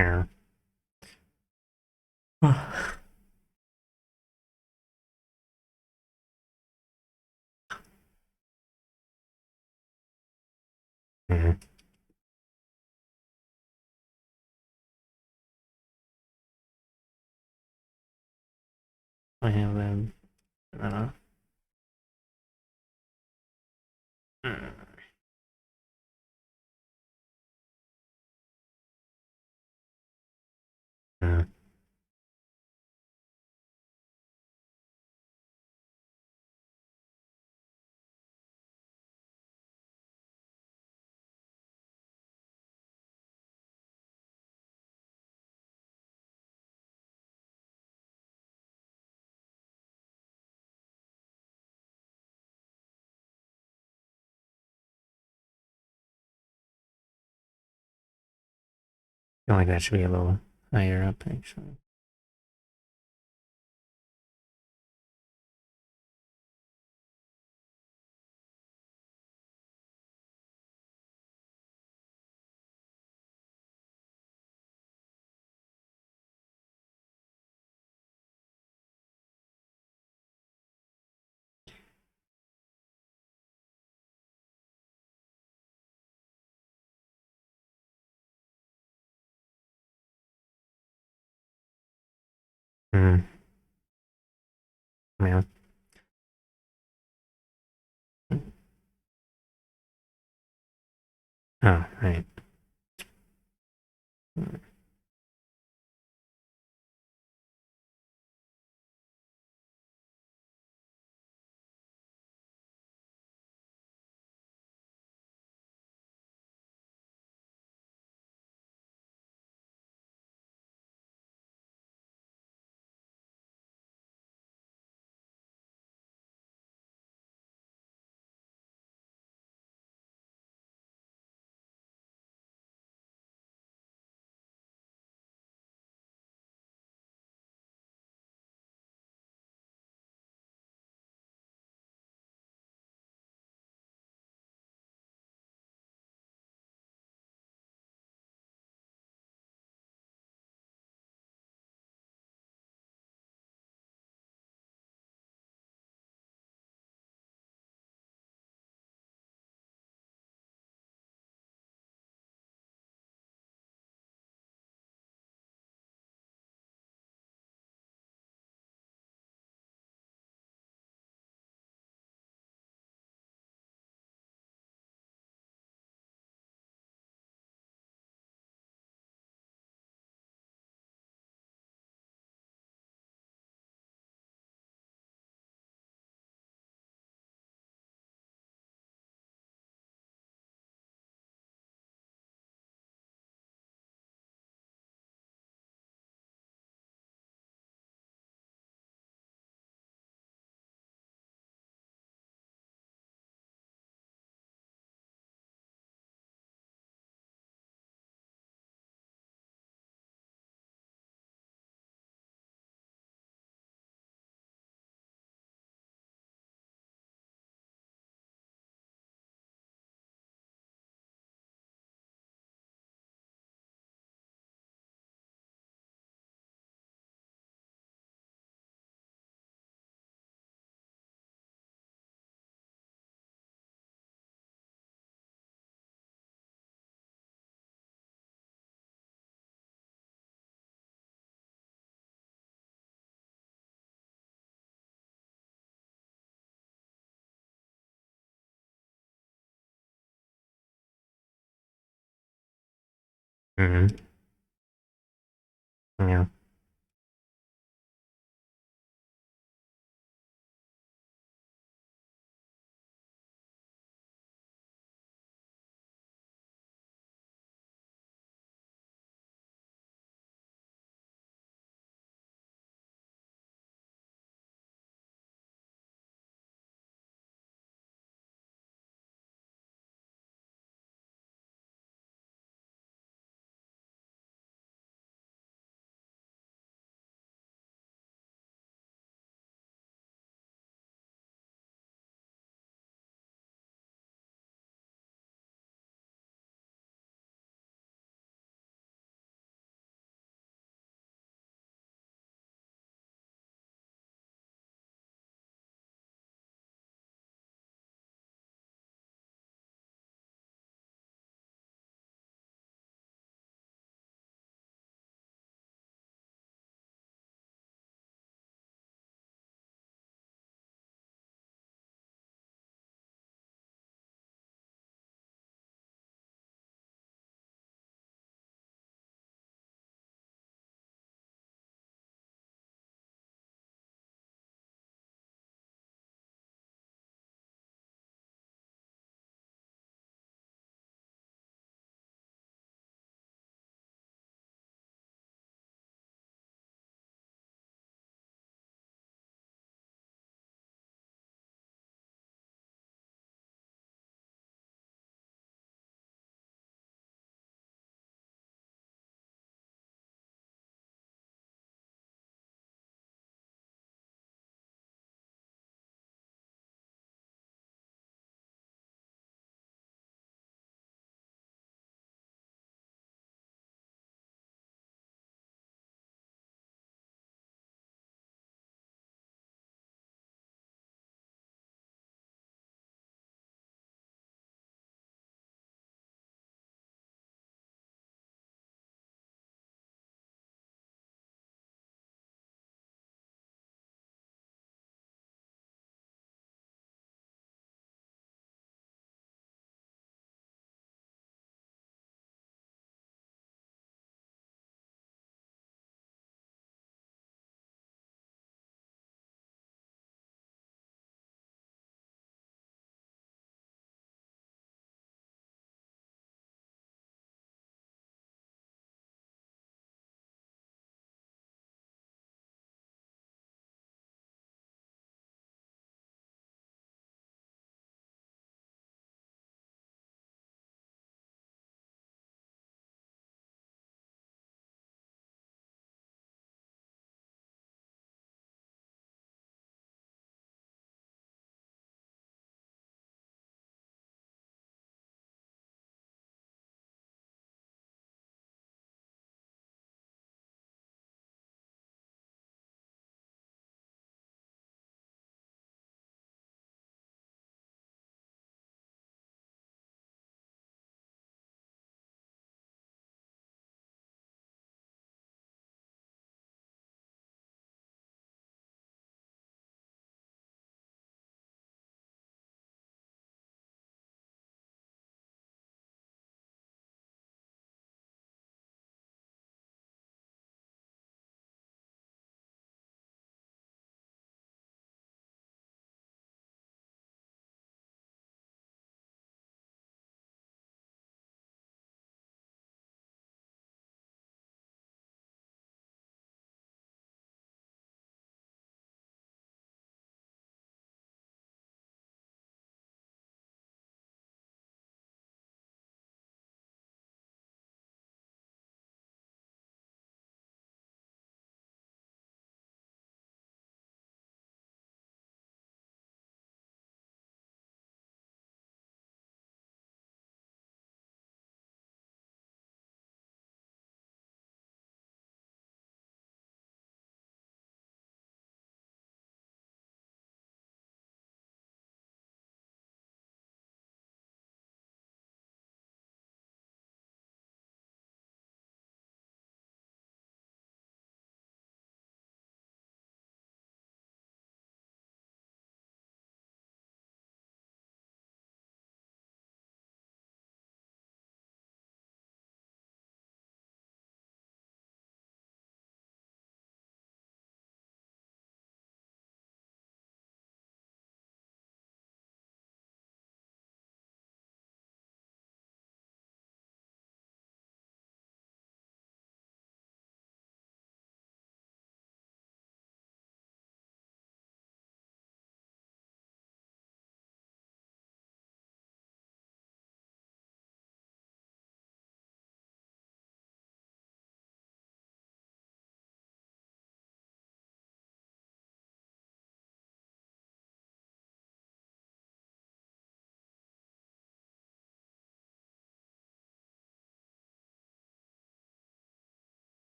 Yeah. Mhm. I have I don't know. Mm. I feel like that should be a little higher up, actually. Mm. Yeah. Oh, right. Mm. Yeah.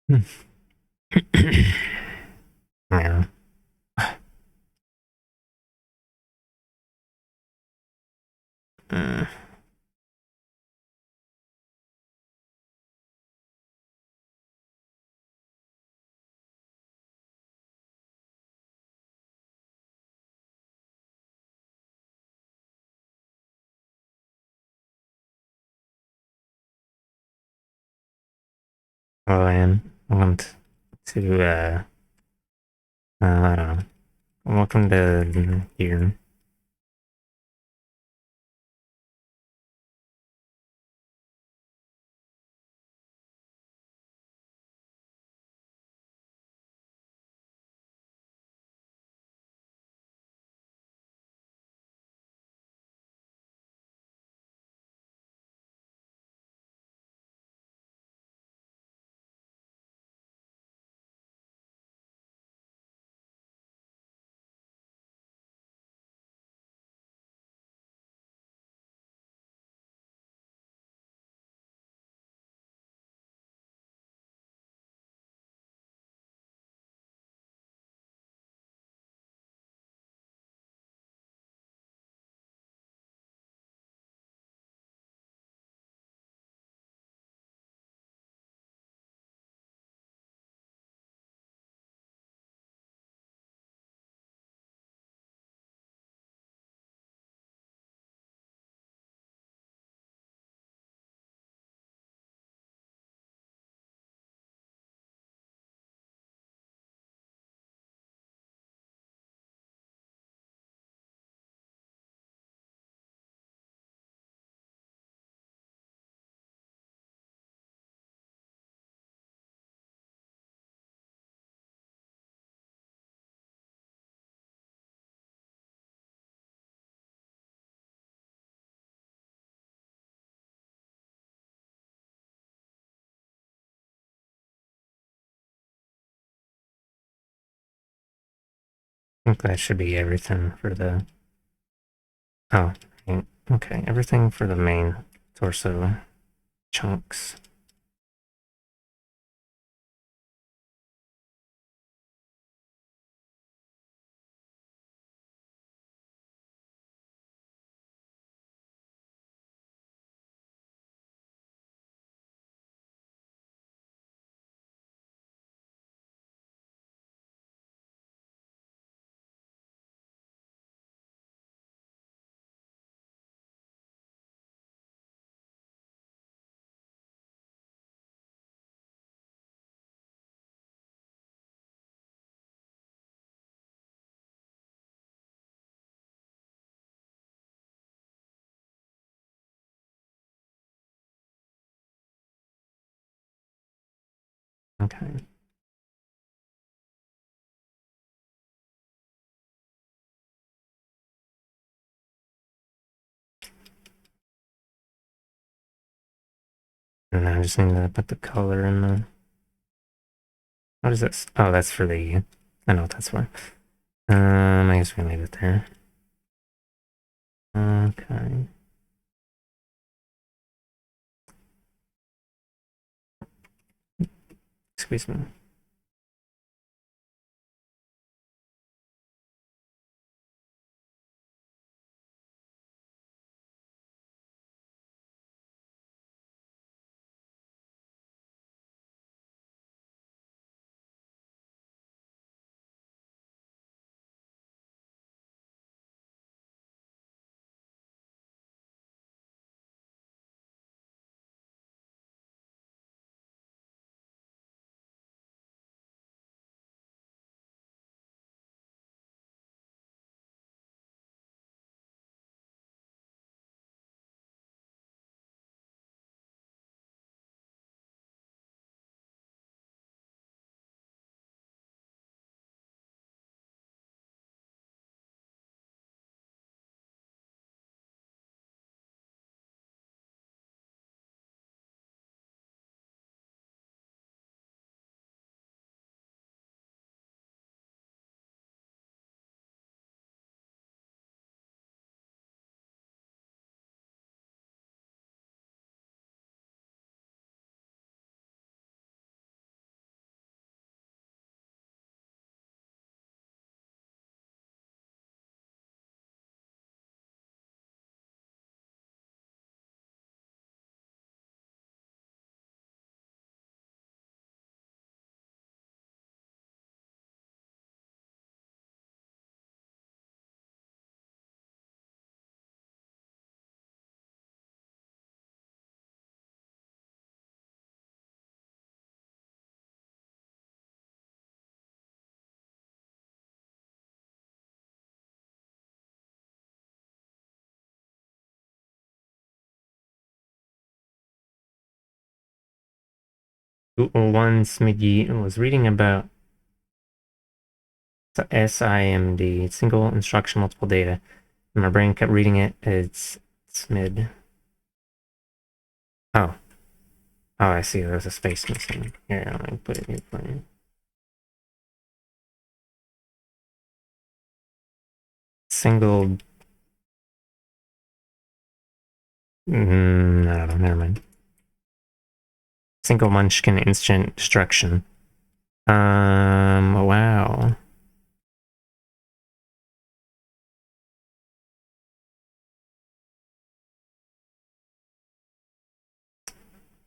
Yeah. Uh, well, and I want to, I don't know. Welcome to here. I think that should be everything for the. Oh, right. Okay. Everything for the main torso chunks. Okay. And I just need to put the color in the. What is this? Oh, that's for the. I know what that's for. I guess we leave it there. Okay. Excuse me. Once Miggy was reading about SIMD, single instruction, multiple data. And my brain kept reading it. It's SMID. Oh. Oh, I see. There's a space missing. Here, let me put it here for you. Single. No, never mind. Single Munchkin instant destruction. Wow.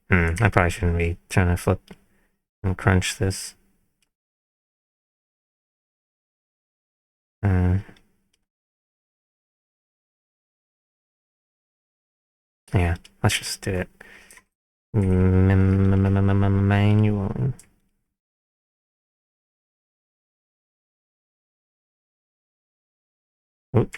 I probably shouldn't be trying to flip and crunch this. Yeah, let's just do it. Manual. Oop.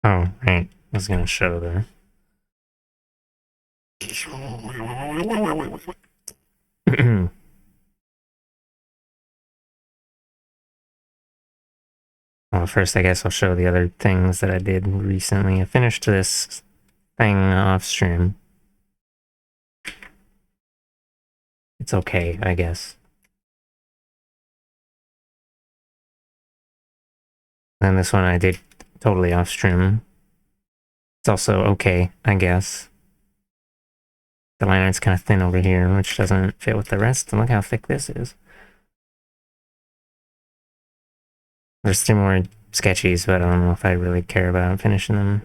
Oh, right. I was gonna show the. Well, first, I guess I'll show the other things that I did recently. I finished this thing off stream. It's okay, I guess. And this one I did totally off stream. It's also okay, I guess. The line art's kind of thin over here, which doesn't fit with the rest. And look how thick this is. There's 3 more sketchies, but I don't know if I really care about finishing them.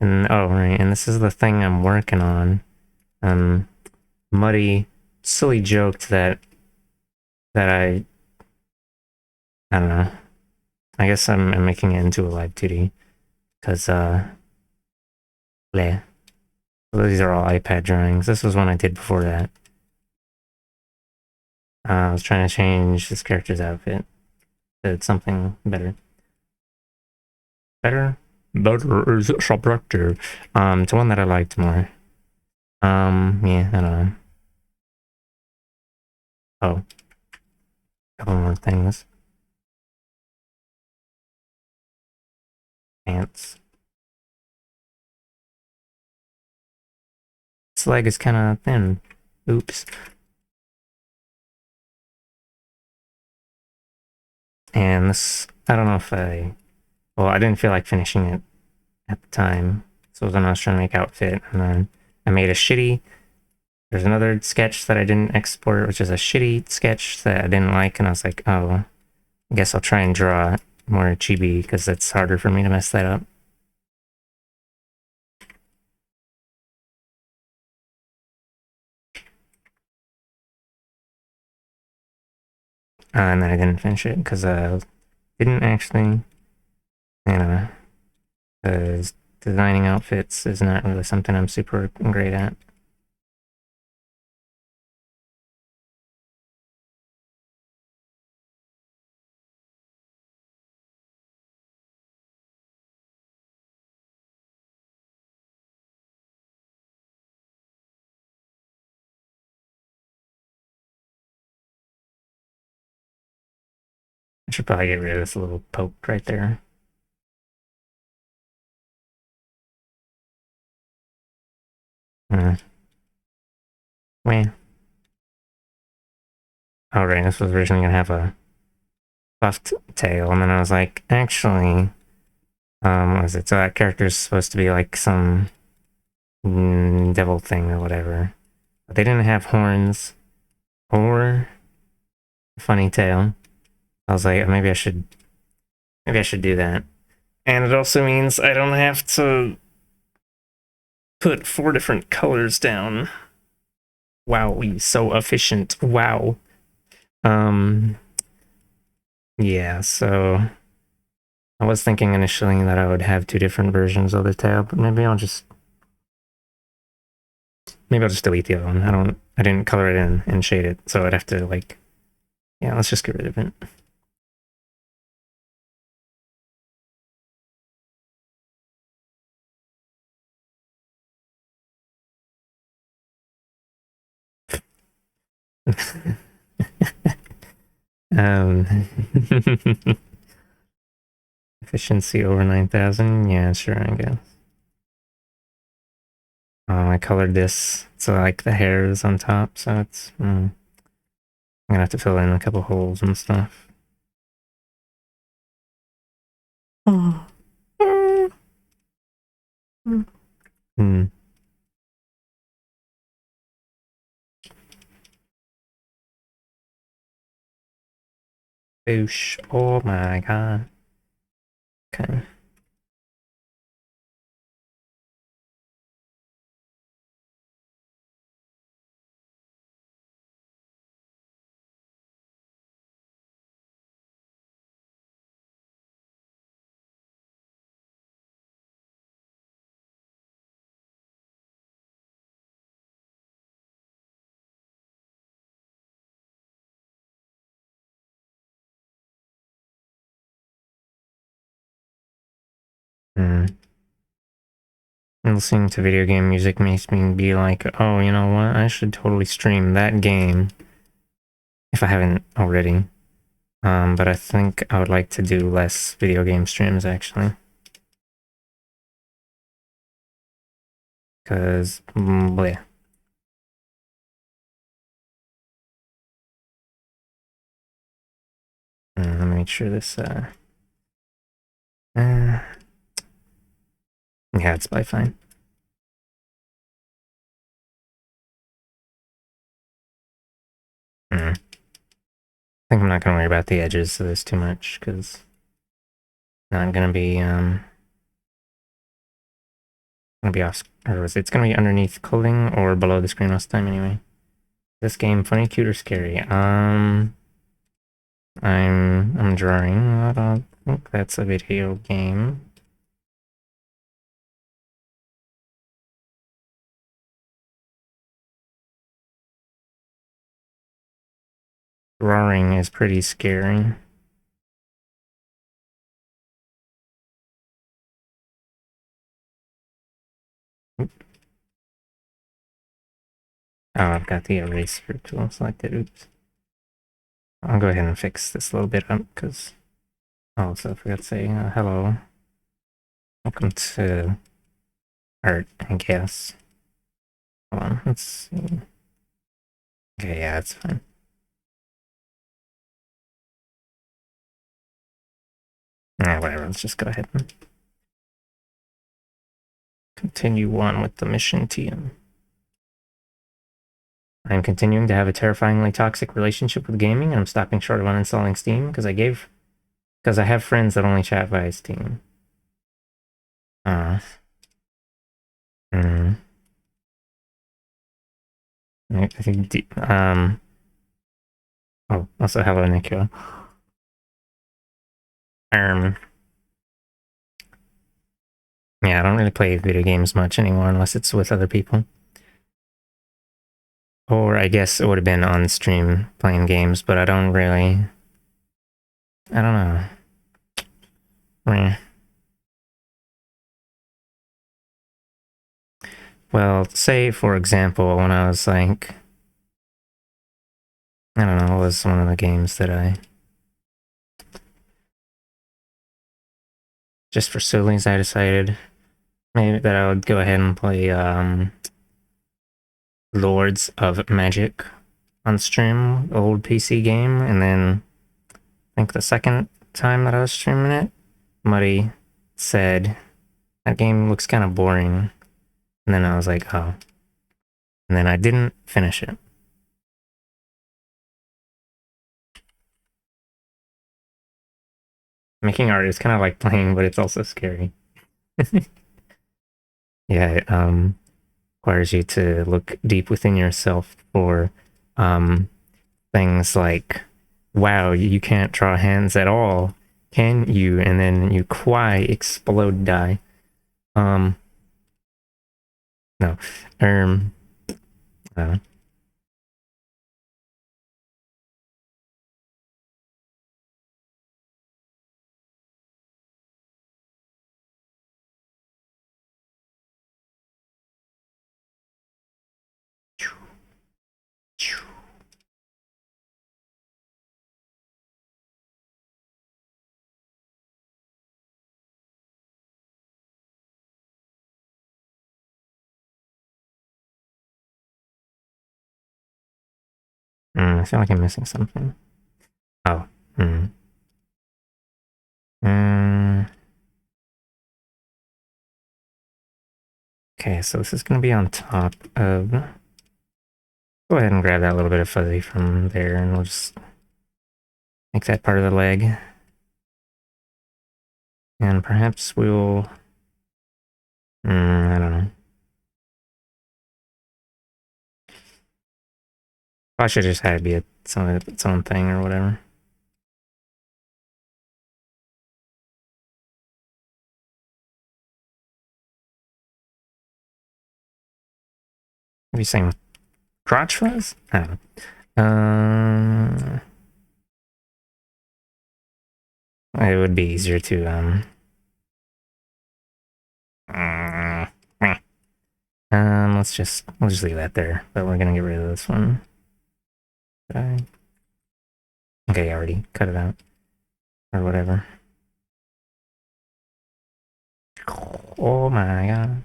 And oh, right, and this is the thing I'm working on. Muddy, silly joked that I don't know. I guess I'm making it into a live 2D. Because, bleh. These are all iPad drawings. This was one I did before that. I was trying to change this character's outfit to something better. Better is subjective. To one that I liked more. Yeah, I don't know. Oh. Couple more things. Pants. This leg is kind of thin. Oops. And this, I don't know if well, I didn't feel like finishing it at the time. So when I was trying to make outfit, and then I made a shitty. There's another sketch that I didn't export, which is a shitty sketch that I didn't like, and I was like, oh, I guess I'll try and draw more chibi, because it's harder for me to mess that up. And then I didn't finish it, because I didn't actually, you know, the designing outfits is not really something I'm super great at. I should probably get rid of this little poke right there. Wait. Oh, right, this was originally gonna have a buffed tail, and then I was like, actually, what is it? So that character's supposed to be like some devil thing or whatever. But they didn't have horns or a funny tail. I was like, maybe I should do that. And it also means I don't have to put 4 different colors down. Wow, he's so efficient. Wow. Yeah, so I was thinking initially that I would have 2 different versions of the tail, but maybe I'll just delete the other one. I didn't color it in and shade it, so I'd have to like, yeah, let's just get rid of it. um, Efficiency over 9,000. Yeah, sure, I guess. I colored this so like the hair is on top, so it's. I'm gonna have to fill in a couple holes and stuff. Oh. Hmm. Boosh. Oh my god. Okay. Hmm. Listening to video game music makes me be like, oh, you know what? I should totally stream that game if I haven't already. But I think I would like to do less video game streams actually. Because, bleh. Let me make sure this, yeah, it's probably fine. I think I'm not gonna worry about the edges of this too much, because not gonna be, off, or it's gonna be underneath clothing or below the screen most of the time anyway. This game, funny, cute, or scary? I'm drawing. I don't think that's a video game. Drawing is pretty scary. Oh, I've got the eraser tool selected. Oops. I'll go ahead and fix this a little bit up, because... Oh, so I forgot to say hello. Welcome to art, I guess. Hold on, let's see. Okay, yeah, it's fine. Whatever, let's just go ahead and continue on with the mission TM. I'm continuing to have a terrifyingly toxic relationship with gaming, and I'm stopping short of uninstalling Steam because I have friends that only chat via Steam. I think oh, also hello, Nicola. Yeah, I don't really play video games much anymore unless it's with other people. Or I guess it would have been on stream playing games, but I don't really. I don't know. Meh. Well, say for example, when I was like, I don't know, what was one of the games that I just for sillies I decided maybe that I would go ahead and play Lords of Magic on stream, old PC game, and then I think the second time that I was streaming it, Muddy said that game looks kind of boring, and then I was like, oh, and then I didn't finish it. Making art is kind of like playing, but it's also scary. Yeah, it requires you to look deep within yourself for things like, wow, you can't draw hands at all, can you? And then you cry, explode, die. No, uh, I feel like I'm missing something. Oh, mm. Okay, so this is gonna be on top of. Go ahead and grab that little bit of fuzzy from there, and we'll just make that part of the leg. And perhaps we'll. I don't know. I should just have it be its own thing or whatever. Maybe saying crotch fuzz? I don't know. It would be easier to we'll just leave that there. But we're gonna get rid of this one. Okay, I already cut it out or whatever. Oh my god!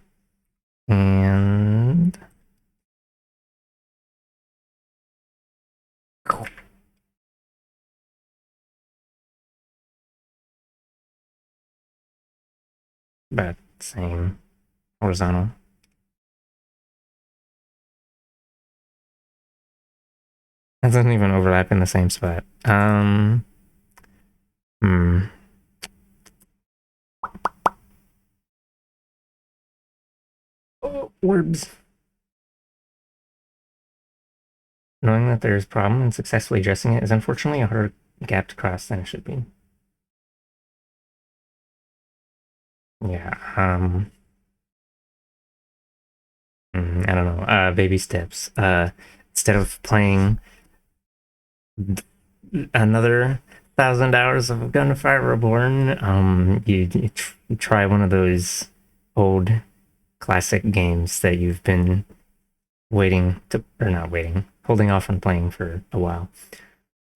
And about same horizontal. That doesn't even overlap in the same spot. Oh, words. Knowing that there's a problem and successfully addressing it is unfortunately a harder gap to cross than it should be. Yeah, I don't know. Baby steps. Instead of playing another 1,000 hours of Gunfire Reborn, you try one of those old classic games that you've been waiting to, or not waiting, holding off on playing for a while.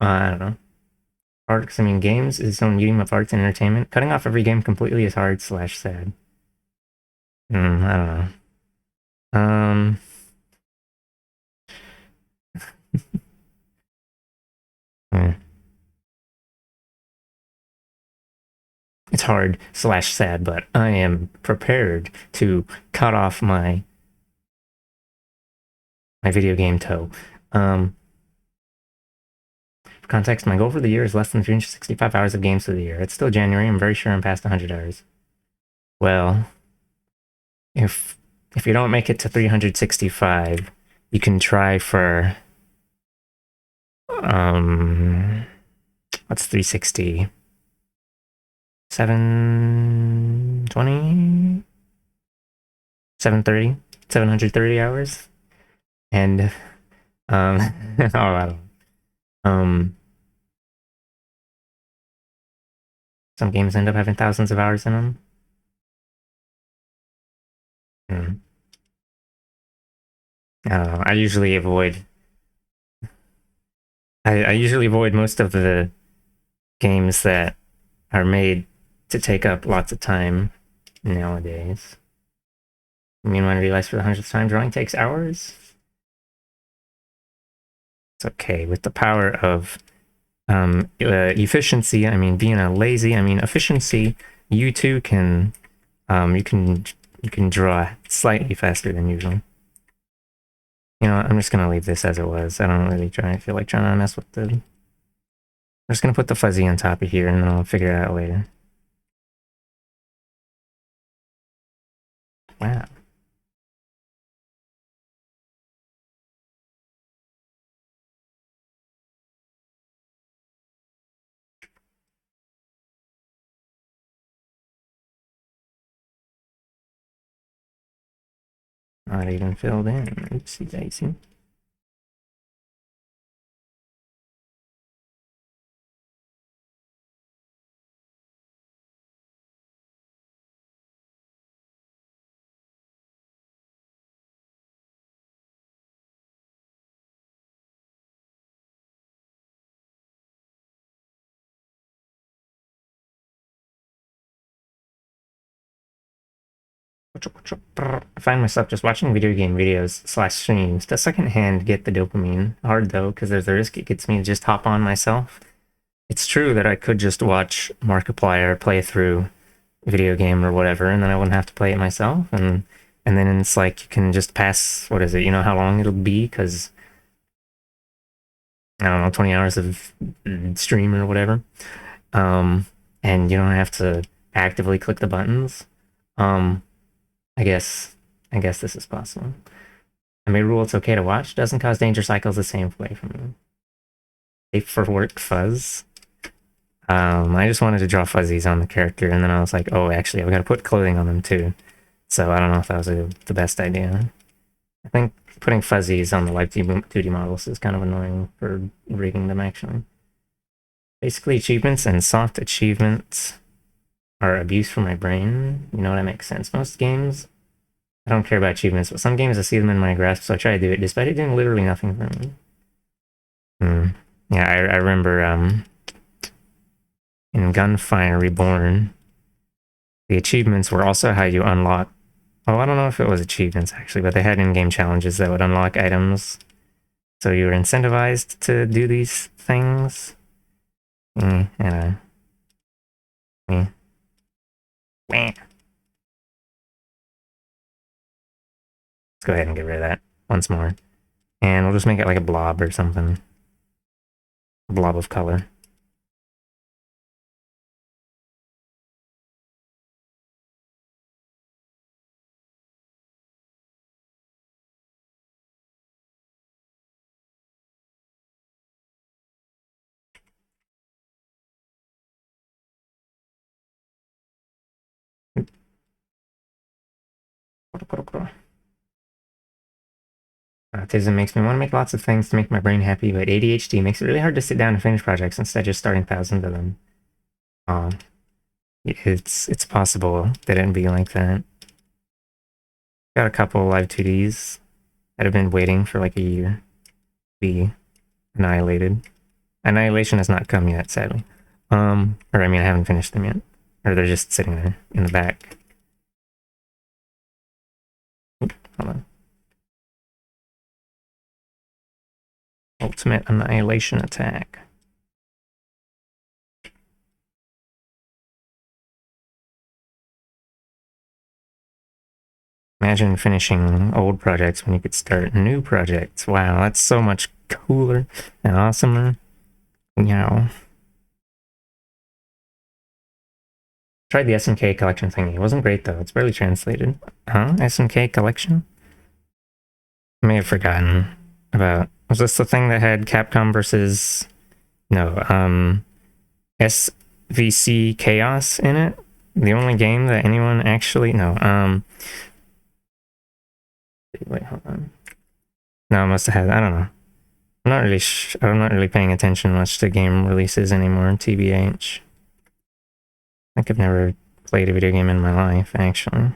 I don't know. Arcs, I mean, games is its own medium of arts and entertainment. Cutting off every game completely is hard / sad. I don't know. It's hard / sad, but I am prepared to cut off my video game toe. For context, my goal for the year is less than 365 hours of games for the year. It's still January. I'm very sure I'm past 100 hours. Well, if you don't make it to 365, you can try for what's 360? 720? 730 hours. And oh, I don't know. Some games end up having thousands of hours in them. Hmm. I don't know. I usually avoid most of the games that are made to take up lots of time nowadays. I mean, when I realized for the 100th time, drawing takes hours. It's okay with the power of efficiency. I mean, being a lazy. I mean, efficiency. You too can you can draw slightly faster than usual. You know, I'm just gonna leave this as it was. I don't really feel like trying to mess with the. I'm just gonna put the fuzzy on top of here, and then I'll figure it out later. Wow. Not even filled in. Oopsie daisy. I find myself just watching video game videos / streams to secondhand get the dopamine. Hard though, because there's a risk it gets me to just hop on myself. It's true that I could just watch Markiplier play through video game or whatever, and then I wouldn't have to play it myself. And then it's like you can just pass, what is it? You know how long it'll be? Because I don't know, 20 hours of stream or whatever. And you don't have to actively click the buttons. I guess this is possible. I may rule it's okay to watch. Doesn't cause danger cycles the same way from me. Safe for work fuzz. I just wanted to draw fuzzies on the character, and then I was like, oh, actually, I've got to put clothing on them too. So I don't know if that was the best idea. I think putting fuzzies on the light duty models is kind of annoying for rigging them, actually. Basically, achievements and soft achievements are abuse for my brain. You know, that makes sense. Most games, I don't care about achievements, but some games I see them in my grasp, so I try to do it, despite it doing literally nothing for me. Yeah, I remember in Gunfire Reborn, the achievements were also how you unlock. Well, I don't know if it was achievements actually, but they had in-game challenges that would unlock items. So you were incentivized to do these things. Let's go ahead and get rid of that once more. And we'll just make it like a blob or something. A blob of color. Autism makes me want to make lots of things to make my brain happy, but ADHD makes it really hard to sit down and finish projects instead of just starting thousands of them. It's possible that it'd be like that. Got a couple live 2Ds that have been waiting for like a year to be annihilated. Annihilation has not come yet, sadly. Or I mean, I haven't finished them yet. Or they're just sitting there in the back. Oop, hold on. Ultimate annihilation attack. Imagine finishing old projects when you could start new projects. Wow, that's so much cooler and awesomer. Yeah. Tried the SMK collection thingy. It wasn't great though. It's barely translated. Huh? SMK collection? I may have forgotten about. Was this the thing that had Capcom versus no, SVC Chaos in it? The only game that anyone actually no, Wait, hold on. No, I must have had. I don't know. I'm not really paying attention much to game releases anymore. TBH. I think I've never played a video game in my life, actually.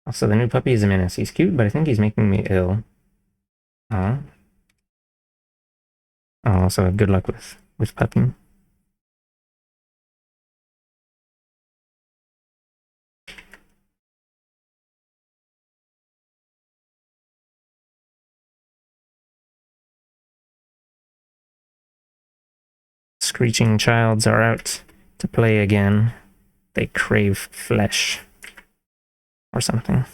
Also, the new puppy is a menace. He's cute, but I think he's making me ill. Oh, so good luck with puppy. Screeching childs are out to play again. They crave flesh. Or something.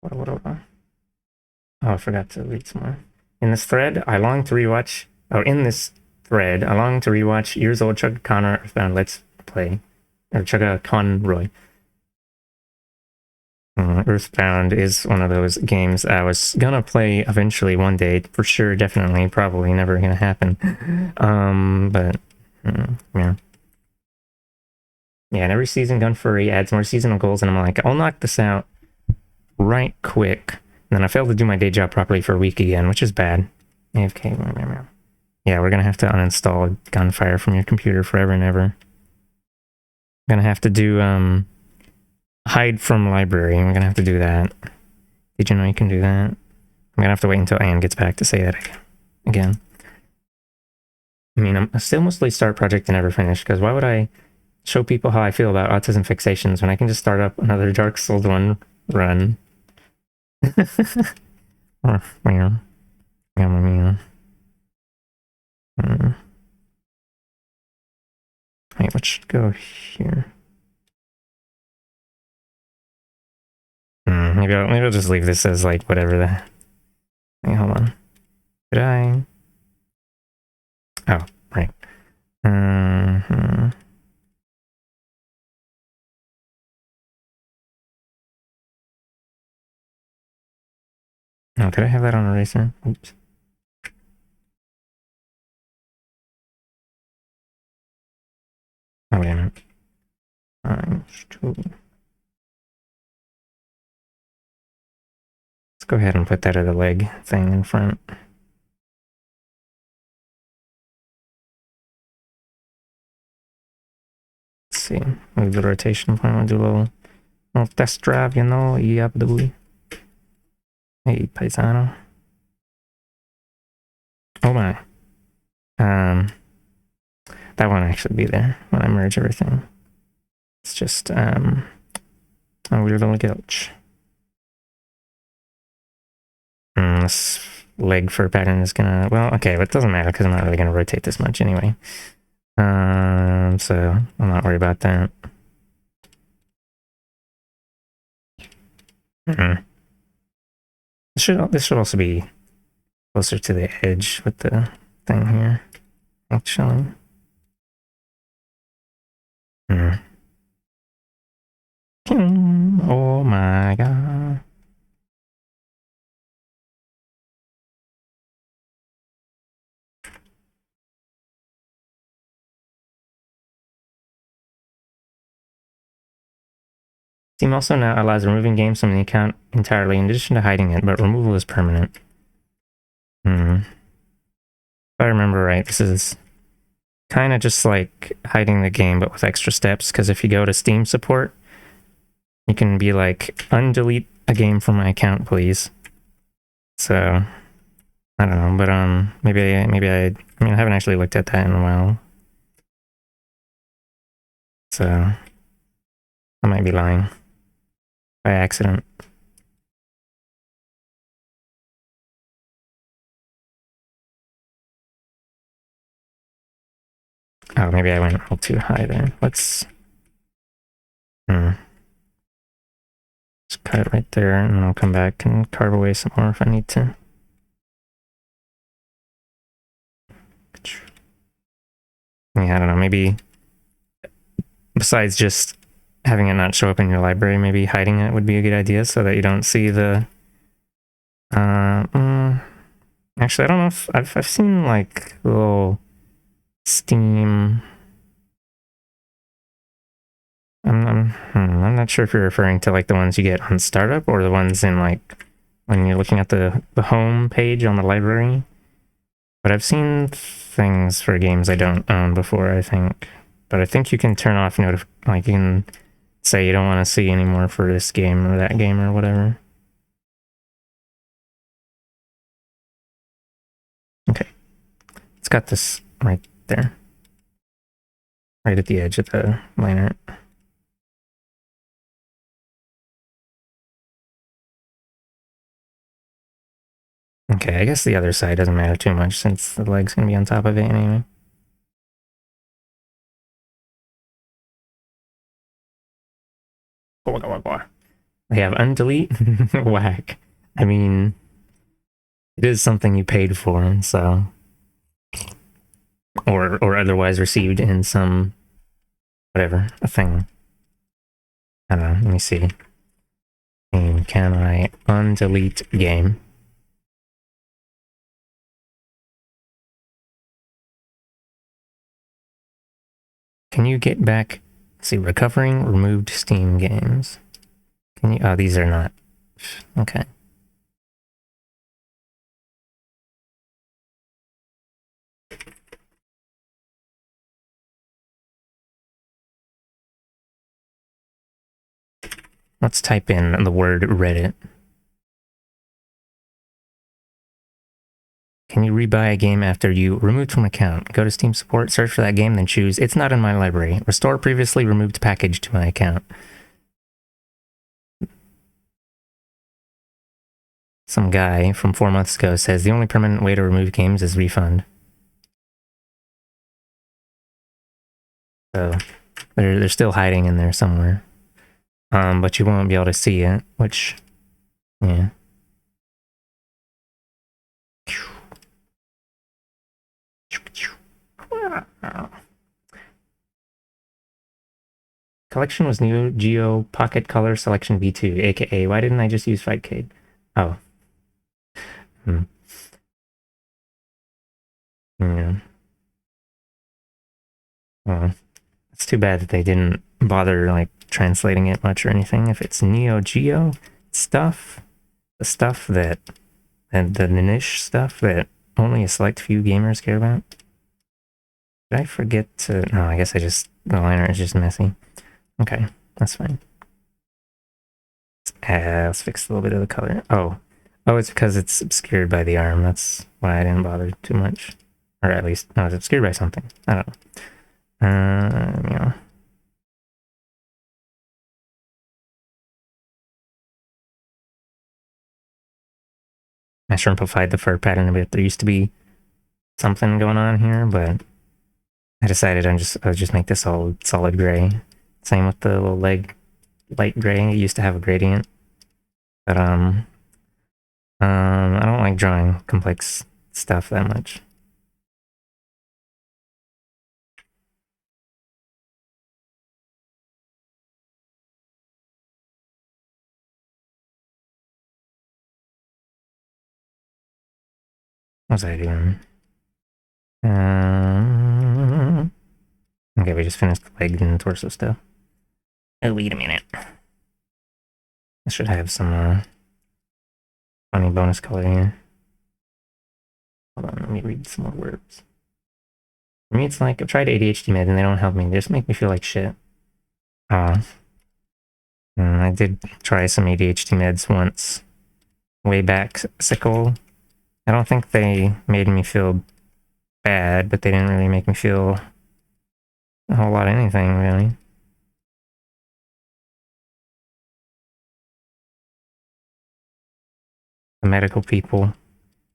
What? Oh, I forgot to read some more. In this thread, I long to rewatch. Oh, in this thread, I long to rewatch years old Chugga Connor Earthbound Let's Play. Or Chugga Conroy. Earthbound is one of those games I was gonna play eventually one day. For sure, definitely, probably never gonna happen. But, yeah. Yeah, and every season Gun Furry adds more seasonal goals, and I'm like, I'll knock this out right quick. And then I failed to do my day job properly for a week again, which is bad. AFK. Yeah, we're gonna have to uninstall Gunfire from your computer forever and ever. Gonna have to do hide from library. We're gonna have to do that. Did you know you can do that? I'm gonna have to wait until Anne gets back to say that again. I mean, I'm still mostly start project and never finish, because why would I show people how I feel about autism fixations when I can just start up another Dark Souls 1 run? Oh, man. Wait, let's go here. Maybe I'll just leave this as like whatever the. Wait, hold on. Did I? Oh, right. Oh, did I have that on eraser? Oops. Oh, wait a minute. Let's go ahead and put that other leg thing in front. Let's see. Move the rotation point. We'll do a little test drive, you know. Yep, the boy. Hey, paisano. Oh my. That won't actually be there when I merge everything. It's just a weird little glitch. This leg fur pattern is gonna, well, okay, but it doesn't matter because I'm not really gonna rotate this much anyway. So I'm not worried about that. This should also be closer to the edge with the thing here, actually. Oh my god. Steam also now allows removing games from the account entirely in addition to hiding it, but removal is permanent. If I remember right, this is kind of just like hiding the game, but with extra steps, because if you go to Steam support, you can be like, undelete a game from my account, please. So I don't know, but maybe I mean, I haven't actually looked at that in a while, so I might be lying by accident. Oh, maybe I went a little too high there. Let's just cut it right there, and then I'll come back and carve away some more if I need to. Yeah, I don't know, maybe besides just having it not show up in your library, maybe hiding it would be a good idea so that you don't see the actually, I don't know if I've seen like little Steam. I'm not sure if you're referring to like the ones you get on startup or the ones in like when you're looking at the home page on the library. But I've seen things for games I don't own before, I think. But I think you can turn off like you can say you don't want to see anymore for this game or that game or whatever. Okay. It's got this right there. Right at the edge of the line art. Okay, I guess the other side doesn't matter too much since the leg's gonna be on top of it anyway. They have undelete? Whack. I mean, it is something you paid for, so... Or otherwise received in some... whatever, a thing. I don't know, let me see. Can I undelete game? Can you get back... Let's see, recovering removed Steam games. Can you... Oh, these are not... Okay. Let's type in the word Reddit. Can you rebuy a game after you removed from account? Go to Steam support, search for that game, then choose It's not in my library. Restore previously removed package to my account. Some guy from 4 months ago says the only permanent way to remove games is refund. So they're still hiding in there somewhere. But you won't be able to see it, which, yeah. Collection was Neo Geo Pocket Color Selection V2, aka why didn't I just use Fightcade? Oh. Yeah. Well, it's too bad that they didn't bother like translating it much or anything. If it's Neo Geo stuff, the stuff that and the niche stuff that only a select few gamers care about. Did I forget to... No, I guess the liner is just messy. Okay, that's fine. Let's fix a little bit of the color. Oh, it's because it's obscured by the arm. That's why I didn't bother too much. Or at least, no, it's obscured by something. I don't know. You know. I shrimpified the fur pattern a bit. There used to be something going on here, but I decided I'll just make this all solid gray. Same with the little leg, light gray. It used to have a gradient, but I don't like drawing complex stuff that much. What was I doing? Okay, we just finished the leg and torso stuff. Oh, wait a minute. I should have some funny bonus color here. Hold on, let me read some more words. For me, it's like I've tried ADHD meds and they don't help me. They just make me feel like shit. I did try some ADHD meds once, way back, sickle, I don't think they made me feel bad, but they didn't really make me feel a whole lot of anything, really. The medical people,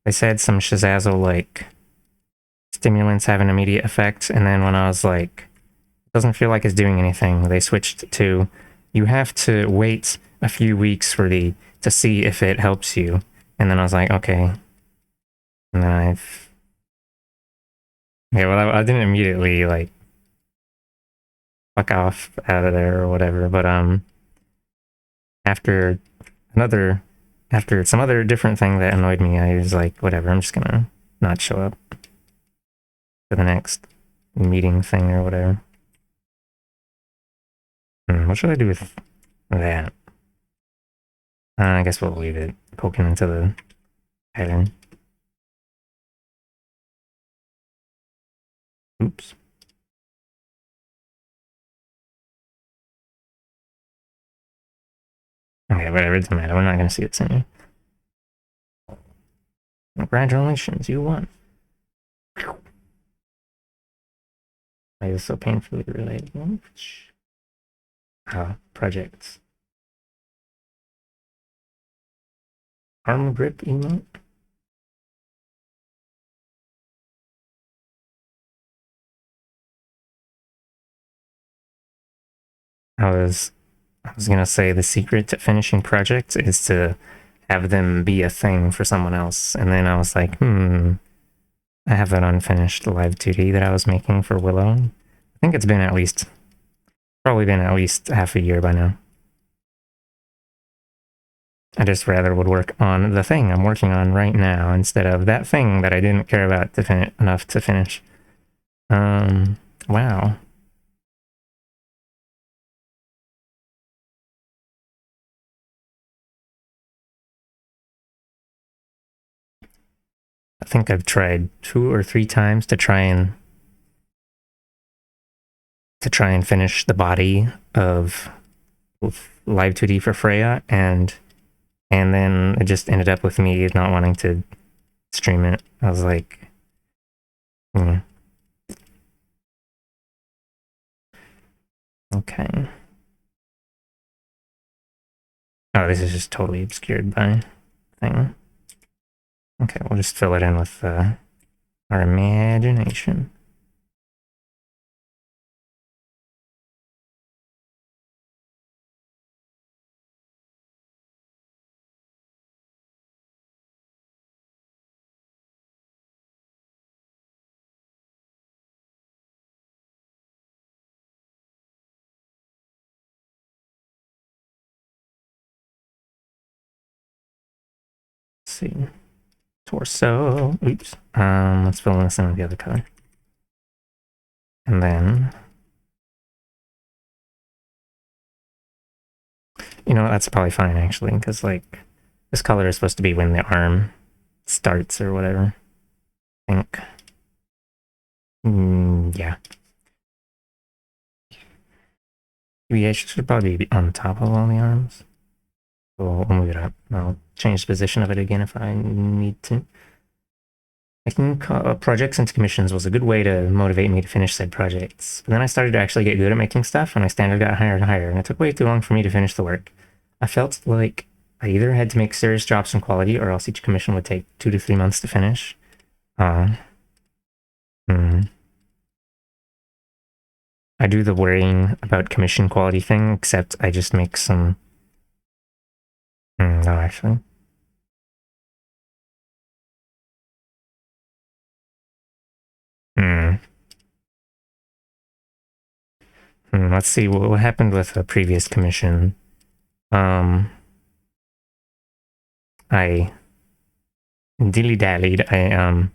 they said some shazazzle like stimulants have an immediate effect, and then when I was like, it doesn't feel like it's doing anything, they switched to, you have to wait a few weeks for to see if it helps you. And then I was like, okay. And then yeah, well, I didn't immediately like fuck off out of there or whatever, but after another, after some other different thing that annoyed me, I was like, whatever, I'm just gonna not show up for the next meeting thing or whatever. What should I do with that? I guess we'll leave it poking into the pattern. Oops. Okay, whatever, it doesn't matter. We're not gonna see it soon. Congratulations, you won. Why is so painfully related? Projects. Arm grip emote? I was gonna say the secret to finishing projects is to have them be a thing for someone else. And then I was like, I have that unfinished live 2D that I was making for Willow. I think it's been probably been at least half a year by now. I just rather would work on the thing I'm working on right now instead of that thing that I didn't care about enough to finish. Wow. I think I've tried 2 or 3 times to try and finish the body of Live 2D for Freya, and then it just ended up with me not wanting to stream it. I was like, okay. Oh, this is just totally obscured by thing. Okay, we'll just fill it in with our imagination. Let's see. Torso. Oops. Let's fill this in with the other color. And then, that's probably fine actually, because like this color is supposed to be when the arm starts or whatever. I think. Yeah. Maybe should probably be on top of all the arms. We'll move it up. I'll change the position of it again if I need to. Making projects into commissions was a good way to motivate me to finish said projects. But then I started to actually get good at making stuff, and my standard got higher and higher, and it took way too long for me to finish the work. I felt like I either had to make serious drops in quality, or else each commission would take 2 to 3 months to finish. I do the worrying about commission quality thing, except I just make some... no, actually. Let's see, what happened with a previous commission? I dilly-dallied. I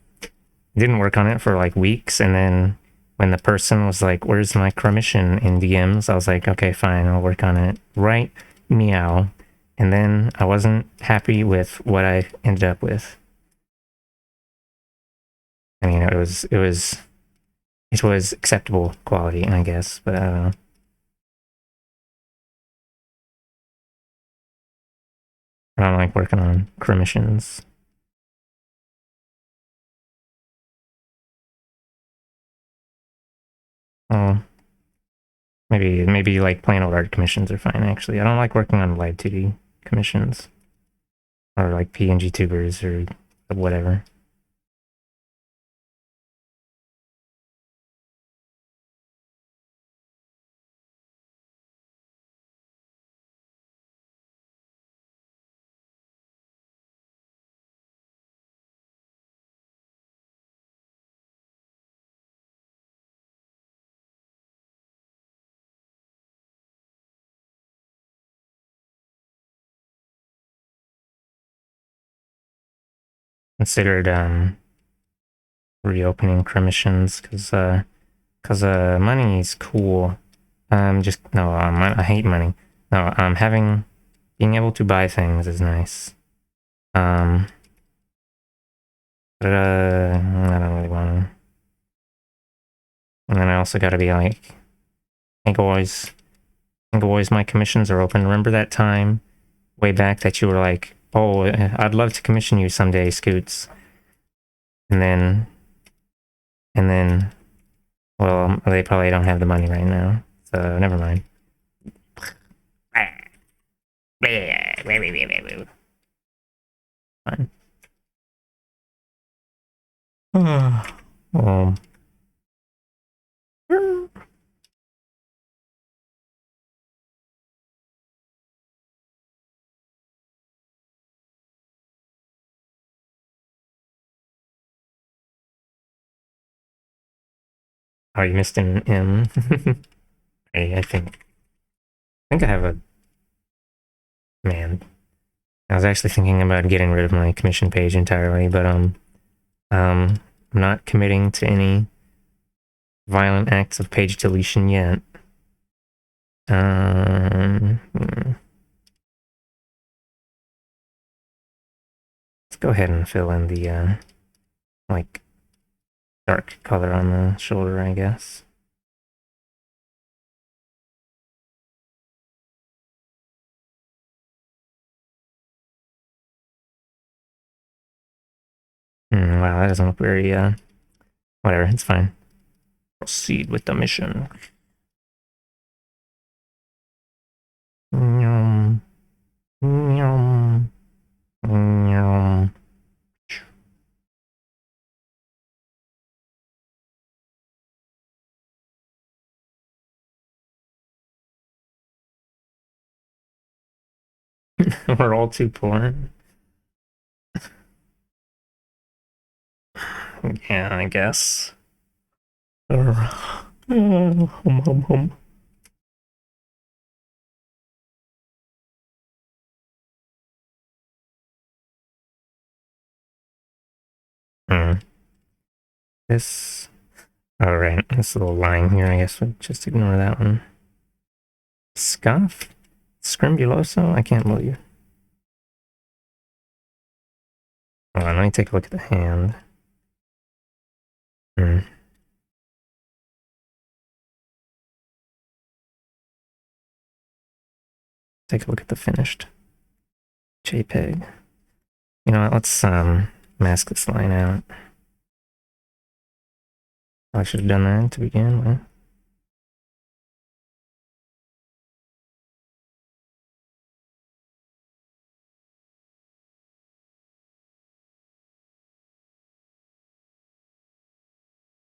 didn't work on it for like weeks, and then when the person was like, where's my commission in DMs, I was like, okay, fine, I'll work on it. Right, meow. And then I wasn't happy with what I ended up with. I mean, it was acceptable quality, I guess, but I don't know. I don't like working on commissions. Well, maybe like plain old art commissions are fine, actually. I don't like working on live 2D commissions. Or like PNG tubers or whatever. Considered reopening commissions because money is cool. Just no, I hate money. No, having being able to buy things is nice. But I don't really want to. And then I also got to be like, I think always my commissions are open. Remember that time way back that you were like, oh, I'd love to commission you someday, Scoots. And then, well, they probably don't have the money right now, so never mind. Fine. um, oh, you missed an M. I think I have a man. I was actually thinking about getting rid of my commission page entirely, but I'm not committing to any violent acts of page deletion yet. Let's go ahead and fill in the like dark color on the shoulder, I guess. Wow, that doesn't look very whatever, it's fine. Proceed with the mission. Yum. Yum. Yum. We're all too poor. Yeah, I guess. Hum. Hmm. This. All right, this little line here. I guess we'll just ignore that one. Scuff, scrimbuloso. I can't believe. Hold on, let me take a look at the hand. Hmm. Take a look at the finished JPEG. You know what? Let's mask this line out. I should have done that to begin with.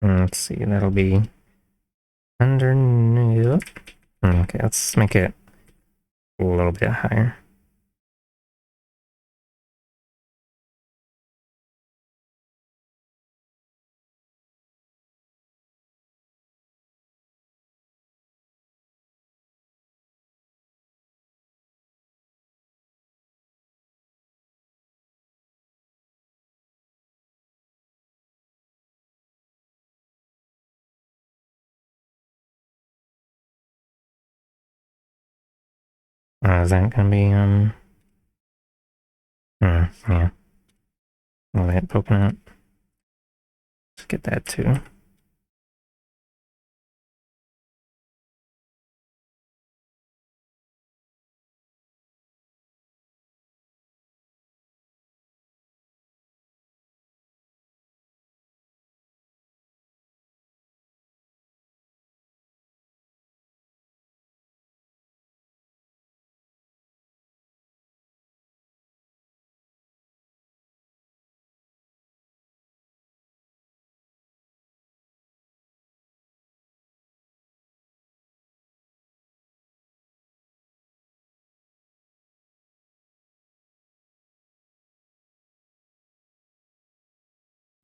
Let's see, that'll be underneath. Okay, let's make it a little bit higher. Is that gonna be yeah. All that poking out. Let's get that too.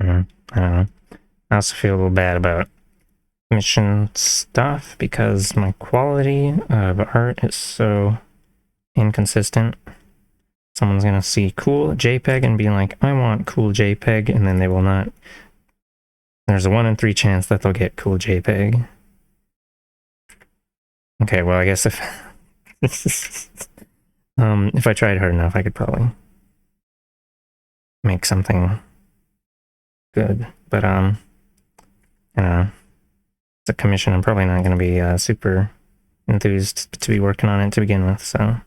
I don't know. I also feel a little bad about mission stuff because my quality of art is so inconsistent. Someone's gonna see cool JPEG and be like, I want cool JPEG, and then they will not. There's a 1 in 3 chance that they'll get cool JPEG. Okay, well, I guess if if I tried hard enough, I could probably make something good. But I don't know. It's a commission. I'm probably not going to be super enthused to be working on it to begin with. So,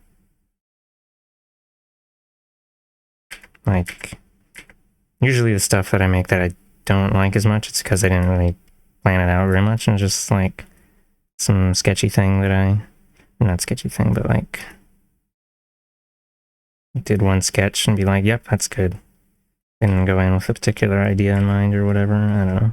like, usually the stuff that I make that I don't like as much, it's because I didn't really plan it out very much, and just like some sketchy thing that not sketchy thing, but like did one sketch and be like, yep, that's good. Didn't go in with a particular idea in mind or whatever. I don't know.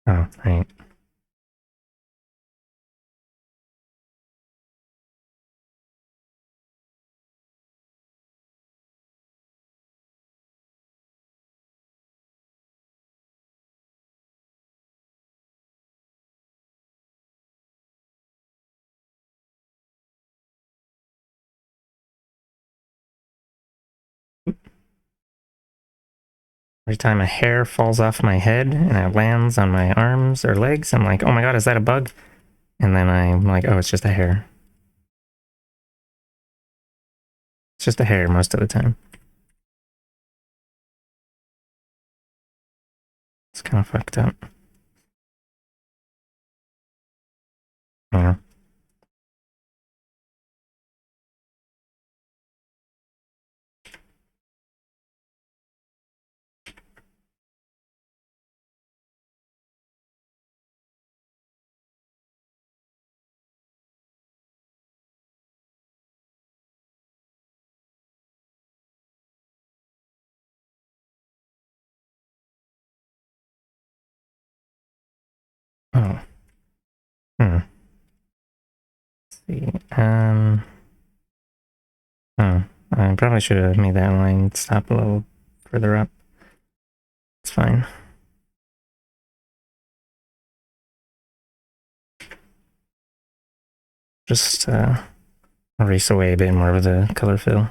Oh, right. Every time a hair falls off my head and it lands on my arms or legs, I'm like, oh my god, is that a bug? And then I'm like, oh, it's just a hair. It's just a hair most of the time. It's kind of fucked up. Yeah. Oh. Hmm. Let's see. Oh. I probably should have made that line stop a little further up. It's fine. Just erase away a bit more of the color fill.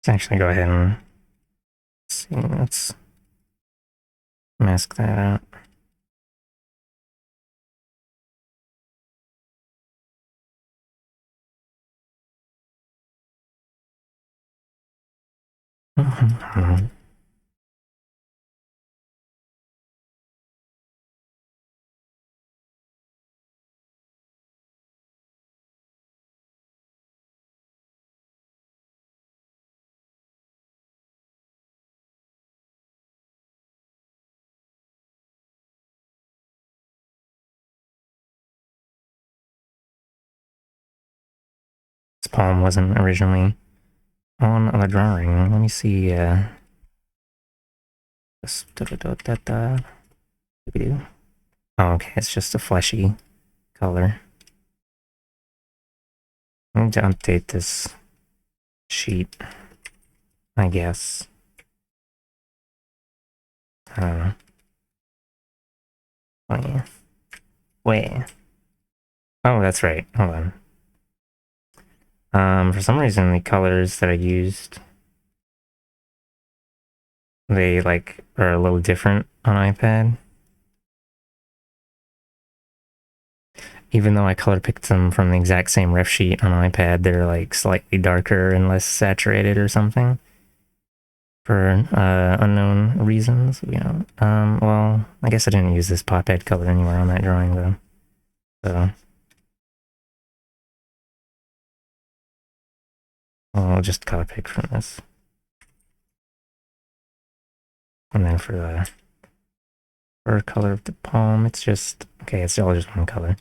Let's actually go ahead and see. Let's mask that out. This palm wasn't originally on the drawing. Let me see. This, oh, okay, it's just a fleshy color. I need to update this sheet, I guess. I don't know. Wait. Wait. Oh, that's right. Hold on. For some reason, the colors that I used, they like are a little different on iPad. even though I color picked them from the exact same ref sheet on iPad, they're like slightly darker and less saturated or something for unknown reasons. Well, I guess I didn't use this pop-head color anywhere on that drawing though. So I'll just color pick from this. And then for the fur color of the palm, it's just, okay, it's all just one color.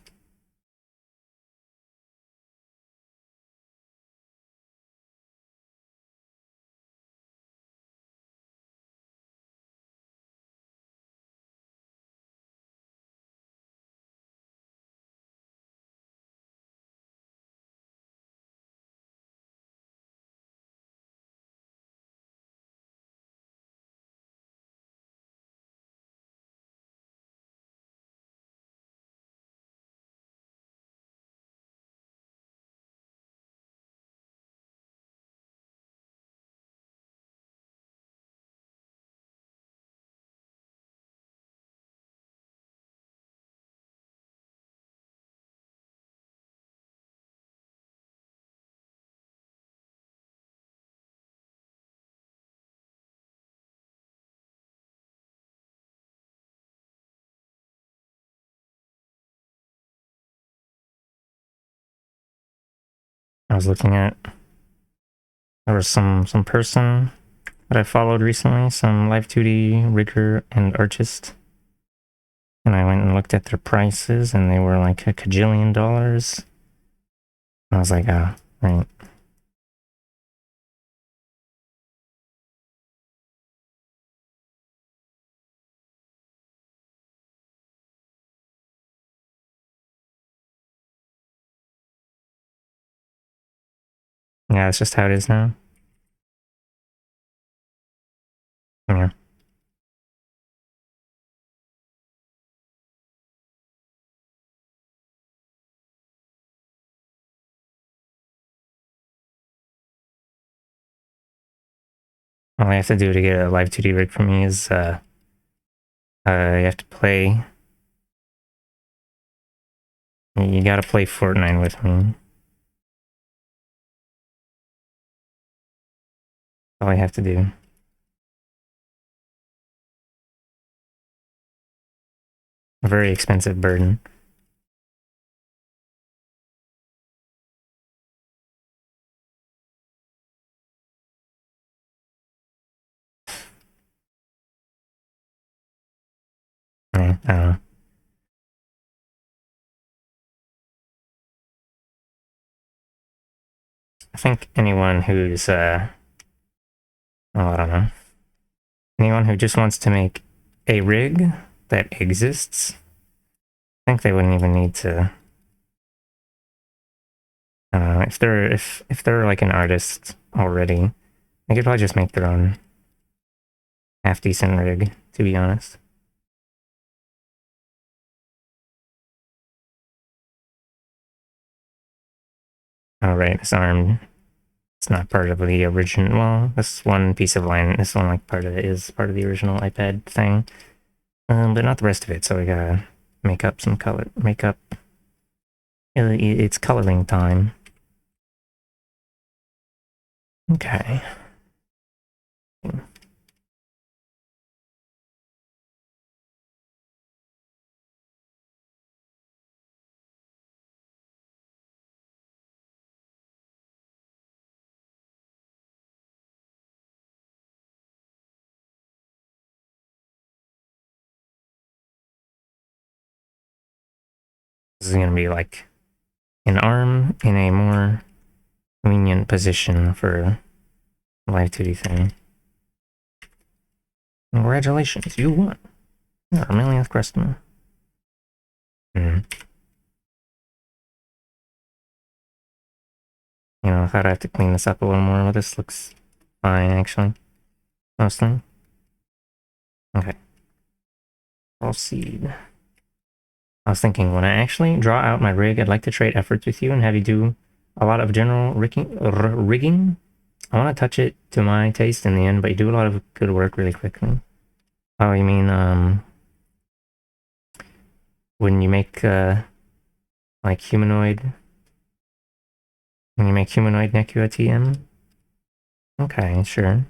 I was looking at, there was some person that I followed recently, some Live 2D rigger and artist, and I went and looked at their prices, and they were like a cajillion dollars. I was like, ah, right. Yeah, it's just how it is now. Yeah. All I have to do to get a Live 2D rig for me is, you have to play. You gotta play Fortnite with me. All I have to do. A very expensive burden. Yeah, I don't know. I think anyone who's, I don't know. Anyone who just wants to make a rig that exists, I think they wouldn't even need to. I don't know, if they're like an artist already, they could probably just make their own half decent rig, to be honest. Oh right, this arm, it's not part of the original. Well, this one piece of line, this one like part of it is part of the original iPad thing, but not the rest of it. So we gotta make up some color. Make up. It's coloring time. Okay. This is gonna be like an arm in a more convenient position for Live 2D thing. Congratulations, you won. You're our millionth customer. You know, I thought I have to clean this up a little more, but this looks fine, actually. Mostly. Okay. Proceed. I was thinking, when I actually draw out my rig, I'd like to trade efforts with you and have you do a lot of general rigging. I want to touch it to my taste in the end, but you do a lot of good work really quickly. Oh, you mean, when you make, Like humanoid. When you make humanoid Nekua TM? Okay, sure.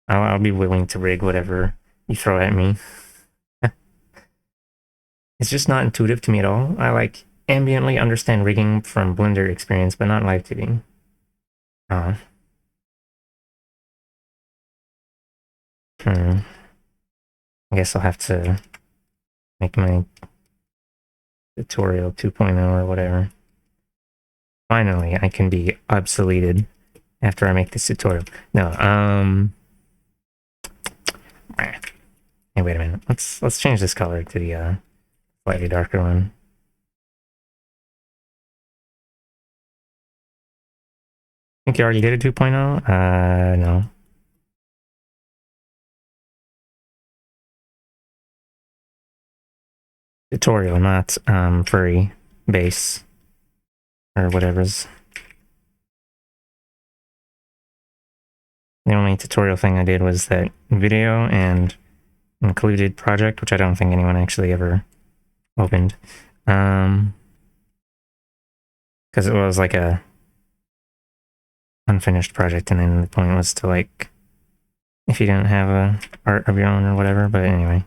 I'll be willing to rig whatever you throw at me. It's just not intuitive to me at all. I like ambiently understand rigging from Blender experience, but not live tweeting. Oh. I guess I'll have to make my tutorial 2.0 or whatever. Finally, I can be obsoleted after I make this tutorial. No, hey, wait a minute. Let's change this color to the slightly darker one. Think you already did a 2.0? No. Tutorial, not furry base or whatever's. The only tutorial thing I did was that video and included project, which I don't think anyone actually ever opened. Because it was like a unfinished project, and then the point was to like, if you didn't have a art of your own or whatever. But anyway,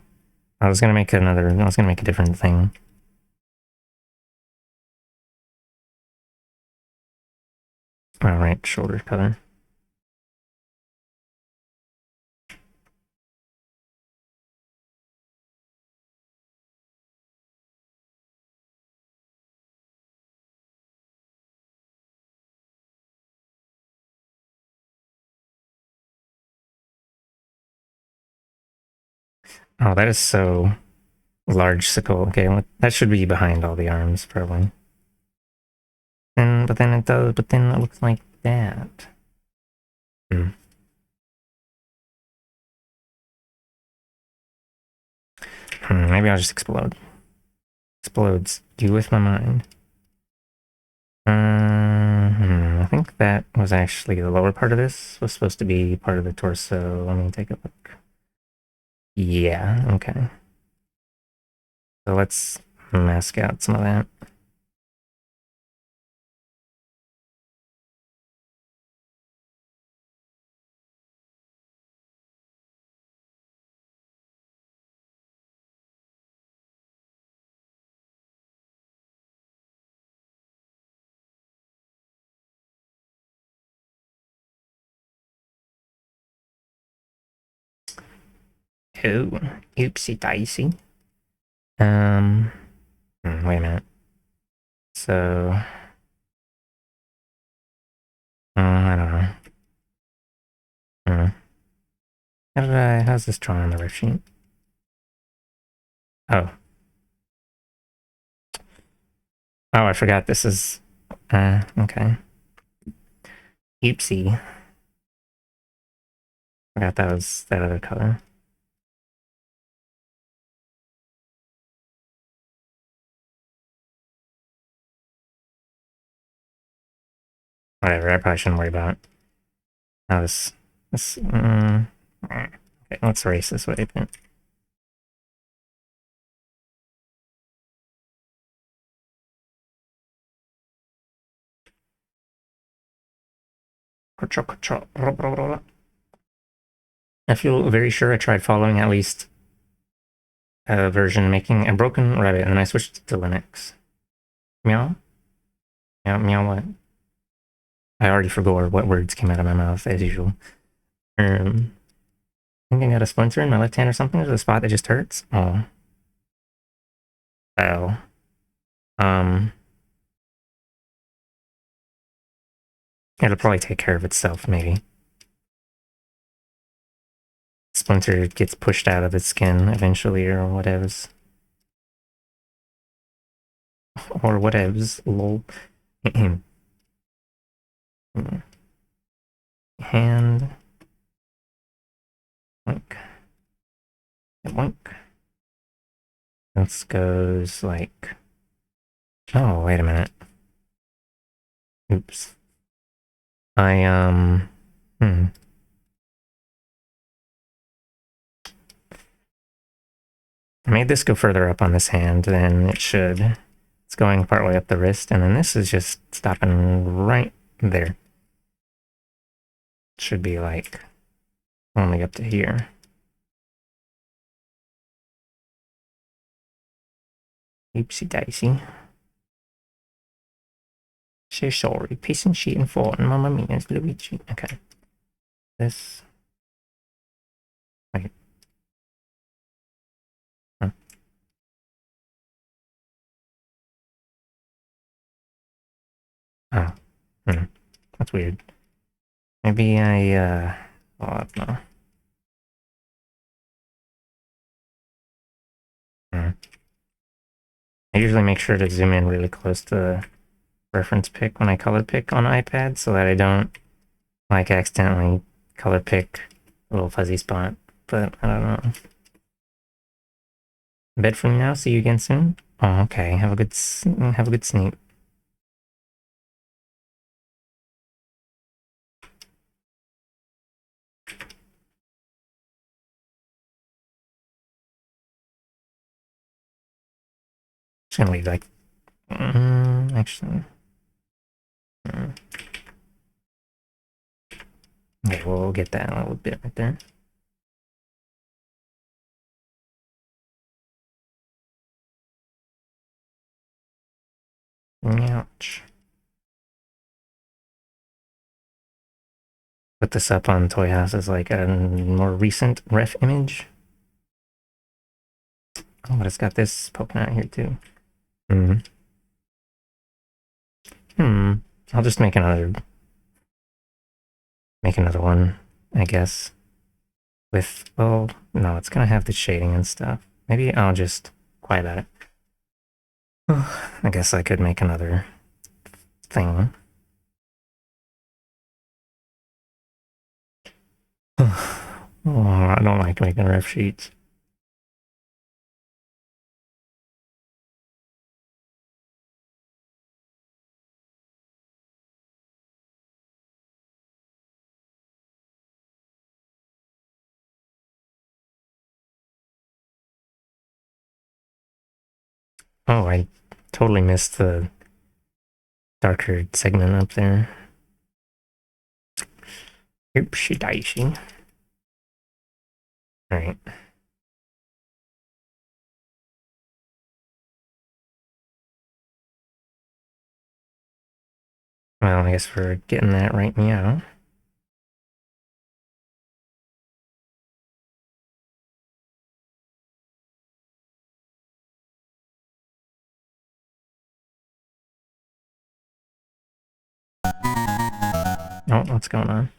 I was gonna make a different thing. All right, shoulder color. Oh, that is so large sickle. Okay, well, that should be behind all the arms, probably. But then it does. But then it looks like that. Maybe I'll just explode. Explodes you with my mind. I think that was actually the lower part of this. Was supposed to be part of the torso. Let me take a look. Yeah, okay. So let's mask out some of that. Oh, oopsie daisy. Wait a minute. So, I don't know. How's this drawn on the riff sheet? Oh. Oh, I forgot this is, okay. Oopsie. Forgot that was that other color. Whatever, I probably shouldn't worry about it. Now okay, let's erase this way a bit. I feel very sure I tried following at least a version making a broken rabbit, and then I switched to Linux. Meow? Meow, meow what? I already forgot what words came out of my mouth, as usual. I think I got a splinter in my left hand or something. There's a spot that just hurts. Oh. Oh. It'll probably take care of itself, maybe. Splinter gets pushed out of its skin eventually, or whatevs. Or whatevs, lol. Hand. Boink. Boink. This goes like... Oh, wait a minute. Oops. I made this go further up on this hand than it should. Let's going partway up the wrist, and then this is just stopping right there. Should be like only up to here. Oopsie daisy. So sorry. Pissing, shit, and farting. Mamma mia, it's Luigi. Okay. This. Wait. Huh. Oh. Hmm. That's weird. Maybe well, I don't know. Hmm. I usually make sure to zoom in really close to the reference pick when I color pick on iPad so that I don't, like, accidentally color pick a little fuzzy spot. But I don't know. Bed for now. See you again soon. Oh, okay. Have a good sleep. Just gonna leave like, actually. Okay, we'll get that a little bit right there. Ouch. Put this up on Toy House as like a more recent ref image. Oh, but it's got this poking out here too. I'll just make another one, I guess. With, well, no, it's gonna have the shading and stuff. Maybe I'll just quiet about it. I guess I could make another thing. Oh, I don't like making ref sheets. Oh, I totally missed the darker segment up there. Oopsie daisy. Alright. Well, I guess we're getting that right meow. Oh, what's going on?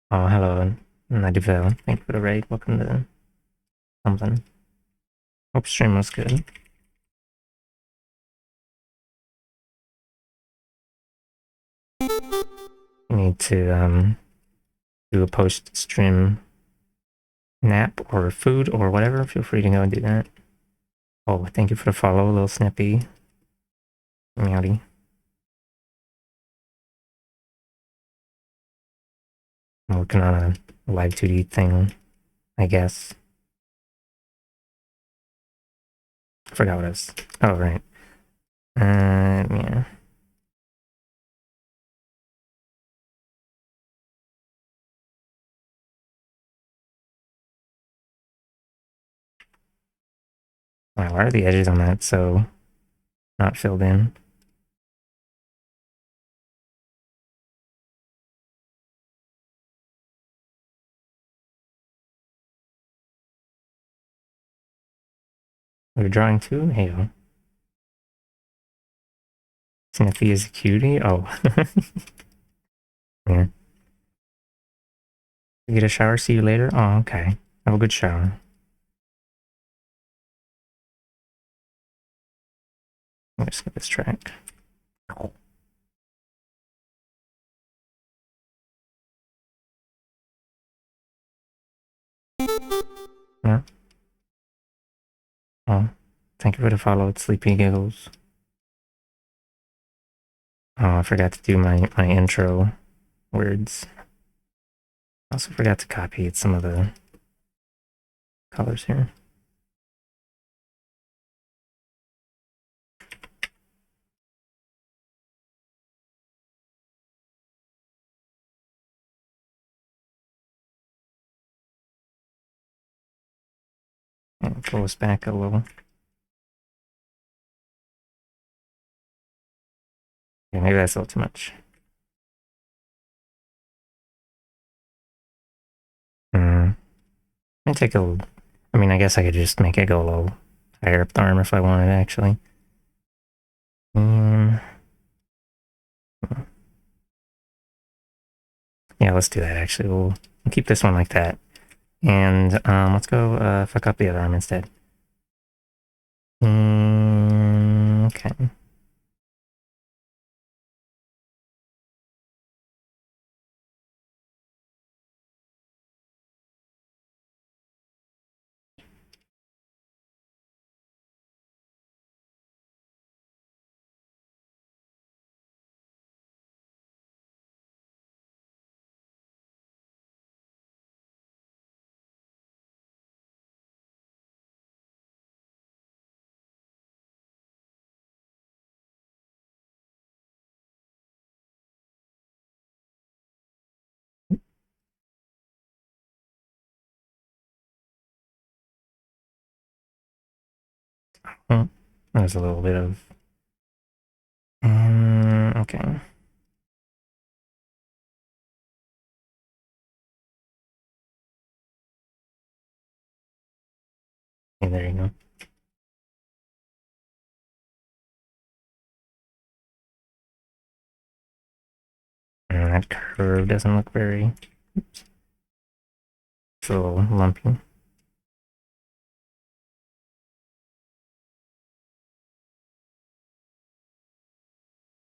Oh, hello, Nadivel. Thank you for the raid. Welcome to something. Hope stream was good. You need to do a post-stream nap or food or whatever. Feel free to go and do that. Oh, thank you for the follow, little snippy. Meowdy. I'm working on a live 2D thing, I guess. I forgot what I was. Oh, right. Yeah. Wow, why are the edges on that so not filled in? We're drawing too? Hey, yo. Sniffy is a cutie? Oh. Yeah. You get a shower, see you later? Oh, okay. Have a good shower. Let me skip this track. Yeah. Oh, thank you for the follow. It's Sleepy Giggles. Oh, I forgot to do my intro words. I also forgot to copy some of the colors here. pull us back a little. Yeah, maybe that's a little too much. Let me take a... I mean, I guess I could just make it go a little higher up the arm if I wanted, actually. Yeah, let's do that, actually. We'll keep this one like that. And let's go fuck up the other arm instead. Okay. Oh, there's a little bit of... okay. Okay, there you go. And that curve doesn't look very... Oops. It's a little lumpy.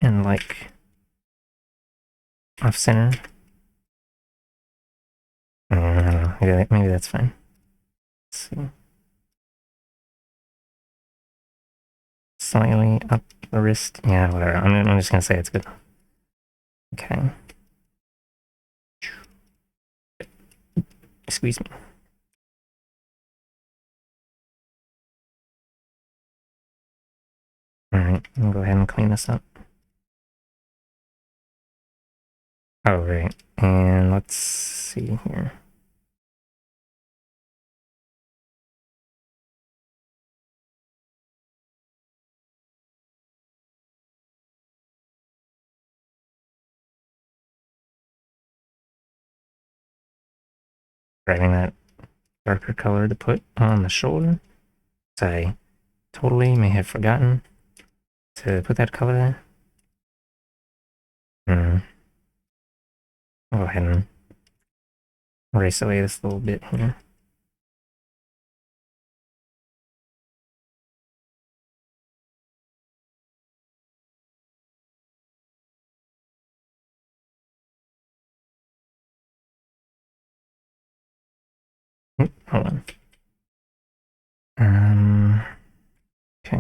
And like... off center. I don't know. Maybe that's fine. Let's see. Slightly up the wrist. Yeah, whatever. I'm just gonna say it's good. Okay. Squeeze me. Alright, I'll go ahead and clean this up. Oh, right. And let's see here. Grabbing that darker color to put on the shoulder. I totally may have forgotten to put that color there. I'll go ahead and erase away this little bit here. Hold on. Okay.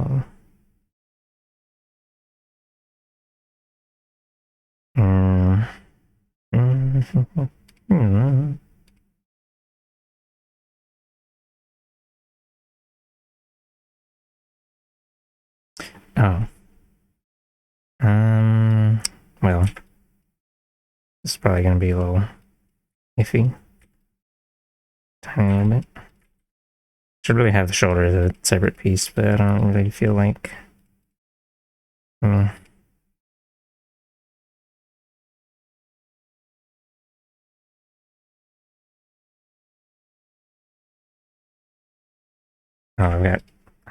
Oh. Well, this is probably gonna be a little iffy. Tiny little bit. Should really have the shoulder as a separate piece, but I don't really feel like... oh, I've got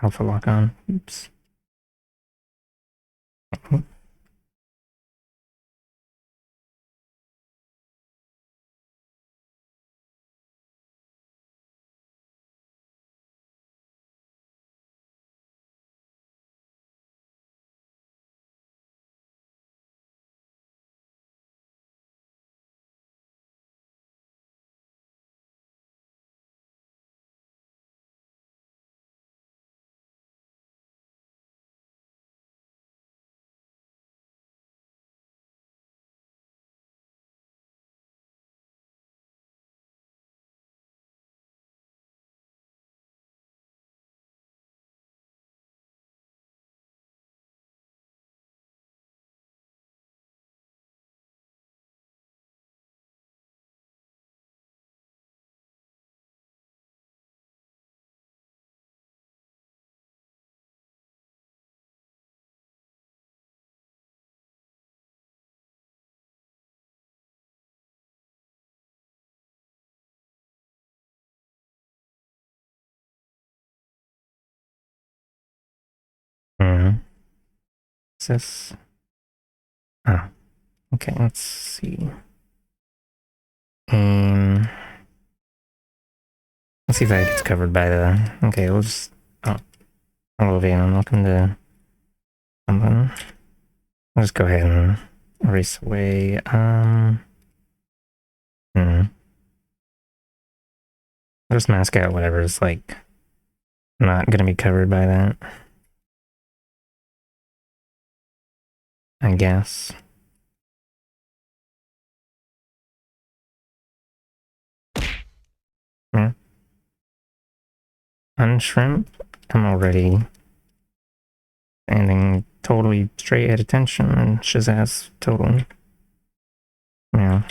alpha lock on. Oops. What's this? Oh, okay, let's see. Let's see if that gets covered by the... Okay, we'll just... Oh, hello, Van. Welcome to something. I'll just go ahead and erase away. I'll just mask out whatever's, like, not gonna be covered by that. I guess. Yeah. Unshrimp. I'm already standing totally straight at attention and shazazz totally. Yeah.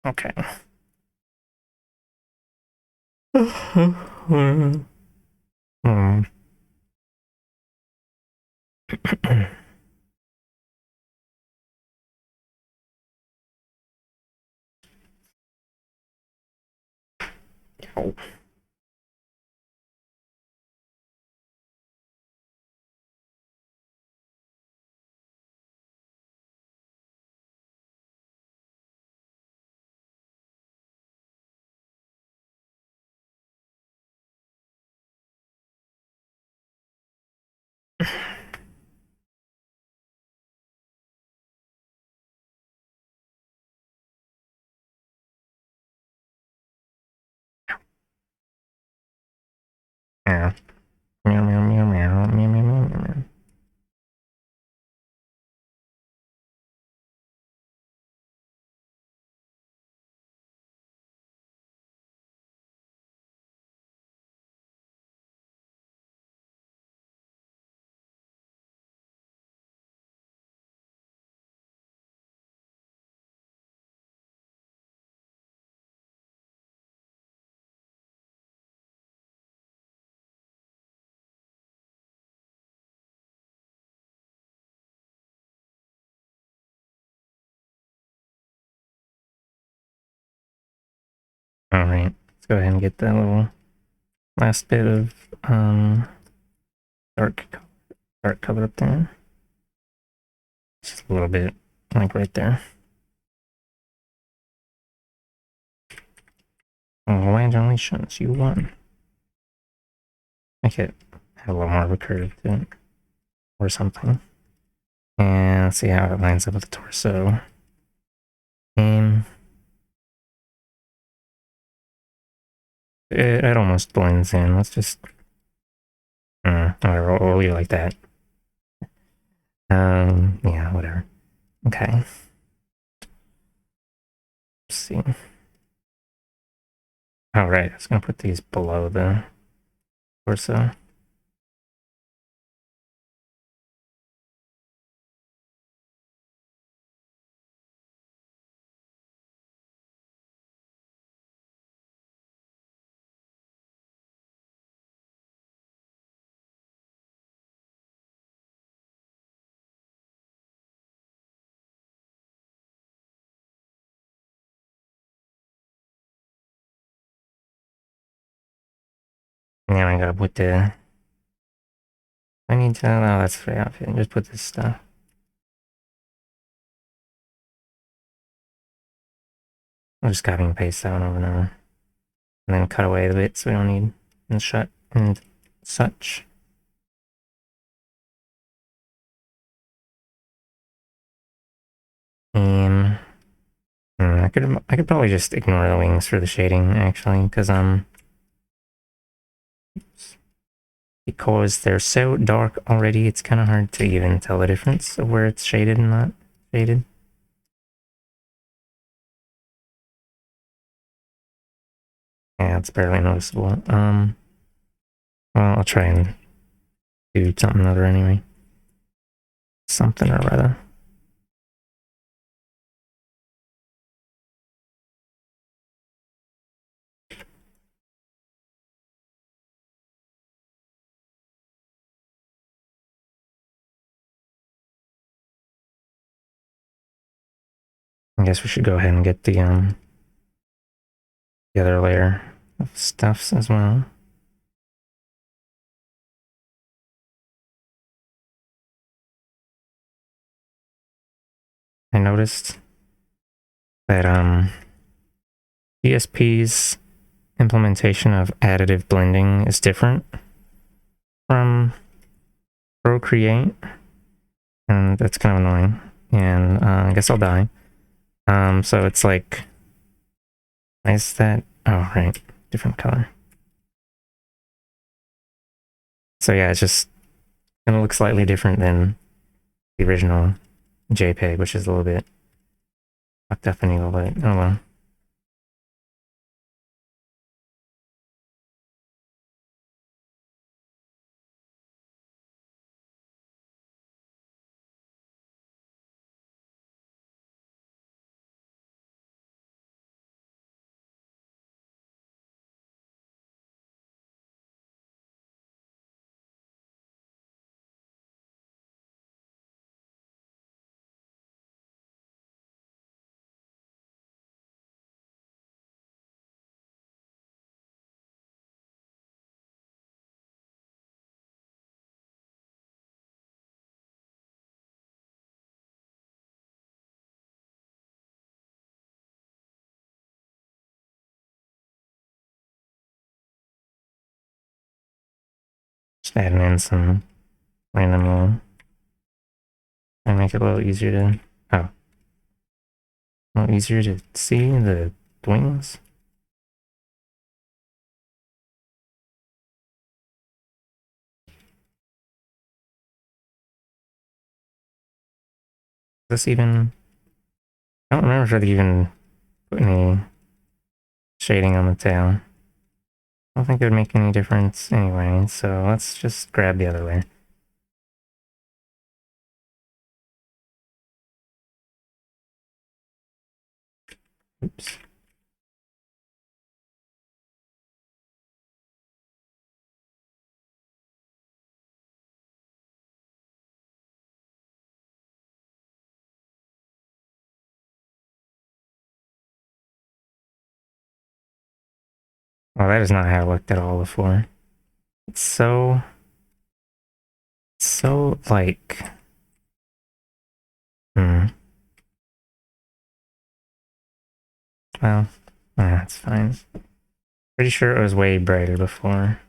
Okay. Hmm. Oh. Yeah. Meow, meow, meow, meow, meow, meow, meow, meow. Alright, let's go ahead and get that little last bit of dark color up there. Just a little bit, like right there. Congratulations, you won. Make it have a little more of a curve to it, or something. And let's see how it lines up with the torso. It almost blends in. Let's just... whatever, we'll leave it like that. Yeah, whatever. Okay. Let's see. All right, I was gonna put these below the torso. And then I gotta put the... I need to... Oh, that's for the outfit. Just put this stuff. I'll just copy and paste that one over and over. And then cut away the bits we don't need and shut and such. And I could probably just ignore the wings for the shading actually, because they're so dark already, it's kind of hard to even tell the difference of where it's shaded and not shaded. Yeah, it's barely noticeable. Well, I'll try and do something or other anyway. Something or other. I guess we should go ahead and get the other layer of stuffs as well. I noticed that ESP's implementation of additive blending is different from Procreate, and that's kind of annoying. And I guess I'll die. So it's like, why is that? Oh, right, different color. So yeah, it's just gonna look slightly different than the original JPEG, which is a little bit fucked up and evil, but oh well. Just adding in some random and make it a little easier to a little easier to see the wings. This even, I don't remember if they even put any shading on the tail. I don't think it would make any difference anyway, so let's just grab the other layer. Oops. Well, that is not how it looked at all before. It's so like, well, that's fine. Pretty sure it was way brighter before.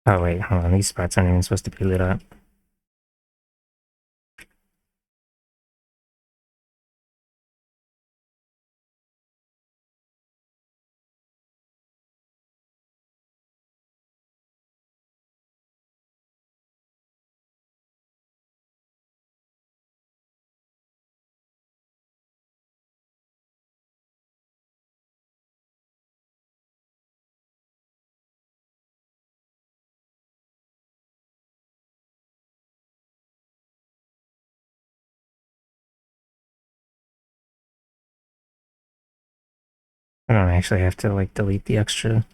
Oh wait, hold on, these spots aren't even supposed to be lit up. I don't actually have to like delete the extra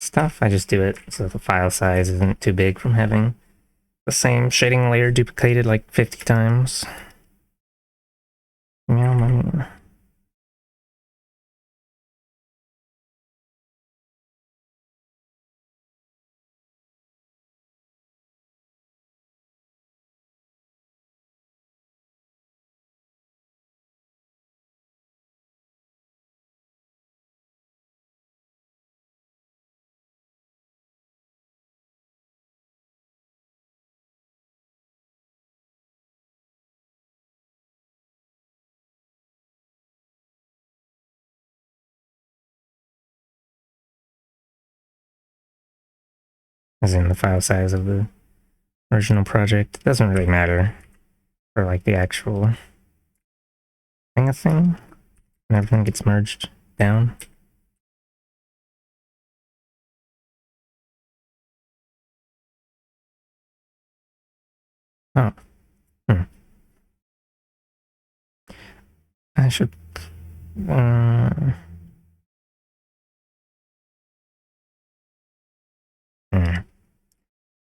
stuff. I just do it so the file size isn't too big from having the same shading layer duplicated like 50 times. Meow, meow. As in the file size of the original project. It doesn't really matter for like the actual thing of thing. And everything gets merged down. Oh. I should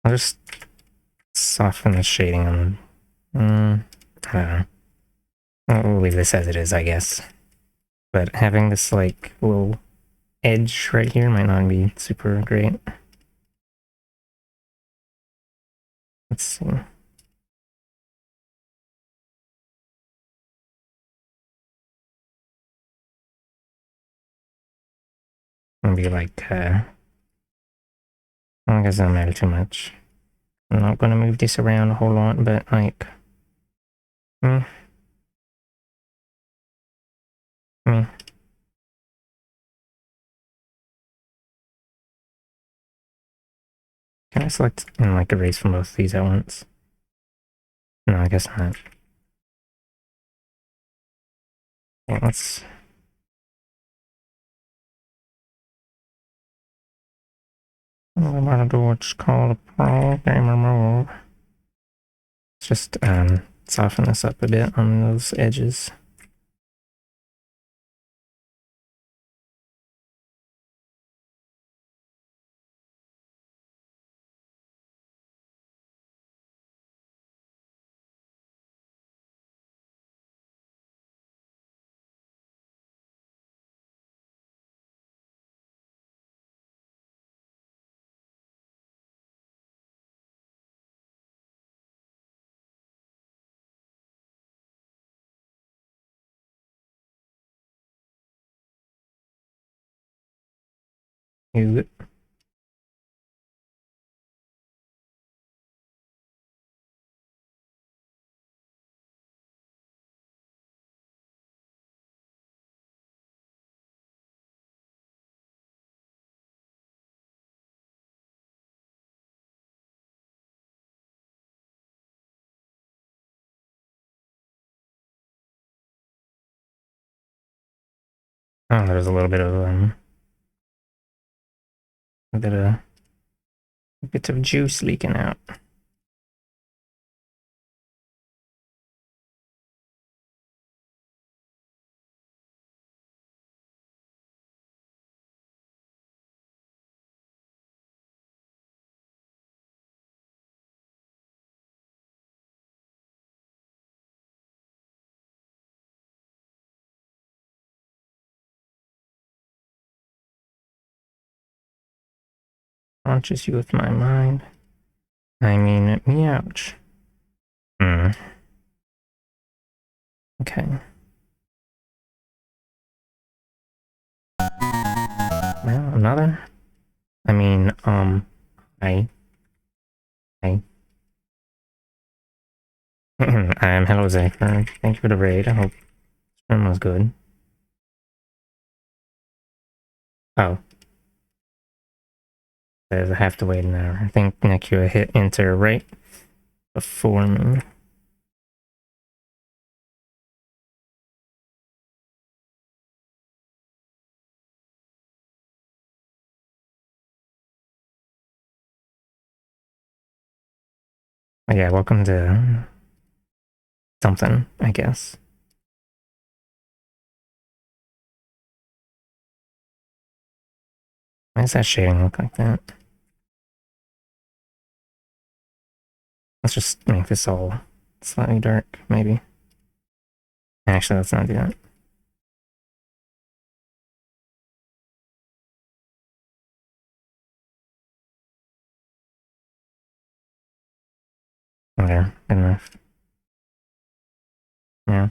I'll just soften the shading on I don't know. We'll leave this as it is, I guess. But having this, like, little edge right here might not be super great. Let's see. Maybe like, I guess it doesn't matter too much. I'm not gonna move this around a whole lot, but like, meh, meh. Can I select and like erase from both of these at once? No, I guess not. Okay, let's. I'm gonna do what's called a pro gamer move. Let's just soften this up a bit on those edges. You. Oh, there's a little bit of a bit of juice leaking out. Launches you with my mind. I mean, meouch. Hmm. Okay. Well, another. I mean, I. I'm hello Zachary. Thank you for the raid. I hope stream was good. Oh. Says I have to wait an hour. I think Nekua hit enter right before me. Yeah, welcome to something, I guess. Why does that shading look like that? Let's just make this all slightly dark, maybe. Actually, let's not do that. There, good enough. Yeah.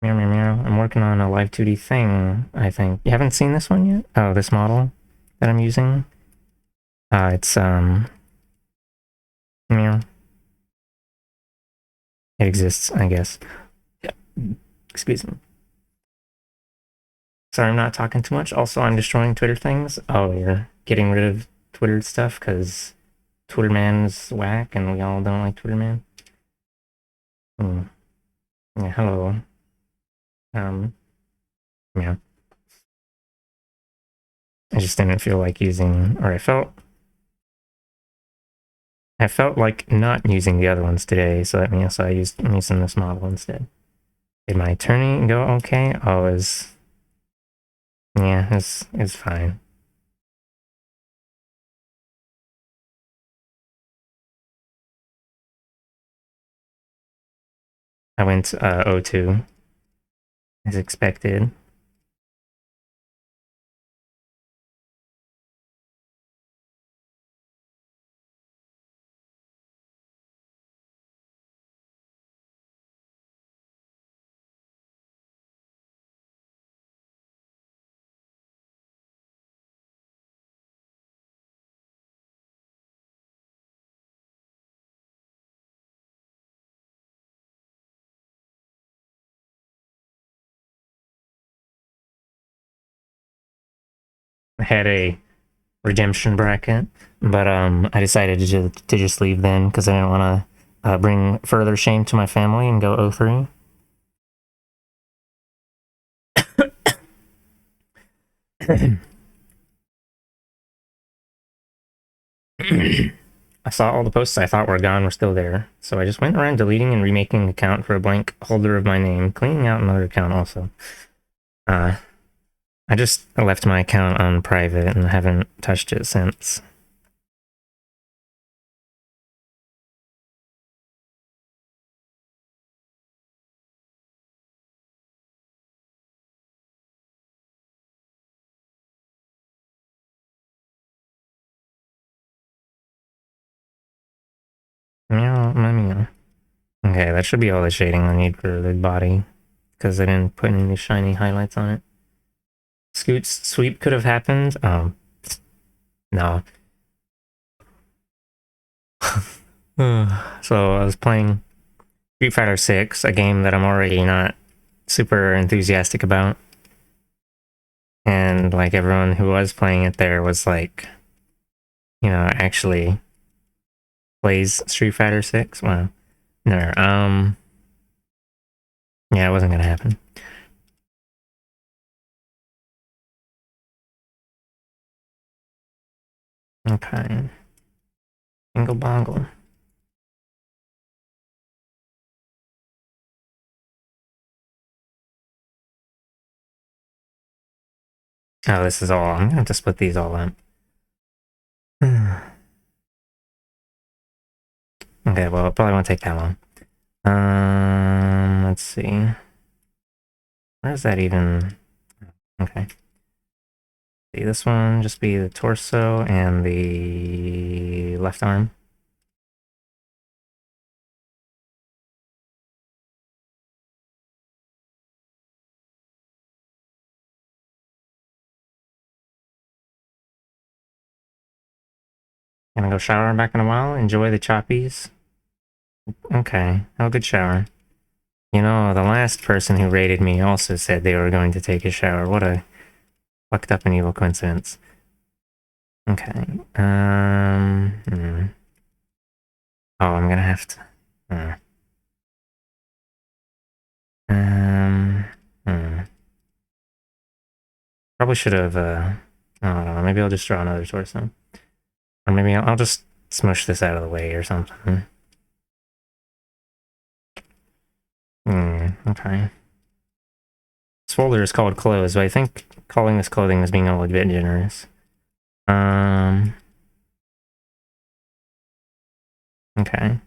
Meow, meow, meow. I'm working on a live 2D thing, I think. You haven't seen this one yet? Oh, this model that I'm using? It's, meow. It exists, I guess. Yeah. Excuse me. Sorry, I'm not talking too much. Also, I'm destroying Twitter things. Oh, you're getting rid of Twitter stuff because Twitter man's whack and we all don't like Twitter man. Hmm. Yeah, hello. Yeah. I just didn't feel like using, or I felt like not using the other ones today, so that means I'm using this model instead. Did my turning go okay? Oh, yeah, it's fine. I went O2. as expected. I had a redemption bracket, but I decided to just leave then because I didn't want to bring further shame to my family and go 0-3. I saw all the posts I thought were gone were still there, so I just went around deleting and remaking an account for a blank holder of my name, cleaning out another account also. I just left my account on private and haven't touched it since. Yeah, I mean, okay, that should be all the shading I need for the body, because I didn't put any shiny highlights on it. Scoot's sweep could have happened. No. So I was playing Street Fighter 6, a game that I'm already not super enthusiastic about. And like everyone who was playing it there was like, actually plays Street Fighter 6. Well, no. Yeah, it wasn't gonna happen. Okay. Bingle bongle. Oh, this is all. I'm gonna have to split these all up. Okay, well, it probably won't take that long. Let's see. Where's that even? Okay. See, this one just be the torso and the left arm. Gonna go shower back in a while. Enjoy the choppies. Okay, have a good shower. You know, the last person who rated me also said they were going to take a shower. What a fucked up and evil coincidence. Okay. Oh, I'm gonna have to. Um. Probably should have. I don't know. Maybe I'll just draw another torso, or maybe I'll just smush this out of the way or something. Okay. This folder is called clothes, but I think calling this clothing is being a little bit generous. Okay.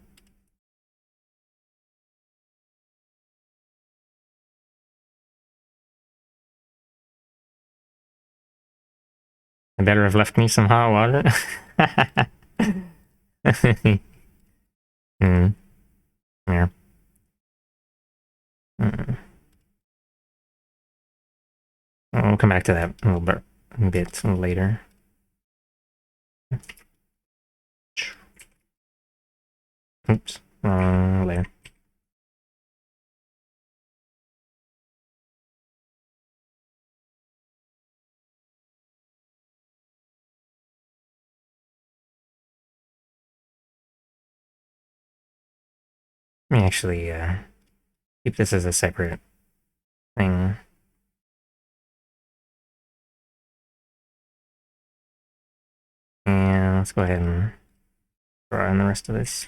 I better have left me some hot water. Yeah. We'll come back to that a little bit later. Oops, wrong layer. Let me actually keep this as a separate thing. And let's go ahead and draw in the rest of this.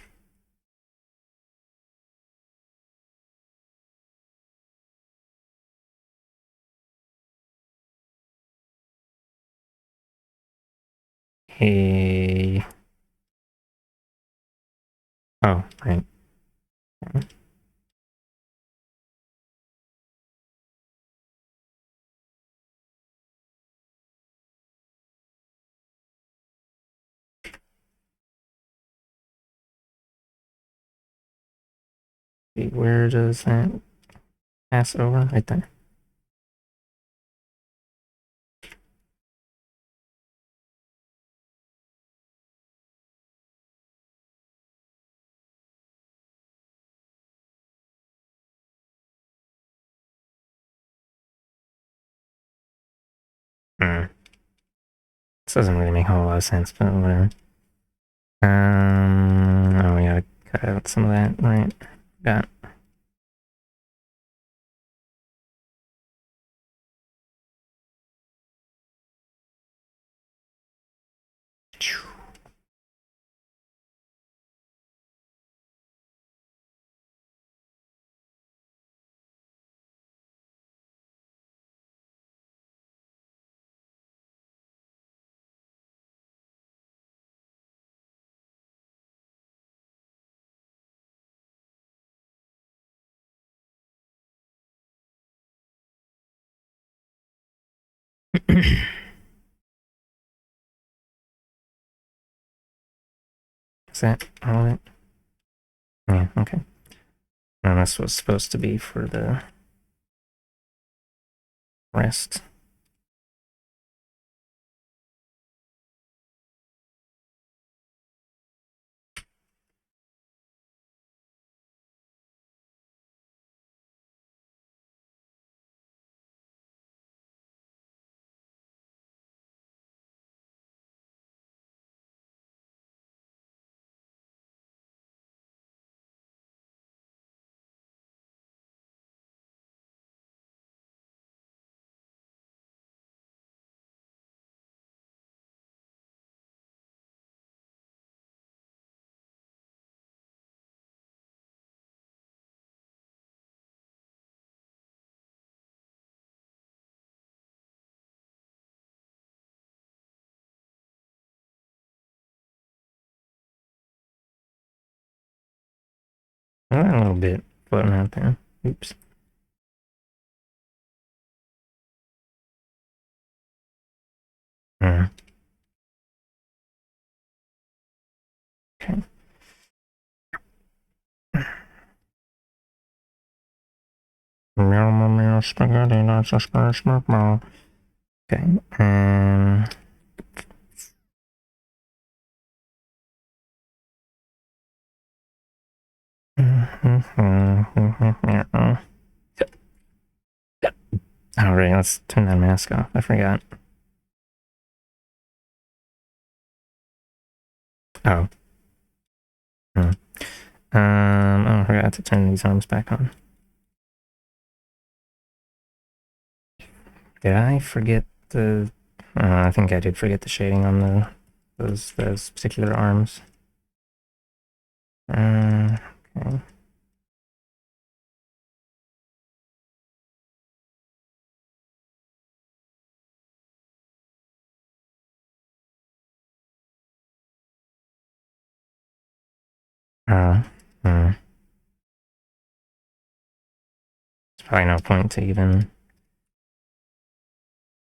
Hey. Oh, right. see, where does that pass over? Right there. Hmm. This doesn't really make a whole lot of sense, but whatever. Oh, we gotta cut out some of that, right? Got. Is that all of it? Yeah, okay. And this was supposed to be for the rest. A little bit floating out there. Oops. Hmm. Okay. Spaghetti, that's a Spanish meatball. Okay, alright, let's turn that mask off. I forgot. Oh. Hmm. Oh, I forgot to turn these arms back on. Did I forget the... I think I did forget the shading on those particular arms. Okay. Uh, hmm. There's probably no point to even...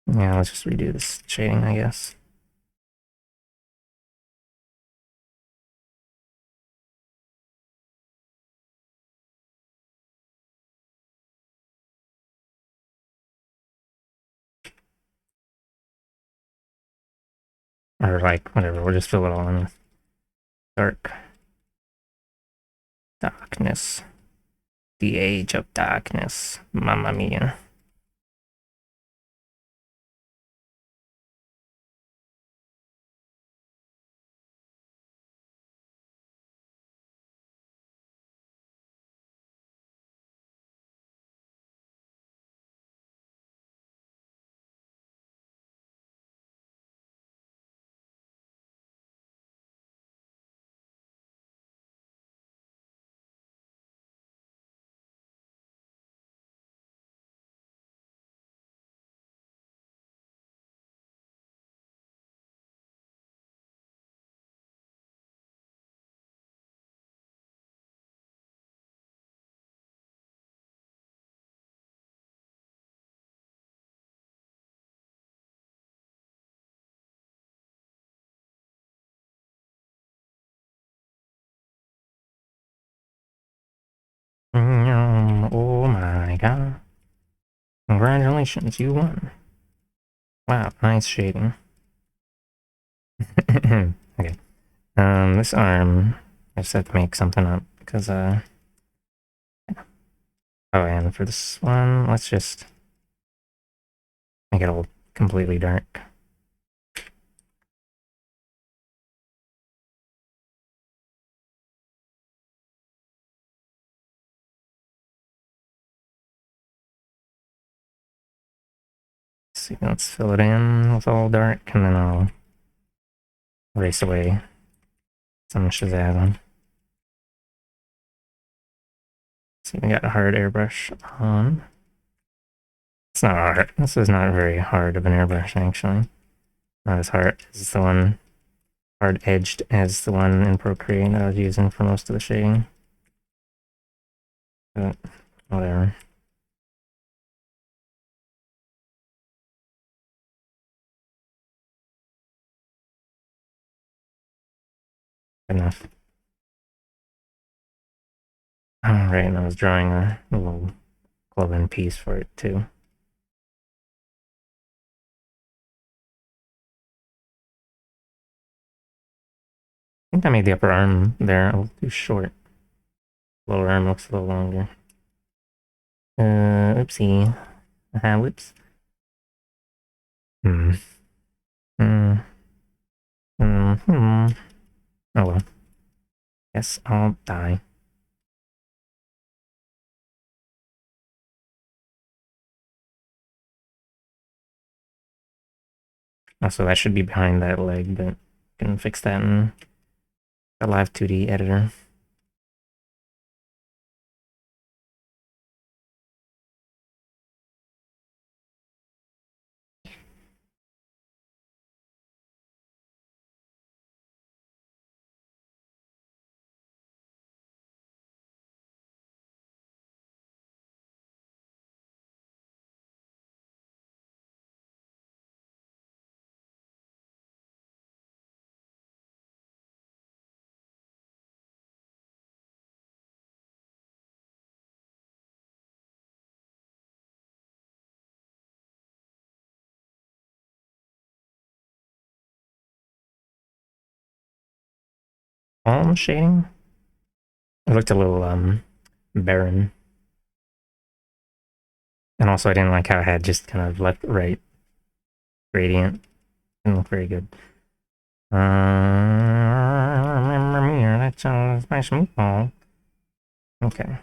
Yeah, let's just redo this shading, I guess. Or like, whatever, we'll just fill it all in with dark. Darkness. The age of darkness. Mamma mia. go. Congratulations, you won. Wow, nice shading. Okay. This arm, I just have to make something up because, oh, and for this one, let's just make it all completely dark. See, let's fill it in with all dark, and then I'll erase away some Shazam. See, we got a hard airbrush on. It's not hard. This is not very hard of an airbrush, actually. Not as hard as the one, hard edged as the one in Procreate that I was using for most of the shading. But whatever. Enough. Alright, and I was drawing a little cloven piece for it too. I think I made the upper arm there a little too short. Lower arm looks a little longer. Oopsie. Whoops. Hmm. Oh well. Guess I'll die. Also, that should be behind that leg, but can fix that in the Live 2D editor. Palm shading? It looked a little, barren. And also I didn't like how it had just kind of left-right gradient. Didn't look very good. Remember me, or that's my meatball. Okay.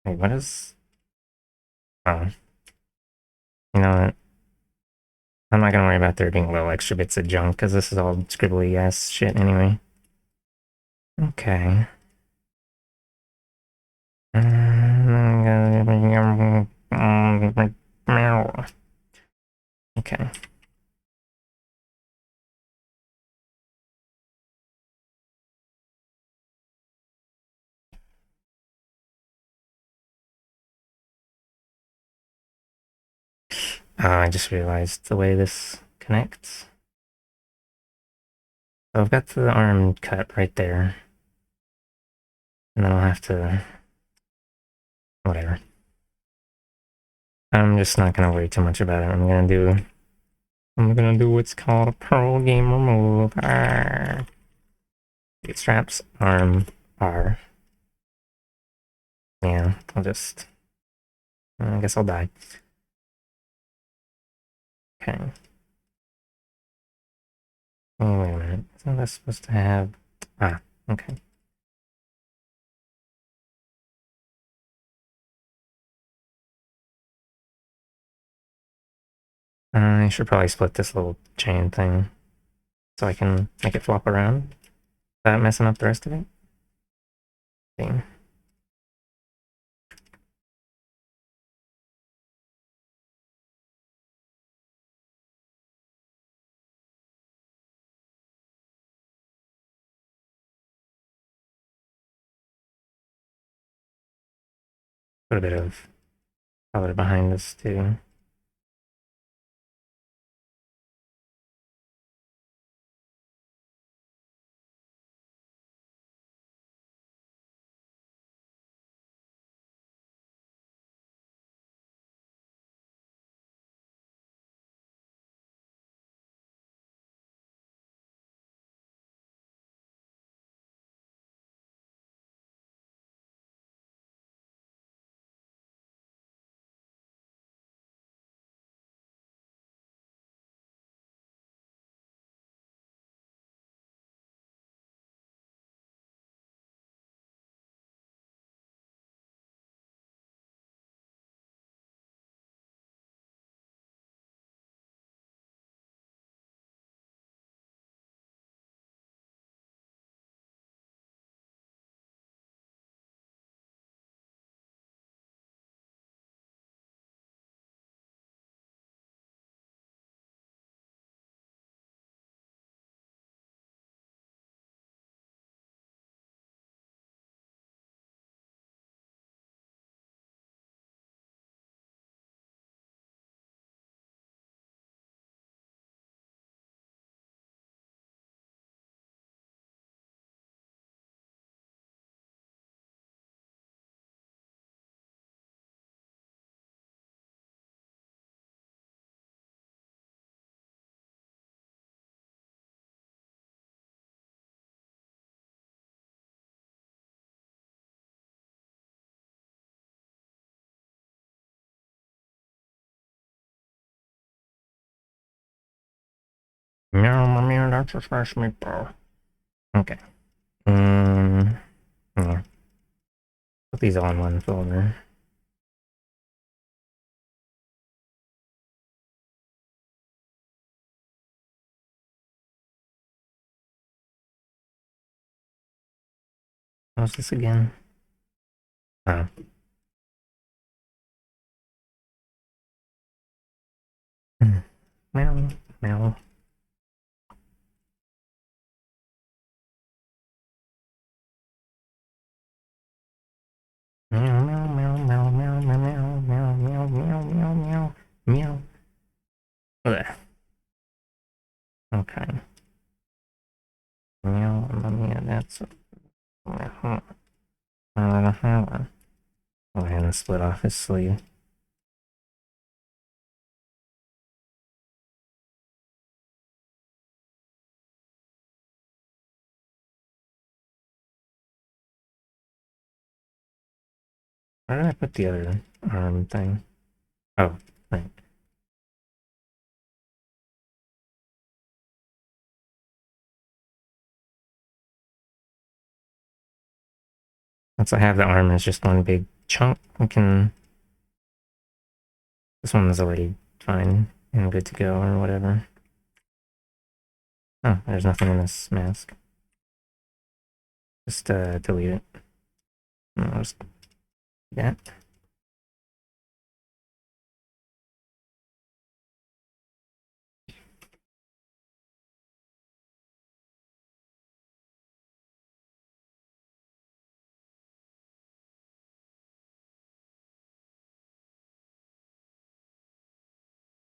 Wait, what is... Oh. You know what? I'm not gonna worry about there being little extra bits of junk, because this is all scribbly-ass shit anyway. Okay. Okay. I just realized the way this connects. So I've got the arm cut right there. And then I'll have to... Whatever. I'm just not gonna worry too much about it. I'm gonna do what's called a pro gamer move. Straps, arm, R. Yeah, I'll just... I guess I'll die. Okay. Oh, wait a minute. Isn't that supposed to have... Ah, okay. I should probably split this little chain thing so I can make it flop around without messing up the rest of it. See. Put a bit of color behind this too. Meow, meow, that's a fresh meatball. Okay. Yeah. Put these all in one folder. What's this again? Oh. Meow, meow. Meow, meow, meow, meow, meow, meow, meow, meow, meow, meow, meow, meow, meow. Ugh. Okay. Meow, meow, that's... Oh, and split off his sleeve. Where did I put the other arm thing? Oh, right. Once I have the arm as just one big chunk, we can... This one's already fine and good to go or whatever. Oh, there's nothing in this mask. Just delete it. I'll just do that.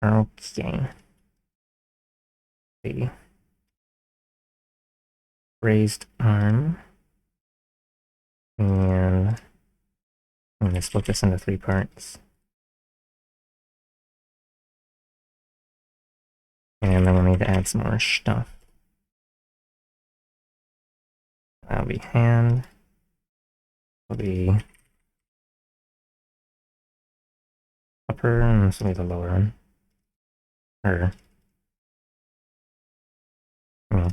Okay. The raised arm. And I'm going to split this into 3 parts. And then we'll need to add some more stuff. That'll be hand. That'll be upper, and this will be the lower one. Or, yeah.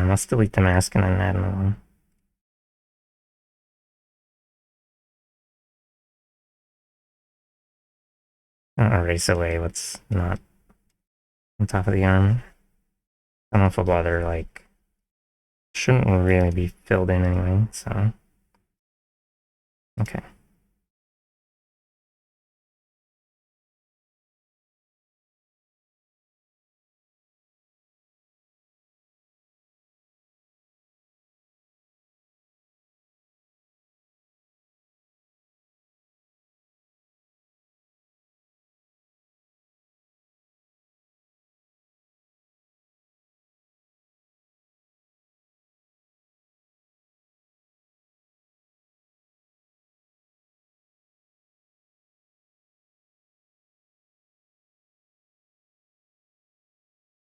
Let's delete the mask and then add another one. I'll erase away what's not on top of the arm. I don't know if I'll bother, like, shouldn't really be filled in anyway, so. Okay.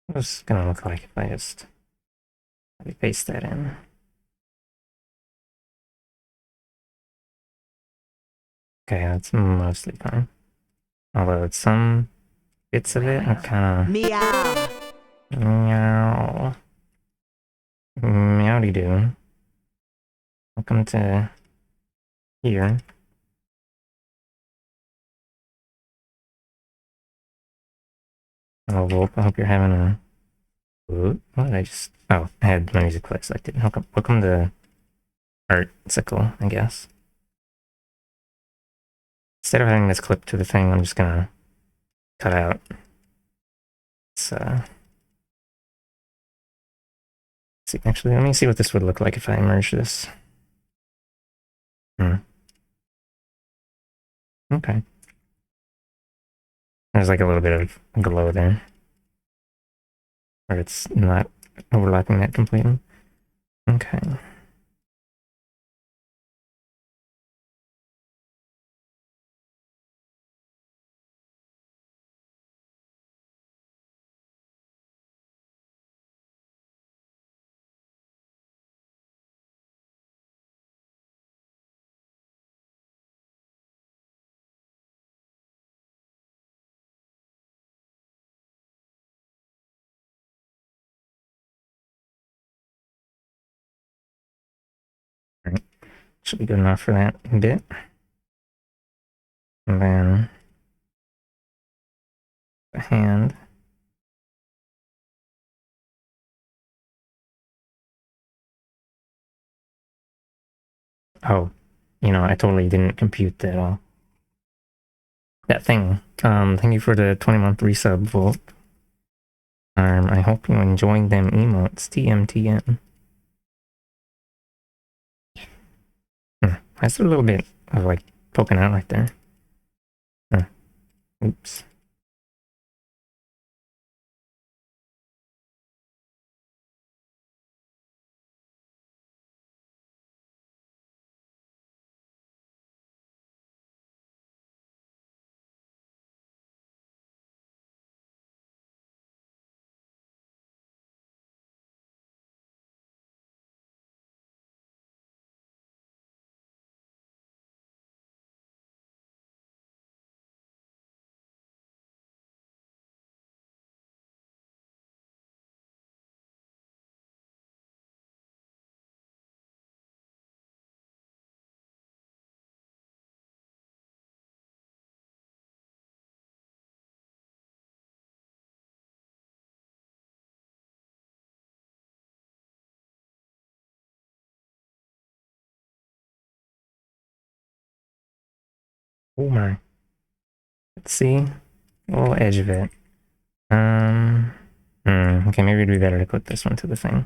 What's it gonna look like if I just paste that in? Okay, that's mostly fine. Although it's some bits of it are kind of... Meow. Meow. Meowdy doo. Welcome to here. Oh, Wolf, I hope you're having a... What did I just... Oh, I had my music play selected. Welcome to Art Sickle, I guess. instead of having this clip to the thing, I'm just gonna cut out. See, actually, let me see what this would look like if I merge this. Okay. There's like a little bit of glow there, where it's not overlapping that completely. Okay. All right. Should be good enough for that bit. And then the hand. Oh, I totally didn't compute that all. That thing. Thank you for the 20-month resub, Volt. I hope you enjoying them emotes. TMTM. That's a little bit of like poking out right there. Oops. Oh my. Let's see. A little edge of it. Okay, maybe it'd be better to clip this one to the thing.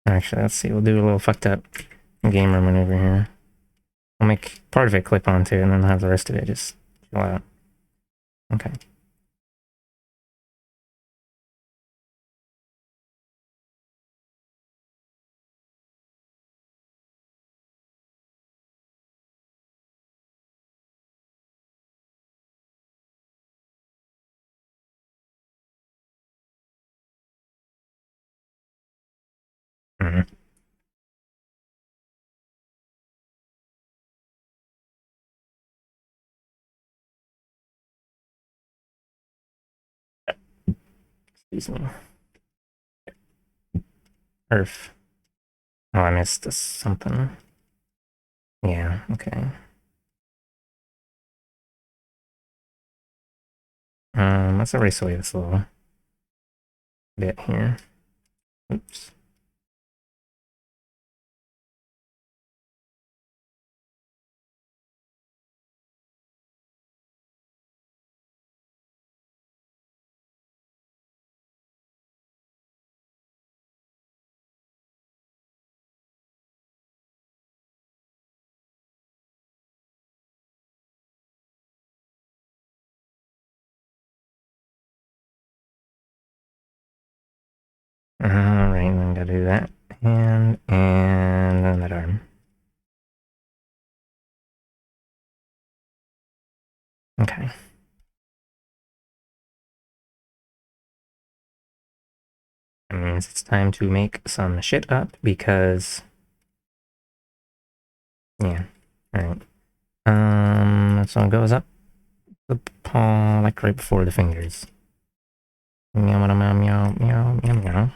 Actually, let's see. We'll do a little fucked up gamer maneuver here. I'll make part of it clip onto it and then have the rest of it just chill out. Okay. Mm-hmm. Excuse me. Earth. Oh, I missed something. Yeah, okay. Let's erase away this little bit here. Oops. Alright, then gotta do that. And then that arm. Okay. That means it's time to make some shit up because yeah. Alright. So it goes up the paw like right before the fingers. Meow meow meow meow meow meow meow.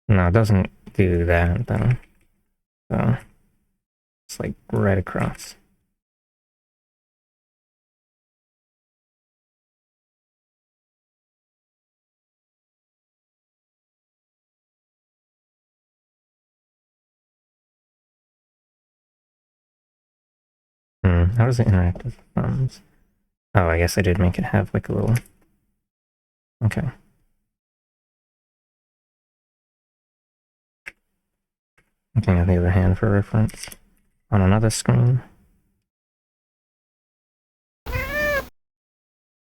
No, it doesn't do that though. So it's like right across. How does it interact with thumbs? Oh, I guess I did make it have like a little... Okay. Looking at the other hand for reference. On another screen.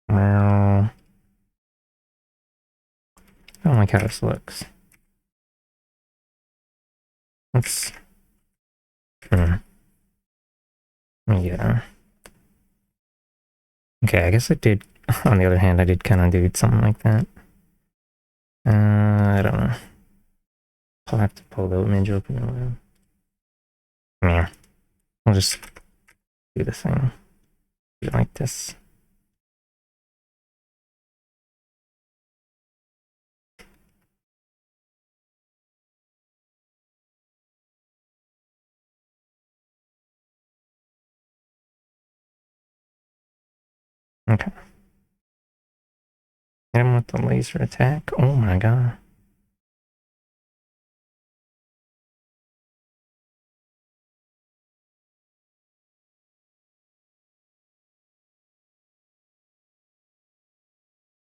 Well... I don't like how this looks. Let's... Yeah. Okay, I guess I did... On the other hand, I did kind of do something like that. I don't know. I'll have to pull the image open. Yeah. I'll just do the thing. Do it like this. Okay. Hit him with the laser attack. Oh my god.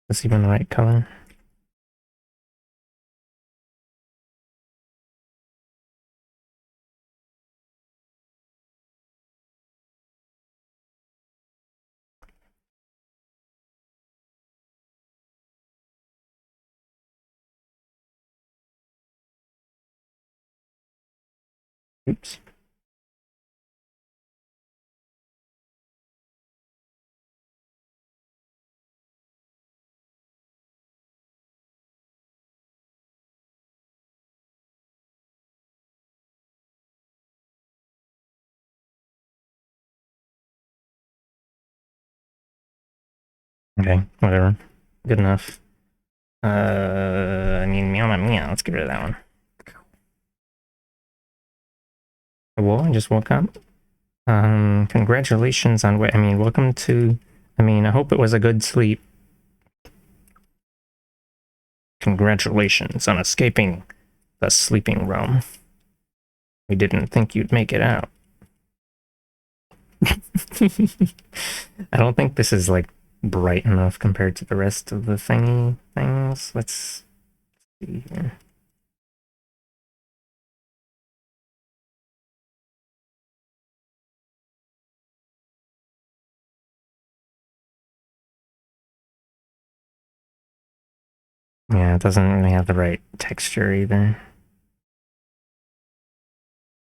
Is even the right color? Oops. Okay, whatever. Good enough. I mean, meow, meow, meow. Let's get rid of that one. Well, I just woke up. Congratulations on what, I mean, welcome to, I mean, I hope it was a good sleep. Congratulations on escaping the sleeping realm. We didn't think you'd make it out. I don't think this is, like, bright enough compared to the rest of the thingy things. Let's see here. Yeah, it doesn't really have the right texture either.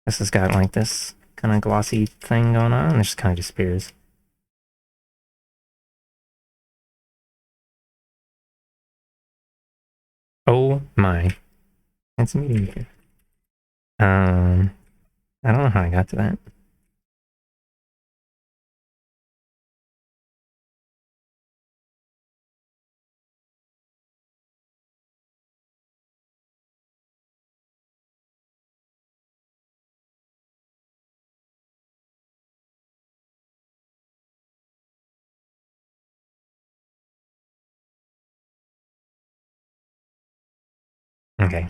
This has got like this kind of glossy thing going on, and it just kind of disappears. Oh my. It's a meeting here. I don't know how I got to that. Okay.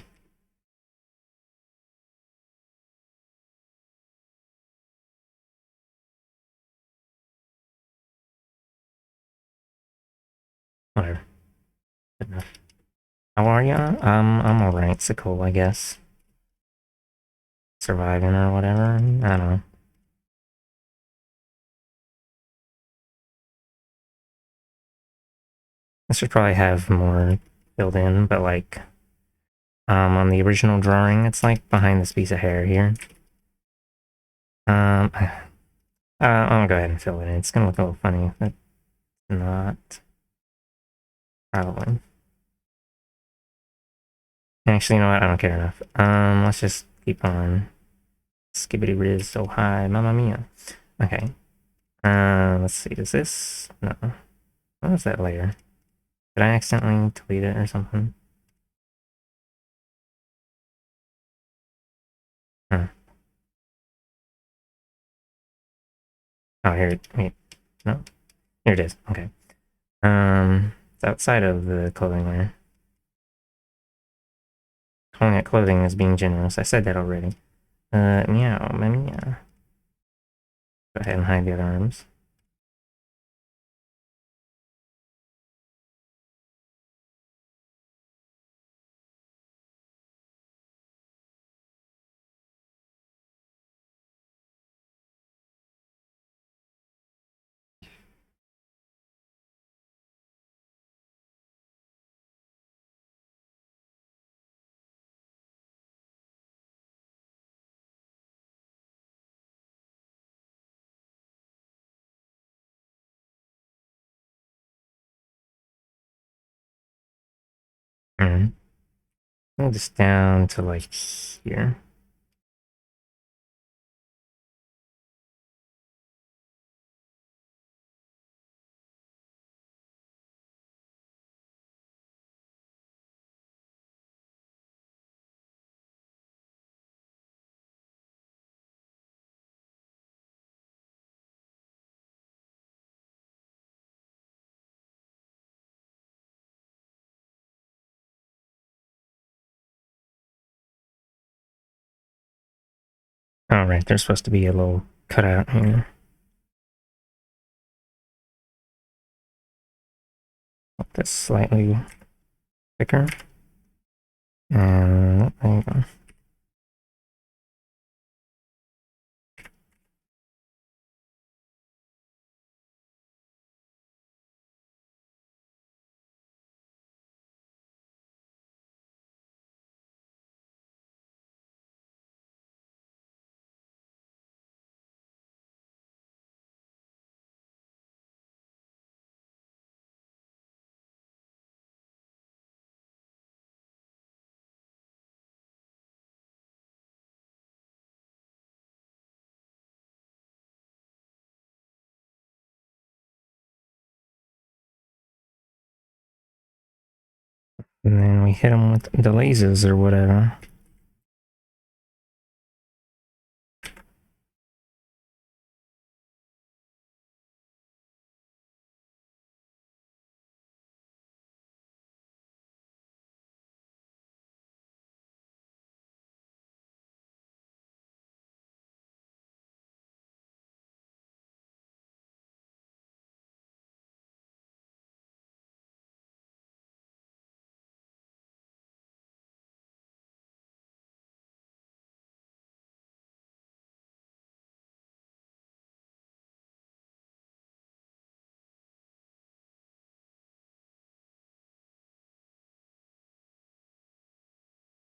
Whatever. Good enough. How are ya? I'm alright, Sickle, I guess. Surviving or whatever. I don't know. I should probably have more filled in, but like, on the original drawing, it's like behind this piece of hair here. I'm gonna go ahead and fill it in. It's gonna look a little funny, but not. Probably. Actually, you know what? I don't care enough. Let's just keep on. Skibbity riz so high, mamma mia. Okay. Let's see. Does this? No. What was that layer? Did I accidentally delete it or something? Huh. Oh, here. Wait. No. Here it is. Okay. It's outside of the clothing layer. Calling it clothing is being generous. I said that already. Meow, meow. Go ahead and hide the other rooms. Mm. Move this down to like here. Oh, right, there's supposed to be a little cutout here. Make this slightly thicker. And there you go. And then we hit them with the lasers or whatever.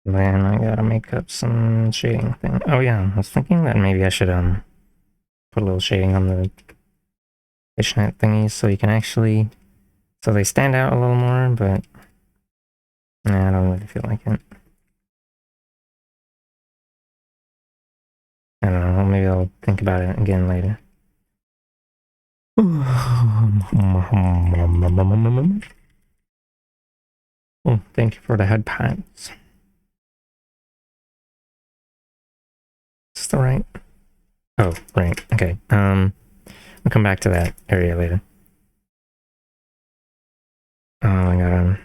Then I gotta make up some shading thing. Oh yeah, I was thinking that maybe I should put a little shading on the fishnet thingies so you can actually, so they stand out a little more, but nah, I don't really feel like it. I don't know, maybe I'll think about it again later. Oh, thank you for the head pats. Is the right? Oh, right. Okay. We'll come back to that area later. Oh, I gotta.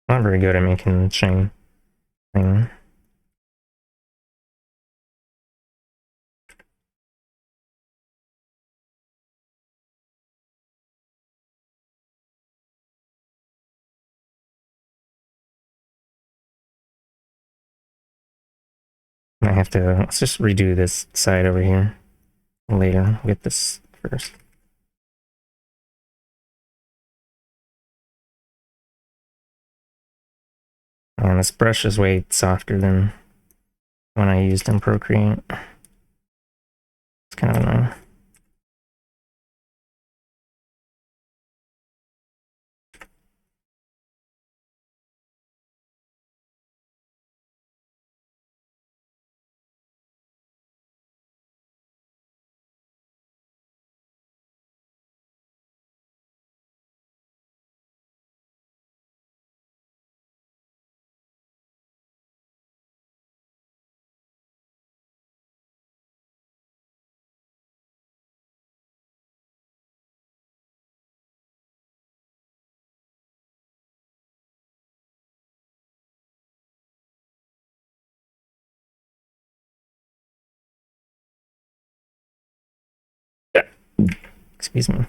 Not very good at making the chain thing. I have to. Let's just redo this side over here later. We'll get this first. And this brush is way softer than when I used in Procreate. It's kind of annoying. Excuse me.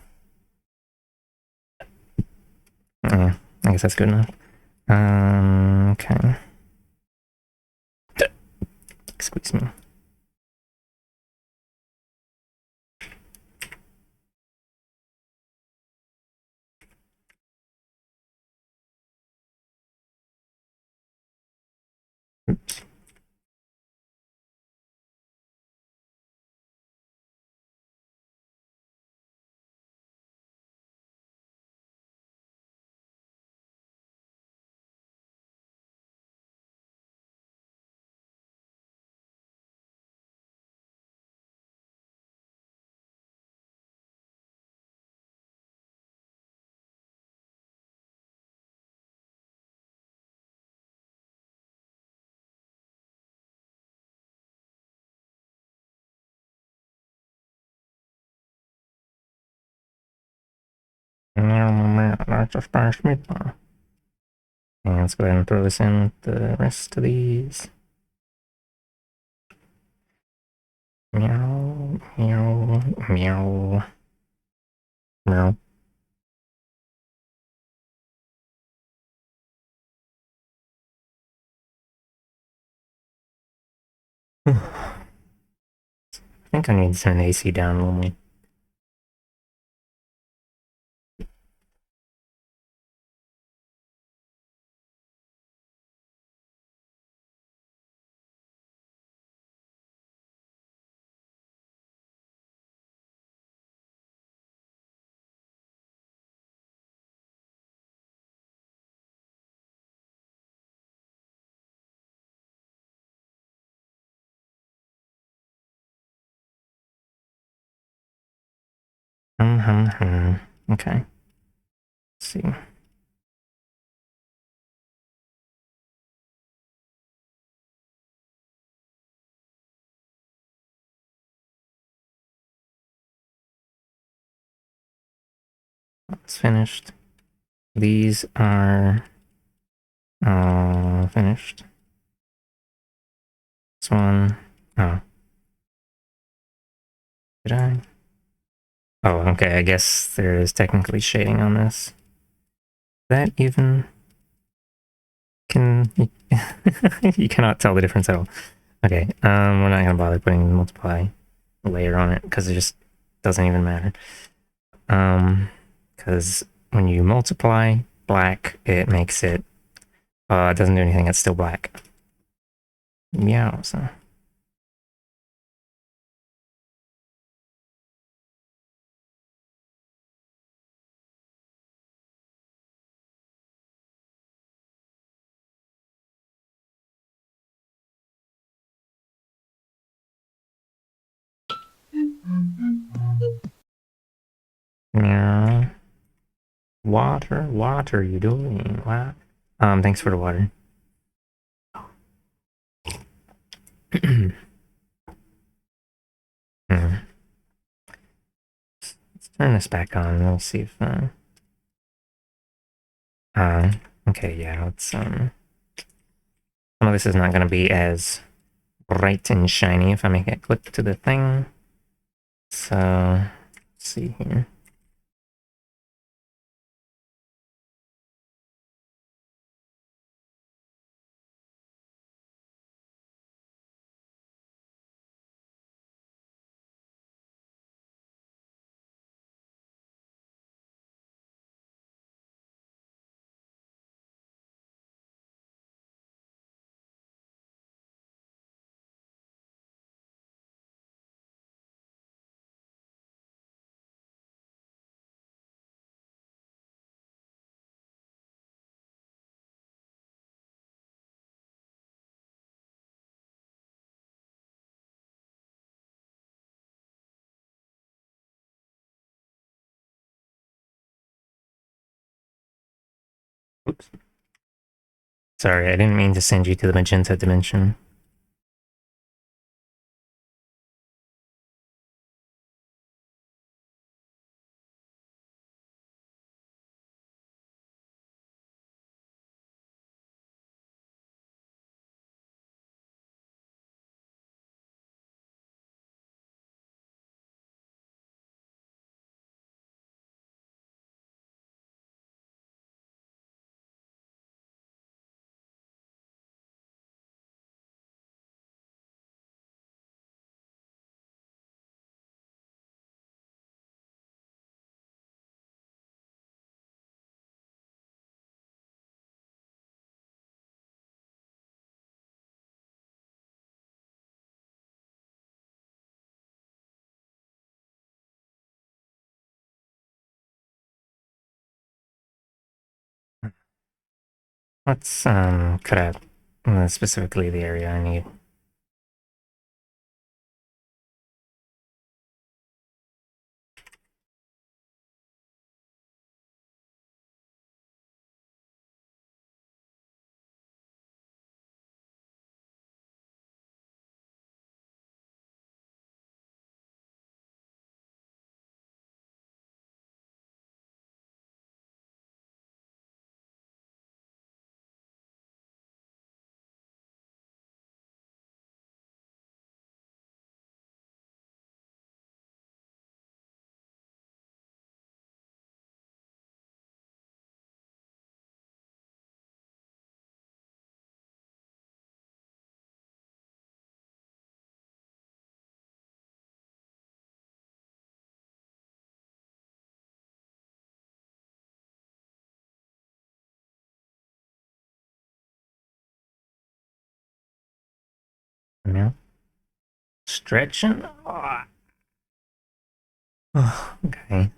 Yeah, I guess that's good enough. Okay. Excuse me. Oops. That's a splash meatball. And let's go ahead and throw this in with the rest of these. Meow, meow, meow, meow. I think I need to turn the AC down a little more. Okay. Let's see. It's finished. These are finished. This one. Oh. Did I? Oh, okay. I guess there is technically shading on this. That even can you cannot tell the difference at all. Okay, we're not gonna bother putting the multiply layer on it because it just doesn't even matter. Because when you multiply black, it makes it it doesn't do anything. It's still black. Meow. So. Meow. Water, what are you doing? What? Thanks for the water. Let's turn this back on. Let's see if okay, yeah, let's some of this is not gonna be as bright and shiny if I make it click to the thing. So let's see here. Oops. Sorry, I didn't mean to send you to the magenta dimension. Let's cut out specifically the area I need. Now, stretching. Oh, okay.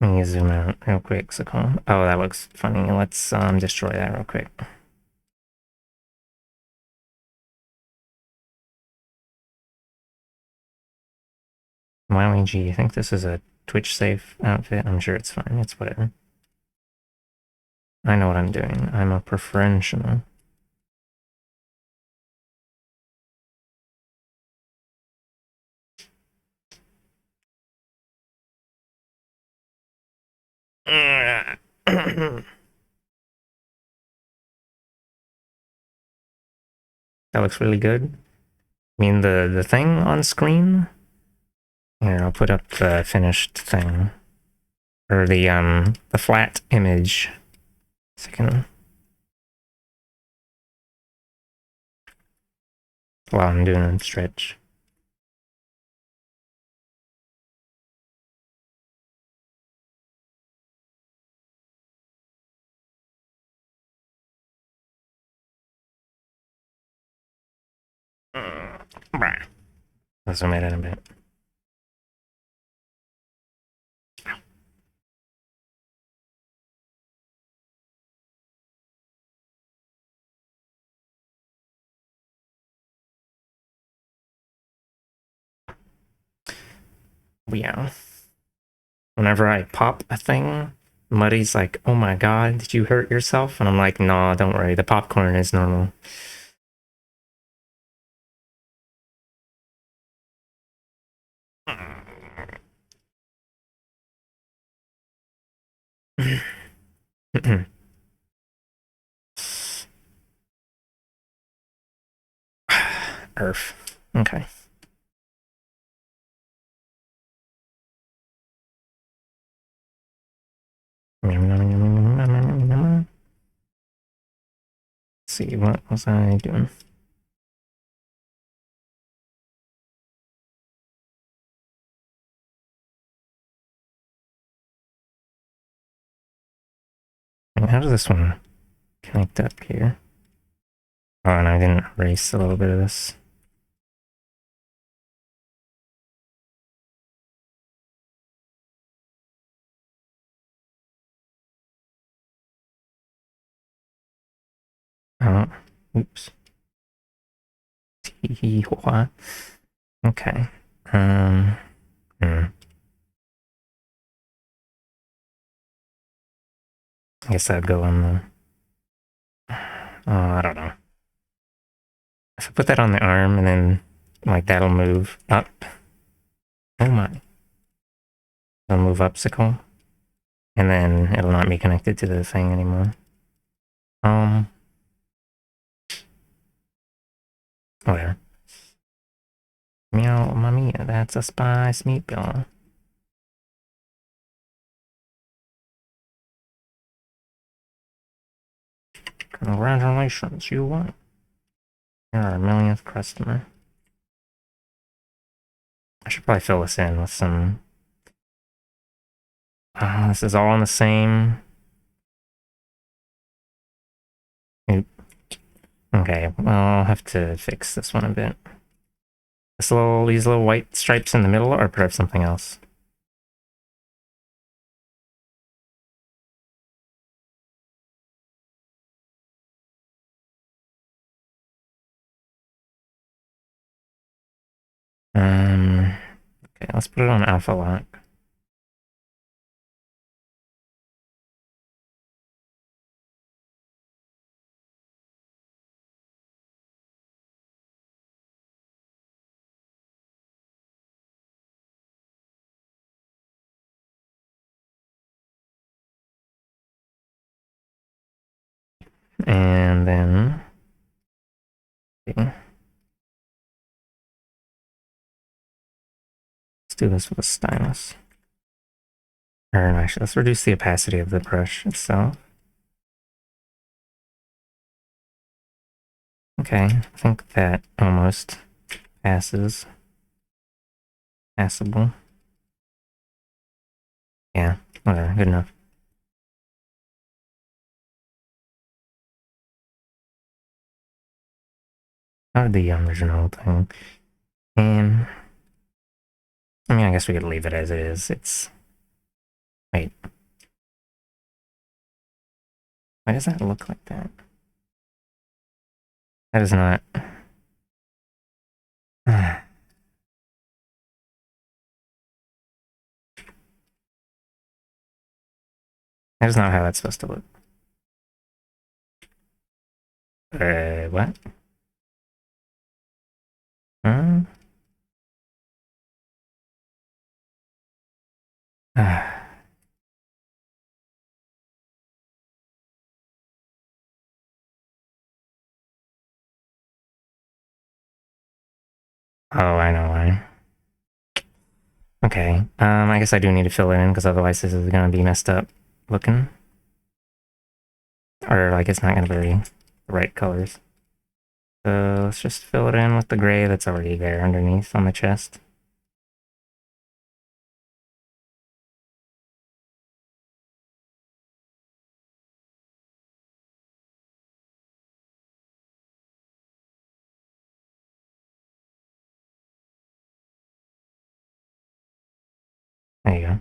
Let me zoom out real quick. So cool. Oh, that looks funny. Let's destroy that real quick. YG, you think this is a Twitch safe outfit? I'm sure it's fine. It's whatever. I know what I'm doing. I'm a preferential. That looks really good. I mean the thing on screen? Here, I'll put up the finished thing. Or the flat image. Second. While I'm doing a stretch. I'll zoom it in a bit. Yeah. Whenever I pop a thing, Muddy's like, oh my god, did you hurt yourself? And I'm like, nah, don't worry, the popcorn is normal. Earth. Okay. Let's see, what was I doing? How does this one connect up here? Oh, and I didn't erase a little bit of this. Oh, oops. Okay. I guess that'd go on the... I don't know. If I put that on the arm and then, like, that'll move up. Oh my. It'll move upsicle. And then it'll not be connected to the thing anymore. Whatever. Meow, mamma, that's a spice meatball. Congratulations, you won. You're our millionth customer. I should probably fill this in with some... this is all on the same... Oop. Okay, well, I'll have to fix this one a bit. These little white stripes in the middle, or put up something else? Okay, let's put it on alpha lock. And then, okay, let's do this with a stylus. Or actually, let's reduce the opacity of the brush itself. Okay, I think that almost passes. Passable. Yeah, whatever, good enough. Not the original thing. And I mean, I guess we could leave it as it is. It's wait. Why does that look like that? That is not. That is not how that's supposed to look. What? Hmm? Oh, I know why. Okay. I guess I do need to fill it in because otherwise this is gonna be messed up looking. Or like it's not gonna be the right colors. So let's just fill it in with the gray that's already there underneath on the chest. There you go.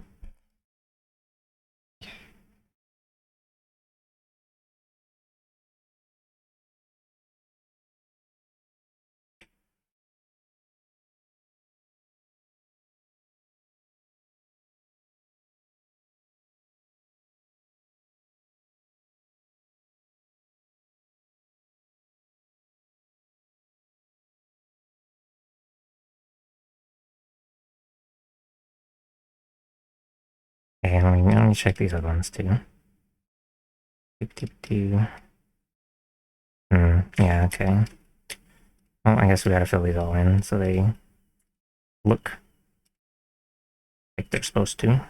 Okay, let me check these other ones too. Yeah, okay. Well, I guess we gotta fill these all in so they look like they're supposed to.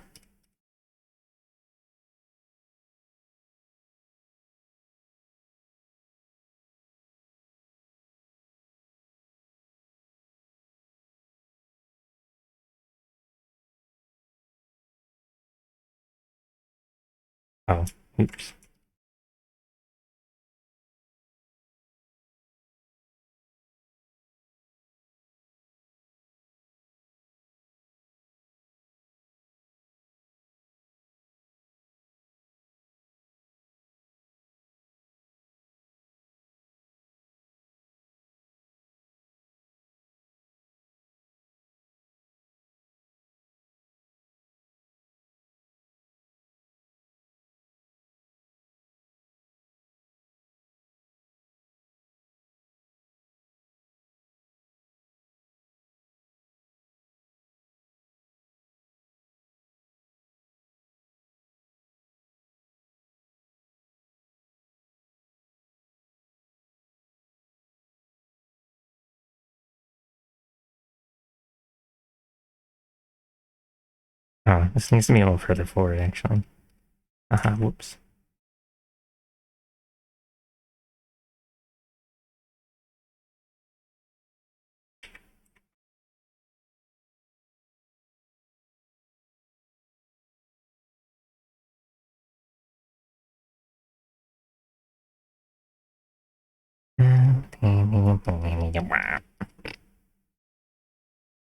Oh, oops. Oh, this needs to be a little further forward, actually. Whoops.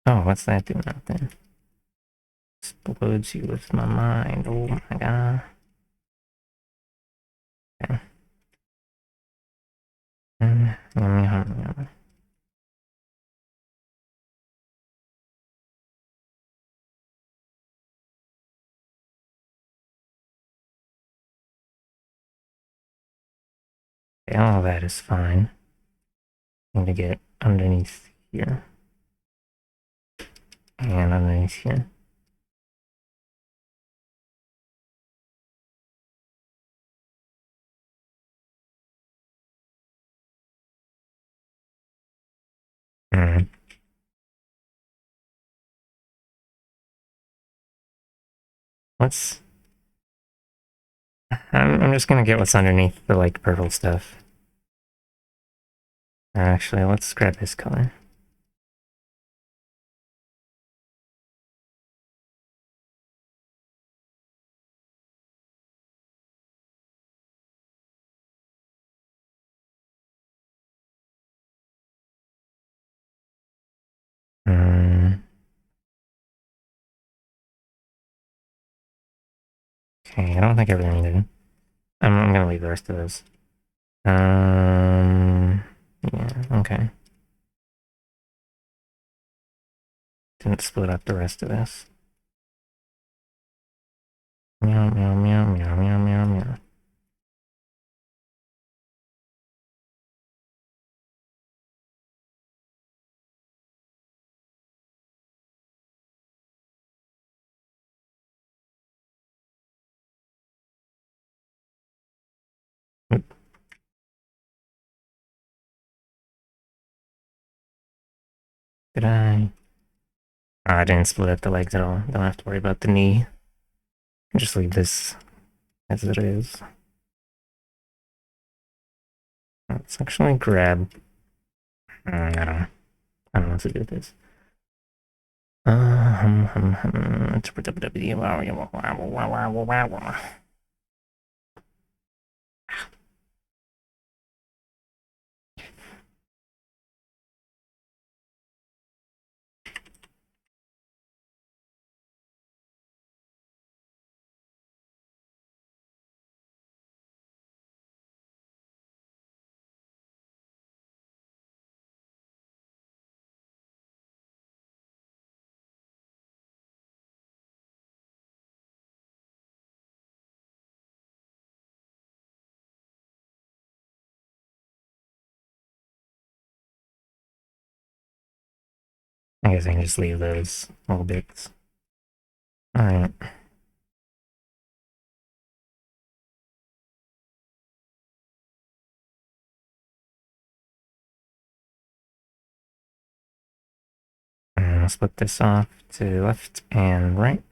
Oh, what's that doing out there? Explodes you with my mind. Oh my god. Okay. Yummy, yummy, yummy. Okay, all that is fine. I need to get underneath here. And underneath here. Hmm. Let's... I'm just gonna get what's underneath the, like, purple stuff. Or actually, let's grab this color. Hmm. Okay, I don't think I really need it. I'm gonna leave the rest of those. Yeah, okay. Didn't split up the rest of this. Meow, meow, meow, meow, meow, meow, meow. Oop, did I? Oh, I didn't split up the legs at all. Don't have to worry about the knee. Just leave this as it is. Let's actually grab... I don't know what to do with this. I guess I can just leave those little bits. Alright. And I'll split this off to left and right.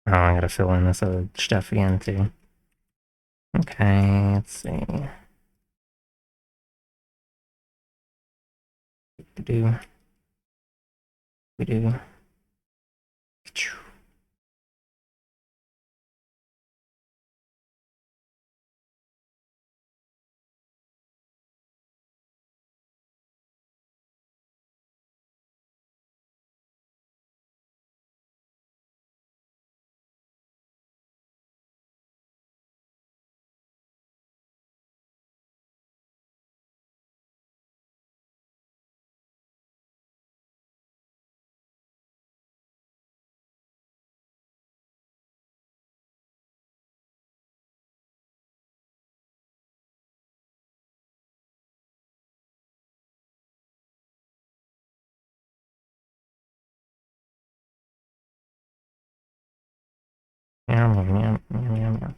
Oh, I gotta fill in this other stuff again, too. Okay, let's see. We do. Meow, meow, meow, meow, meow, meow.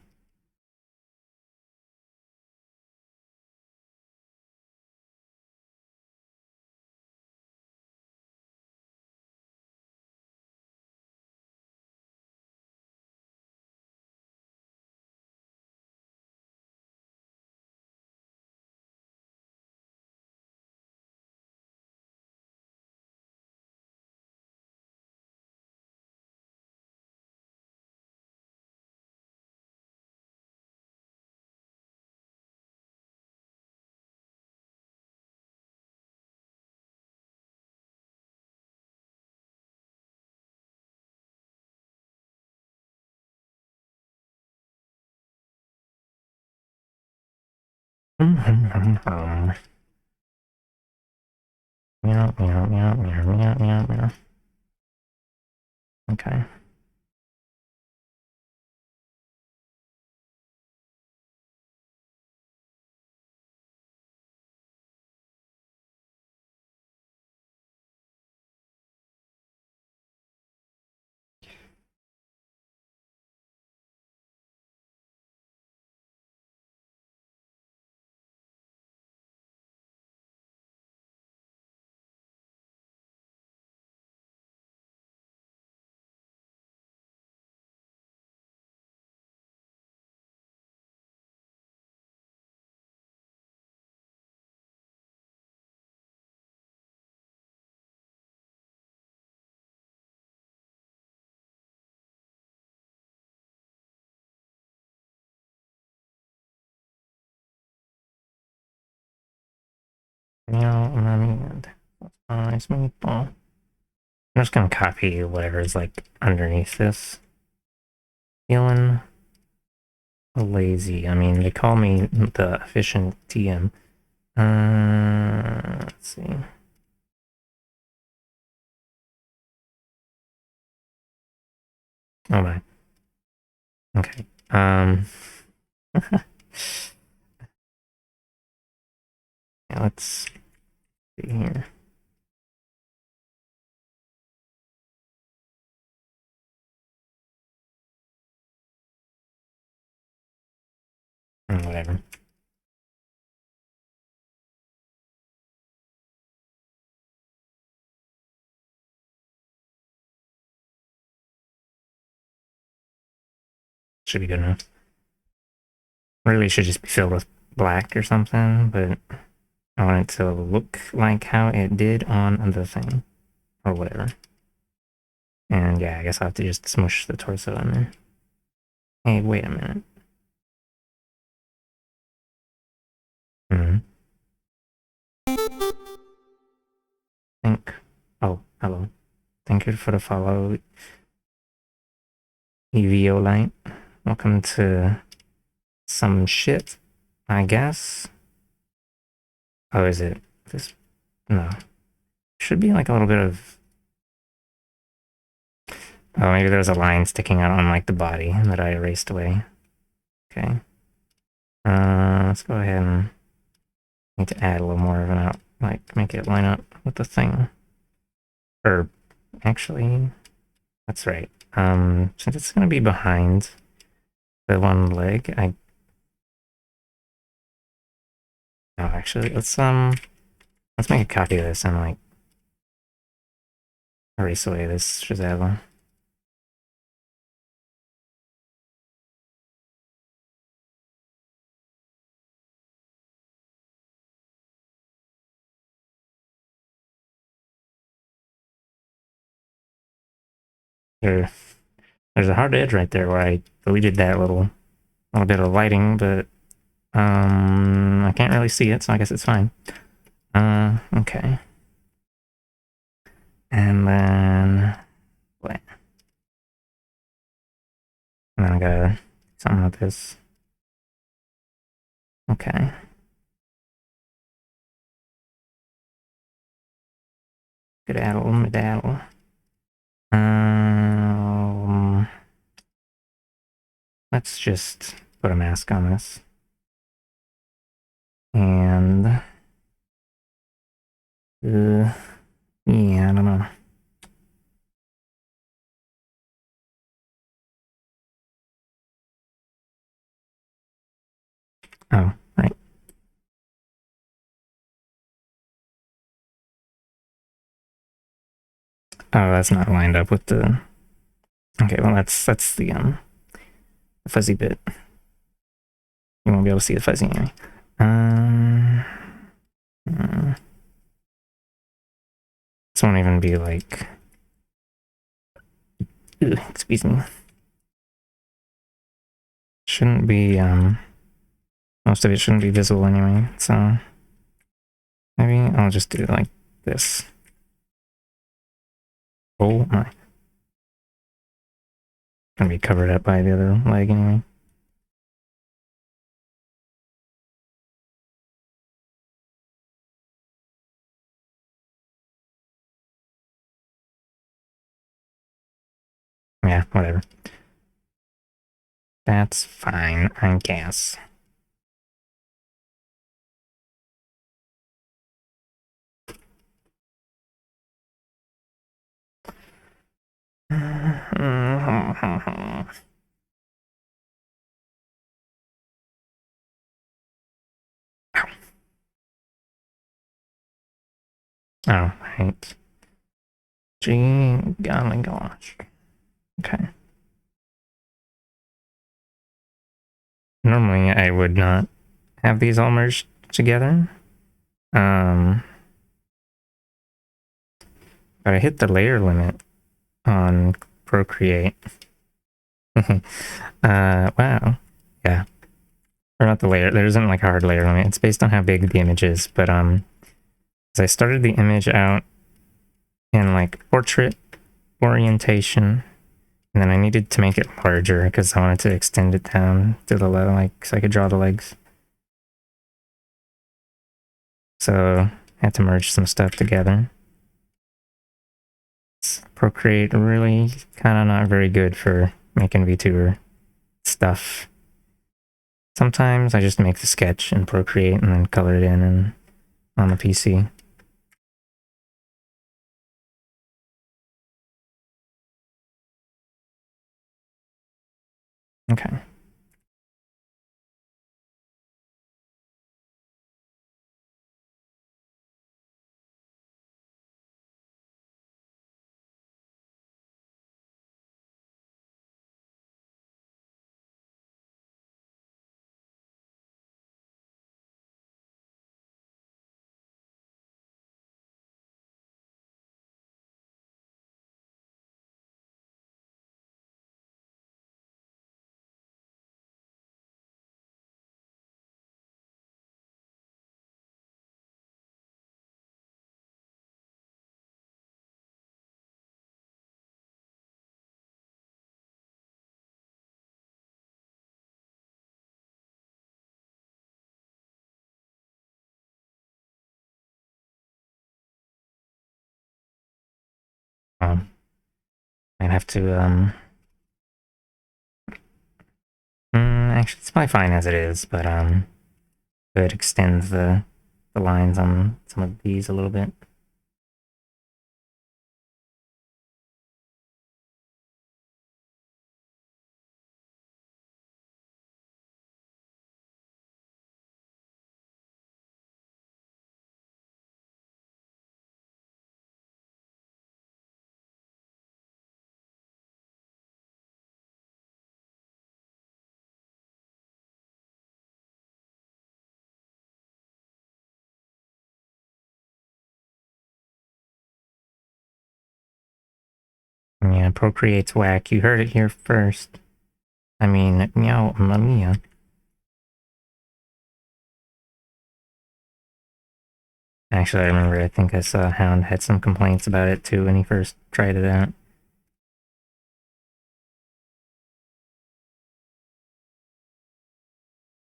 Meow, meow, meow, meow, meow, meow, meow. Okay. Meow, meow, nice meatball. I'm just gonna copy whatever's like underneath this. Feeling lazy. I mean, they call me the efficient TM. Let's see. Oh my. Okay. Yeah, let's see here. Whatever. Should be good enough. Really should just be filled with black or something, but I want it to look like how it did on the thing. Or whatever. And yeah, I guess I'll have to just smush the torso in there. Hey, wait a minute. Think. Oh, hello. Thank you for the follow, Eviolite. Welcome to some shit, I guess. Oh, is it this? No. Should be like a little bit of. Oh, maybe there's a line sticking out on like the body that I erased away. Okay. Let's go ahead and need to add a little more of an out, like make it line up with the thing. Or actually, that's right. Since it's gonna be behind the one leg, oh, actually, let's make a copy of this and like erase away this Shazam. There, there's a hard edge right there where I deleted that little bit of lighting, but I can't really see it, so I guess it's fine. Okay. And then what? And then I got something like this. Okay. Skedaddle, medaddle. Let's just put a mask on this. And yeah, I don't know. Oh, right. Oh, that's not lined up with the... Okay, well that's the fuzzy bit. You won't be able to see the fuzzy anyway. Um, this won't even be like... excuse me. Shouldn't be, most of it shouldn't be visible anyway, so maybe I'll just do it like this. Oh my. Gonna be covered up by the other leg anyway. Yeah, whatever. That's fine, I guess. Oh, right. Gee, golly gosh. Okay. Normally I would not have these all merged together. But I hit the layer limit on Procreate. Wow. Yeah. Or not the layer, there isn't like a hard layer limit. It's based on how big the image is, but as I started the image out in like portrait orientation, and then I needed to make it larger because I wanted to extend it down to the level, like, so I could draw the legs. So I had to merge some stuff together. Procreate really kind of not very good for making VTuber stuff. Sometimes I just make the sketch in Procreate and then color it in and on the PC. Okay. I'd have to actually it's probably fine as it is, but could extend the lines on some of these a little bit. Yeah, Procreate's whack. You heard it here first. I mean, meow, mia. Actually, I remember, I think I saw Hound had some complaints about it too when he first tried it out.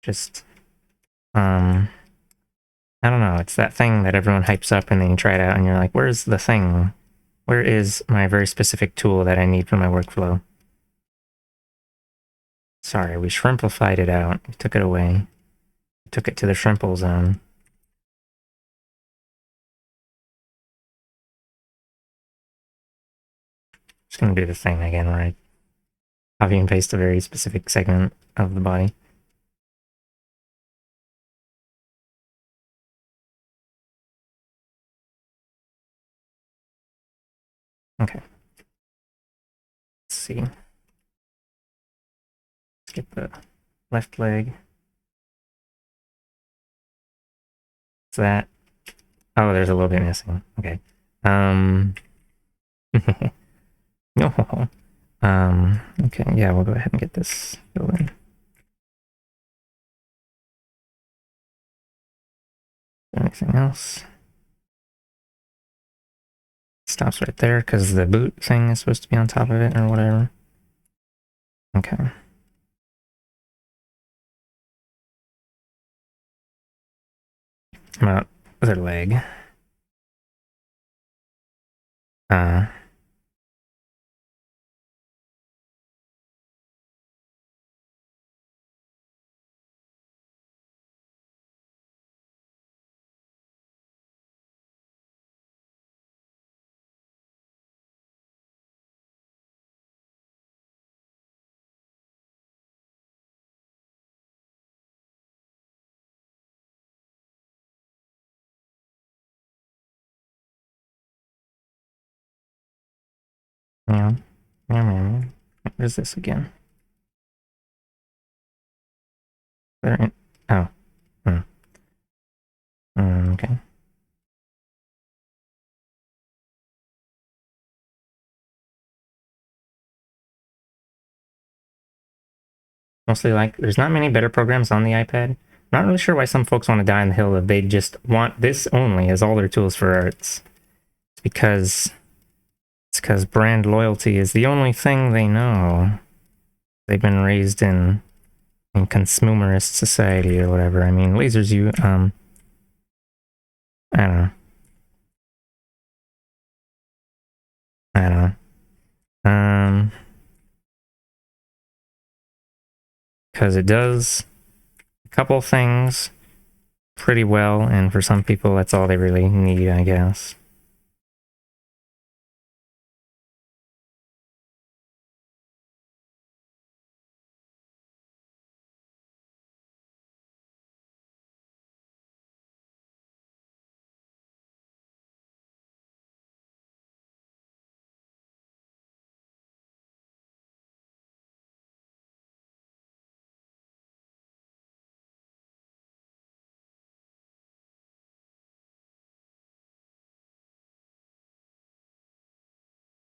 Just, I don't know, it's that thing that everyone hypes up and then you try it out and you're like, where's the thing? Where is my very specific tool that I need for my workflow? Sorry, we shrimplified it out. We took it away. We took it to the shrimple zone. Just gonna do the thing again where I copy and paste a very specific segment of the body. Okay. Let's see. Let's get the left leg. What's that? Oh, there's a little bit missing. Okay. No. Okay, yeah, we'll go ahead and get this filled in. Anything else? Stops right there because the boot thing is supposed to be on top of it or whatever. Okay. About other leg. Yeah. What is this again? Oh. Okay. Mostly like, there's not many better programs on the iPad. Not really sure why some folks want to die on the hill if they just want this only as all their tools for arts. It's because brand loyalty is the only thing they know. They've been raised in consumerist society or whatever. I mean, lasers you I don't know. Because it does a couple things pretty well, and for some people that's all they really need, I guess.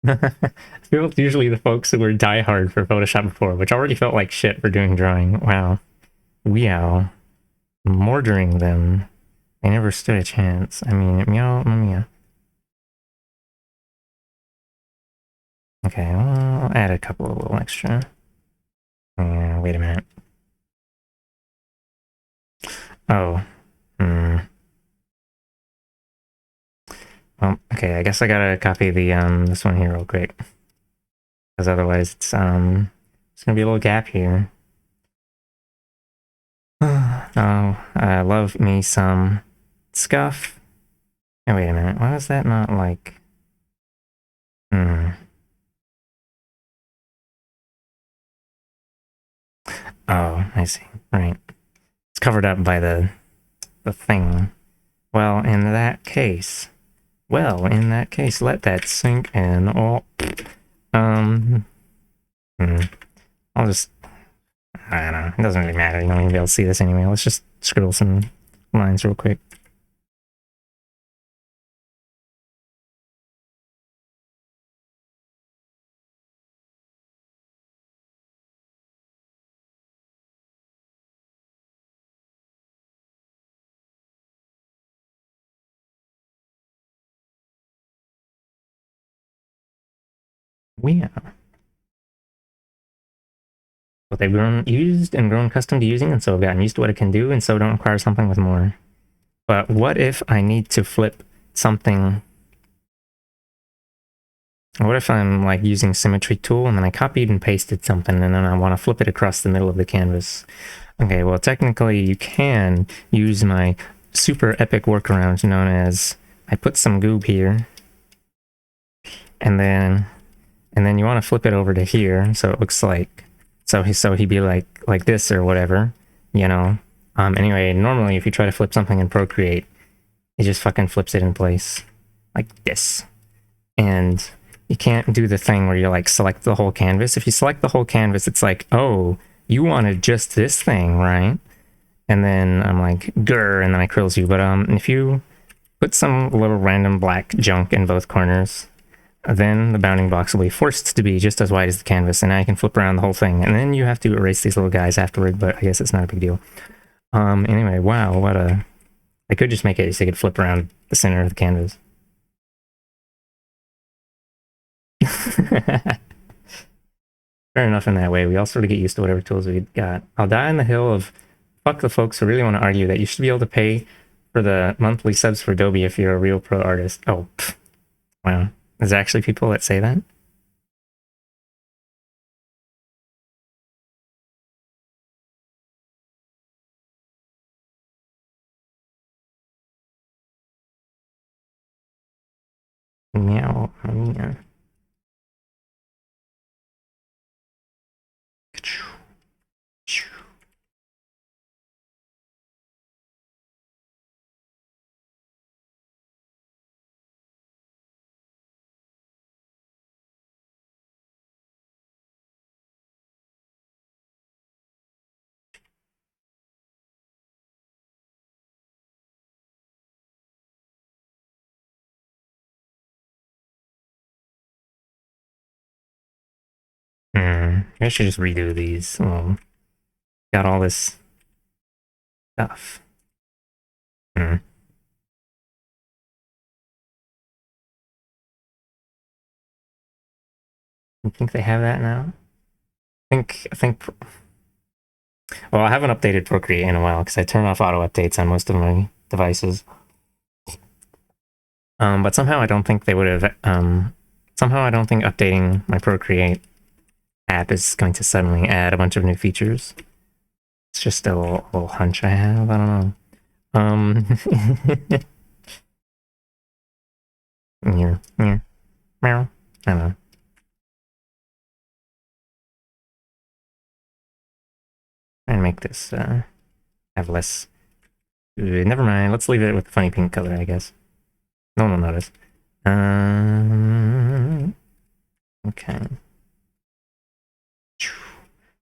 I feel it's usually the folks who were diehard for Photoshop before, which already felt like shit for doing drawing. Wow. Meow. Mordering them. They never stood a chance. I mean, meow. Okay, well, I'll add a couple of little extra. Wait a minute. Oh. Well, okay, I guess I gotta copy the this one here real quick. Because otherwise it's gonna be a little gap here. Oh, I love me some scuff. Oh, wait a minute, why is that not like... Oh, I see. Right. It's covered up by the thing. Well, in that case, let that sink in. Oh, I'll just, I don't know. It doesn't really matter. You don't even be able to see this anyway. Let's just scribble some lines real quick. Yeah. What they've used and grown accustomed to using, and so have gotten used to what it can do, and so don't require something with more. But what if I need to flip something? What if I'm like using symmetry tool and then I copied and pasted something and then I want to flip it across the middle of the canvas? Okay, well technically you can use my super epic workaround known as I put some goob here and then you want to flip it over to here so it looks like so he'd be like this or whatever, you know. Anyway, normally if you try to flip something in Procreate, it just fucking flips it in place like this. And you can't do the thing where you like select the whole canvas. If you select the whole canvas, it's like, oh, you wanted just this thing, right? And then I'm like, grr, and then I krills you. But if you put some little random black junk in both corners, then the bounding box will be forced to be just as wide as the canvas, and now you can flip around the whole thing. And then you have to erase these little guys afterward, but I guess it's not a big deal. Anyway, wow, what a... I could just make it so you could flip around the center of the canvas. Fair enough in that way. We all sort of get used to whatever tools we got. I'll die on the hill of fuck the folks who really want to argue that you should be able to pay for the monthly subs for Adobe if you're a real pro artist. Oh, pff, wow. There's actually people that say that? Meow, meow. I should just redo these. Got all this stuff. I think they have that now. I think. Well, I haven't updated Procreate in a while because I turn off auto updates on most of my devices. But somehow I don't think they would have. Somehow I don't think updating my Procreate app is going to suddenly add a bunch of new features. It's just a little hunch I have. I don't know. Yeah, yeah, meow. I don't know. Try and make this have less. Never mind. Let's leave it with the funny pink color, I guess. No one will notice. Okay.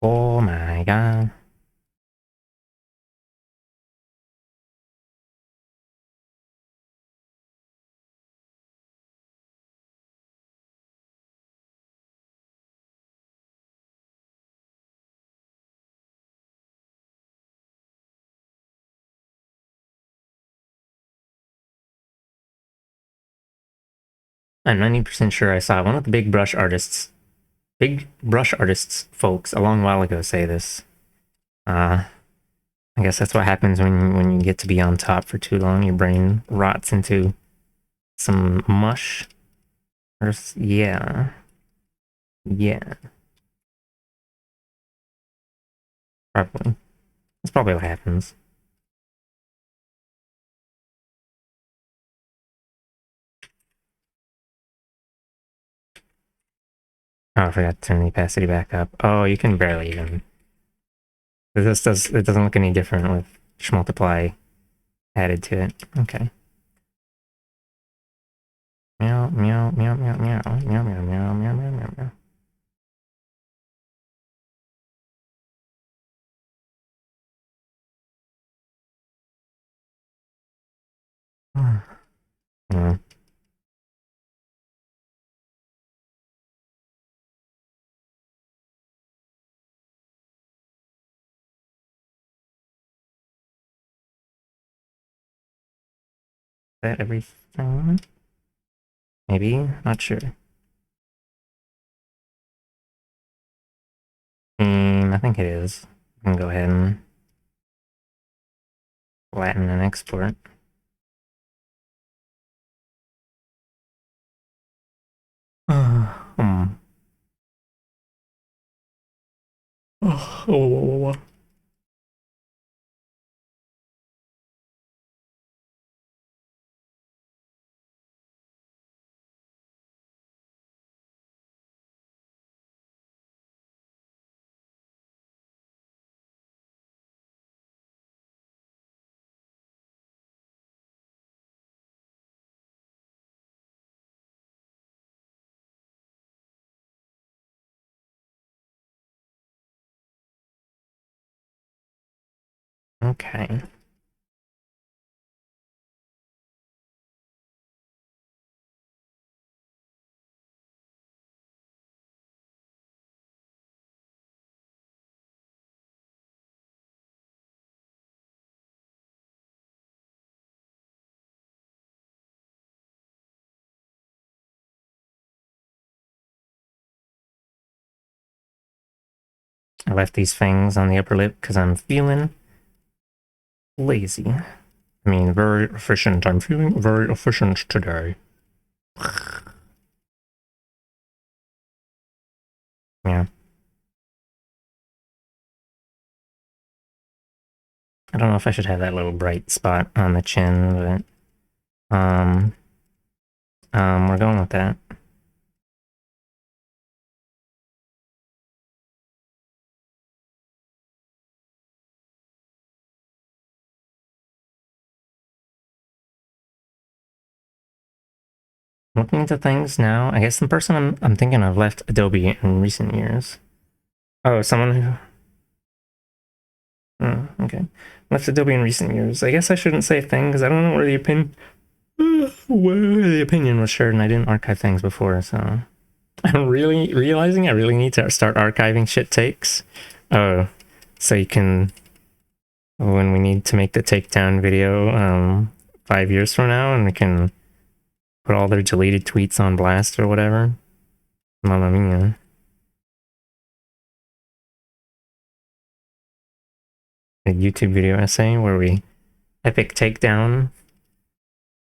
Oh my god. I'm 90% sure I saw one of the big brush artists folks a long while ago say this. I guess that's what happens when you get to be on top for too long. Your brain rots into some mush. Yeah. Yeah. Probably. That's probably what happens. Oh, I forgot to turn the opacity back up. Oh, you can barely even. It doesn't look any different with multiply added to it. Okay. Meow, meow, meow, meow, meow, meow, meow, meow, meow, meow, meow, meow. Yeah. That everything? Maybe? Not sure. I think it is. I can go ahead and flatten and export. Hmm. Oh. Okay. I left these fangs on the upper lip because I'm feeling lazy. I mean, very efficient. I'm feeling very efficient today. Yeah. I don't know if I should have that little bright spot on the chin, but we're going with that. Looking into things now, I guess the person I'm thinking of left Adobe in recent years. Oh, someone who. Oh, okay. Left Adobe in recent years. I guess I shouldn't say things. I don't know where the opinion. Where the opinion was shared, and I didn't archive things before, so I'm really realizing I really need to start archiving shit takes. Oh, so you can when we need to make the takedown video 5 years from now, and we can put all their deleted tweets on blast or whatever. Mamma mia. A YouTube video essay where we epic takedown.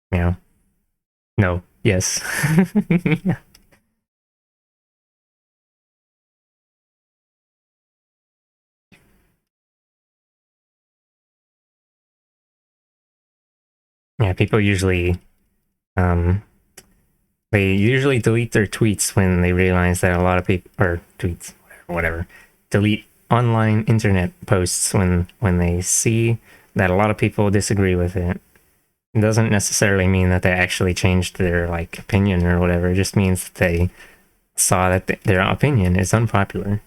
Yeah. No. Yes. Yeah, people usually they usually delete their tweets when they realize that a lot of people or tweets, whatever. Delete online internet posts when they see that a lot of people disagree with it. It doesn't necessarily mean that they actually changed their like opinion or whatever. It just means that they saw that their opinion is unpopular.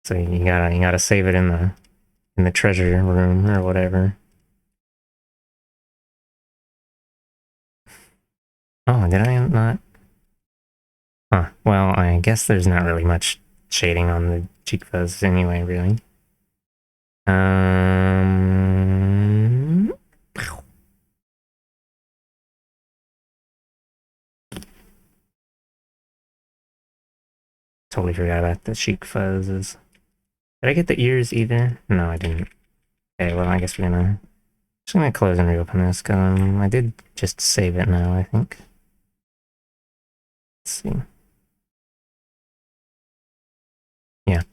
So you gotta save it in the treasure room or whatever. Oh, did I not? Huh. Well, I guess there's not really much shading on the cheek fuzz anyway, really. Um. Totally forgot about the cheek fuzzes. Did I get the ears either? No, I didn't. Okay, well, I guess we're gonna just gonna close and reopen this because I did just save it now, I think. Let's see. Yeah.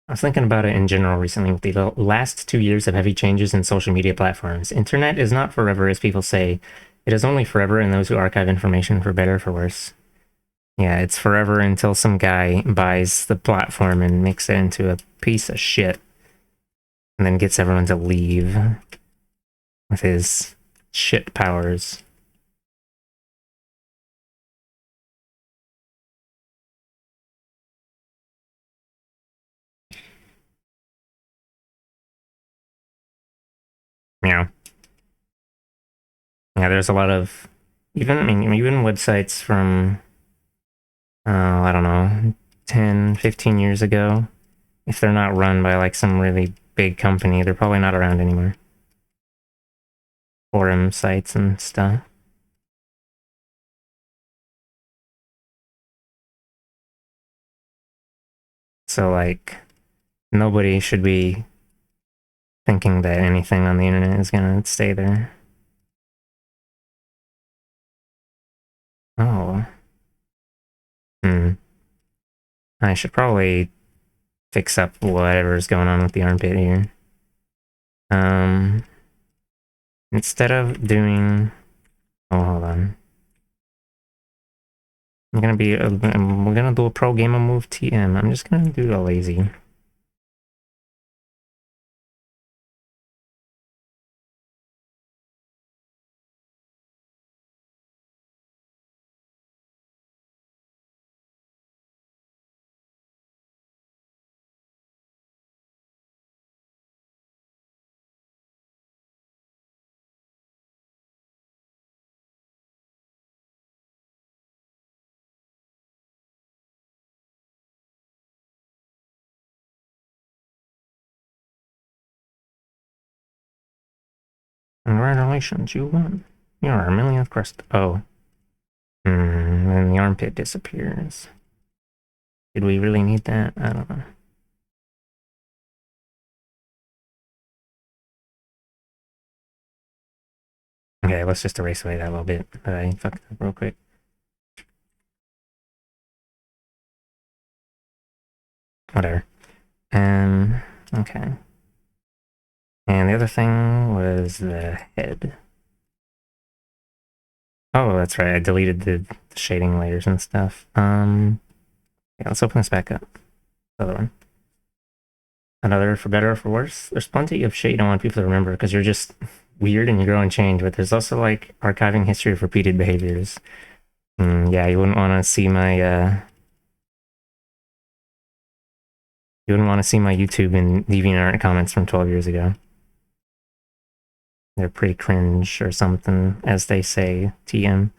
I was thinking about it in general recently with the last 2 years of heavy changes in social media platforms. Internet is not forever, as people say. It is only forever in those who archive information for better or for worse. Yeah, it's forever until some guy buys the platform and makes it into a piece of shit. And then gets everyone to leave with his shit powers. Yeah. Yeah, there's a lot of even websites from I don't know, 10, 15 years ago. If they're not run by like some really big company, they're probably not around anymore. Forum sites and stuff. So like nobody should be thinking that anything on the internet is gonna stay there. Oh. Hmm. I should probably fix up whatever's going on with the armpit here. Instead of doing... Oh, hold on. We're gonna do a pro gamer move TM. I'm just gonna do a lazy. Congratulations, you won. You are our millionth crust. Oh. And the armpit disappears. Did we really need that? I don't know. Okay, let's just erase away that little bit that I fucked up real quick. Whatever. Okay. And the other thing was the head. Oh, that's right. I deleted the shading layers and stuff. Yeah, let's open this back up. The other one. Another for better or for worse. There's plenty of shit you don't want people to remember because you're just weird and you grow and change, but there's also like archiving history of repeated behaviors. Yeah, you wouldn't want to see my you wouldn't want to see my YouTube and DeviantArt comments from 12 years ago. They're pretty cringe or something, as they say, TM.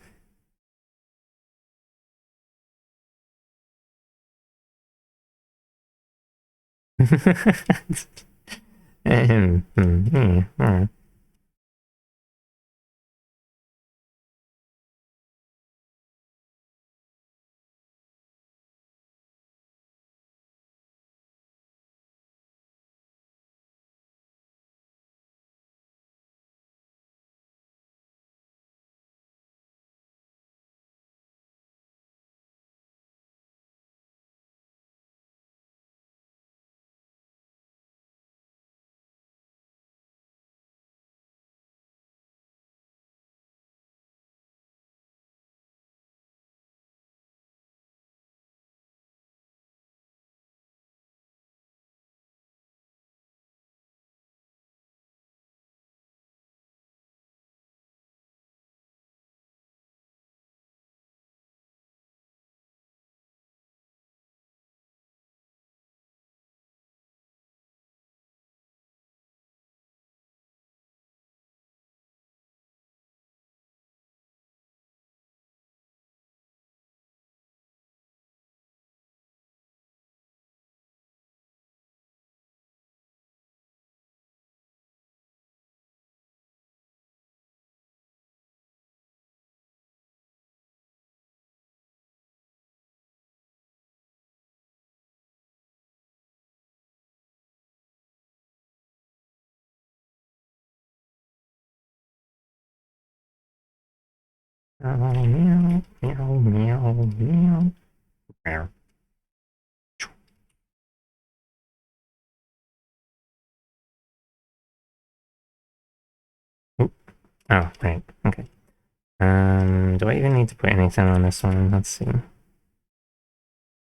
Meow, meow, meow, meow, meow. Meow. Oop. Oh, right. Okay. Do I even need to put anything on this one? Let's see.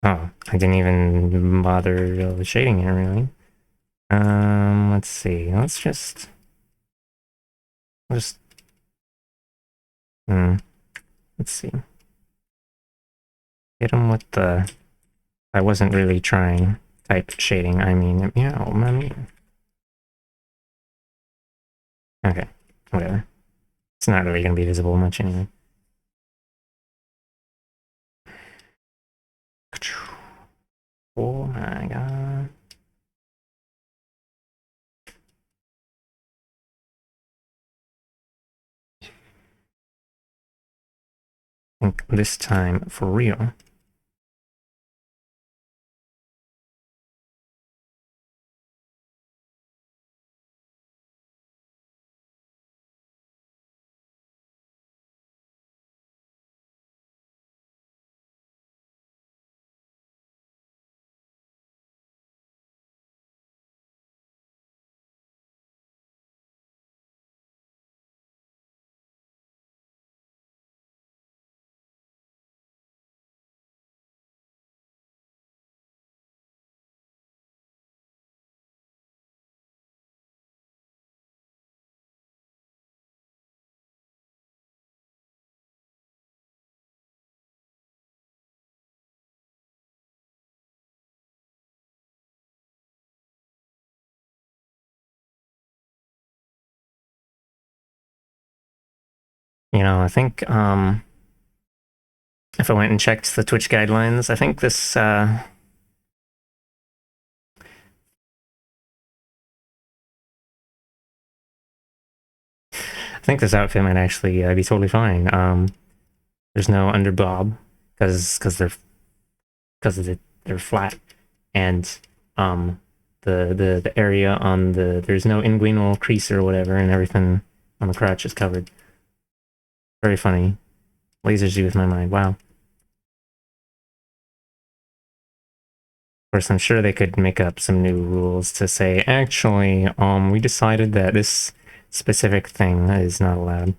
Oh, I didn't even bother shading it really. Let's see. Let's let's see. Hit him with the I wasn't really trying type shading. I mean, meow, mommy. Okay, whatever. It's not really gonna be visible much anyway. Oh my god. I think this time for real. You know, I think if I went and checked the Twitch guidelines, I think this think this outfit might actually be totally fine. There's no underbob because they're flat, and the area on there's no inguinal crease or whatever, and everything on the crotch is covered. Very funny. Lasers you with my mind. Wow. Of course, I'm sure they could make up some new rules to say, actually, we decided that this specific thing is not allowed.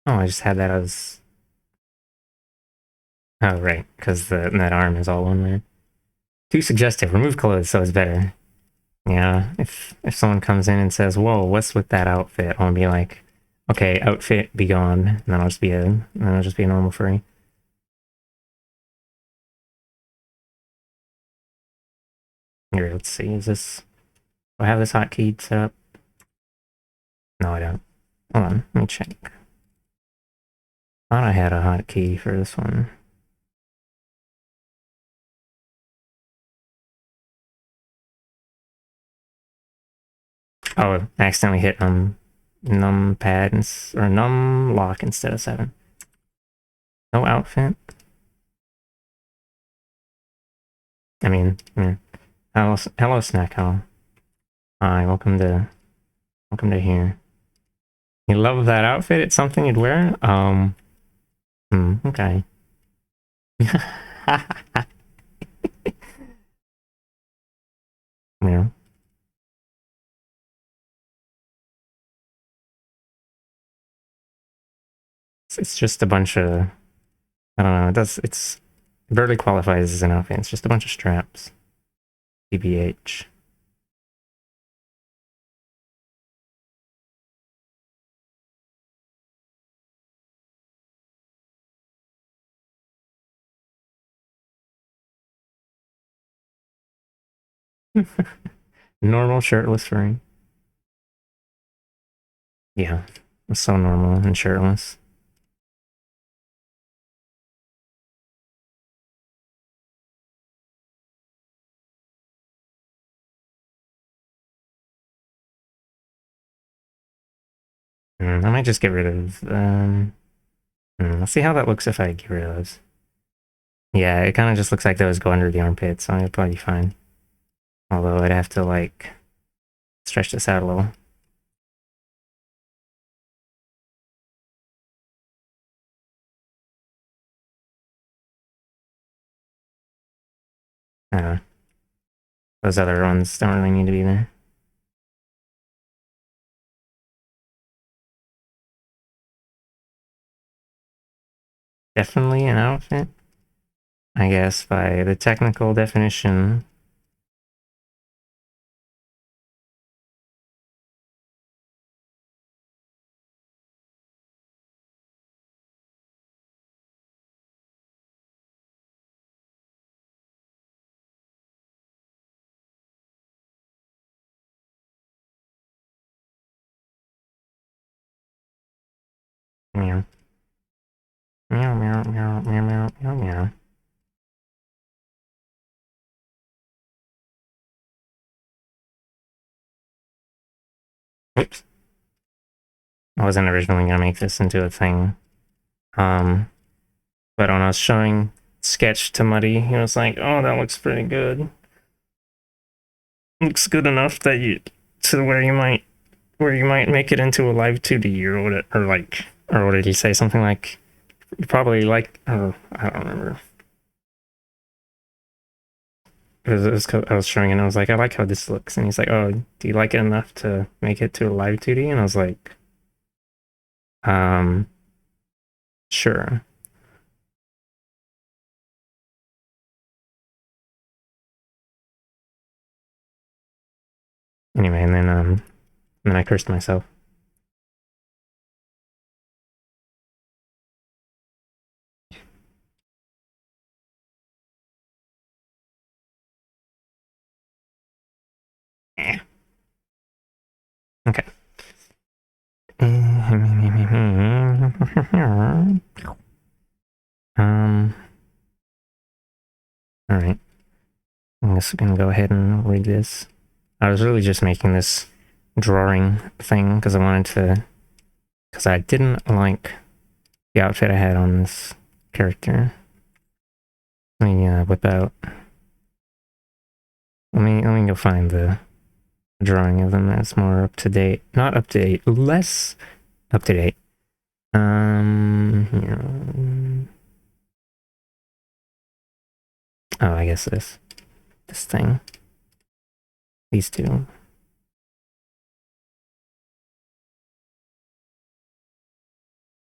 Oh, I just had that as... Oh, right, because that arm is all one there. Too suggestive. Remove clothes so it's better. Yeah, if someone comes in and says, whoa, what's with that outfit? I'll be like, okay, outfit, be gone. And then I'll just be a normal furry. Here, let's see, is this... Do I have this hotkey set up? No, I don't. Hold on, let me check. Thought I had a hotkey for this one. Oh, I accidentally hit numpad or num lock instead of 7. No outfit. I mean, hello snack hall. Hi, welcome to here. You love that outfit? It's something you'd wear? Okay. Yeah. It's just a bunch of, I don't know, it barely qualifies as an outfit. It's just a bunch of straps. TBH. Normal shirtless furry. Yeah, it's so normal and shirtless. I might just get rid of, let's see how that looks if I get rid of those. Yeah, it kind of just looks like those go under the armpit, so it'd probably be fine. Although I'd have to, like, stretch this out a little. I don't know. Those other ones don't really need to be there. Definitely an outfit, I guess, by the technical definition. Meow. Meow, meow, meow, meow, meow, meow, meow. Oops. I wasn't originally gonna make this into a thing. But when I was showing Sketch to Muddy, he was like, oh, that looks pretty good. Looks good enough that to where you might make it into a live 2D or what, or what did he say? Something like, you probably like, oh, I don't remember. I was showing it and I was like, I like how this looks. And he's like, oh, do you like it enough to make it to a live 2D? And I was like, sure. Anyway, and then I cursed myself. Okay. Alright. I'm just gonna go ahead and read this. I was really just making this drawing thing because I wanted to... Because I didn't like the outfit I had on this character. Let me whip out... Let me go find the drawing of them that's more up to date. Not up to date, less up to date. Here. Oh, I guess this thing. These two.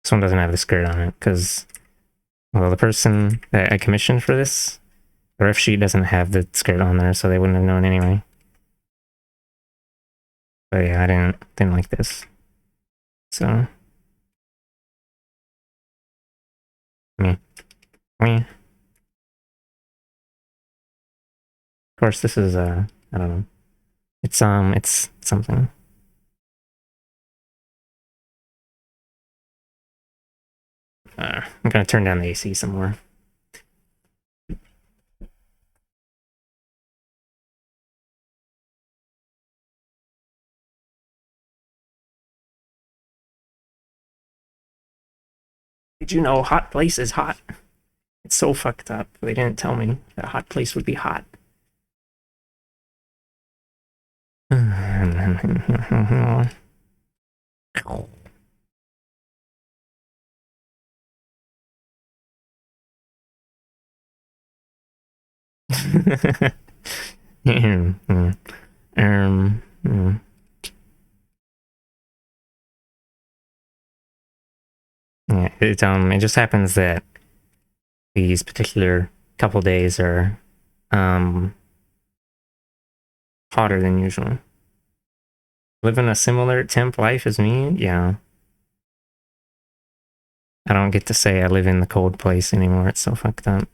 This one doesn't have the skirt on it because, well, the person that I commissioned for this, the ref sheet doesn't have the skirt on there, so they wouldn't have known anyway. But yeah, I didn't like this. So, me. Of course, this is I don't know. It's something. I'm gonna turn down the AC some more. Did you know hot place is hot? It's so fucked up. They didn't tell me that hot place would be hot. Yeah, it just happens that these particular couple days are hotter than usual. Living a similar temp life as me? Yeah. I don't get to say I live in the cold place anymore. It's so fucked up.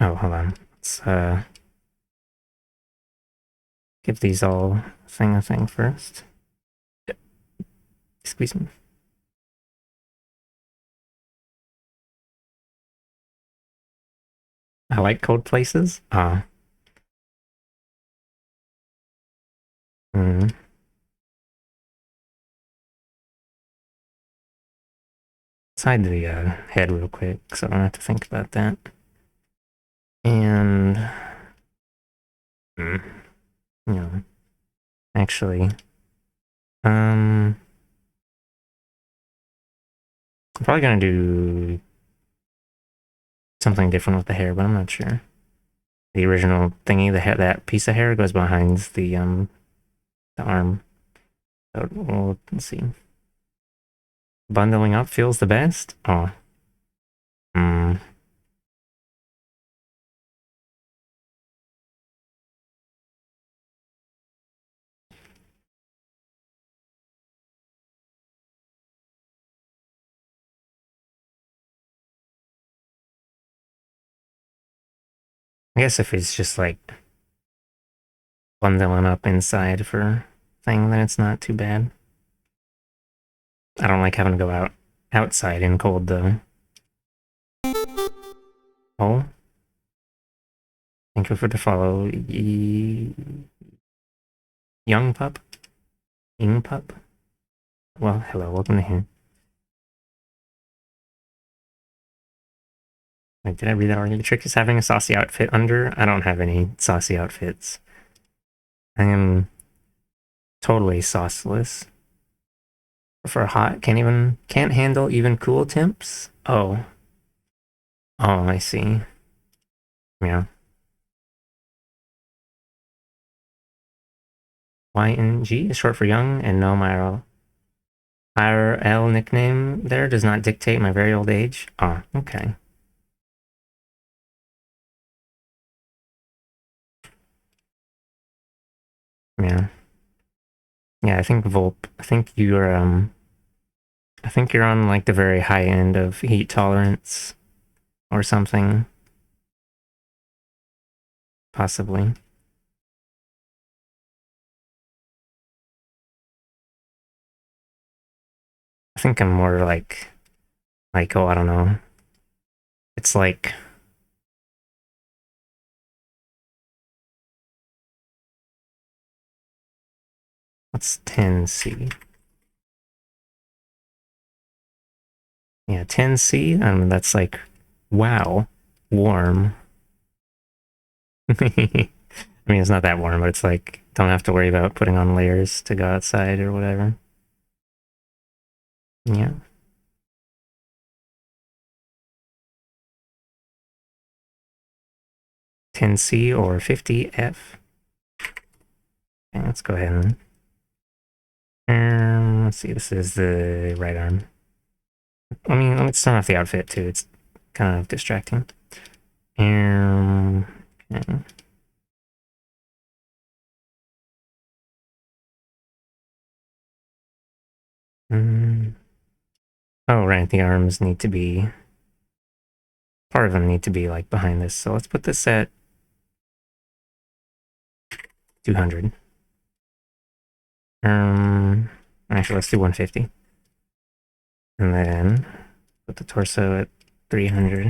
Oh, hold on. Let's give these all a thing first. Excuse me. I like cold places. Ah. Hmm. Let's hide the head real quick so I don't have to think about that. And you know, actually, I'm probably gonna do something different with the hair, but I'm not sure. The original thingy, that piece of hair goes behind the arm. So, well, let's see. Bundling up feels the best? Oh. I guess if it's just like bundling up inside for thing, then it's not too bad. I don't like having to go outside in cold though. Oh. Thank you for the follow. Young pup? Ing pup? Well, hello, welcome to here. Wait, did I read that already? The trick is having a saucy outfit under. I don't have any saucy outfits. I am totally sauceless. For hot, can't handle even cool temps? Oh. Oh, I see. Yeah. YNG is short for young, and no, my IRL nickname there does not dictate my very old age. Oh, okay. Yeah. Yeah, I think Volp. I think you're on like the very high end of heat tolerance or something. possibly. I think I'm more like, oh, I don't know. It's like, what's 10C? Yeah, 10C, that's like, wow, warm. I mean, it's not that warm, but it's like, don't have to worry about putting on layers to go outside or whatever. Yeah. $10C or 50F. Okay, let's go ahead and let's see, this is the right arm. I mean, let's turn off the outfit too. It's kind of distracting. Okay. Oh, right, the arms need to be, part of them need to be like behind this. So let's put this at 200. Actually, let's do 150. And then put the torso at 300.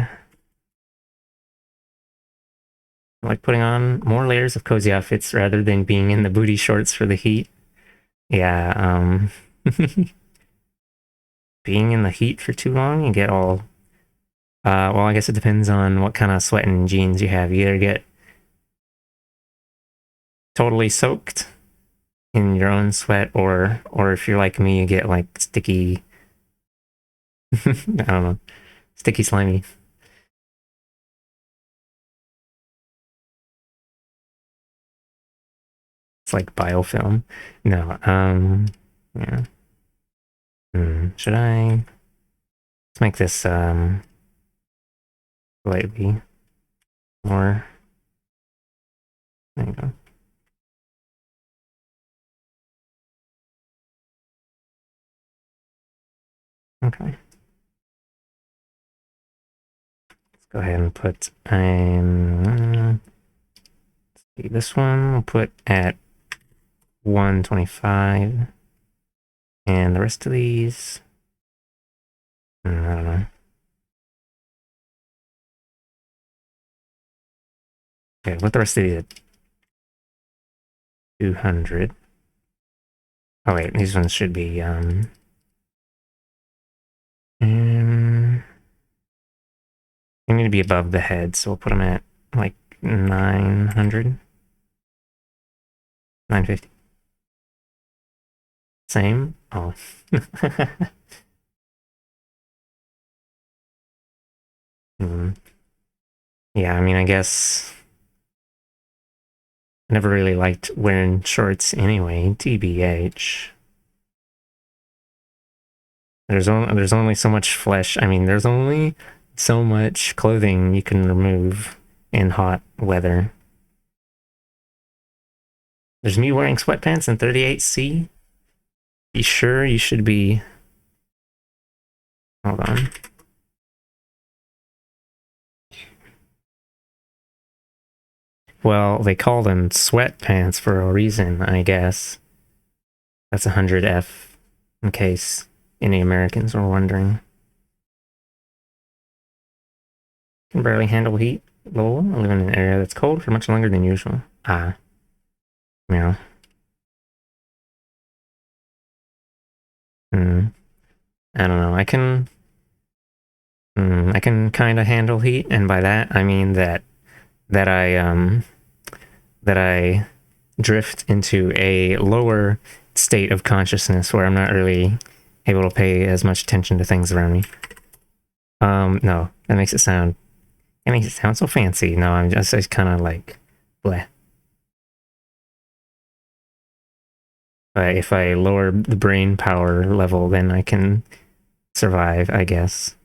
I like putting on more layers of cozy outfits rather than being in the booty shorts for the heat. Yeah, being in the heat for too long, you get all, well, I guess it depends on what kind of sweating jeans you have. You either get totally soaked in your own sweat, or if you're like me, you get like sticky, I don't know, sticky slimy. It's like biofilm. No, yeah. Should I? Let's make this slightly more. There you go. Okay. Let's go ahead and put this one we'll put at 125, and the rest of these, I don't know. Okay, put the rest of these at 200. Oh wait, these ones should be they need to be above the head, so we'll put them at like 900, 950. Same. Oh. Hmm. Yeah, I mean, I guess I never really liked wearing shorts anyway, TBH. There's only so much flesh. I mean, there's only so much clothing you can remove in hot weather. There's me wearing sweatpants in 38C. You sure you should be? Hold on. Well, they call them sweatpants for a reason, I guess. That's 100F, in case any Americans were wondering. Can barely handle heat. Lol, I live in an area that's cold for much longer than usual. Ah. Meow. Hmm. I don't know. I can kind of handle heat, and by that I mean that I that I drift into a lower state of consciousness where I'm not really able to pay as much attention to things around me. No, that makes it sound so fancy. No, I'm just kind of like bleh. But if I lower the brain power level, then I can survive, I guess.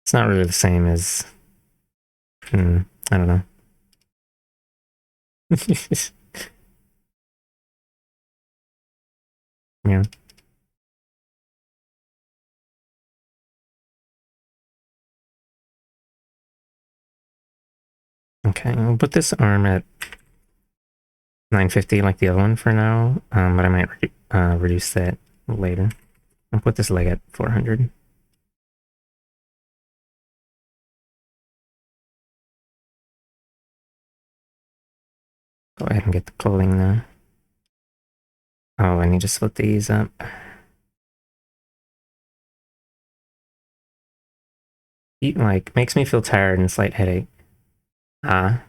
It's not really the same as, I don't know. Yeah. Okay, I'll put this arm at 950 like the other one for now, but I might reduce that later. I'll put this leg at 400. Go ahead and get the clothing now. Oh, I need to split these up. Heat, like, makes me feel tired and slight headache. Ah.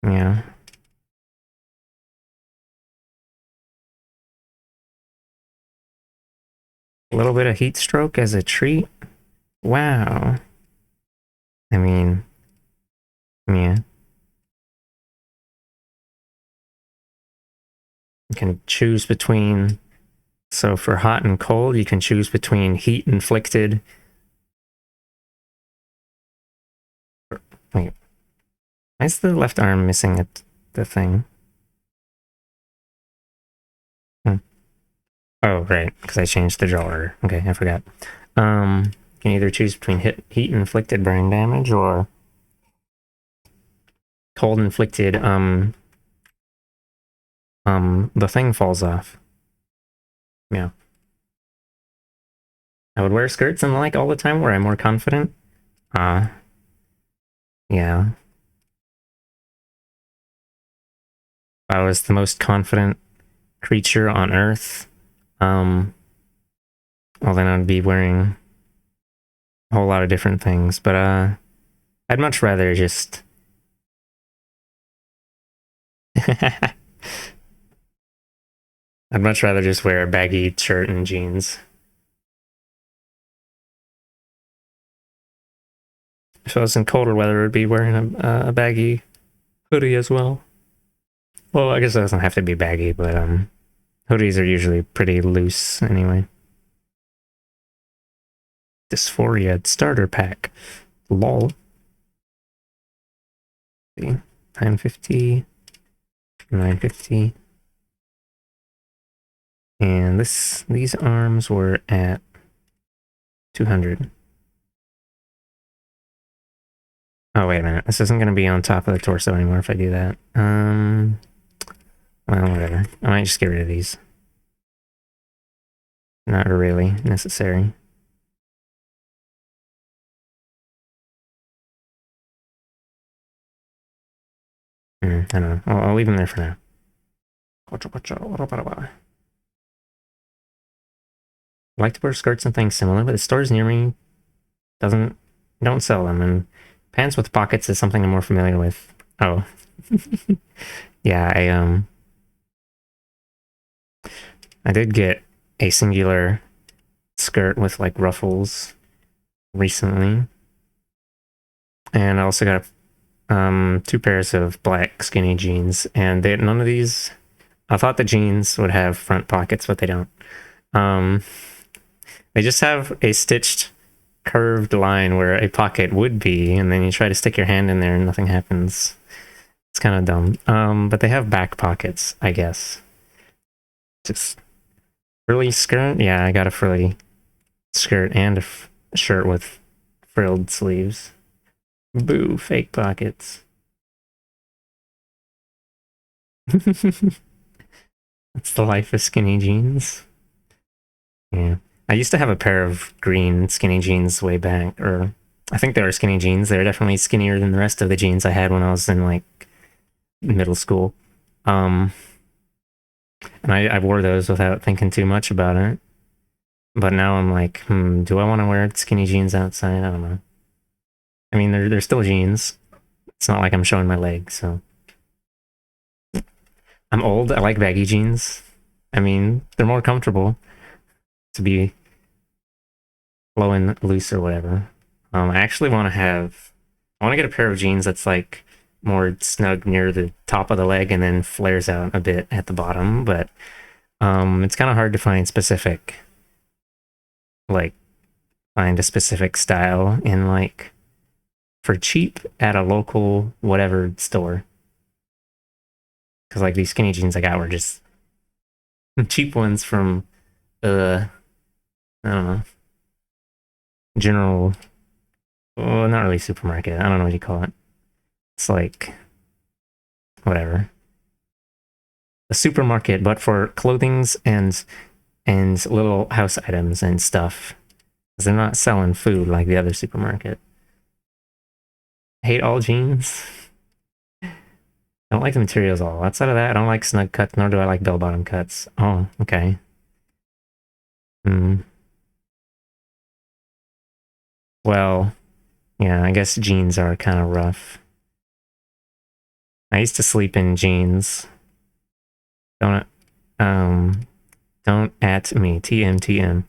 Yeah. A little bit of heat stroke as a treat? Wow. I mean, yeah. You can choose between... So for hot and cold, you can choose between heat inflicted... Wait. Why is the left arm missing the thing? Oh, right, because I changed the draw order. Okay, I forgot. You can either choose between heat-inflicted burn damage or cold-inflicted, the thing falls off. Yeah. I would wear skirts and the like all the time where I'm more confident. Yeah. If I was the most confident creature on Earth, well then I'd be wearing a whole lot of different things, but I'd much rather just I'd much rather just wear a baggy shirt and jeans. If I was in colder weather, I'd be wearing a baggy hoodie as well. Well, I guess it doesn't have to be baggy, but hoodies are usually pretty loose anyway. Dysphoria starter pack. Lol. 950. 950. And these arms were at 200. Oh, wait a minute. This isn't going to be on top of the torso anymore if I do that. Well, whatever. I might just get rid of these. Not really necessary. I don't know. I'll leave them there for now. I like to wear skirts and things similar, but the stores near me don't sell them, and pants with pockets is something I'm more familiar with. Oh. Yeah, I did get a singular skirt with like ruffles recently. And I also got 2 pairs of black skinny jeans, and none of these... I thought the jeans would have front pockets, but they don't. They just have a stitched curved line where a pocket would be, and then you try to stick your hand in there and nothing happens. It's kind of dumb. But they have back pockets, I guess. Just frilly skirt? Yeah, I got a frilly skirt and a shirt with frilled sleeves. Boo, fake pockets. That's the life of skinny jeans. Yeah. I used to have a pair of green skinny jeans way back, or I think they were skinny jeans. They were definitely skinnier than the rest of the jeans I had when I was in like middle school. And I wore those without thinking too much about it. But now I'm like, do I want to wear skinny jeans outside? I don't know. I mean, they're still jeans. It's not like I'm showing my legs, so. I'm old. I like baggy jeans. I mean, they're more comfortable to be flowing loose or whatever. I actually want to get a pair of jeans that's like more snug near the top of the leg and then flares out a bit at the bottom, but it's kind of hard to find a specific style in like for cheap at a local whatever store. Because like these skinny jeans I got were just cheap ones from I don't know, general, well, not really supermarket. I don't know what you call it. It's like, whatever. A supermarket, but for clothings and little house items and stuff. Because they're not selling food like the other supermarket. Hate all jeans. I don't like the materials at all. Outside of that, I don't like snug cuts, nor do I like bell-bottom cuts. Oh, okay. Hmm. Well, yeah, I guess jeans are kind of rough. I used to sleep in jeans. Don't, um, don't at me. TM, TM.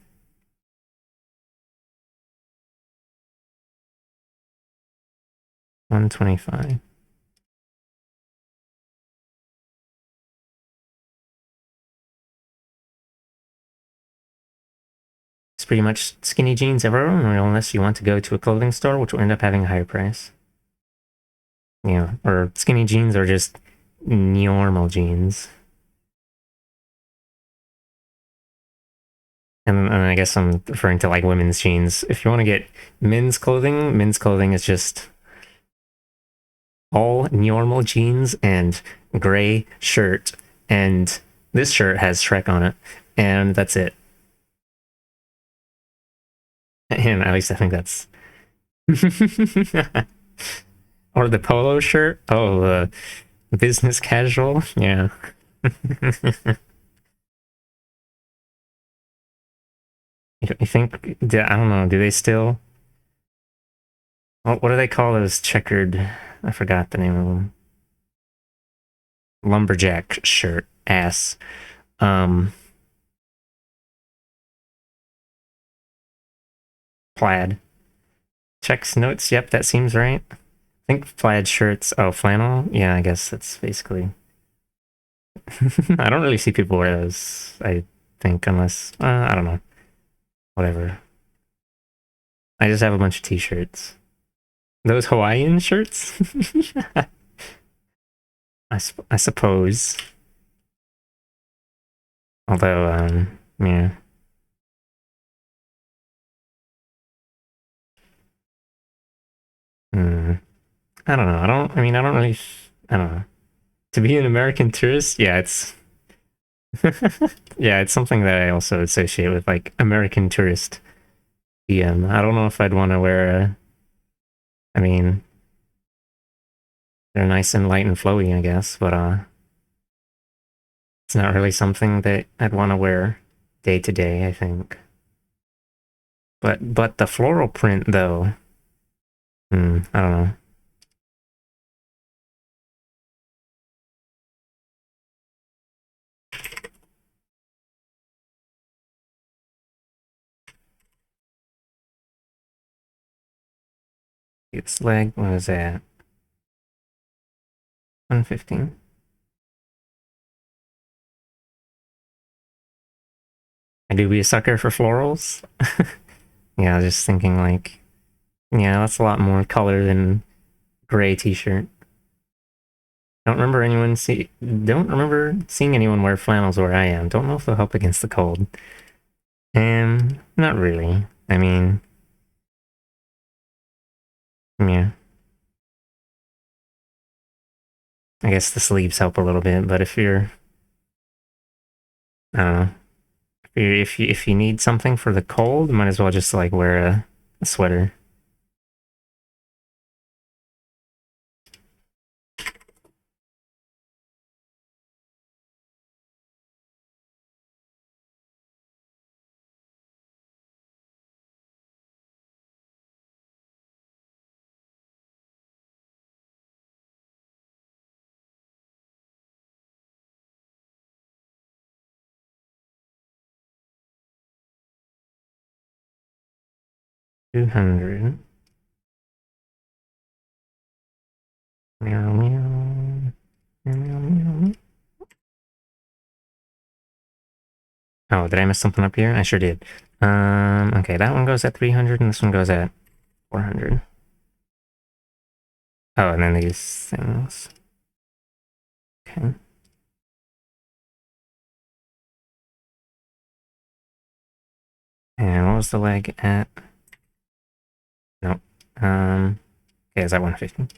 125. It's pretty much skinny jeans everywhere, unless you want to go to a clothing store, which will end up having a higher price. Yeah, or skinny jeans are just normal jeans. And I guess I'm referring to like women's jeans. If you want to get men's clothing is just all normal jeans and gray shirt. And this shirt has Shrek on it. And that's it. And at least I think that's. Or the polo shirt. Oh, business casual. Yeah. You think, I don't know, do they still, what do they call those checkered, I forgot the name of them. Lumberjack shirt, ass. Um, Plaid. Checks notes, yep, that seems right. I think plaid shirts, oh, flannel? Yeah, I guess that's basically. I don't really see people wear those, I think, unless, I don't know. Whatever. I just have a bunch of t-shirts. Those Hawaiian shirts? I suppose. Although, yeah. Hmm. I don't know. I don't really, I don't know. To be an American tourist, yeah, it's, yeah, it's something that I also associate with like American tourist DM. I don't know if I'd want to wear a, I mean, they're nice and light and flowy, I guess, but, it's not really something that I'd want to wear day to day, I think. But the floral print though, I don't know. Its leg, what is that? 115. I do be a sucker for florals. Yeah, I was just thinking like, yeah, that's a lot more color than gray t-shirt. Don't remember seeing anyone wear flannels where I am. Don't know if they'll help against the cold. And not really. I mean, yeah. I guess the sleeves help a little bit, but if you're, I don't know, if you need something for the cold, might as well just like wear a sweater. $200. Meow meow. Meow meow meow. Oh, did I miss something up here? I sure did. Okay, that one goes at 300 and this one goes at 400. Oh, and then these things. Okay. And what was the leg at? Nope. Okay, is that 150?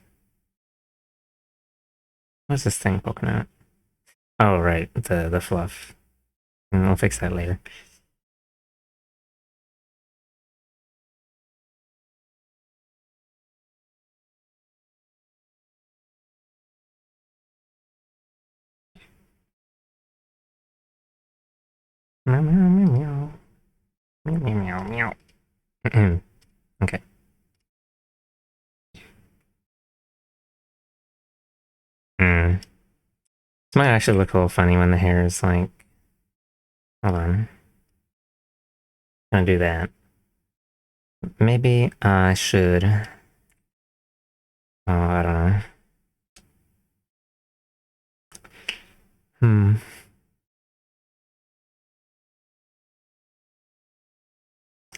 What's this thing poking out? Oh, right, the fluff. I'll fix that later. Meow, meow, meow, meow. Meow, meow, meow, meow. Okay. Hmm. This might actually look a little funny when the hair is like... Hold on. Gonna do that. Maybe I should... Oh, I don't know. Hmm.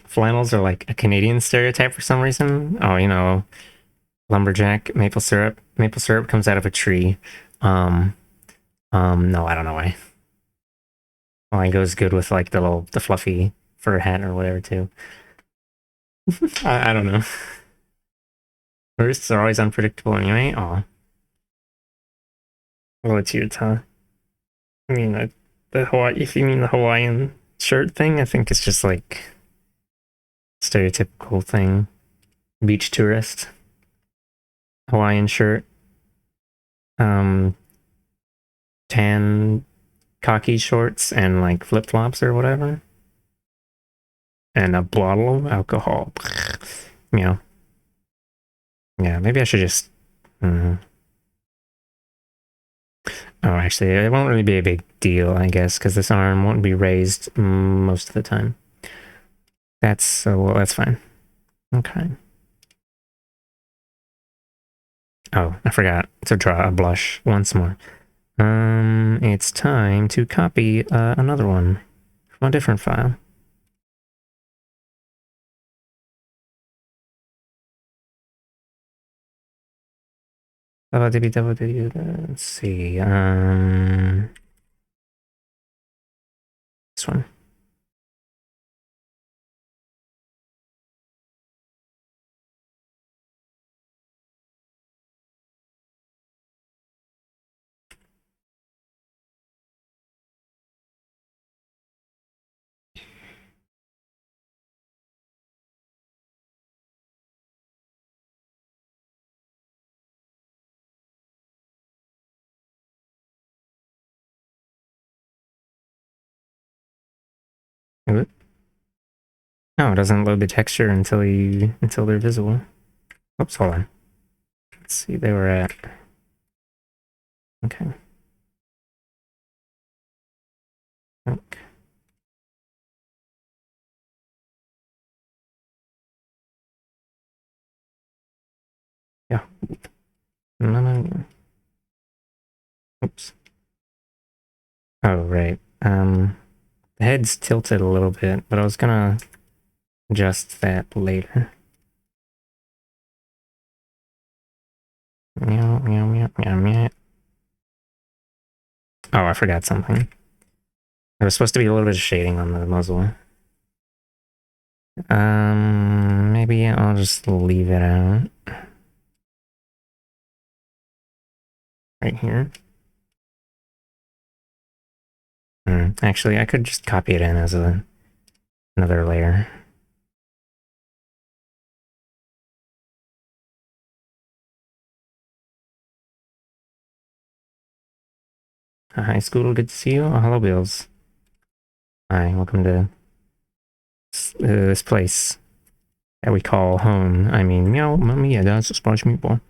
Flannels are like a Canadian stereotype for some reason. Oh, you know, lumberjack, maple syrup. Maple syrup comes out of a tree. Um, no, I don't know why. Well, it goes good with like the fluffy fur hat or whatever too. I don't know. Tourists are always unpredictable anyway. Oh, well, it's your time. I mean, the Hawaii. If you mean the Hawaiian shirt thing, I think it's just like stereotypical thing. Beach tourist, Hawaiian shirt, um, tan khaki shorts, and like flip flops or whatever, and a bottle of alcohol. Yeah, yeah. Maybe I should just. Oh, actually, it won't really be a big deal, I guess, because this arm won't be raised most of the time. That's well, that's fine. Okay. Oh, I forgot to draw a blush once more. It's time to copy another one from a different file. Let's see. This one. Ooh. No, it doesn't load the texture until they're visible. Oops, hold on. Let's see, they were at. Okay. Okay. Yeah. No. Oops. Oh, right. The head's tilted a little bit, but I was gonna adjust that later. Meow, meow, meow, meow, meow. Oh, I forgot something. There was supposed to be a little bit of shading on the muzzle. Maybe I'll just leave it out. Right here. Actually, I could just copy it in as another layer. Hi, Scoodle, good to see you. Oh, hello, Bills. Hi, welcome to this place that we call home. I mean, meow, mommy, yeah, that's a sponge meatball.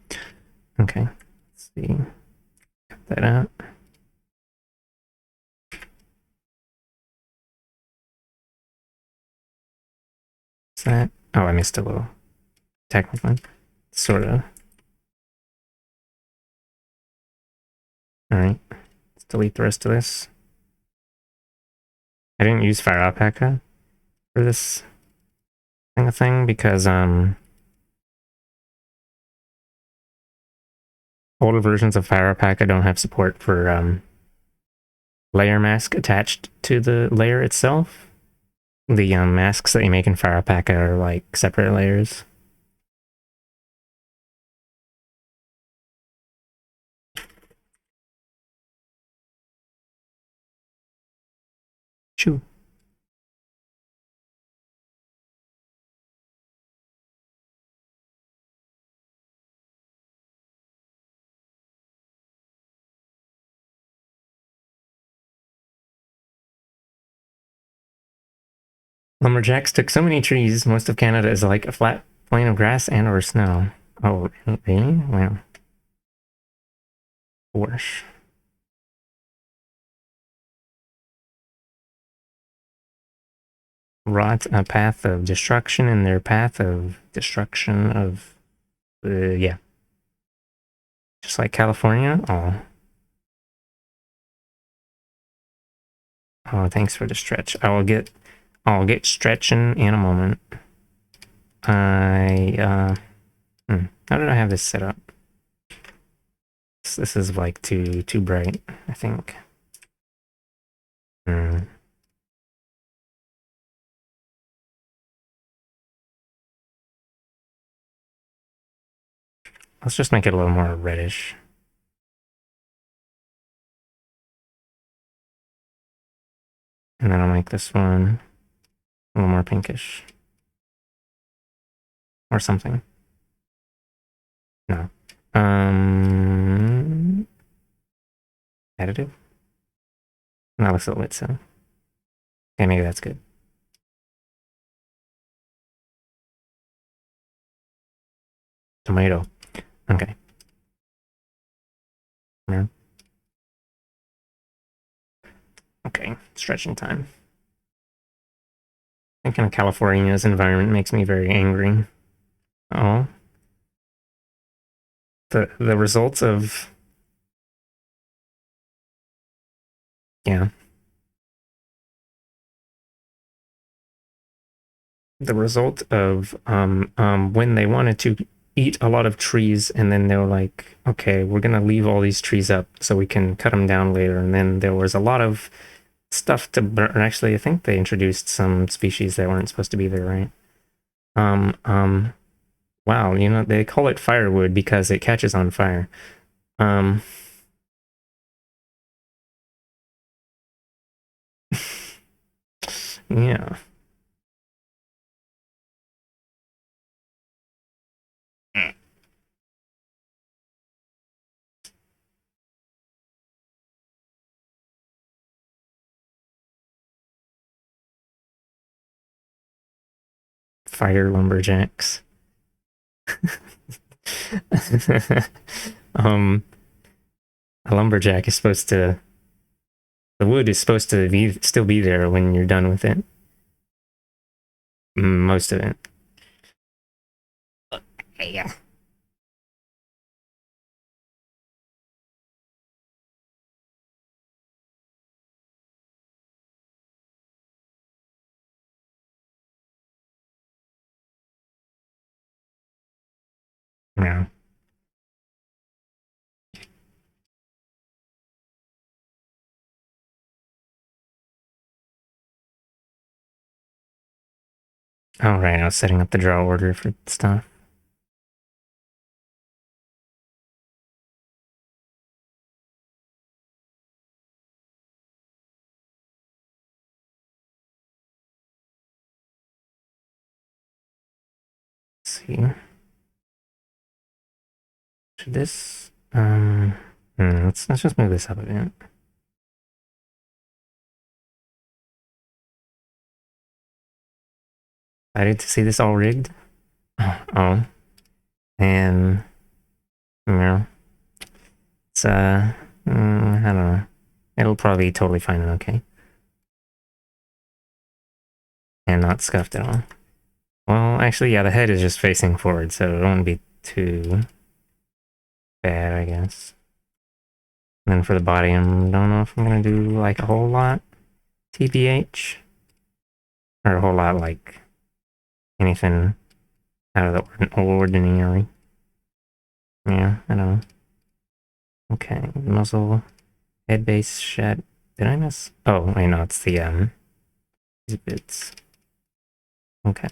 Okay, let's see. Cut that out. What's that? Oh, I missed a little. Technically. Sort of. Alright. Let's delete the rest of this. I didn't use Fire Alpaca for this kind of thing because older versions of Fire Alpaca don't have support for layer mask attached to the layer itself. The masks that you make in Fire Alpaca are like separate layers. Lumberjacks took so many trees, most of Canada is like a flat plain of grass and or snow. Oh, really? Wow. Worse. Wrought a path of destruction in their path of destruction of... yeah. Just like California? Oh. Oh, thanks for the stretch. I'll get stretching in a moment. How did I have this set up? This is like too bright, I think. Let's just make it a little more reddish. And then I'll make this one a little more pinkish. Or something. No. Additive? That looks a little bit so. Okay, maybe that's good. Tomato. Okay. Yeah. Okay, stretching time. Thinking of California's environment makes me very angry. Oh. The results of... Yeah. The result of when they wanted to eat a lot of trees, and then they were like, okay, we're gonna leave all these trees up so we can cut them down later. And then there was a lot of stuff to burn. Actually, I think they introduced some species that weren't supposed to be there, right? Wow, you know, they call it firewood because it catches on fire. Yeah. Fire lumberjacks. um, a lumberjack is supposed to... The wood is supposed to still be there when you're done with it. Most of it. Yeah. Yeah. All right, I was setting up the draw order for stuff. Let's see. Should this let's just move this up a bit. Excited to see this all rigged. Oh. And you know, it's I don't know. It'll probably be totally fine and okay. And not scuffed at all. Well, actually, yeah, the head is just facing forward, so it won't be too bad, I guess. And then for the body, I don't know if I'm gonna do like a whole lot TBH. Or a whole lot like anything out of the ordinary. Yeah, I don't know. Okay, muzzle, head base, shed. Did I miss? Oh, wait, no, it's the, these bits. Okay.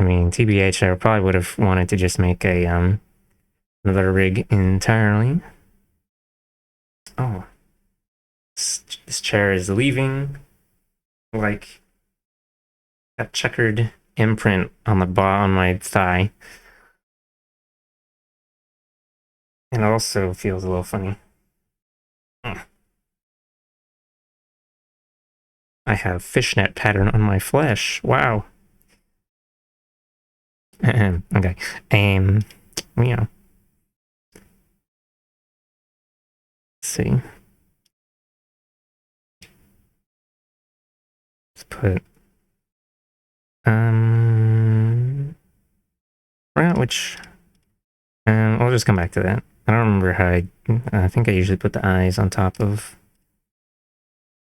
I mean, TBH, I probably would have wanted to just make a, another rig entirely. Oh. This chair is leaving, like, a checkered imprint on the on my thigh. And it also feels a little funny. I have fishnet pattern on my flesh. Wow. Okay. You know, let's see. Let's put forgot which. I'll just come back to that. I don't remember how I think I usually put the eyes on top of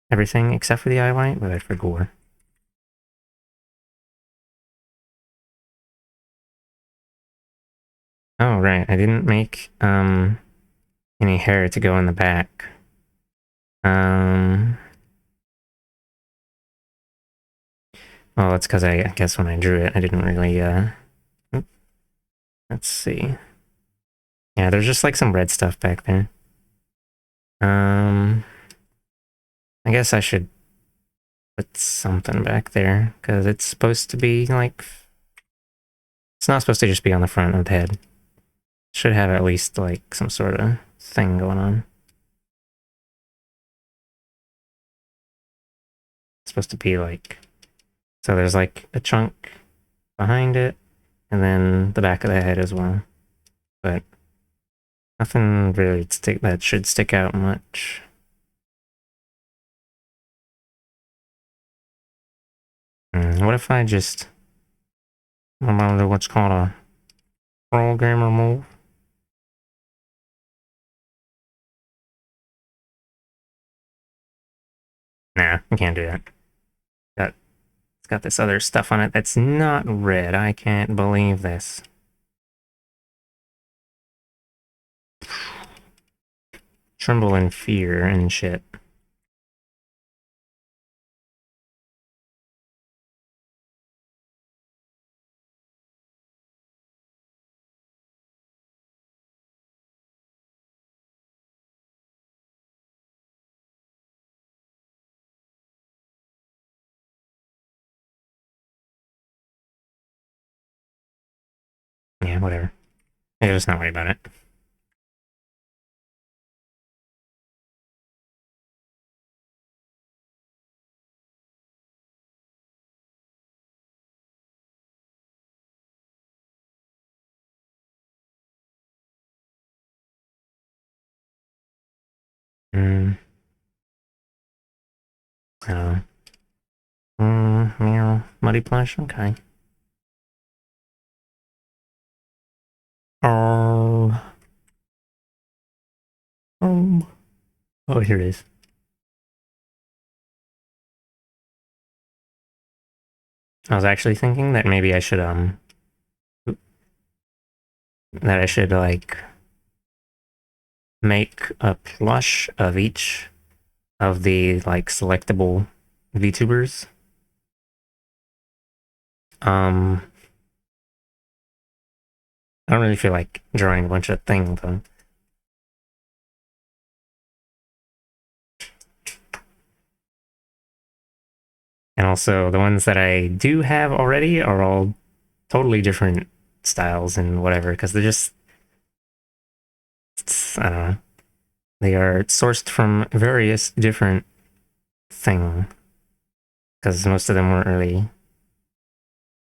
everything except for the eye white, but I forgot. Oh right, I didn't make any hair to go in the back. Well, that's because I guess when I drew it, I didn't really let's see. Yeah, there's just like some red stuff back there. I guess I should put something back there because it's supposed to be like it's not supposed to just be on the front of the head. It should have at least like some sort of thing going on. It's supposed to be like so there's like a chunk behind it and then the back of the head as well. But nothing really that should stick out much. What if I just remember what's called a programmer move? Nah, I can't do that. It's got this other stuff on it that's not red. I can't believe this. Tremble in fear and shit. Yeah, whatever. Yeah, just not worry about it. Mm, I don't know. Meow. Muddy plush? Okay. Oh. Oh, here it is. I was actually thinking that maybe I should, that I should, like, make a plush of each of the, like, selectable VTubers. Um, I don't really feel like drawing a bunch of things, though. And also, the ones that I do have already are all totally different styles and whatever, because they're just, I don't know. They are sourced from various different things, because most of them weren't really.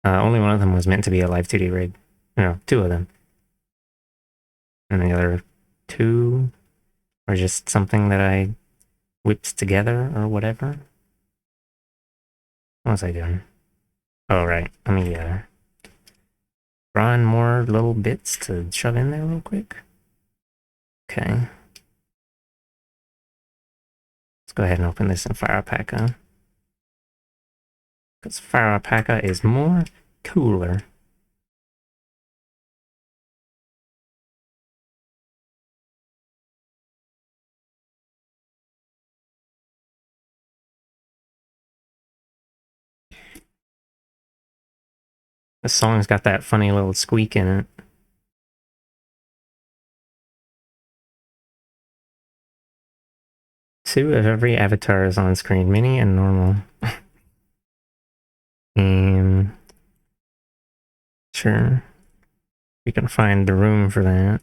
Only one of them was meant to be a live 2D rig. No, two of them. And the other two are just something that I whipped together or whatever. What was I doing? Oh, right. Let me draw in more little bits to shove in there real quick. Okay. Let's go ahead and open this in Fire Alpaca. Because Fire Alpaca is more cooler. The song's got that funny little squeak in it. Two of every avatar is on screen, mini and normal. Sure. We can find the room for that.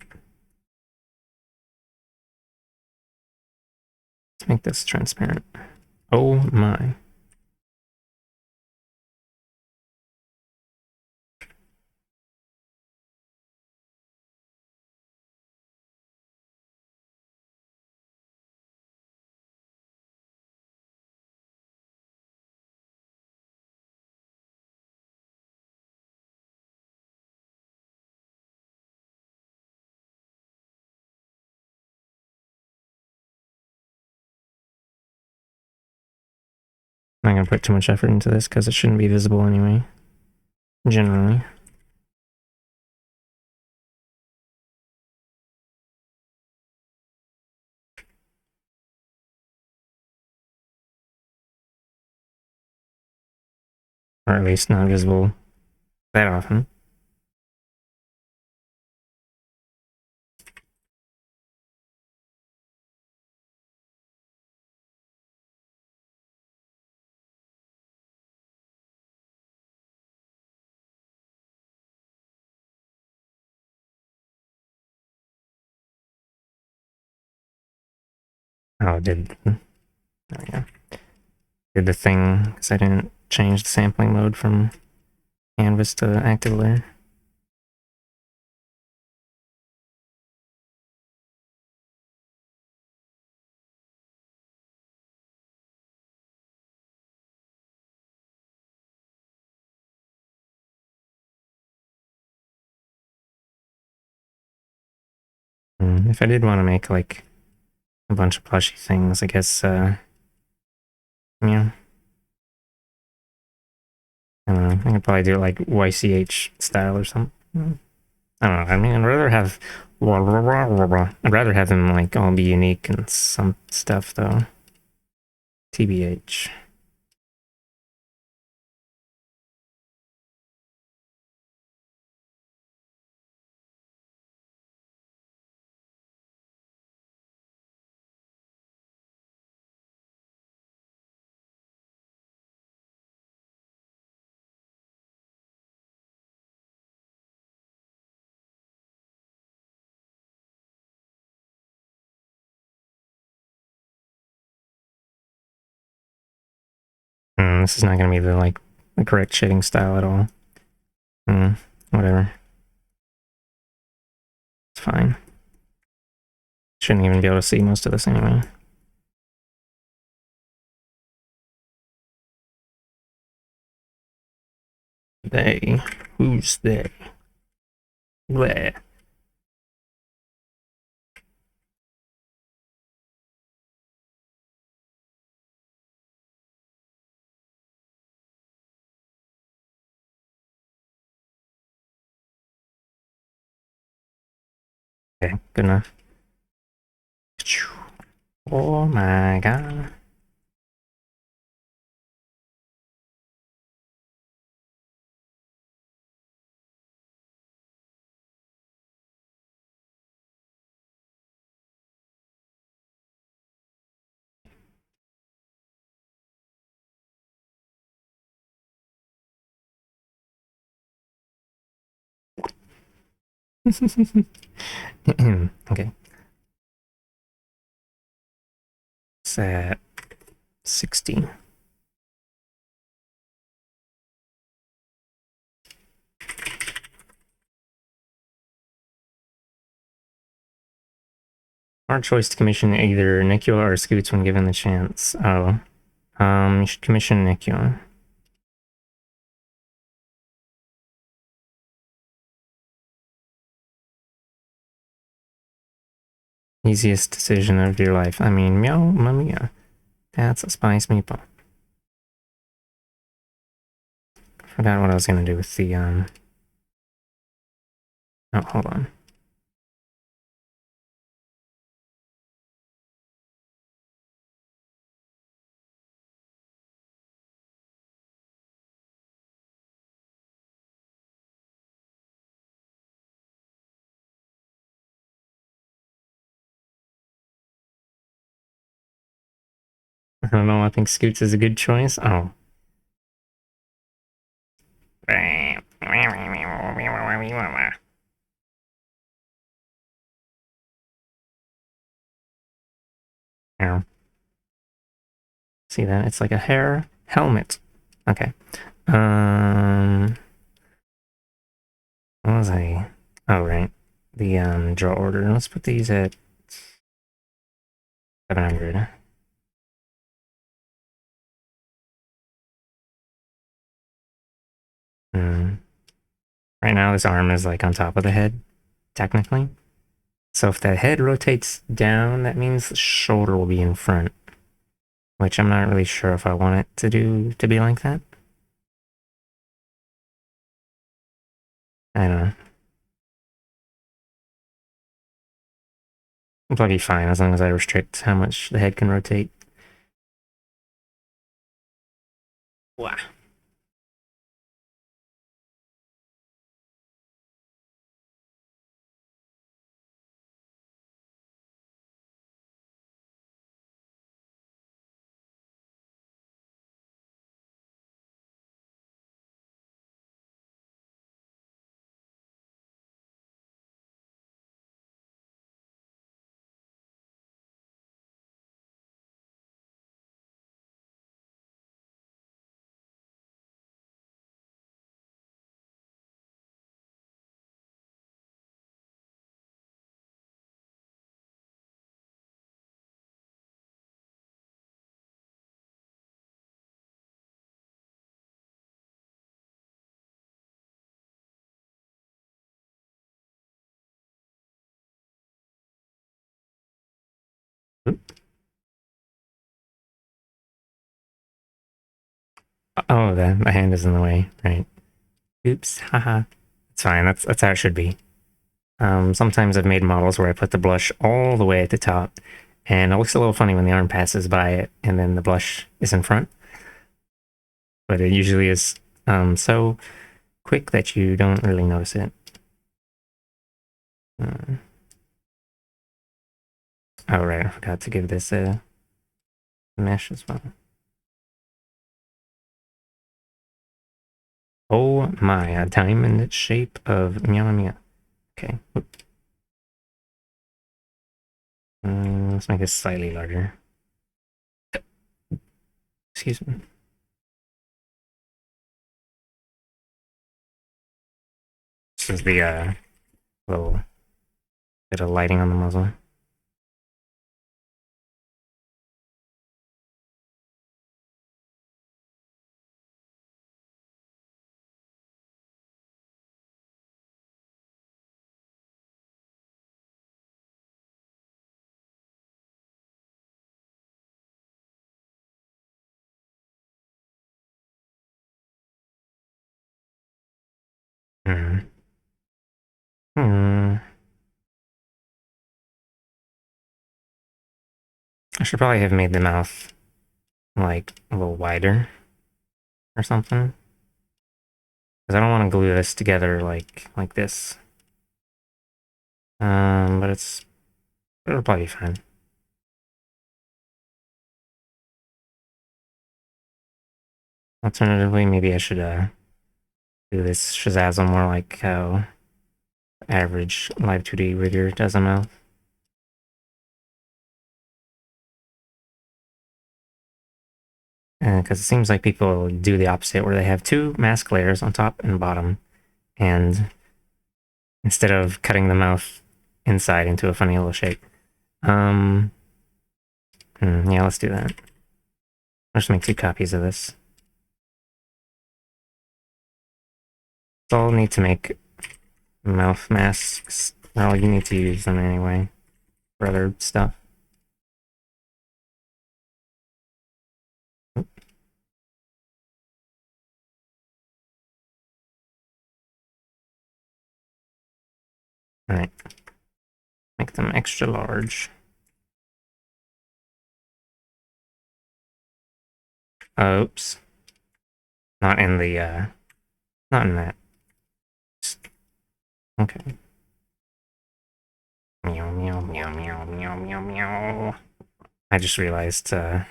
Let's make this transparent. Oh my. I'm not gonna put too much effort into this because it shouldn't be visible anyway. Generally. Or at least not visible that often. Oh, there we go. Did the thing, because I didn't change the sampling mode from canvas to active layer. If I did want to make like a bunch of plushy things, I guess, yeah. I don't know. I could probably do it like YCH style or something. I don't know. I mean, I'd rather have them like all be unique and some stuff though. TBH. This is not gonna be the like the correct shading style at all. Whatever. It's fine. Shouldn't even be able to see most of this anyway. They. Who's they? Bleh. Okay, good enough. Oh my god. Okay. It's at 60. Hard choice to commission either Nicula or Scoots when given the chance. Oh. You should commission Nicula. Easiest decision of your life. I mean, meow, mia. That's a spice meatball. Forgot what I was gonna do with the, Oh, hold on. I don't know, I think Scoots is a good choice. Oh. Yeah. See that? It's like a hair helmet. Okay. What was I? Oh, right. The draw order. Let's put these at 700. Hmm. Right now, this arm is like on top of the head, technically. So if the head rotates down, that means the shoulder will be in front, which I'm not really sure if I want it to be like that. I don't know. It'll probably be fine as long as I restrict how much the head can rotate. Wow. Oh, the hand is in the way, right? Oops, haha. It's fine. That's how it should be. Sometimes I've made models where I put the blush all the way at the top, and it looks a little funny when the arm passes by it, and then the blush is in front. But it usually is so quick that you don't really notice it. Oh right, I forgot to give this a mesh as well. Oh my, a diamond shape of meow meow. Okay. Let's make this slightly larger. Excuse me. This is the little bit of lighting on the muzzle. Hmm. Hmm. I should probably have made the mouth like a little wider or something. Because I don't want to glue this together like this. But it'll probably be fine. Alternatively, maybe I should do this shazazzle more like how average Live 2D rigger does a mouth. Because it seems like people do the opposite, where they have two mask layers on top and bottom, and instead of cutting the mouth inside into a funny little shape. Yeah, let's do that. I'll just make 2 copies of this. So I'll need to make mouth masks. Well, you need to use them anyway for other stuff. Alright. Make them extra large. Oops. Not in the, not in that. Okay. Meow, meow, meow, meow, meow, meow, meow. I just realized, a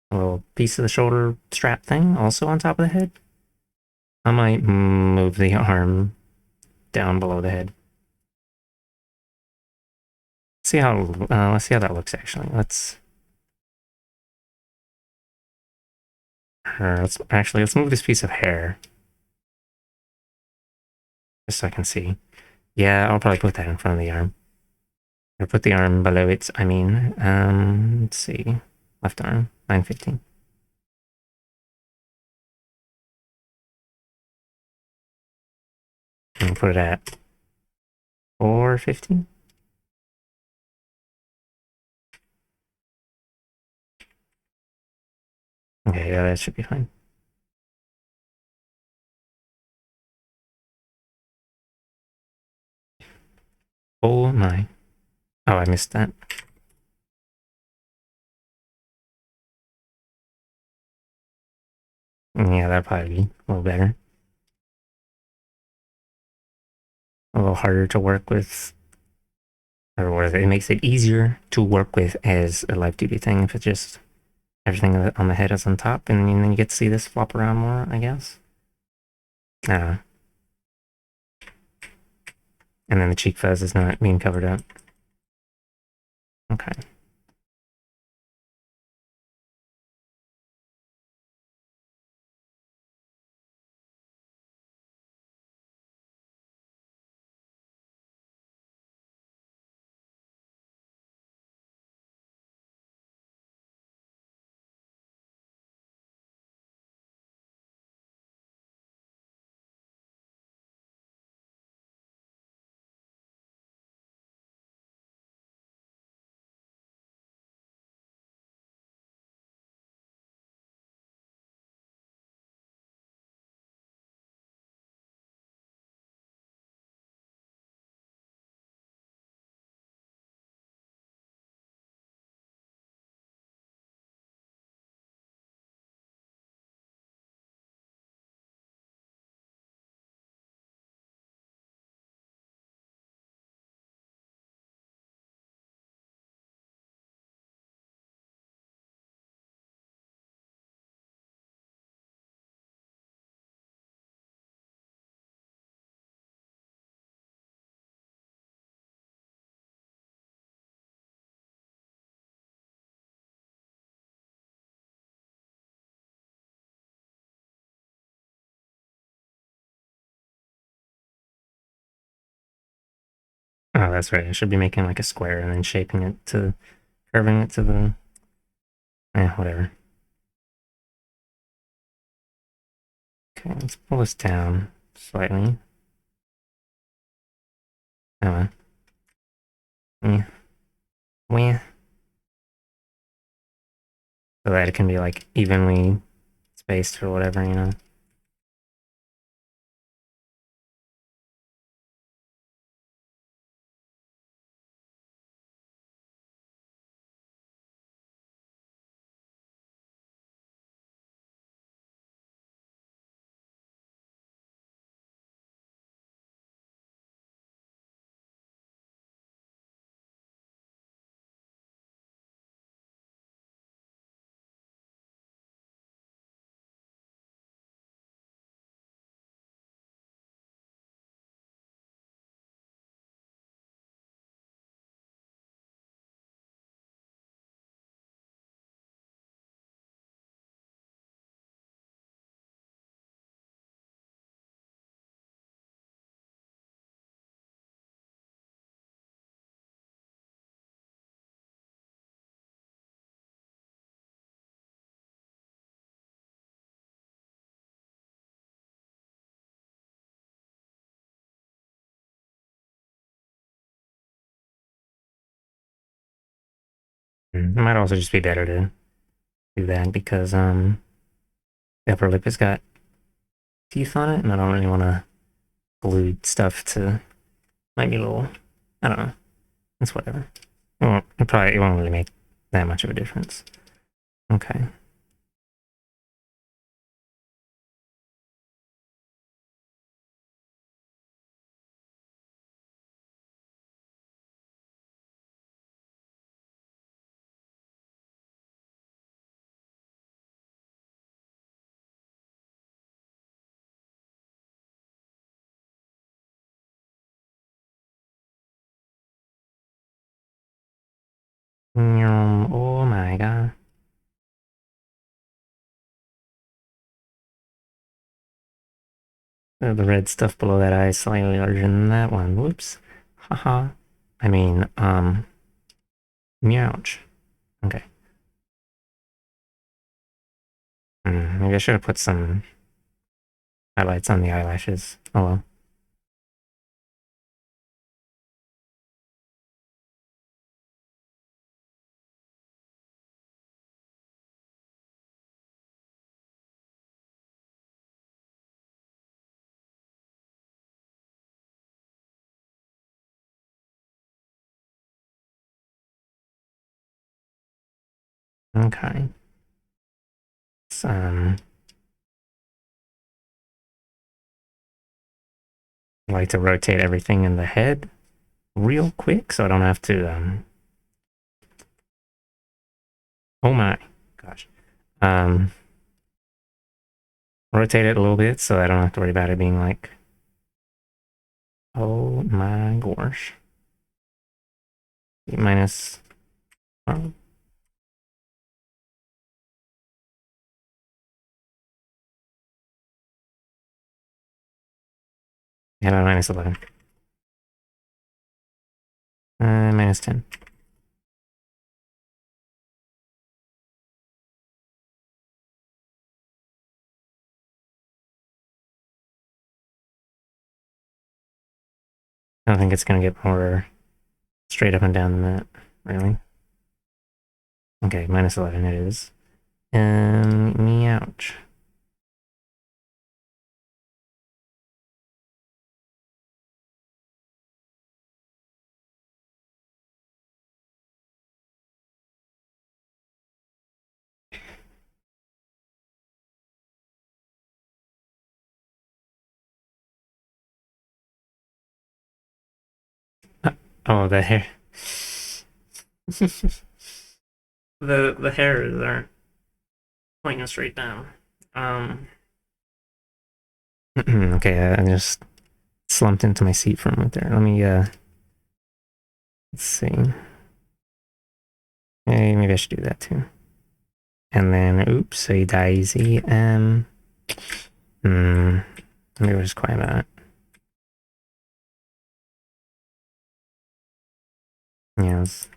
little piece of the shoulder strap thing also on top of the head. I might move the arm down below the head. See how let's see how that looks actually. Let's move this piece of hair just so I can see. Yeah, I'll probably put that in front of the arm. Or put the arm below it, I mean. Let's see. Left arm, 915. And put it at 415. Okay, yeah, that should be fine. Oh my. Oh, I missed that. Yeah, that'd probably be a little better. A little harder to work with. Or what it makes it easier to work with as a light duty thing if it's just everything on the head is on top, and then you get to see this flop around more, I guess. And then the cheek fuzz is not being covered up. Okay. Oh, that's right. I should be making like a square and then shaping it to curving it to the whatever. Okay, let's pull this down slightly. Oh, yeah, yeah, so that it can be like evenly spaced or whatever, you know. It might also just be better to do that because the upper lip has got teeth on it, and I don't really want to glue stuff to. Might be a little. I don't know. It's whatever. It won't really make that much of a difference. Okay. Oh my god. The red stuff below that eye is slightly larger than that one. Whoops. Haha. I mean, meowch. Okay. Maybe I should have put some highlights on the eyelashes. Oh well. Okay. So, I like to rotate everything in the head real quick so I don't have to, oh my gosh. Rotate it a little bit so I don't have to worry about it being like, oh my gosh. Minus, oh, yeah, minus 11. Minus 10. I don't think it's gonna get more straight up and down than that, really. Okay, minus 11 it is. Meowch. Oh, the hair. The hairs aren't pointing straight down. Okay, I just slumped into my seat for a moment there. Let me, let's see. Hey, maybe I should do that too. And then, oops, a daisy. Maybe we'll just quiet that. Yes.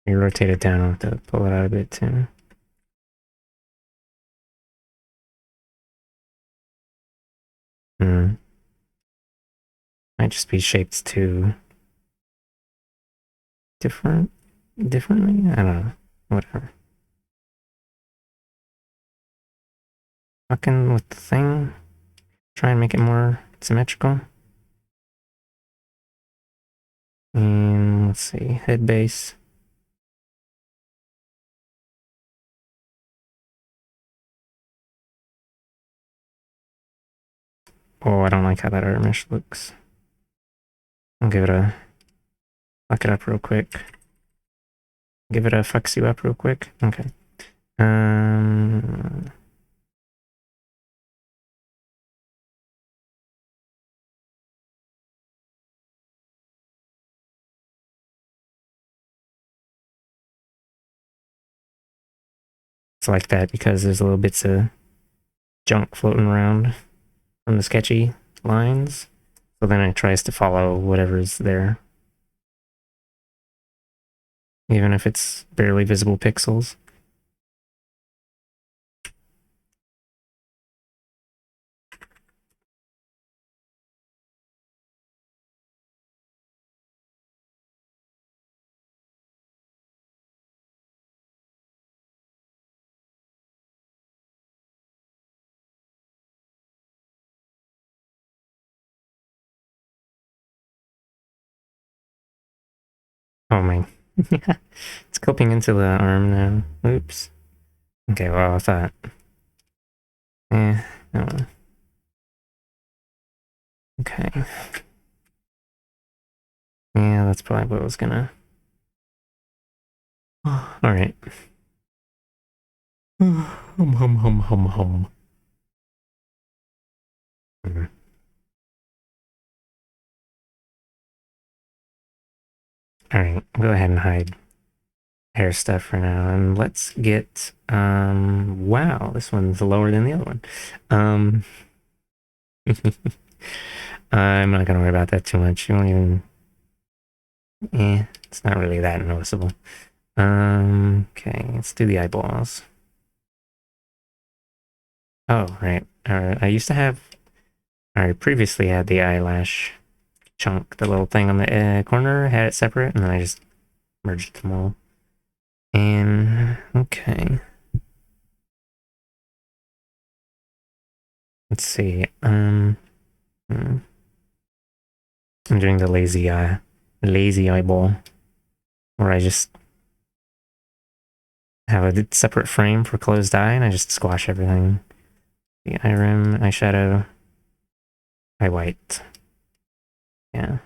You rotate it down, I'll have to pull it out a bit too. Might just be shaped too differently? I don't know. Whatever. Fucking with the thing. Try and make it more symmetrical. And let's see, head base. Oh, I don't like how that art mesh looks. I'll give it a fuck it up real quick. Give it a fucks you up real quick. Okay. It's like that because there's little bits of junk floating around from the sketchy lines. So then it tries to follow whatever's there. Even if it's barely visible pixels. Oh my. It's clipping into the arm now. Oops. Okay, well, I thought. Oh. Okay. Yeah, that's probably what I was gonna. Alright. Hum. Hmm. Alright, go ahead and hide hair stuff for now, and let's get, wow, this one's lower than the other one. Um, I'm not gonna worry about that too much. You won't even, it's not really that noticeable. Okay, let's do the eyeballs. Oh, right. I used to have, I previously had the eyelash chunk, the little thing on the corner, had it separate, and then I just merged them all. And, okay. Let's see, hmm. I'm doing the lazy eyeball, where I just have a separate frame for closed eye, and I just squash everything. The eye rim, eyeshadow, eye white. Yeah.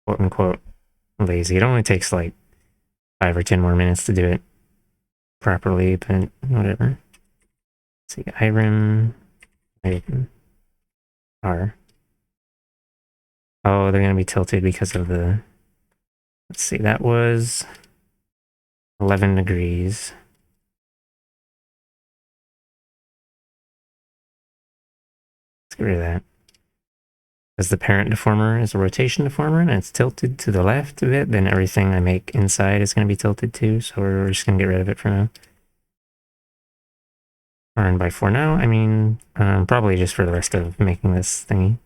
Quote unquote lazy. It only takes like 5 or 10 more minutes to do it properly, but whatever. Let's see, eye rim, R. Oh, they're gonna be tilted because of the. Let's see, that was 11 degrees. Let's get rid of that. Because the parent deformer is a rotation deformer and it's tilted to the left a bit, then everything I make inside is going to be tilted too, so we're just going to get rid of it for now. And by for now, I mean probably just for the rest of making this thingy.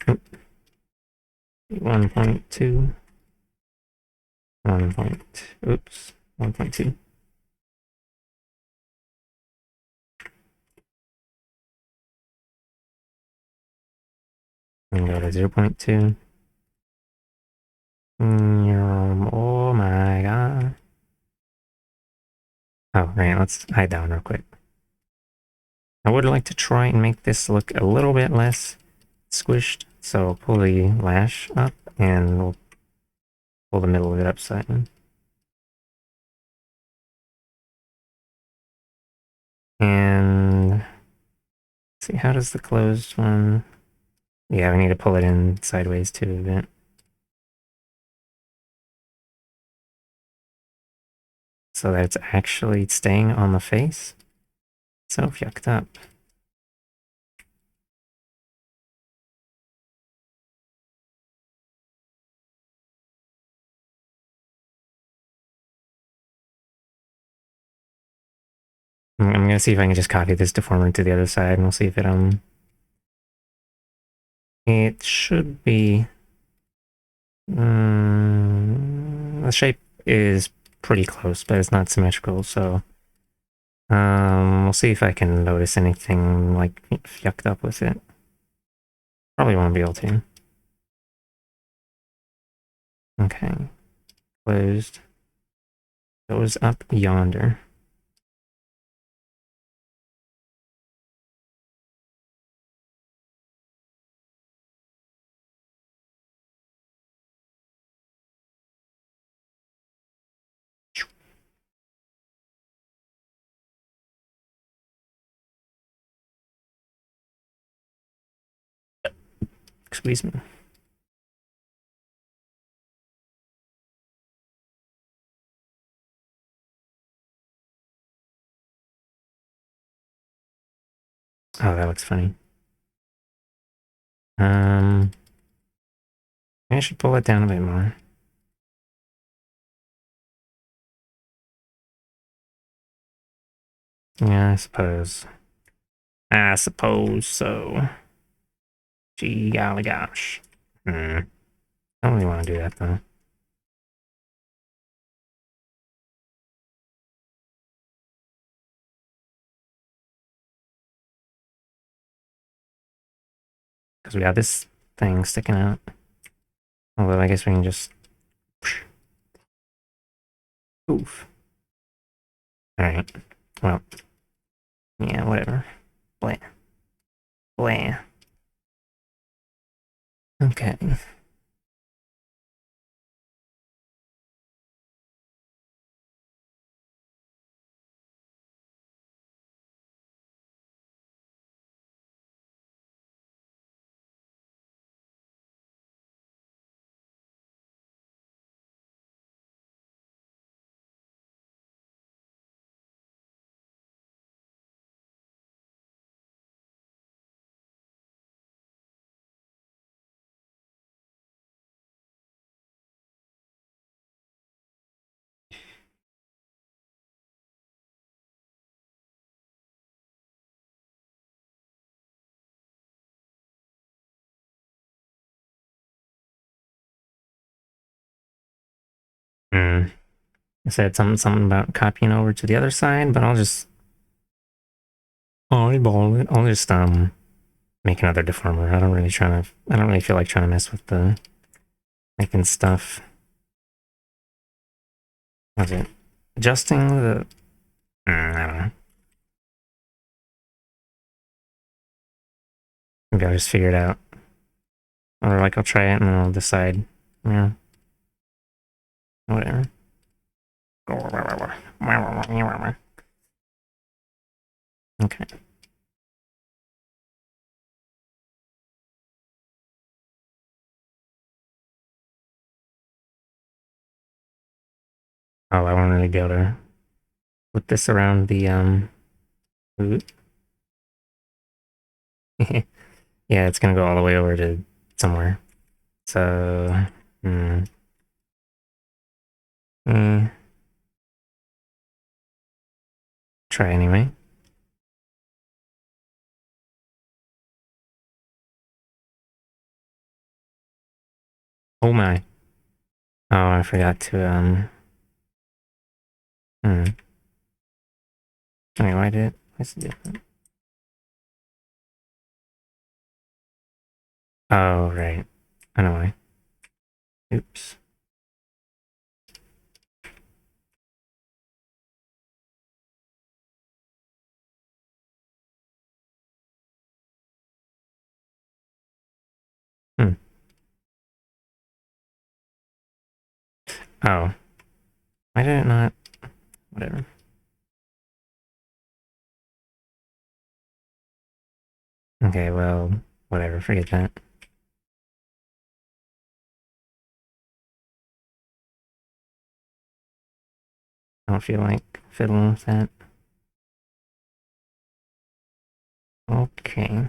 Oop. 1.2. 1. Oops. 1.2. And go to 0.2. Oh my god. Oh, right, let's hide that one real quick. I would like to try and make this look a little bit less squished, so pull the lash up and we'll pull the middle of it upside. And see, how does the closed one? Yeah, we need to pull it in sideways too a bit. So that it's actually staying on the face. So yucked up. I'm gonna see if I can just copy this deformer to the other side and we'll see if it should be, the shape is pretty close, but it's not symmetrical, so we'll see if I can notice anything like yucked up with it. Probably won't be able to. Okay, closed. Goes up yonder. Squeeze me. Oh, that looks funny. I should pull it down a bit more. Yeah, I suppose. I suppose so. Gee golly gosh. I don't really want to do that though. Because we got this thing sticking out. Although I guess we can just... Oof. Alright. Well. Yeah, whatever. Blah. Blah. Okay. Hmm. I said something about copying over to the other side, but I'll just eyeball it. I'll just make another deformer. I don't really feel like trying to mess with the making stuff. Was it adjusting the? I don't know. Maybe I'll just figure it out, or like I'll try it and then I'll decide. Yeah, whatever. Okay. Oh, I won't really be able to put this around the boot. Yeah, it's gonna go all the way over to somewhere. So, hmm. Try anyway. Oh my. Oh, I forgot to, Anyway, why did it? What's it different? Oh, right. I know why. Oops. Hmm. Oh. Why did it not? Whatever. Okay, well, whatever. Forget that. I don't feel like fiddling with that. Okay.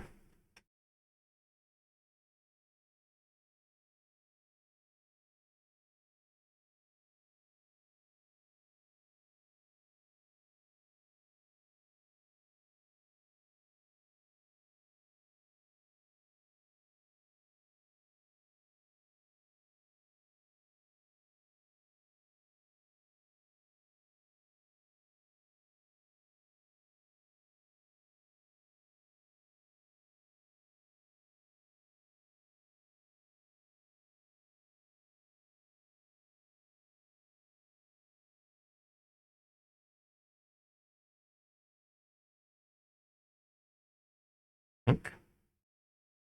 Think.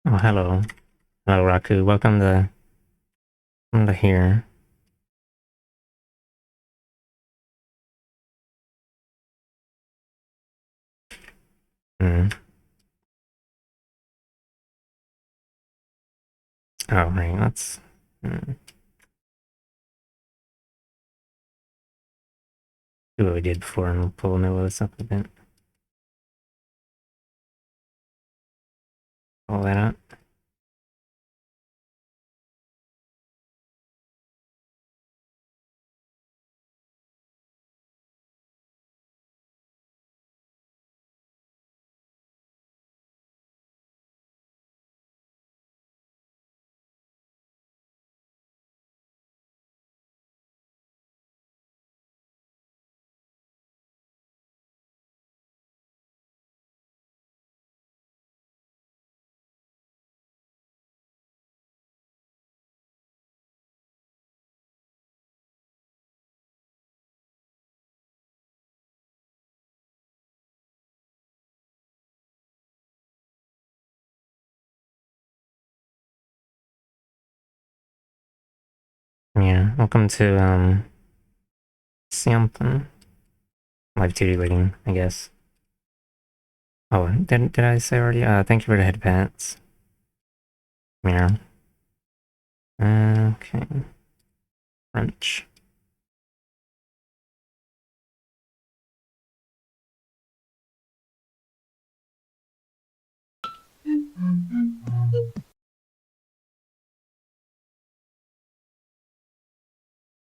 Oh, hello. Hello, Raku. Welcome to here. Hmm. Oh, right. Let's. Do what we did before and we'll pull this up a bit. Pull that up. Yeah, welcome to, something. Live 2D waiting, I guess. Oh, did I say already? Thank you for the head pats. Yeah. Okay. French.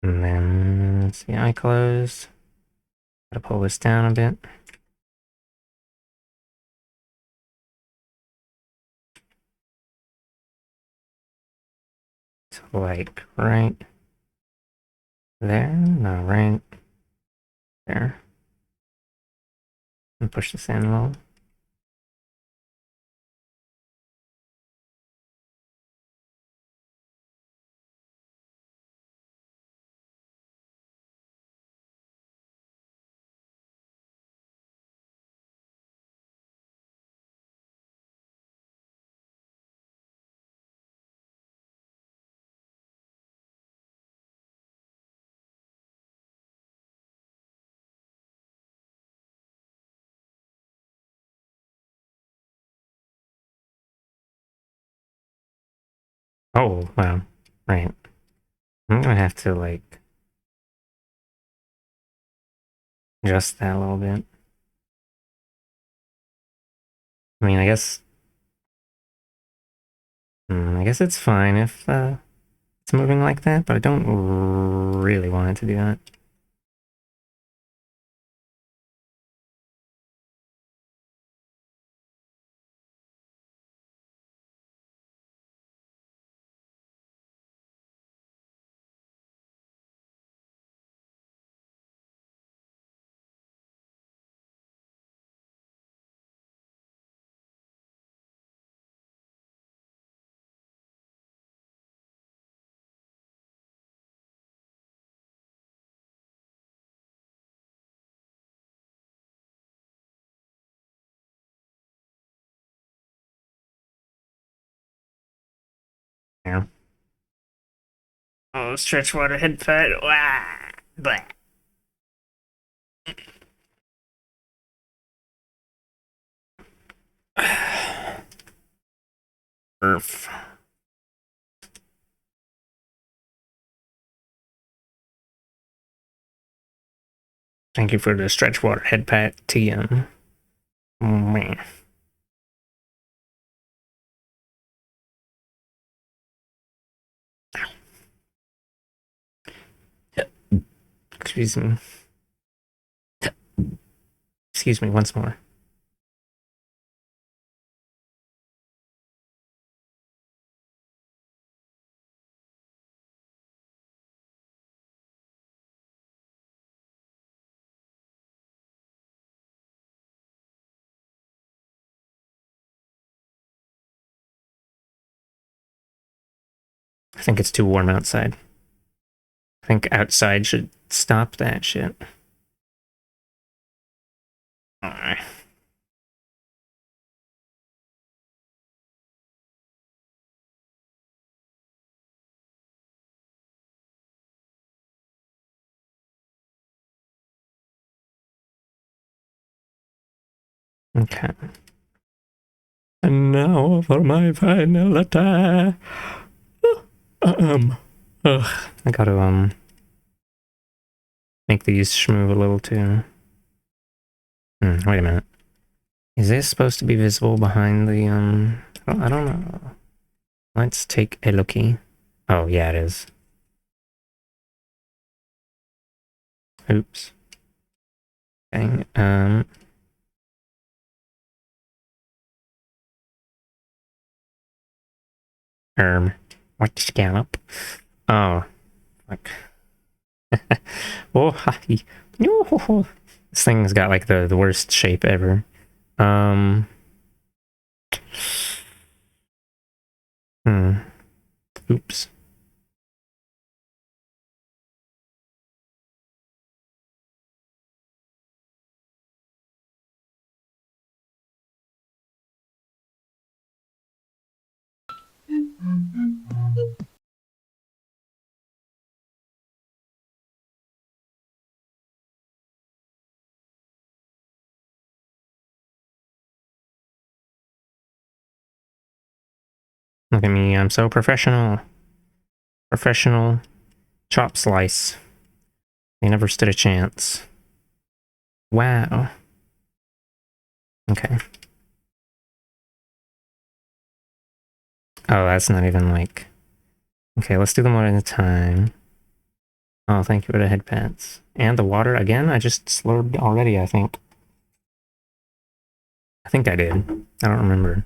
And then, let's see, eye closed. Gotta pull this down a bit. So, like, right there? No, right there. And push this in a little. Oh, wow. Right. I'm gonna have to, like, adjust that a little bit. I mean, I guess it's fine if, it's moving like that, but I don't really want it to do that. Yeah. Oh, stretch water head fat. Wah! Blah. Earth. Thank you for the stretch water head pat, TM. Man. Excuse me. Excuse me once more. I think it's too warm outside. I think outside should stop that shit. Alright. Okay. And now for my final attack. I gotta, make these move a little too. Wait a minute. Is this supposed to be visible behind the, I don't know. Let's take a lookie. Oh, yeah, it is. Oops. Okay, what scallop? Oh, fuck. Oh, hi. No. This thing's got, like, the worst shape ever. Um, hmm. Oops. Look at me, I'm so professional. Professional chop slice. They never stood a chance. Wow. Okay. Oh, that's not even like... Okay, let's do them one at a time. Oh, thank you for the head pats. And the water again? I just slurred already, I think. I think I did. I don't remember.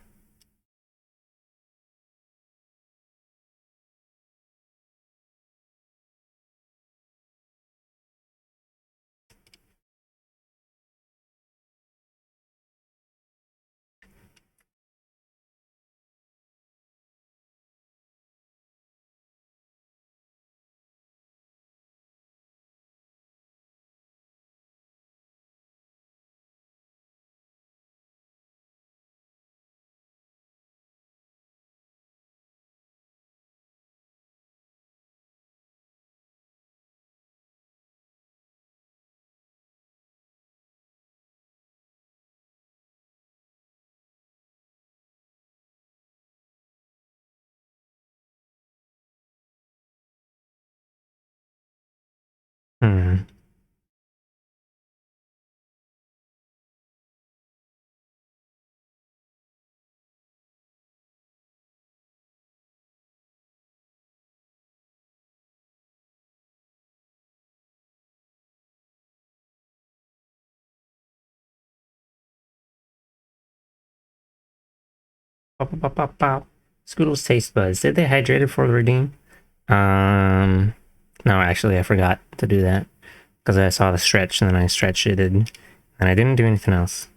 Hmm. Pop, pop, pop, pop, pop. Scoodle's taste buds. Did they hydrate it for the redeem? Um, no, actually, I forgot to do that because I saw the stretch and then I stretched it and I didn't do anything else.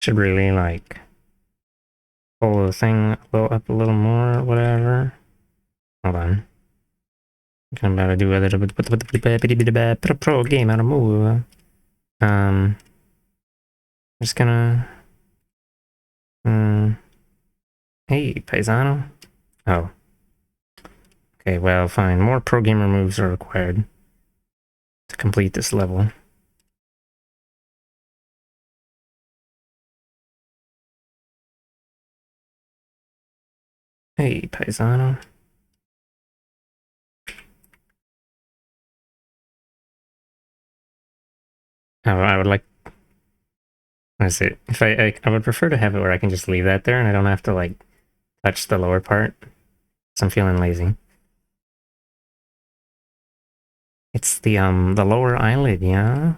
Should really like pull the thing a little up a little more or whatever. Hold on. I'm about to do a little bit of pro game out of move. I'm just gonna. Hey, Paisano. Oh. Okay, well, fine. More pro gamer moves are required to complete this level. Hey, Paisano. I would like. What is it? If I would prefer to have it where I can just leave that there and I don't have to like touch the lower part. Cause I'm feeling lazy. It's the lower eyelid, yeah?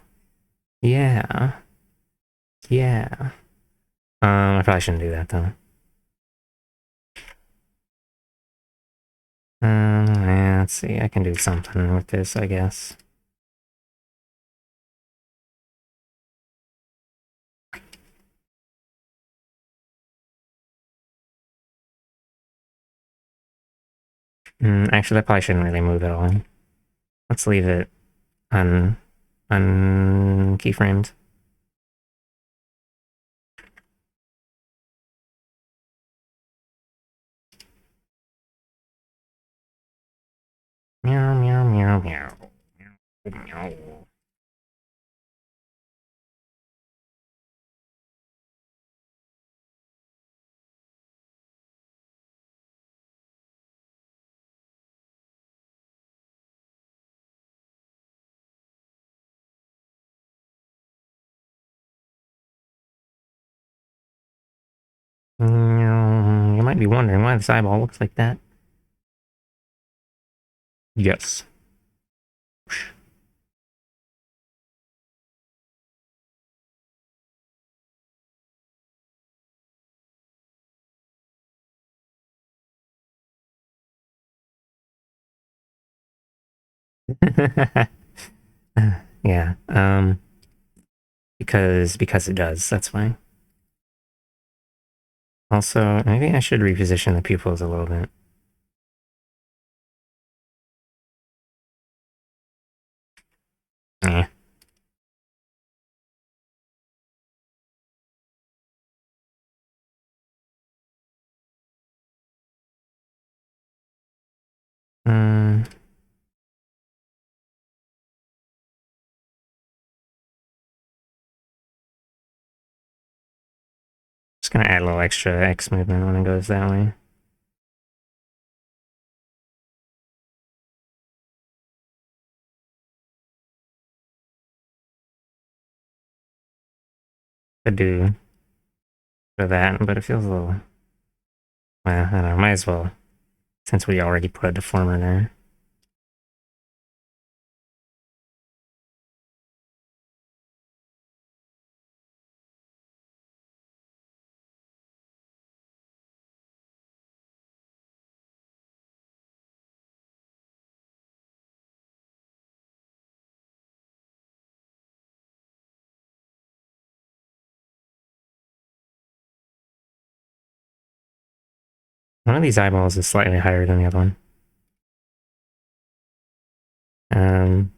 Yeah. Yeah. I probably shouldn't do that though. Yeah, let's see. I can do something with this, I guess. Actually, I probably shouldn't really move at all. Let's leave it un keyframed. Meow, meow, meow, meow. Meow, meow. You might be wondering why this eyeball looks like that. Yes. Yeah. Because it does. That's why. Also, maybe I should reposition the pupils a little bit. Yeah. Um, just gonna add a little extra X movement when it goes that way. Could do for that, but it feels a little. Well, I don't know. Might as well, since we already put a deformer there. One of these eyeballs is slightly higher than the other one. Um,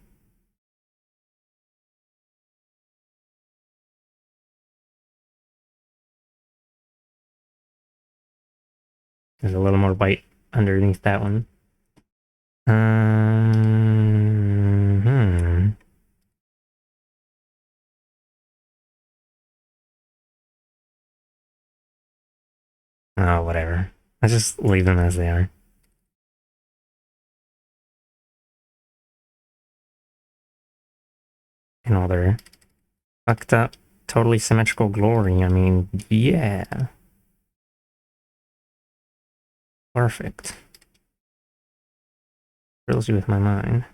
there's a little more white underneath that one. Hmm. Oh, whatever. I just leave them as they are. In all their fucked up, totally symmetrical glory. I mean, yeah. Perfect. Fills you with my mind.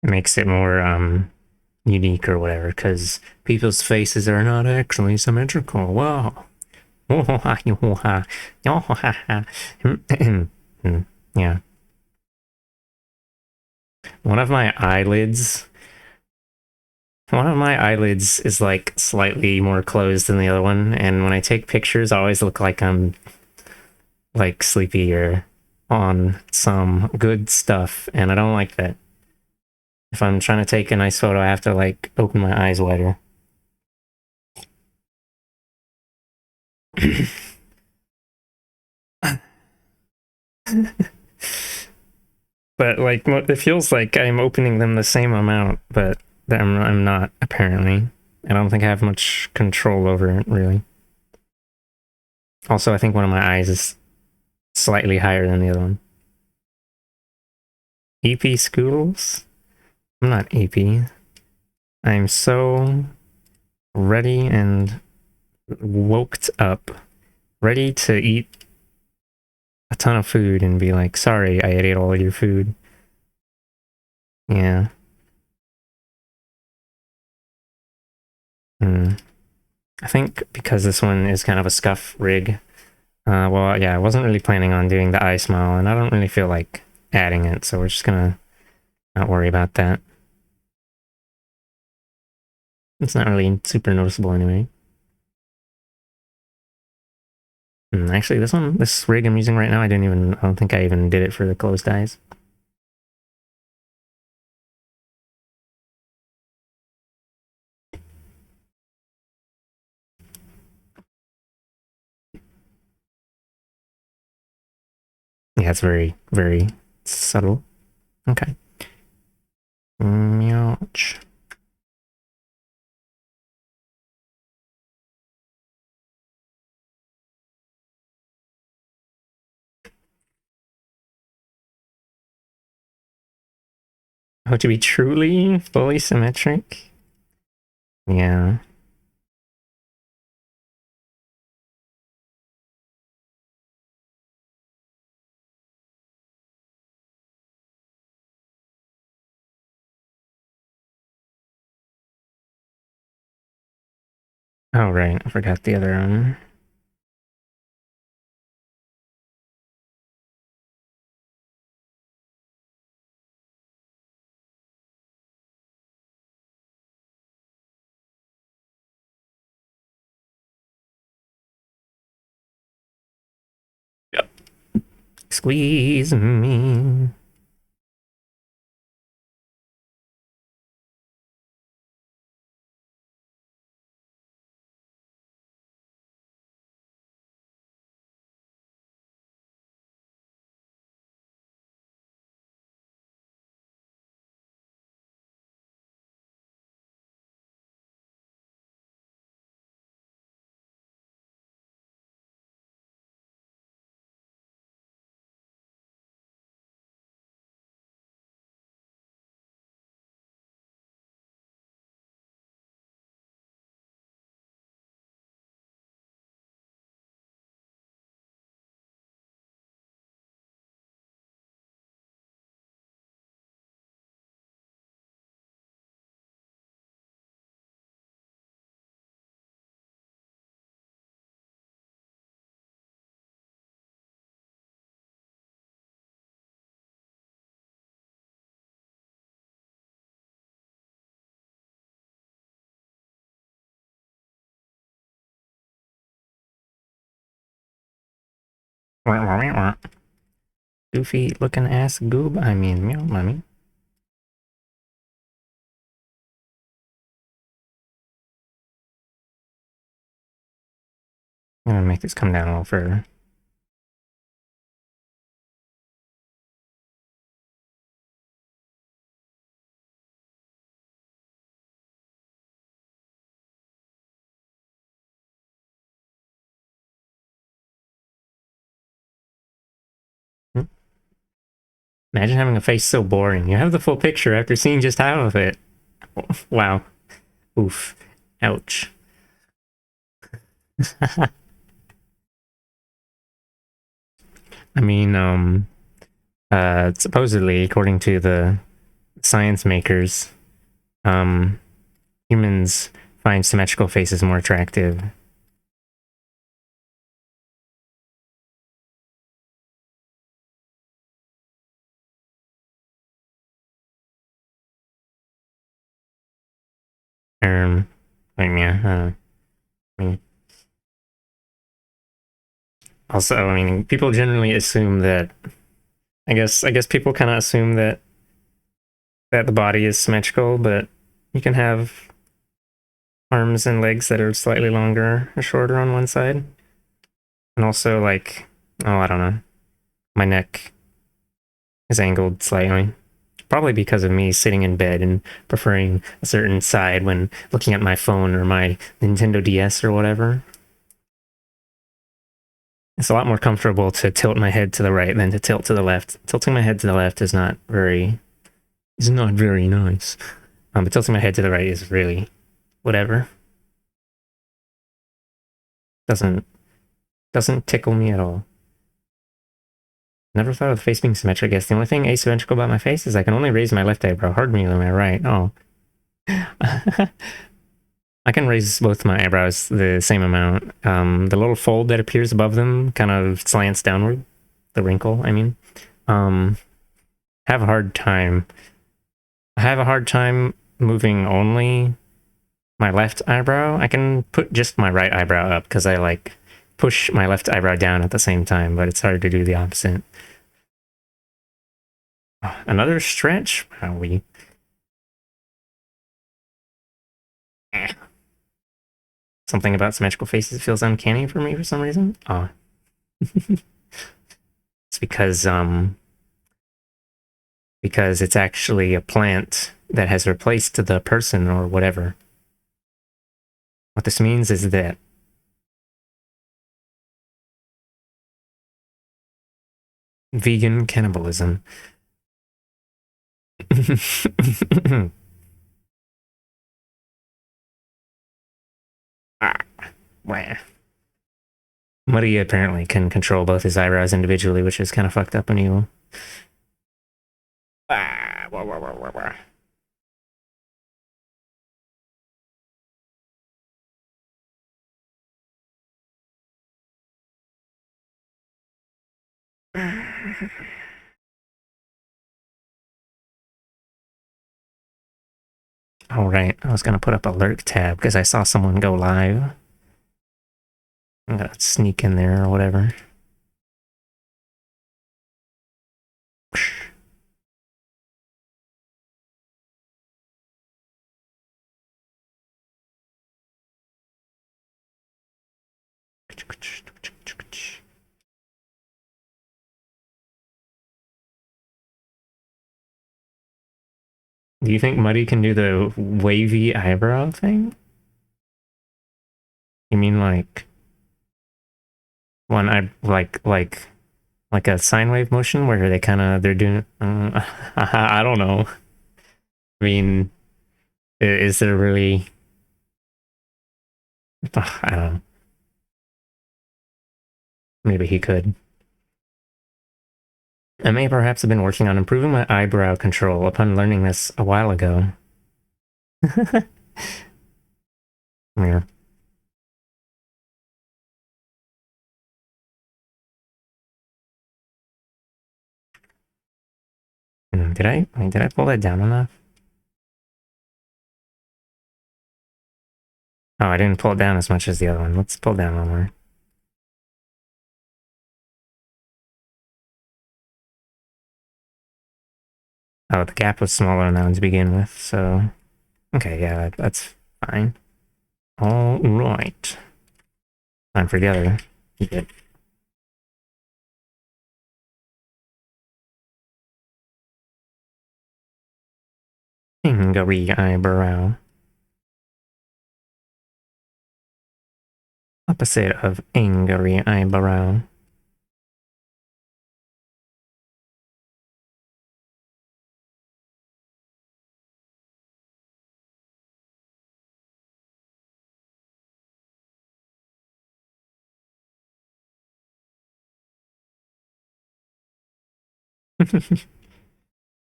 It makes it more, unique or whatever, because people's faces are not actually symmetrical. Wow. Yeah. One of my eyelids One of my eyelids is like slightly more closed than the other one, and when I take pictures, I always look like I'm like sleepy or on some good stuff, and I don't like that. If I'm trying to take a nice photo, I have to like open my eyes wider. But like, it feels like I'm opening them the same amount, but I'm not apparently. I don't think I have much control over it really. Also, I think one of my eyes is slightly higher than the other one. EP Scoodles? I'm not EP. I'm so ready and woked up, ready to eat a ton of food and be like, sorry, I ate all your food. Yeah. Hmm. I think because this one is kind of a scuff rig, well, yeah, I wasn't really planning on doing the eye smile, and I don't really feel like adding it, so we're just gonna not worry about that. It's not really super noticeable anyway. Actually, this rig I'm using right now, I don't think I even did it for the closed eyes. Yeah, it's very, very subtle. Okay. Ouch. Oh, to be truly fully symmetric? Yeah. Oh, right. I forgot the other one. Yep. Squeeze me. Goofy looking ass goob. I mean, meow, mommy. I'm gonna make this come down a little further. Imagine having a face so boring. You have the full picture after seeing just half of it. Wow. Oof. Ouch. I mean, supposedly, according to the science makers, um, humans find symmetrical faces more attractive. I mean, yeah, I mean, also, I mean, people generally assume that. I guess people kind of assume that the body is symmetrical, but you can have arms and legs that are slightly longer or shorter on one side, and also like, oh, I don't know, my neck is angled slightly. Probably because of me sitting in bed and preferring a certain side when looking at my phone or my Nintendo DS or whatever. It's a lot more comfortable to tilt my head to the right than to tilt to the left. Tilting my head to the left is not very nice. But tilting my head to the right is really whatever. Doesn't doesn't tickle me at all. Never thought of the face being symmetric. I guess the only thing asymmetrical about my face is I can only raise my left eyebrow hardly than my right. Oh. I can raise both my eyebrows the same amount. The little fold that appears above them kind of slants downward. The wrinkle, I mean. Um, have a hard time. I have a hard time moving only my left eyebrow. I can put just my right eyebrow up because I like push my left eyebrow down at the same time, but it's hard to do the opposite. Another stretch? We something about symmetrical faces feels uncanny for me for some reason. Oh, it's because it's actually a plant that has replaced the person or whatever. What this means is that vegan cannibalism. Ah, wah. Muddy apparently can control both his eyebrows individually, which is kind of fucked up and evil. Ah, wah, wah, wah, wah, wah. All right, I was gonna put up a lurk tab because I saw someone go live. I'm gonna sneak in there or whatever. Do you think Muddy can do the wavy eyebrow thing? You mean like one eye, like a sine wave motion where they kind of they're doing? I don't know. I mean, is there really? I don't know. Maybe he could. I may perhaps have been working on improving my eyebrow control upon learning this a while ago. Yeah. Did I pull that down enough? Oh, I didn't pull it down as much as the other one. Let's pull down one more. Oh, the gap was smaller on that one to begin with, so... Okay, yeah, that's fine. Alright. Time for the other. Good. Angry eyebrow. Opposite of angry eyebrow.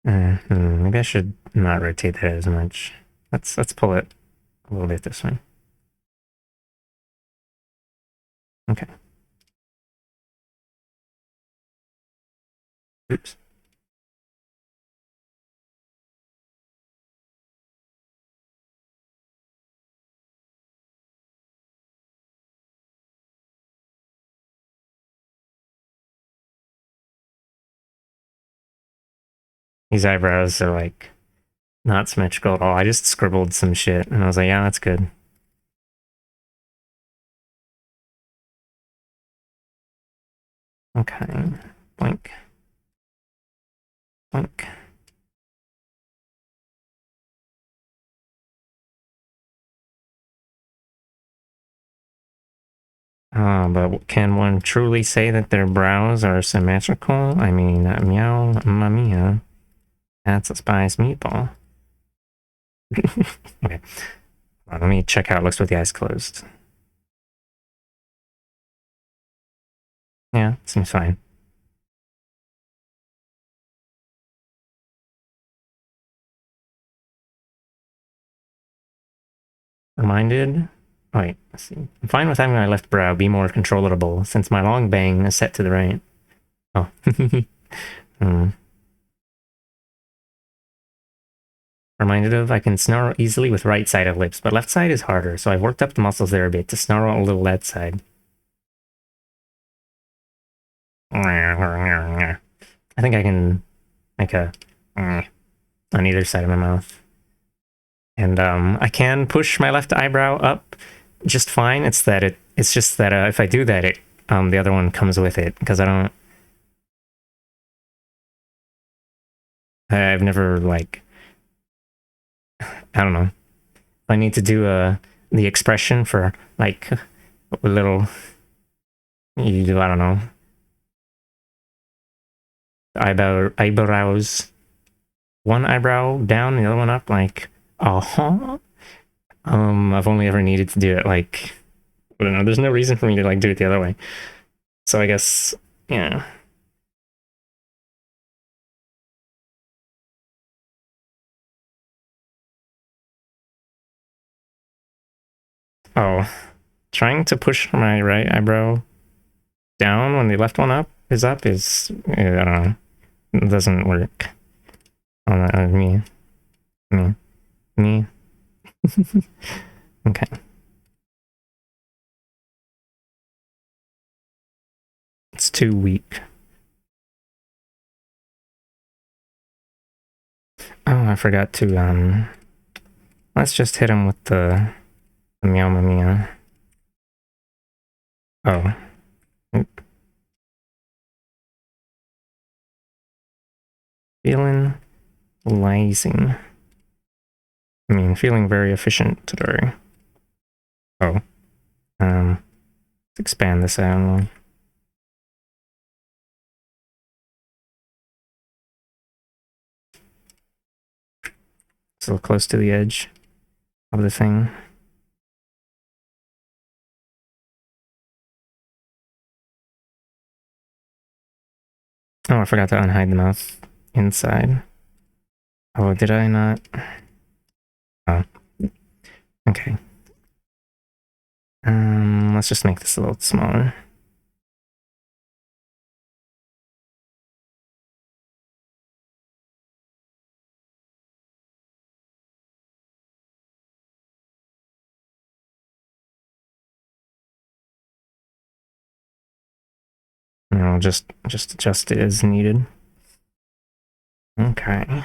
Maybe I should not rotate that as much. Let's pull it a little bit this way. Okay. Oops. These eyebrows are like not symmetrical at all. I just scribbled some shit and I was like, yeah, that's good. Okay. Blink. Blink. But can one truly say that their brows are symmetrical? I mean, meow, mamma mia. That's a spice meatball. Okay. Let me check how it looks with the eyes closed. Yeah, seems fine. Reminded? Oh, wait, let's see. I'm fine with having my left brow be more controllable since my long bang is set to the right. Oh. Reminded of, I can snarl easily with right side of lips, but left side is harder, so I've worked up the muscles there a bit to snarl a little that side. I think I can make a on either side of my mouth. And I can push my left eyebrow up just fine. It's just that if I do that, the other one comes with it because I've never like, I don't know. I need to do the expression for like a little, you do, I don't know, eyebrows, one eyebrow down, the other one up, like, uh-huh. I've only ever needed to do it like, I don't know, there's no reason for me to like do it the other way. So I guess, yeah. Oh, trying to push my right eyebrow down when they left one up is up is, I don't know, it doesn't work on me. Okay. It's too weak. Oh, I forgot to, let's just hit him with the Meow Mia. Oh. Feeling lazy. I mean, feeling very efficient today. Oh. Let's expand this out. So close to the edge of the thing. Oh, I forgot to unhide the mouth inside. Oh, did I not? Oh. Okay. Let's just make this a little smaller. And I'll just adjust it as needed. Okay.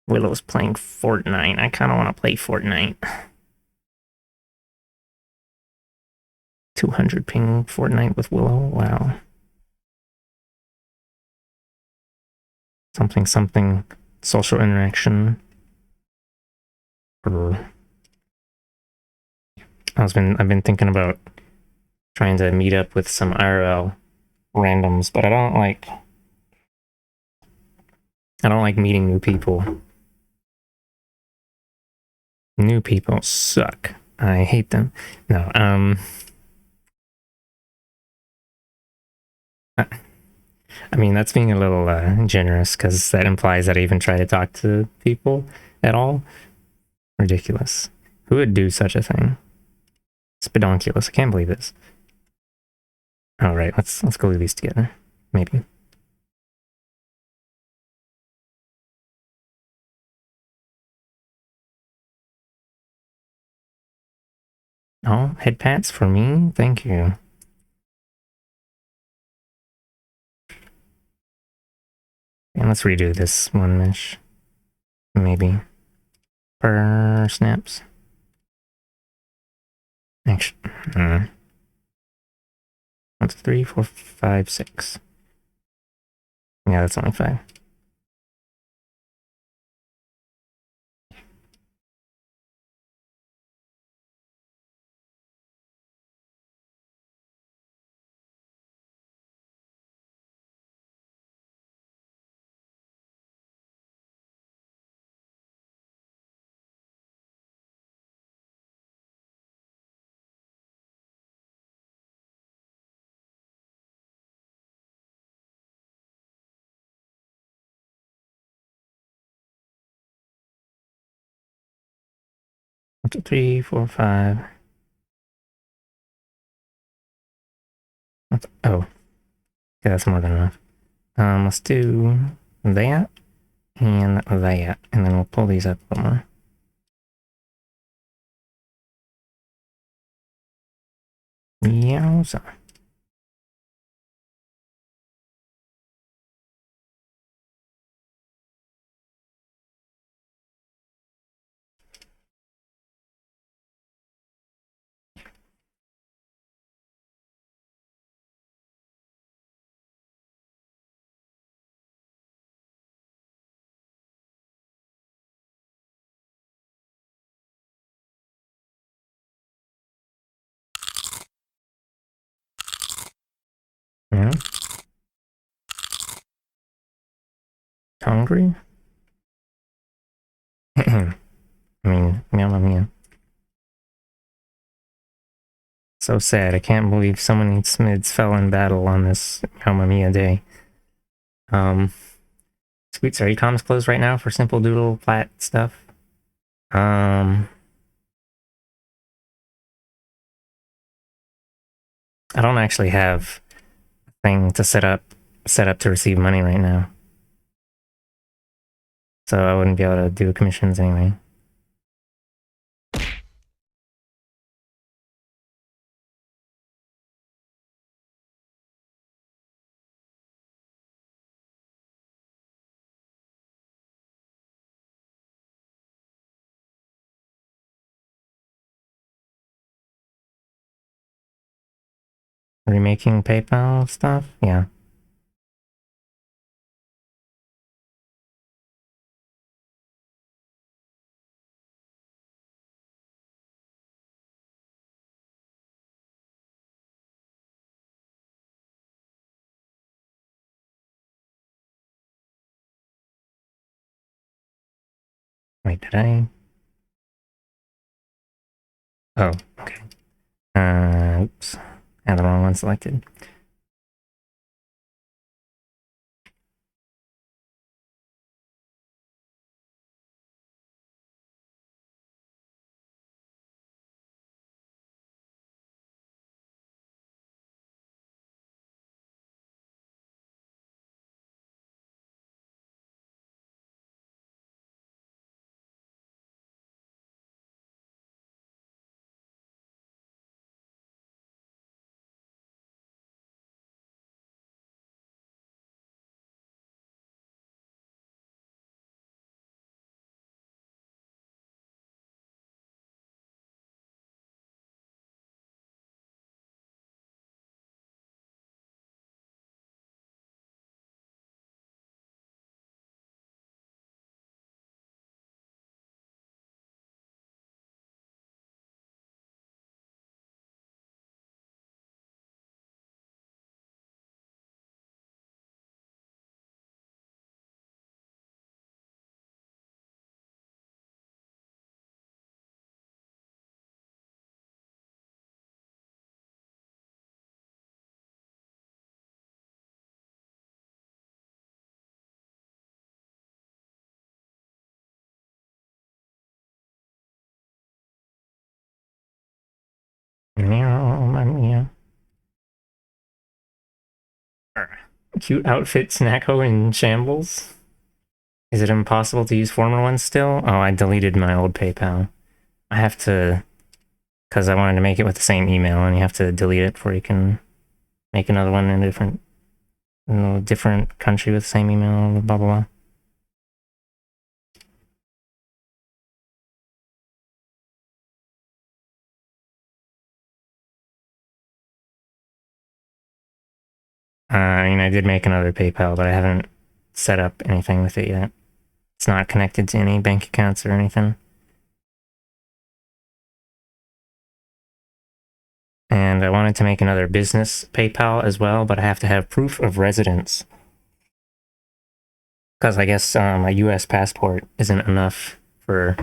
Willow's playing Fortnite. I kind of want to play Fortnite. 200 ping Fortnite with Willow. Wow. Something. Social interaction. I've been thinking about trying to meet up with some IRL randoms, but I don't like meeting new people. New people suck. I hate them. No, I mean, that's being a little generous, because that implies that I even try to talk to people at all. Ridiculous. Who would do such a thing? Spedonculous. I can't believe this. All right, let's glue these together. Maybe. Oh, head pats for me? Thank you. And let's redo this one mesh. Maybe. Per snaps. Actually, 1, 2, 3, 4, 5, 6. Yeah, that's only 5. One, 2, 3, 4, 5. Oh. Okay, that's more than enough. Let's do that and that, and then we'll pull these up a little more. Yowza. Yeah. Hungry? I mean, Mamma Mia. So sad. I can't believe so many Smids fell in battle on this Mamma Mia day. Sweets, are e-coms closed right now for Simple Doodle Plat stuff? I don't actually have thing to set up to receive money right now. So I wouldn't be able to do commissions anyway. Remaking PayPal stuff? Yeah. Wait, did I? Oh, okay. Oops. I had the wrong one selected. Yeah. Cute outfit Snacko in shambles. Is it impossible to use former ones still? Oh, I deleted my old PayPal. I have to, because I wanted to make it with the same email, and you have to delete it before you can make another one in a different country with the same email, blah, blah, blah. I mean, I did make another PayPal, but I haven't set up anything with it yet. It's not connected to any bank accounts or anything. And I wanted to make another business PayPal as well, but I have to have proof of residence. Because I guess my US passport isn't enough for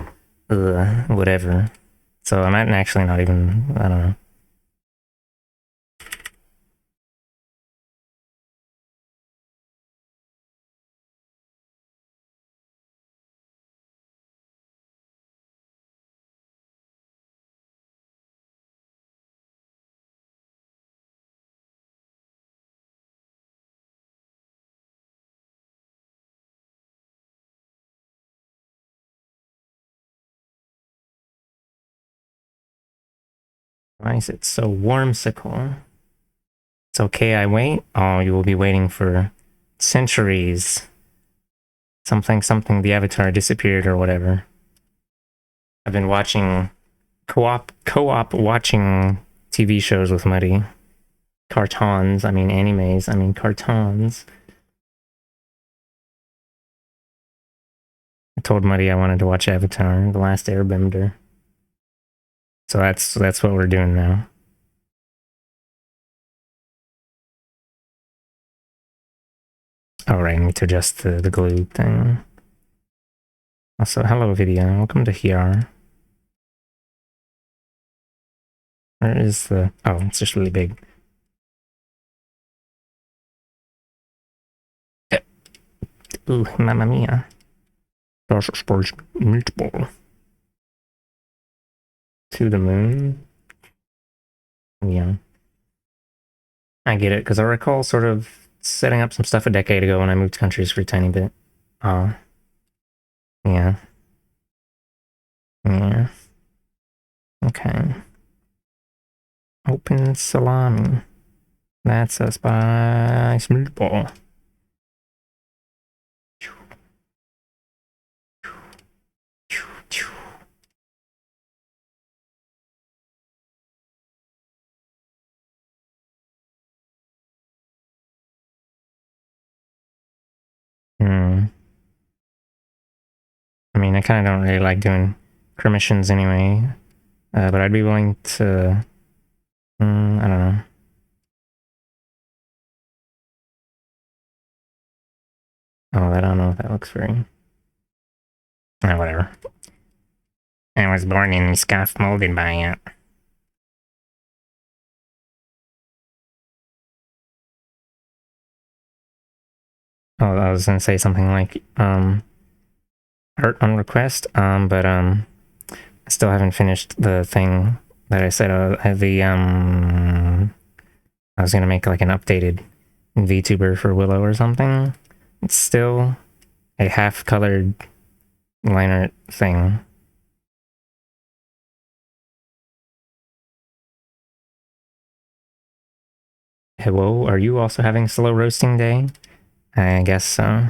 whatever. So I might actually not even, I don't know. Why is it so warmsicle? It's okay, I wait. Oh, you will be waiting for centuries. Something, the avatar disappeared or whatever. I've been watching co-op watching TV shows with Muddy. Cartons, I mean animes, I mean cartons. I told Muddy I wanted to watch Avatar, The Last Airbender. So that's what we're doing now. All right, I need to adjust the glue thing. Also, hello video, welcome to here. Where is the... Oh, it's just really big. Ooh, mamma mia. Sports meatball. To the moon. Yeah. I get it, because I recall sort of setting up some stuff a decade ago when I moved countries for a tiny bit. Uh, yeah. Yeah. Okay. Open salami. That's a spice meatball. Hmm. I mean, I kind of don't really like doing commissions anyway, but I'd be willing to. I don't know. Oh, I don't know if that looks very. Whatever. I was born in scuff molded by it. Oh, I was gonna say something like art on request, but I still haven't finished the thing that I said. I was gonna make like an updated VTuber for Willow or something. It's still a half-colored line art thing. Hello, are you also having slow roasting day? I guess so.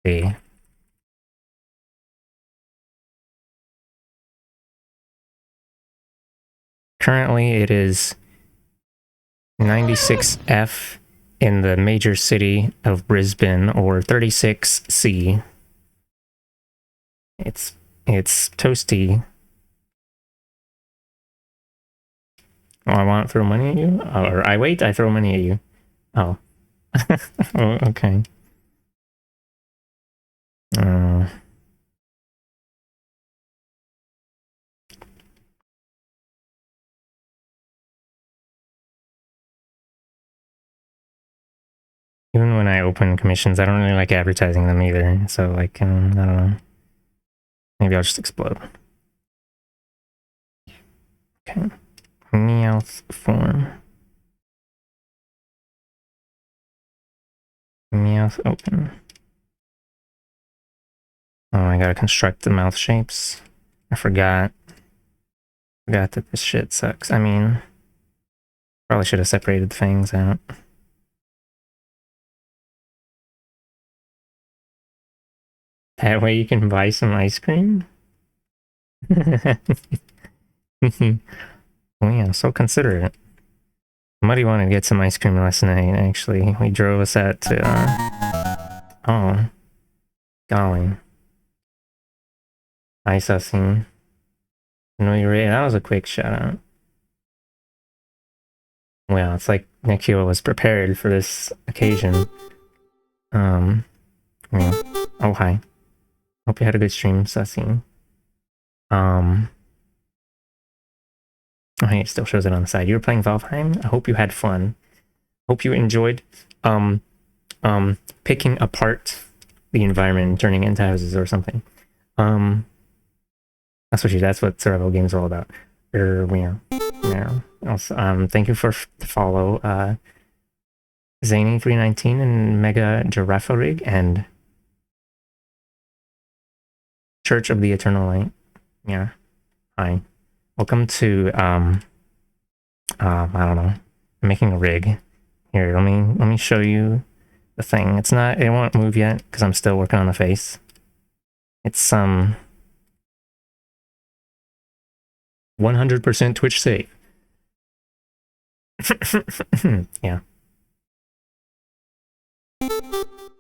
See. Currently, it is 96F in the major city of Brisbane, or 36C. It's toasty. Oh, I want to throw money at you? Oh, or I wait, I throw money at you. Oh. Oh, okay. Uh, Even when I open commissions, I don't really like advertising them either. So, like, I don't know. Maybe I'll just explode. Okay. Meowth form. Meowth open. Oh, I gotta construct the mouth shapes. I forgot. Forgot that this shit sucks. I mean, probably should have separated the fangs out. That way you can buy some ice cream? Oh yeah, so considerate. Muddy wanted to get some ice cream last night, actually. He drove us out to, oh. Golly. Ice sussing. No, you're right. That was a quick shout out. Well, it's like Nikhil was prepared for this occasion. Yeah. Oh, hi. Hope you had a good stream, Sussing. Oh, hey, it still shows it on the side. You were playing Valheim? I hope you had fun. Hope you enjoyed, picking apart the environment and turning it into houses or something. That's what survival games are all about. Yeah. Also, thank you for the follow, Zany319 and Mega Giraffe Rig and Church of the Eternal Light. Yeah. Hi. Welcome to I don't know. I'm making a rig. Here, let me show you the thing. It won't move yet because I'm still working on the face. It's 100% Twitch safe. Yeah.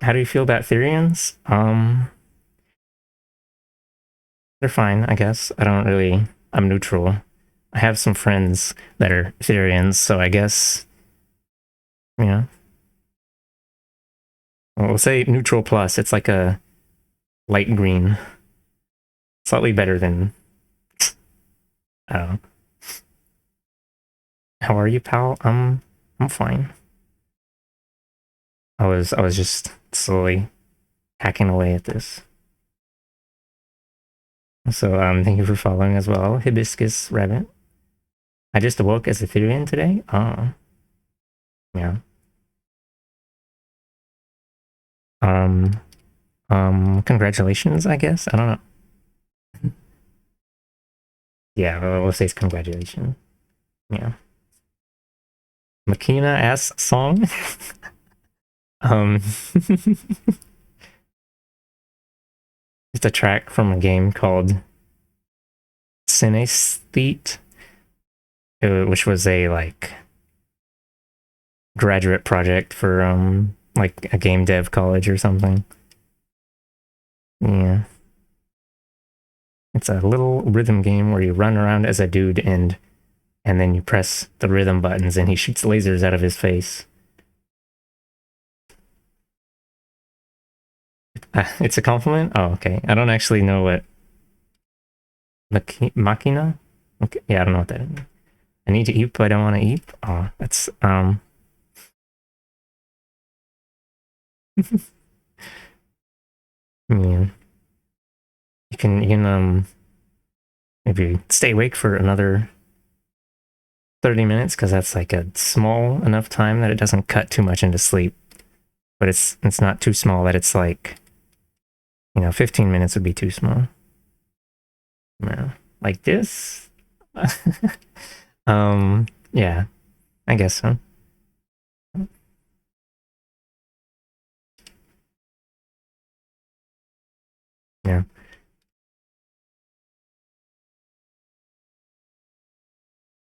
How do you feel about Therians? They're fine, I guess. I'm neutral. I have some friends that are Therians, so I guess, you know. Well, we'll say neutral plus. It's like a light green. Slightly better than, I don't know. How are you, pal? I'm fine. I was just slowly hacking away at this. So thank you for following as well, Hibiscus Rabbit. I just awoke as a Therian today. Oh. Yeah. Um, Congratulations, I guess. I don't know. Yeah, we'll say it's congratulations. Yeah. Makina ass song. um, it's a track from a game called Synesthete, which was a like graduate project for like a game dev college or something. Yeah. It's a little rhythm game where you run around as a dude and then you press the rhythm buttons and he shoots lasers out of his face. It's a compliment? Oh, okay. I don't actually know what Machina? Okay. Yeah, I don't know what that is. I need to eat, but I don't want to eat. Oh, that's yeah. You can maybe stay awake for another 30 minutes because that's like a small enough time that it doesn't cut too much into sleep. But it's not too small that it's like 15 minutes would be too small. Yeah. Like this? Yeah, I guess so. Yeah.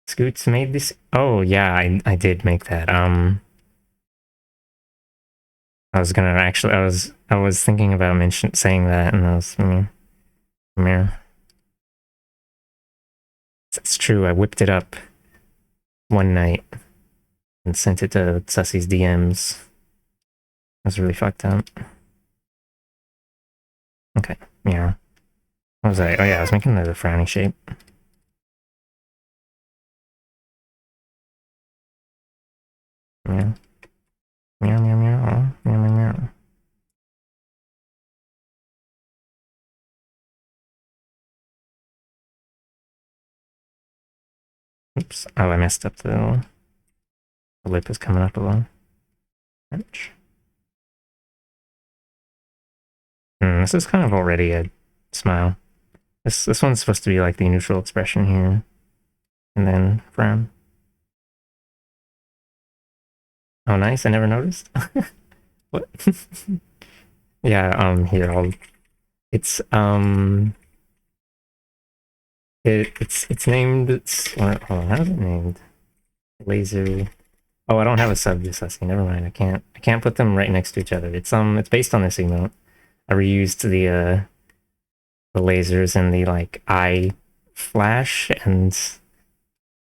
Scoots made this. Oh yeah, I did make that. I was gonna actually I was thinking about saying that, and I was yeah. It's true. I whipped it up one night and sent it to Sussy's DMs. It was really fucked up. Okay, yeah. What was I? Oh yeah, I was making the frowny shape. Yeah. Meow meow meow meow meow meow. Oops. Oh, I messed up the lip is coming up a little. Ouch. This is kind of already a smile. This one's supposed to be like the neutral expression here, and then frown. Oh, nice! I never noticed. What? Yeah. Here I'll. It's it's named. Hold on, how's it named? Laser. Oh, I don't have a sub to Sussy. Never mind. I can't put them right next to each other. It's based on this emote. I reused the lasers and the like eye flash and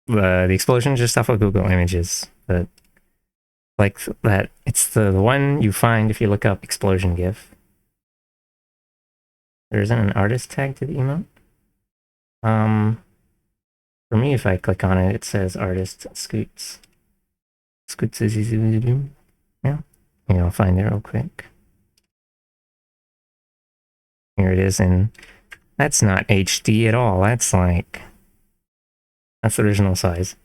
the explosion just off of Google Images. But like that, it's the one you find if you look up explosion GIF. There isn't an artist tag to the emote. For me, if I click on it, it says artist Scoots. Scoots is easy to do. Yeah, I'll find it real quick. Here it is, and that's not HD at all. That's the original size.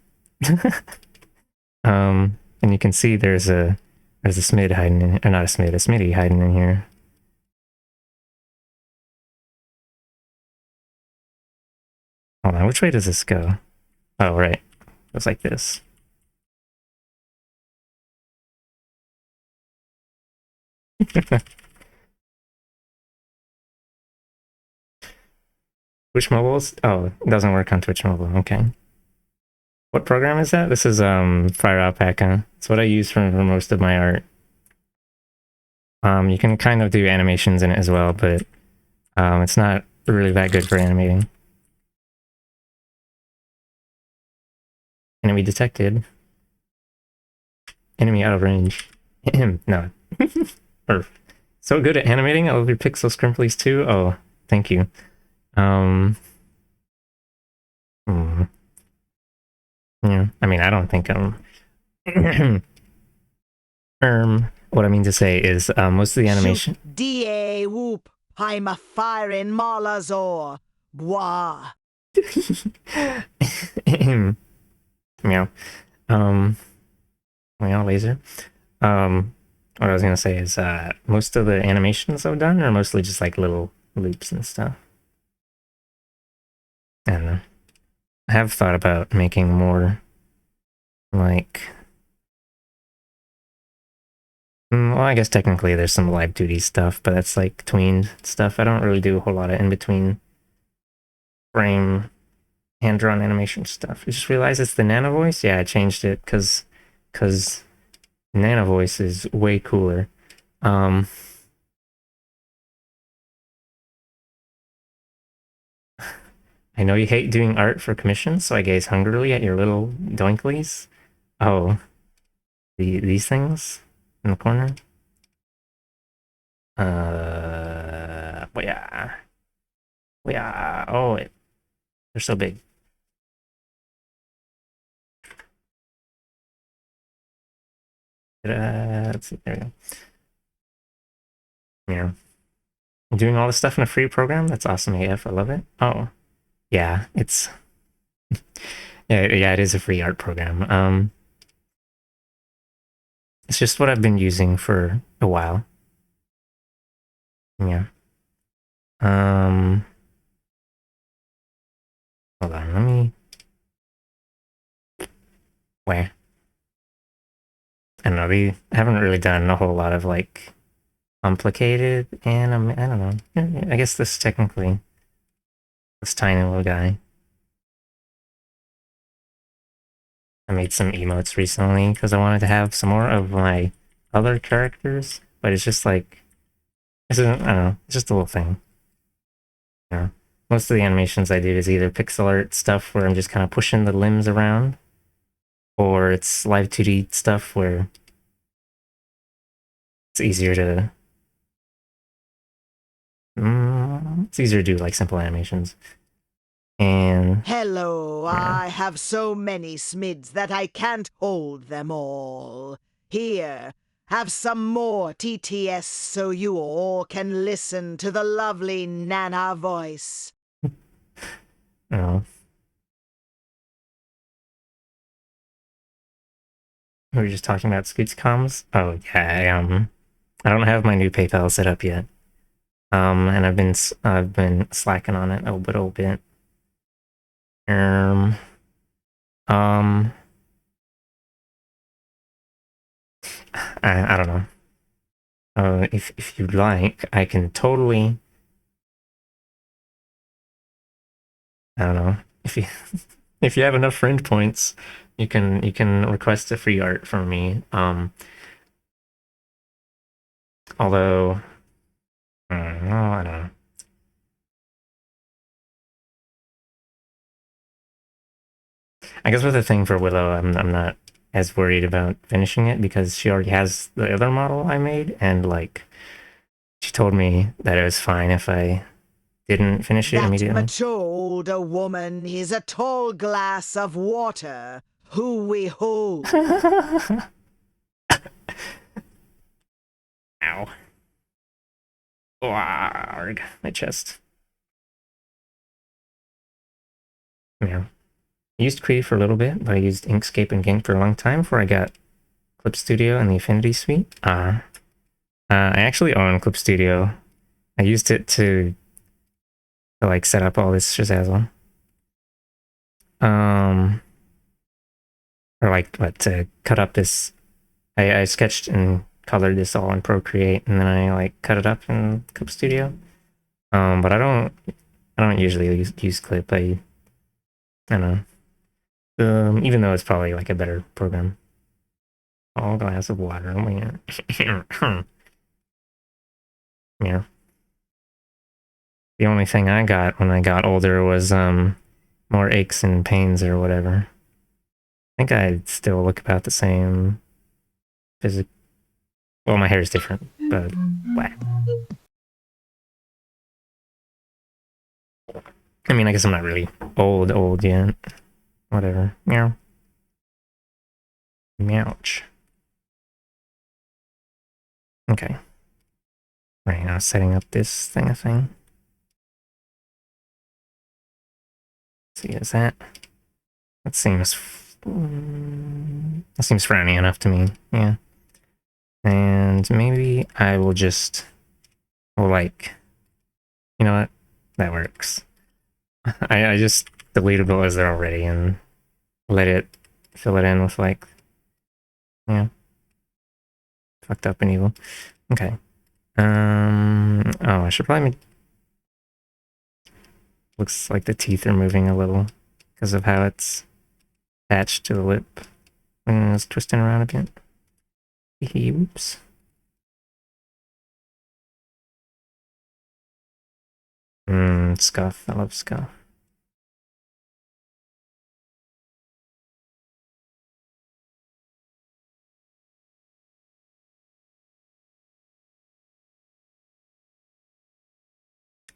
And you can see there's a smid hiding in, or not a smid, a smitty hiding in here. Hold on, which way does this go? Oh, right. It goes like this. Twitch Mobile's? Oh, it doesn't work on Twitch Mobile. Okay. What program is that? This is Fire Alpaca. It's what I use for most of my art. You can kind of do animations in it as well, but it's not really that good for animating. Enemy detected. Enemy out of range. No. Or so good at animating. I love your pixel scrimplies too. Oh, thank you. Hmm. Yeah. I mean, I don't think what I mean to say is most of the animation. Da whoop. I'm a firing Malazor. Bois. Meow. Well, laser. What I was gonna say is, most of the animations I've done are mostly just like little loops and stuff. I don't know. I have thought about making more, like, well, I guess technically there's some live 2D stuff, but that's like tweened stuff. I don't really do a whole lot of in between frame hand drawn animation stuff. I just realized it's the nano voice. Yeah, I changed it because nano voice is way cooler. Um, I know you hate doing art for commissions, so I gaze hungrily at your little doinklies. Oh, these things in the corner. Yeah, yeah. Oh, they're so big. Let's see. There we go. Yeah, doing all this stuff in a free program. That's awesome AF. I love it. Oh, yeah. Yeah. It is a free art program. It's just what I've been using for a while. Yeah. Um, Hold on. Let me. Where? I don't know. We haven't really done a whole lot of like complicated anime. I don't know. I guess this technically, this tiny little guy. I made some emotes recently because I wanted to have some more of my other characters, but it's just like, this isn't, I don't know, it's just a little thing. You know? Most of the animations I do is either pixel art stuff where I'm just kind of pushing the limbs around, or it's live 2D stuff where it's easier to, it's easier to do like simple animations. And Hello, yeah. I have so many smids that I can't hold them all. Here, have some more TTS so you all can listen to the lovely Nana voice. Oh, we were just talking about Scoots comms. Oh yeah, I don't have my new PayPal set up yet. And I've been slacking on it a little bit. Um, um, I don't know. If you'd like, I can totally. I don't know if you if you have enough friend points, you can request a free art from me. Although I don't know. I guess with the thing for Willow, I'm not as worried about finishing it because she already has the other model I made, and like she told me that it was fine if I didn't finish it That immediately. mature older woman is a tall glass of water who we hold. Ow. Blarg. My chest. Yeah. I used Kree for a little bit, but I used Inkscape and Gink for a long time before I got Clip Studio and the Affinity Suite. I actually own Clip Studio. I used it to like set up all this shazazzle. Um, or like what to cut up this. I sketched and colored this all in Procreate, and then I like cut it up in Clip Studio. But I don't usually use Clip. I don't know. Even though it's probably like a better program. All glass of water. Yeah. The only thing I got when I got older was more aches and pains or whatever. I think I still look about the same. Physic. Well, my hair is different, but whack. I mean, I guess I'm not really old yet. Whatever. Meow. Meowch. Okay. Right now, setting up this thing. Let's see, is that? That seems That seems frowny enough to me. Yeah. And maybe I will just, well, like, you know what? That works. I just deleted what was there already and let it fill it in with, like, yeah, fucked up and evil. Okay. Oh, I should probably make, looks like the teeth are moving a little because of how it's attached to the lip. And it's twisting around a bit. Oops. Scuff. I love scuff.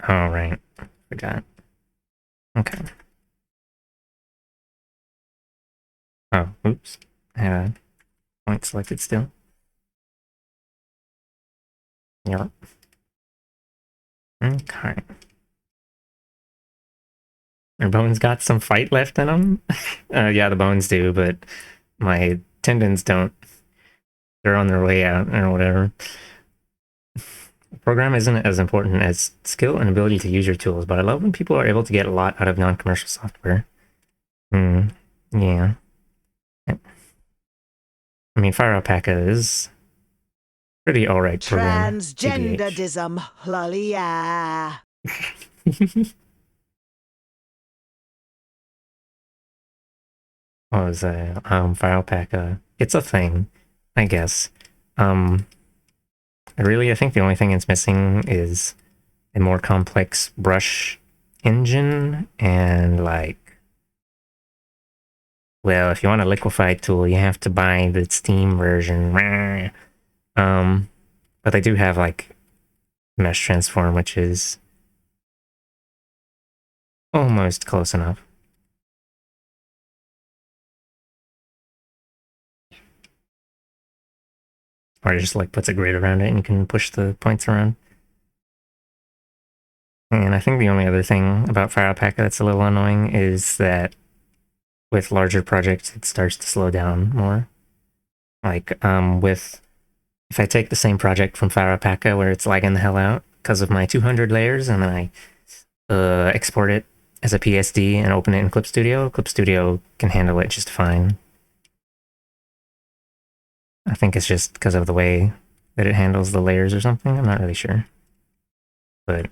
Oh, right. Forgot. Okay. Oh, oops. I had a point selected still. Yep. Okay. Our bones got some fight left in them? Yeah, the bones do, but my tendons don't. They're on their way out or whatever. The program isn't as important as skill and ability to use your tools, but I love when people are able to get a lot out of non-commercial software. Yeah. I mean, Fire Alpaca is pretty alright program. Transgenderdism, lolly-ah. What was Fire Alpaca? It's a thing, I guess. Really, I think the only thing it's missing is a more complex brush engine and, like, well, if you want a liquefied tool, you have to buy the Steam version. But they do have, like, Mesh Transform, which is almost close enough. Or it just, like, puts a grid around it and you can push the points around. And I think the only other thing about Fire Alpaca that's a little annoying is that with larger projects, it starts to slow down more. Like, if I take the same project from Fire Alpaca where it's lagging the hell out because of my 200 layers, and then I export it as a PSD and open it in Clip Studio, Clip Studio can handle it just fine. I think it's just because of the way that it handles the layers or something. I'm not really sure. But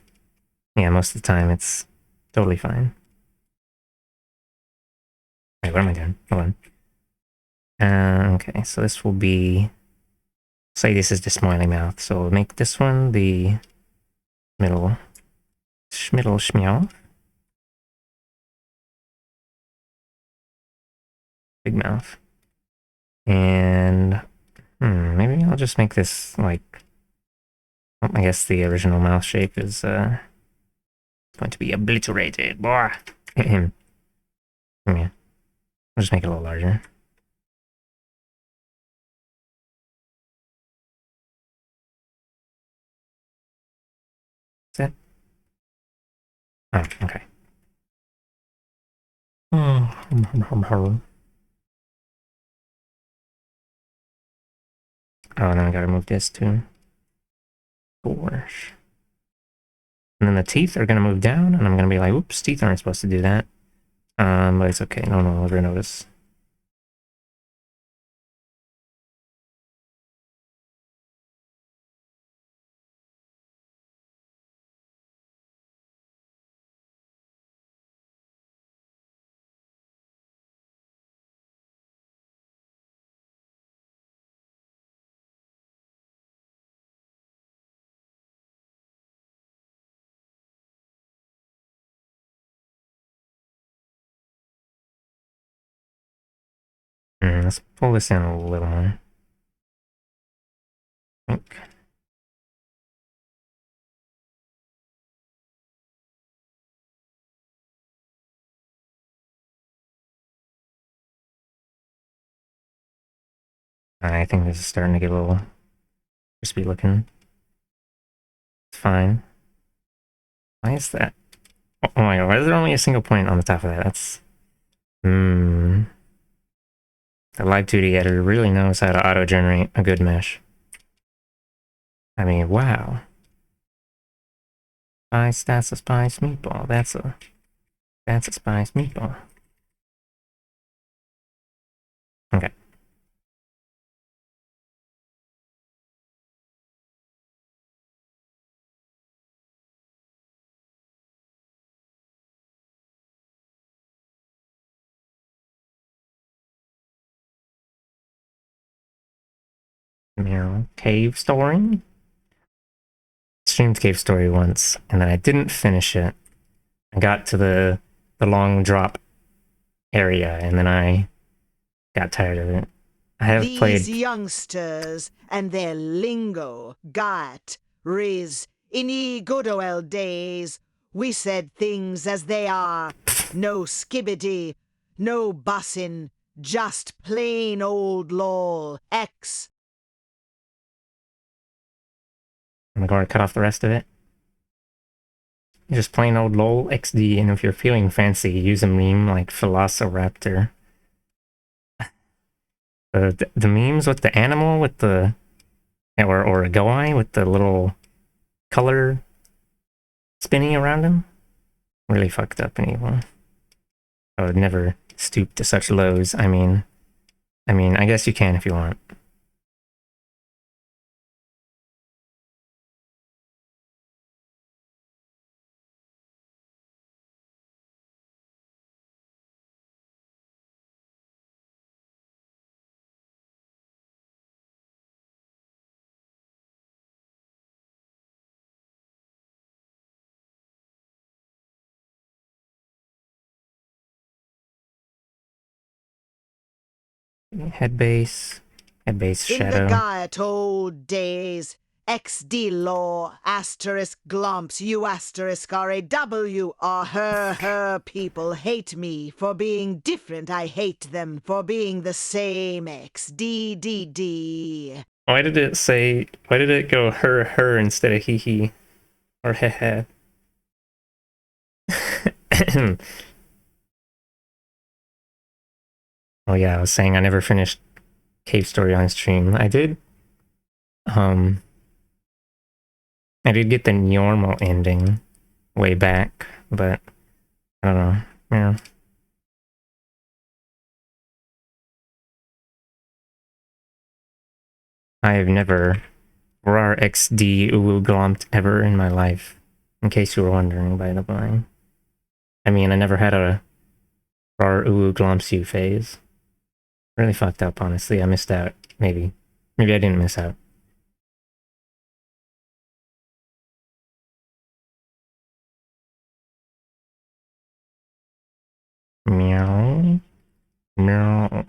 yeah, most of the time it's totally fine. Wait, what am I doing? Hold on. Okay, so this will be, say this is the smiley mouth, so we'll make this one the middle schmeow. Big mouth. And maybe I'll just make this like, I guess the original mouth shape is going to be obliterated. Boy. Yeah. I'll just make it a little larger. Is that? Oh, okay. Oh, and then I gotta move this too. Gosh. And then the teeth are gonna move down, and I'm gonna be like, oops, teeth aren't supposed to do that. But it's okay, no one will ever notice. Let's pull this in a little more. I think this is starting to get a little crispy looking. It's fine. Why is that? Oh my god, why is there only a single point on the top of that? That's... The Live 2D editor really knows how to auto-generate a good mesh. I mean, wow. 5 stats of spice meatball. That's a spice meatball. Okay. Meow. Cave story? Streamed Cave Story once, and then I didn't finish it. I got to the long drop area, and then I got tired of it. I have These played... youngsters and their lingo, got, riz, in ye good old days, we said things as they are. No skibbity, no bussin', just plain old lol, X. I'm going to cut off the rest of it. Just plain old lol XD, and if you're feeling fancy, use a meme like Velociraptor. The memes with the animal with the... or a guy with the little color spinning around him. Really fucked up and evil. I would never stoop to such lows. I mean, I guess you can if you want. Head base In the shadow. Gaet old days, XD law, asterisk glumps, you asterisk RAW are her people hate me for being different. I hate them for being the same XDDD. Why did it go her instead of he or heh? Oh yeah, I was saying I never finished Cave Story on stream. I did get the normal ending way back, but I don't know. Yeah. I have never RAR XD Uwu glomped ever in my life. In case you were wondering, by the by. I mean, I never had a RAR Uwu glomps you phase. Really fucked up, honestly. I missed out. Maybe I didn't miss out. Meow. Meow.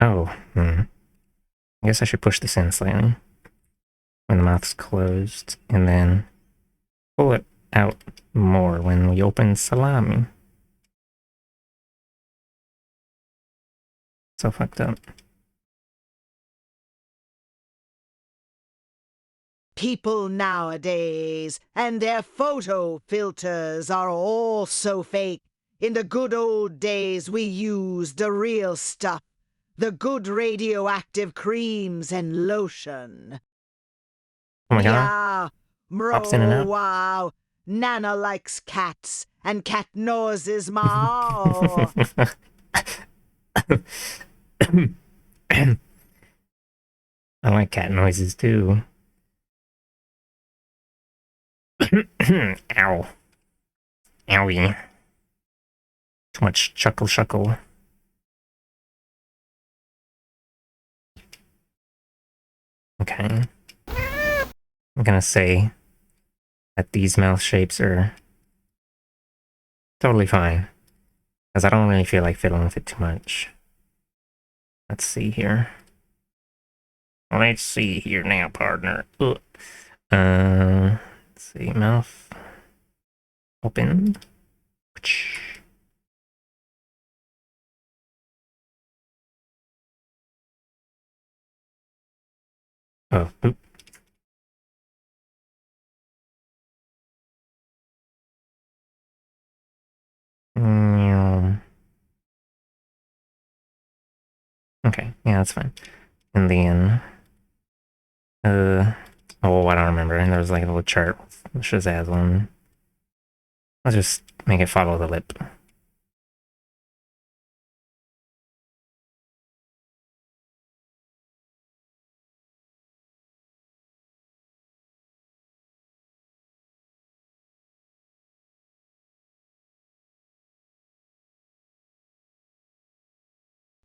Oh, I guess I should push this in slightly. When the mouth's closed, and then pull it out more when we open salami. So fucked up. People nowadays and their photo filters are all so fake. In the good old days, we used the real stuff, the good radioactive creams and lotion. Oh my god. Yeah, Pops in and bro, out. wow. Nana likes cats, and cat noses ma. I like cat noises too. Ow. Owie. Too much chuckle. Okay. I'm gonna say that these mouth shapes are totally fine. Because I don't really feel like fiddling with it too much. Let's see here. Let's see here now, partner. Ugh. Let's see, mouth. Open. Oh, oop. Okay, yeah, that's fine. And then, oh, I don't remember. And there was like a little chart with Shazaz one. Let's just make it follow the lip.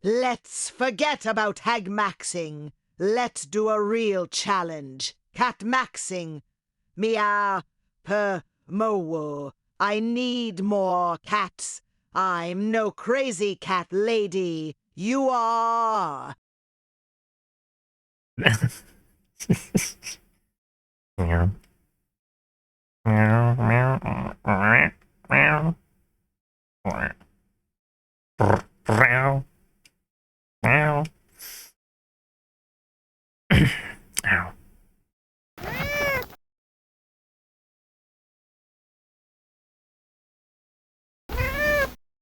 Let's forget about hag maxing. Let's do a real challenge. Cat maxing. Meow per mowo. I need more cats. I'm no crazy cat lady. You are. Meow. Meow, meow, meow, meow. Meow. Meow. Ow.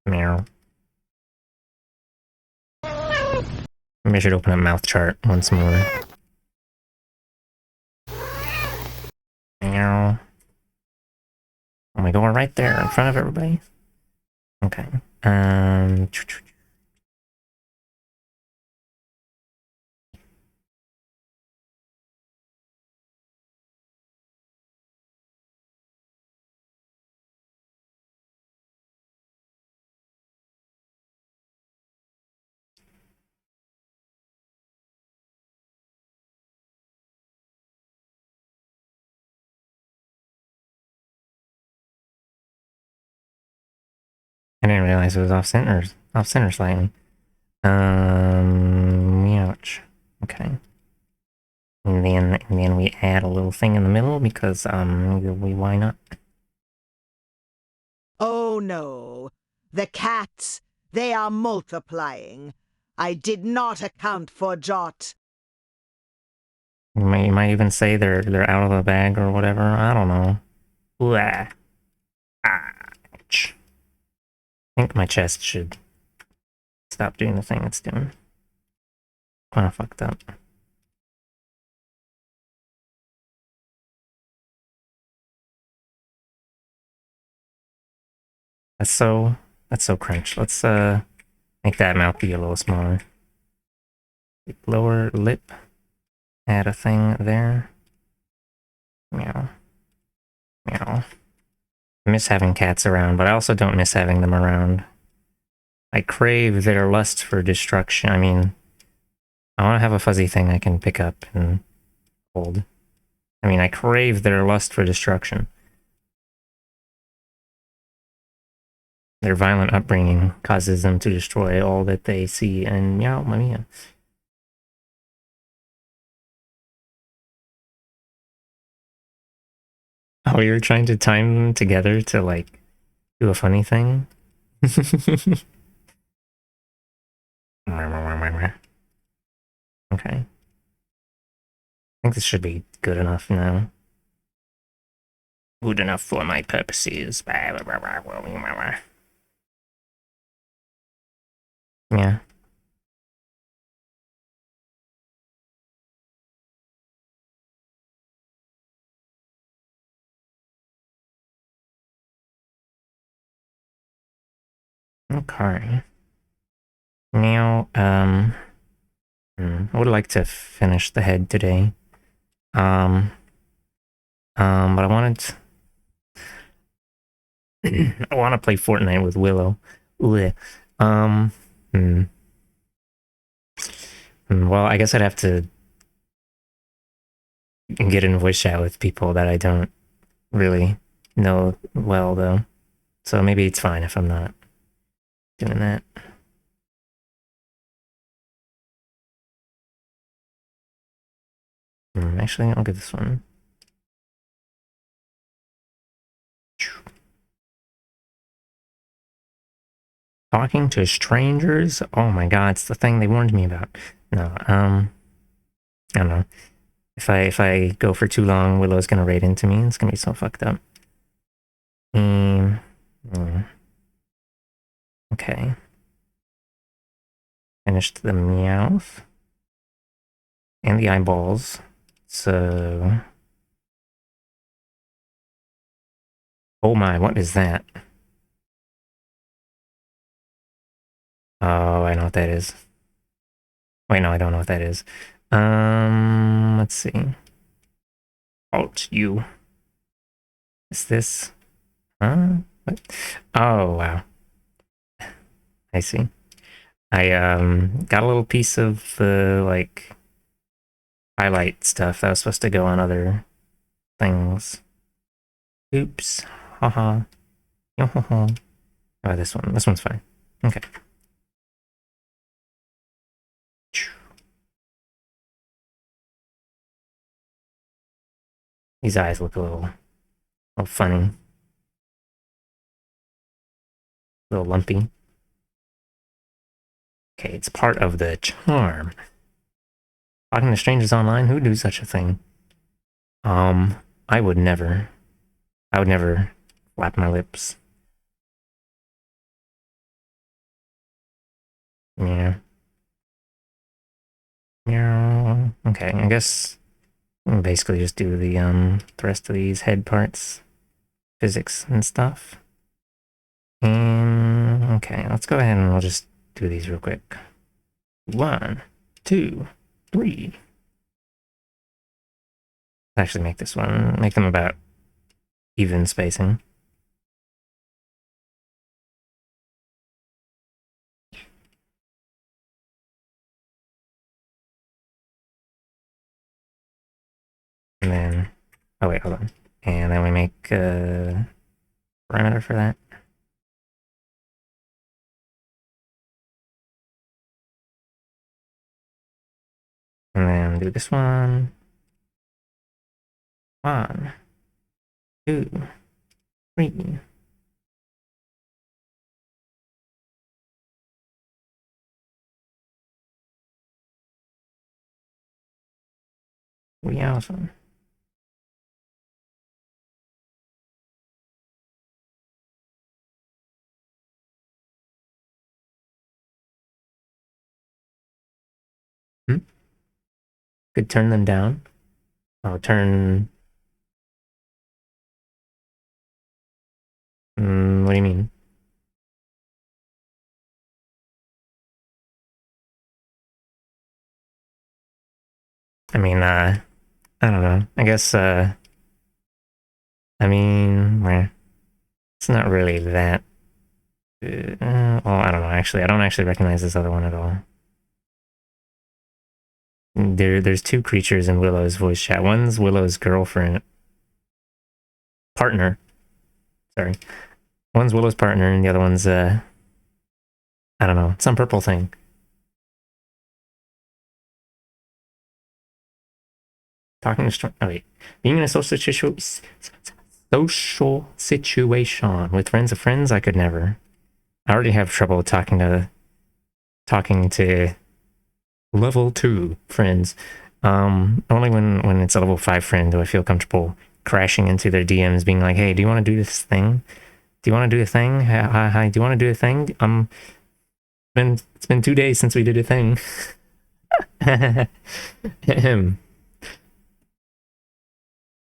Meow. Maybe I should open up mouth chart once more. Meow. Oh my god, right there in front of everybody. Okay. I didn't realize it was off center slightly. Ouch. Okay. And then we add a little thing in the middle because why not? Oh no. The cats, they are multiplying. I did not account for Jot. You might even say they're out of the bag or whatever. I don't know. Ouch. I think my chest should stop doing the thing it's doing. Kinda fucked up. That's so crunch. Let's make that mouth be a little smaller. Lower lip. Add a thing there. Meow. Meow. I miss having cats around, but I also don't miss having them around. I crave their lust for destruction. I mean, I want to have a fuzzy thing I can pick up and hold. I mean, I crave their lust for destruction. Their violent upbringing causes them to destroy all that they see, and meow, mia. Oh, you're trying to time them together to, like, do a funny thing? Okay. I think this should be good enough now. Good enough for my purposes. Yeah. Okay. Now, I would like to finish the head today. But I wanted I want to play Fortnite with Willow. Blech. Um, hmm. Well, I guess I'd have to get in voice chat with people that I don't really know well, though. So maybe it's fine if I'm not doing that. Actually, I'll get this one. Talking to strangers? Oh my god, it's the thing they warned me about. No, I don't know. If I go for too long, Willow's gonna raid into me. It's gonna be so fucked up. Mm, okay. Finished the mouth and the eyeballs. So, oh my, what is that? Oh, I know what that is. Wait, no, I don't know what that is. Let's see. Alt U. Is this? Huh? What? Oh, wow. I see. I got a little piece of the like highlight stuff that was supposed to go on other things. Oops. Haha. Yo-ho-ho. Oh, this one. This one's fine. Okay. These eyes look a little funny. A little lumpy. Okay, it's part of the charm. Talking to strangers online? Who'd do such a thing? I would never. I would never flap my lips. Yeah. Yeah. Okay, I guess we'll basically just do the rest of these head parts, physics and stuff. And okay, let's go ahead and we'll just do these real quick. 1, 2, 3. Actually, make this one, make them about even spacing. And then, oh wait, hold on. And then we make a parameter for that. And then do this one. 1, 2, 3. We awesome. Hmm? Could turn them down. Oh, turn. What do you mean? I mean, I don't know. I guess, I mean, it's not really that. Well, I don't know. Actually, I don't actually recognize this other one at all. There's two creatures in Willow's voice chat. One's Willow's girlfriend, partner. Sorry, one's Willow's partner, and the other one's I don't know, some purple thing. Talking to oh wait, being in a social situation with friends of friends, I could never. I already have trouble talking to level 2 friends. Only when it's a level 5 friend do I feel comfortable crashing into their DMs, being like, "Hey, do you want to do this thing? Do you want to do a thing? Hi, do you want to do a thing? It's been 2 days since we did a thing."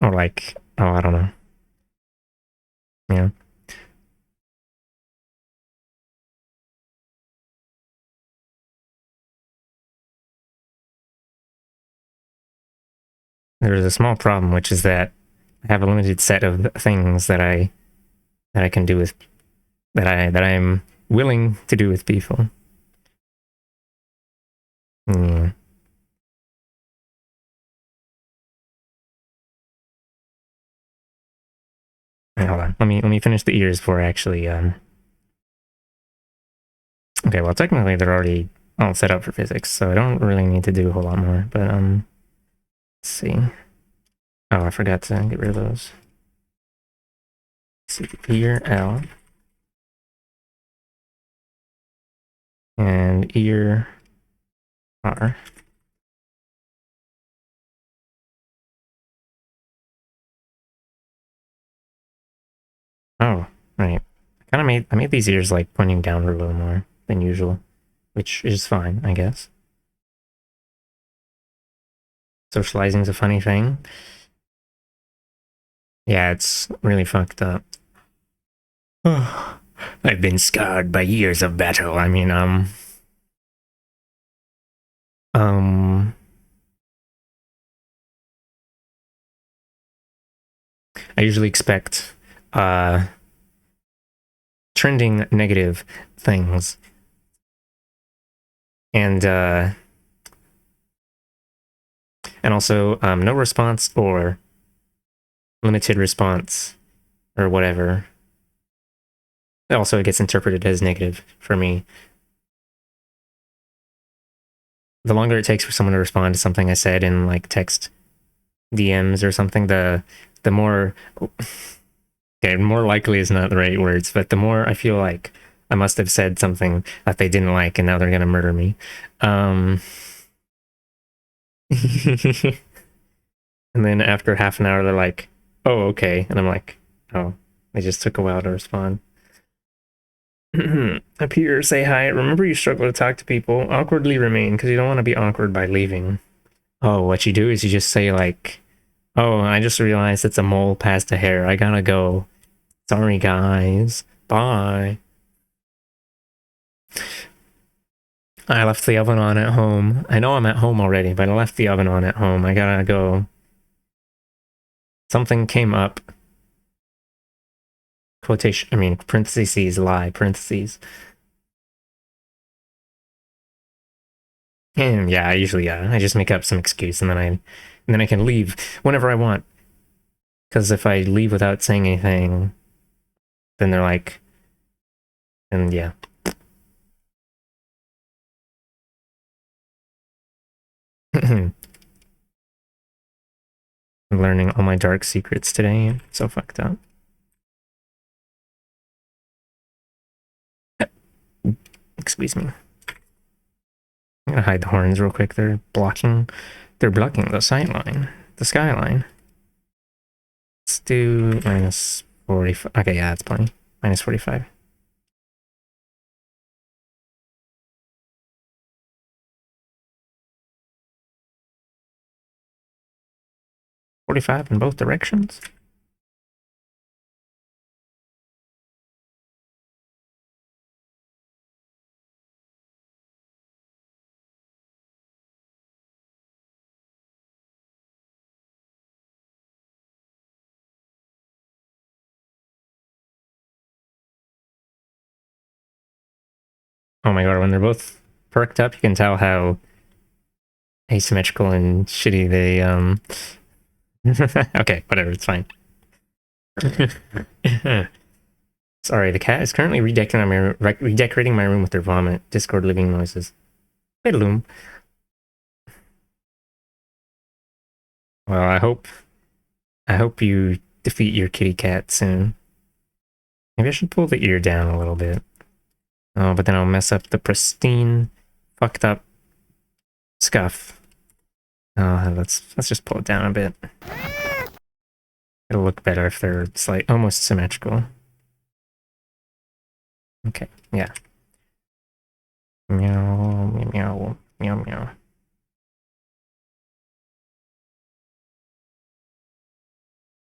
Or like, oh, I don't know. Yeah. There's a small problem, which is that I have a limited set of things that I can do with that I'm willing to do with people. Yeah. Wait, hold on. Let me finish the ears before I actually Okay, well technically they're already all set up for physics, so I don't really need to do a whole lot more, but let's see. Oh, I forgot to get rid of those. Let's see, ear L and ear R. Oh, right. I made these ears like pointing downward a little more than usual. which is fine, I guess. Socializing's a funny thing. Yeah, it's really fucked up. I've been scarred by years of battle. I mean, um, I usually expect, trending negative things. And also, no response or limited response or whatever. Also, it gets interpreted as negative for me. The longer it takes for someone to respond to something I said in like text DMs or something, the more, okay, more likely is not the right words, but the more I feel like I must have said something that they didn't like and now they're gonna murder me. And then after half an hour, they're like, oh, okay. And I'm like, oh, they just took a while to respond. Up here, say hi. Remember you struggle to talk to people. Awkwardly remain, because you don't want to be awkward by leaving. Oh, what you do is you just say like, oh, I just realized it's a mole past a hair. I gotta go. Sorry, guys. Bye. I left the oven on at home. I know I'm at home already, but I left the oven on at home. I gotta go. Something came up. Quotation, I mean, parentheses, lie, parentheses. And yeah, I just make up some excuse and then I can leave whenever I want. Because if I leave without saying anything, then they're like, and yeah. I'm learning all my dark secrets today. So fucked up. Excuse me. I'm gonna hide the horns real quick. They're blocking the sightline, the skyline. Let's do minus 45. Okay, yeah, that's plenty. Minus 45. In both directions. Oh my god, when they're both perked up, you can tell how asymmetrical and shitty they okay, whatever, it's fine. Sorry, the cat is currently redecorating my room with their vomit. Discord living noises. Fiddloom. Well, I hope you defeat your kitty cat soon. Maybe I should pull the ear down a little bit. Oh, but then I'll mess up the pristine, fucked up scuff. Oh, let's just pull it down a bit. It'll look better if they're almost symmetrical. Okay, yeah. Meow, meow, meow, meow.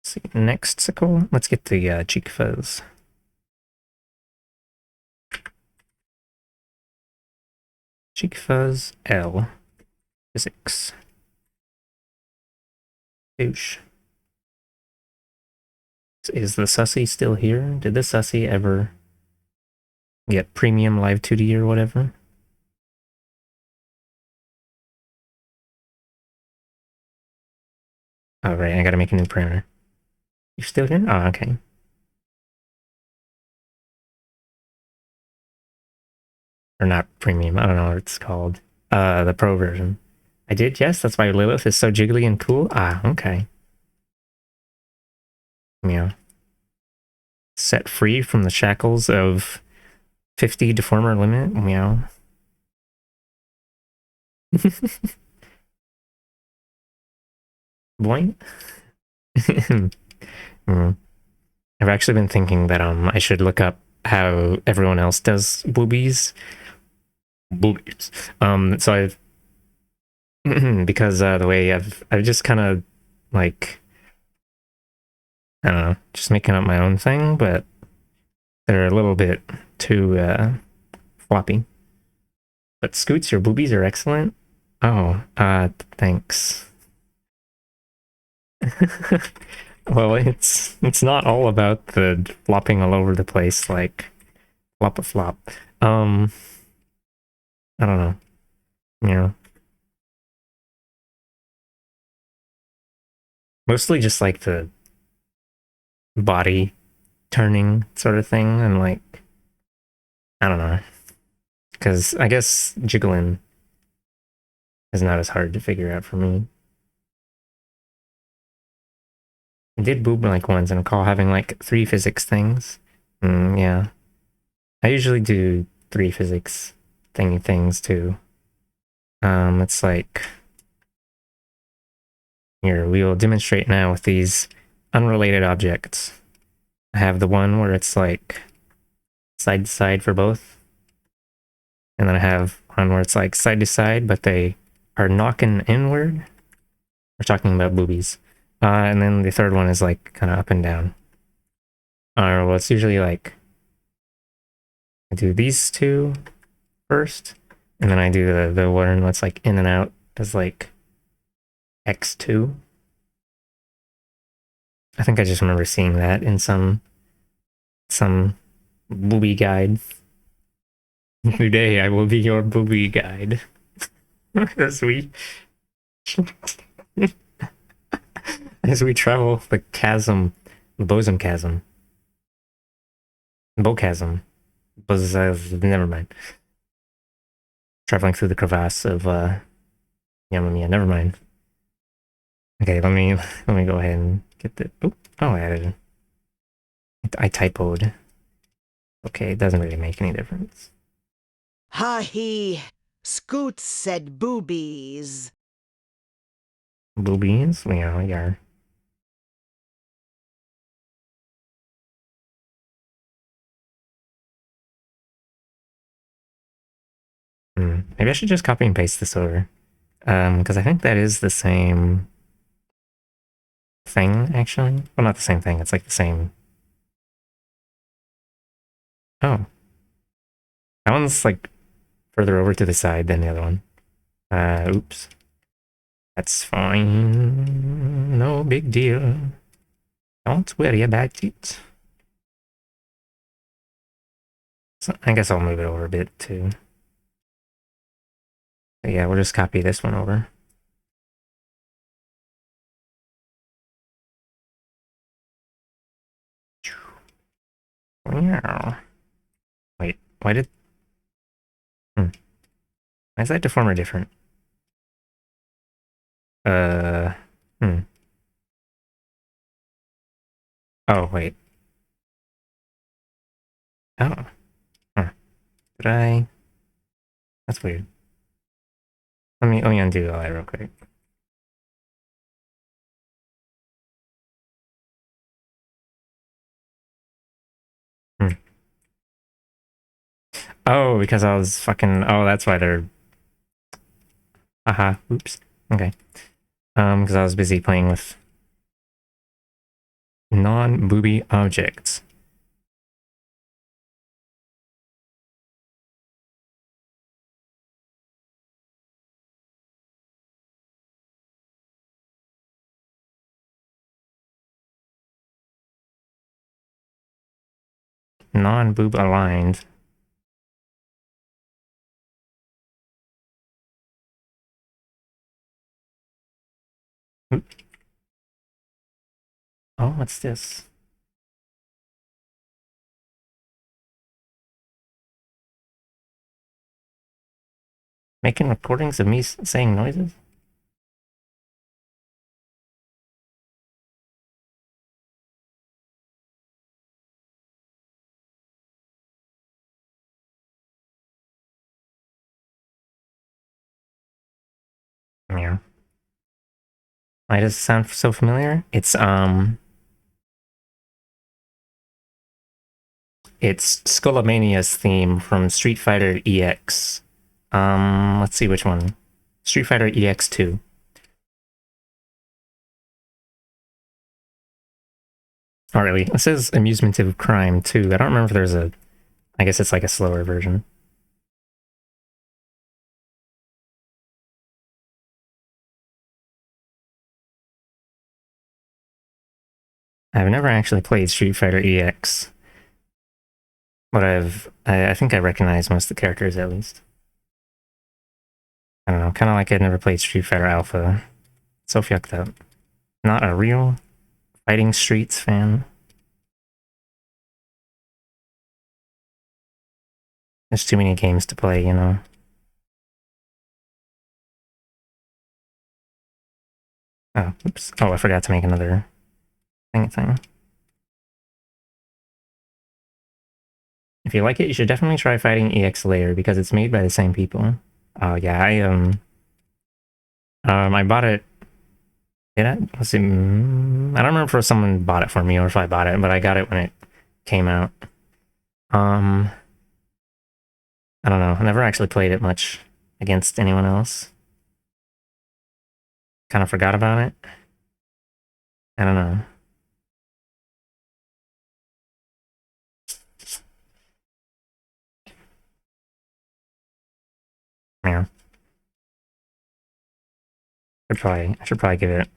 See, next sickle. Let's get the cheek fuzz. Cheek fuzz L. Physics. Douche. Is the sussy still here? Did the sussy ever get premium live 2D or whatever? Oh, right, I gotta make a new parameter. You still here? Oh, okay. Or not premium, I don't know what it's called. The pro version. I did, yes, that's why Lilith is so jiggly and cool. Ah, okay. Meow. Set free from the shackles of 50 deformer limit. Meow. Boing. I've actually been thinking that I should look up how everyone else does boobies. boobies. So I've because the way I've just kind of like I don't know, just making up my own thing, but they're a little bit too floppy. But Scoots, your boobies are excellent. Oh, thanks. Well, it's not all about the flopping all over the place like flop a flop. Um, I don't know. You know, mostly just like the body turning sort of thing, and like I don't know, because I guess jiggling is not as hard to figure out for me. I did boob like once and recall having like 3 physics things. Yeah, I usually do 3 physics thingy things too. It's like here we will demonstrate now with these unrelated objects. I have the one where it's like side to side for both, and then I have one where it's like side to side, but they are knocking inward. We're talking about boobies. And then the third one is like kind of up and down. Well, it's usually like I do these two first, and then I do the one that's like in and out as like X2. I think I just remember seeing that in some booby guide. Today I will be your booby guide. as we as we travel the chasm, the bosom chasm, bochasm. Never mind. Traveling through the crevasse of Mamma Mia. Never mind. Okay, let me go ahead and get the. Oh, I added. I typoed. Okay, it doesn't really make any difference. Ha he! Scoots said boobies. Boobies? Yeah, yeah. Maybe I should just copy and paste this over. Because I think that is the same thing, actually. Well, not the same thing. It's like the same. Oh. That one's like further over to the side than the other one. Oops. That's fine. No big deal. Don't worry about it. So I guess I'll move it over a bit too. But yeah, we'll just copy this one over. Wow. Wait, why did... Why is that deformer different? Uh... Hmm. Oh, wait. Oh. Huh. Did I... That's weird. Let me undo all that real quick. Oh, because I was fucking... Oh, that's why they're... Aha, oops. Okay. Because I was busy playing with non-booby objects. Non-boob aligned. Oh, what's this? Making recordings of me saying noises? Yeah. Why does it sound so familiar? It's Skullomania's theme from Street Fighter EX. Let's see which one. Street Fighter EX2. Oh, really? It says Amusement of Crime, too. I don't remember if there's a... I guess it's like a slower version. I've never actually played Street Fighter EX. But I think I recognize most of the characters, at least. I don't know, kind of like I'd never played Street Fighter Alpha. So fucked up. Not a real Fighting Streets fan. There's too many games to play, you know. Oh, oops. Oh, I forgot to make another thing. If you like it, you should definitely try Fighting EX later because it's made by the same people. Oh yeah, I bought it. Did I? Let's see. I don't remember if someone bought it for me or if I bought it, but I got it when it came out. I don't know. I never actually played it much against anyone else. Kind of forgot about it. I don't know. Yeah. I should probably give it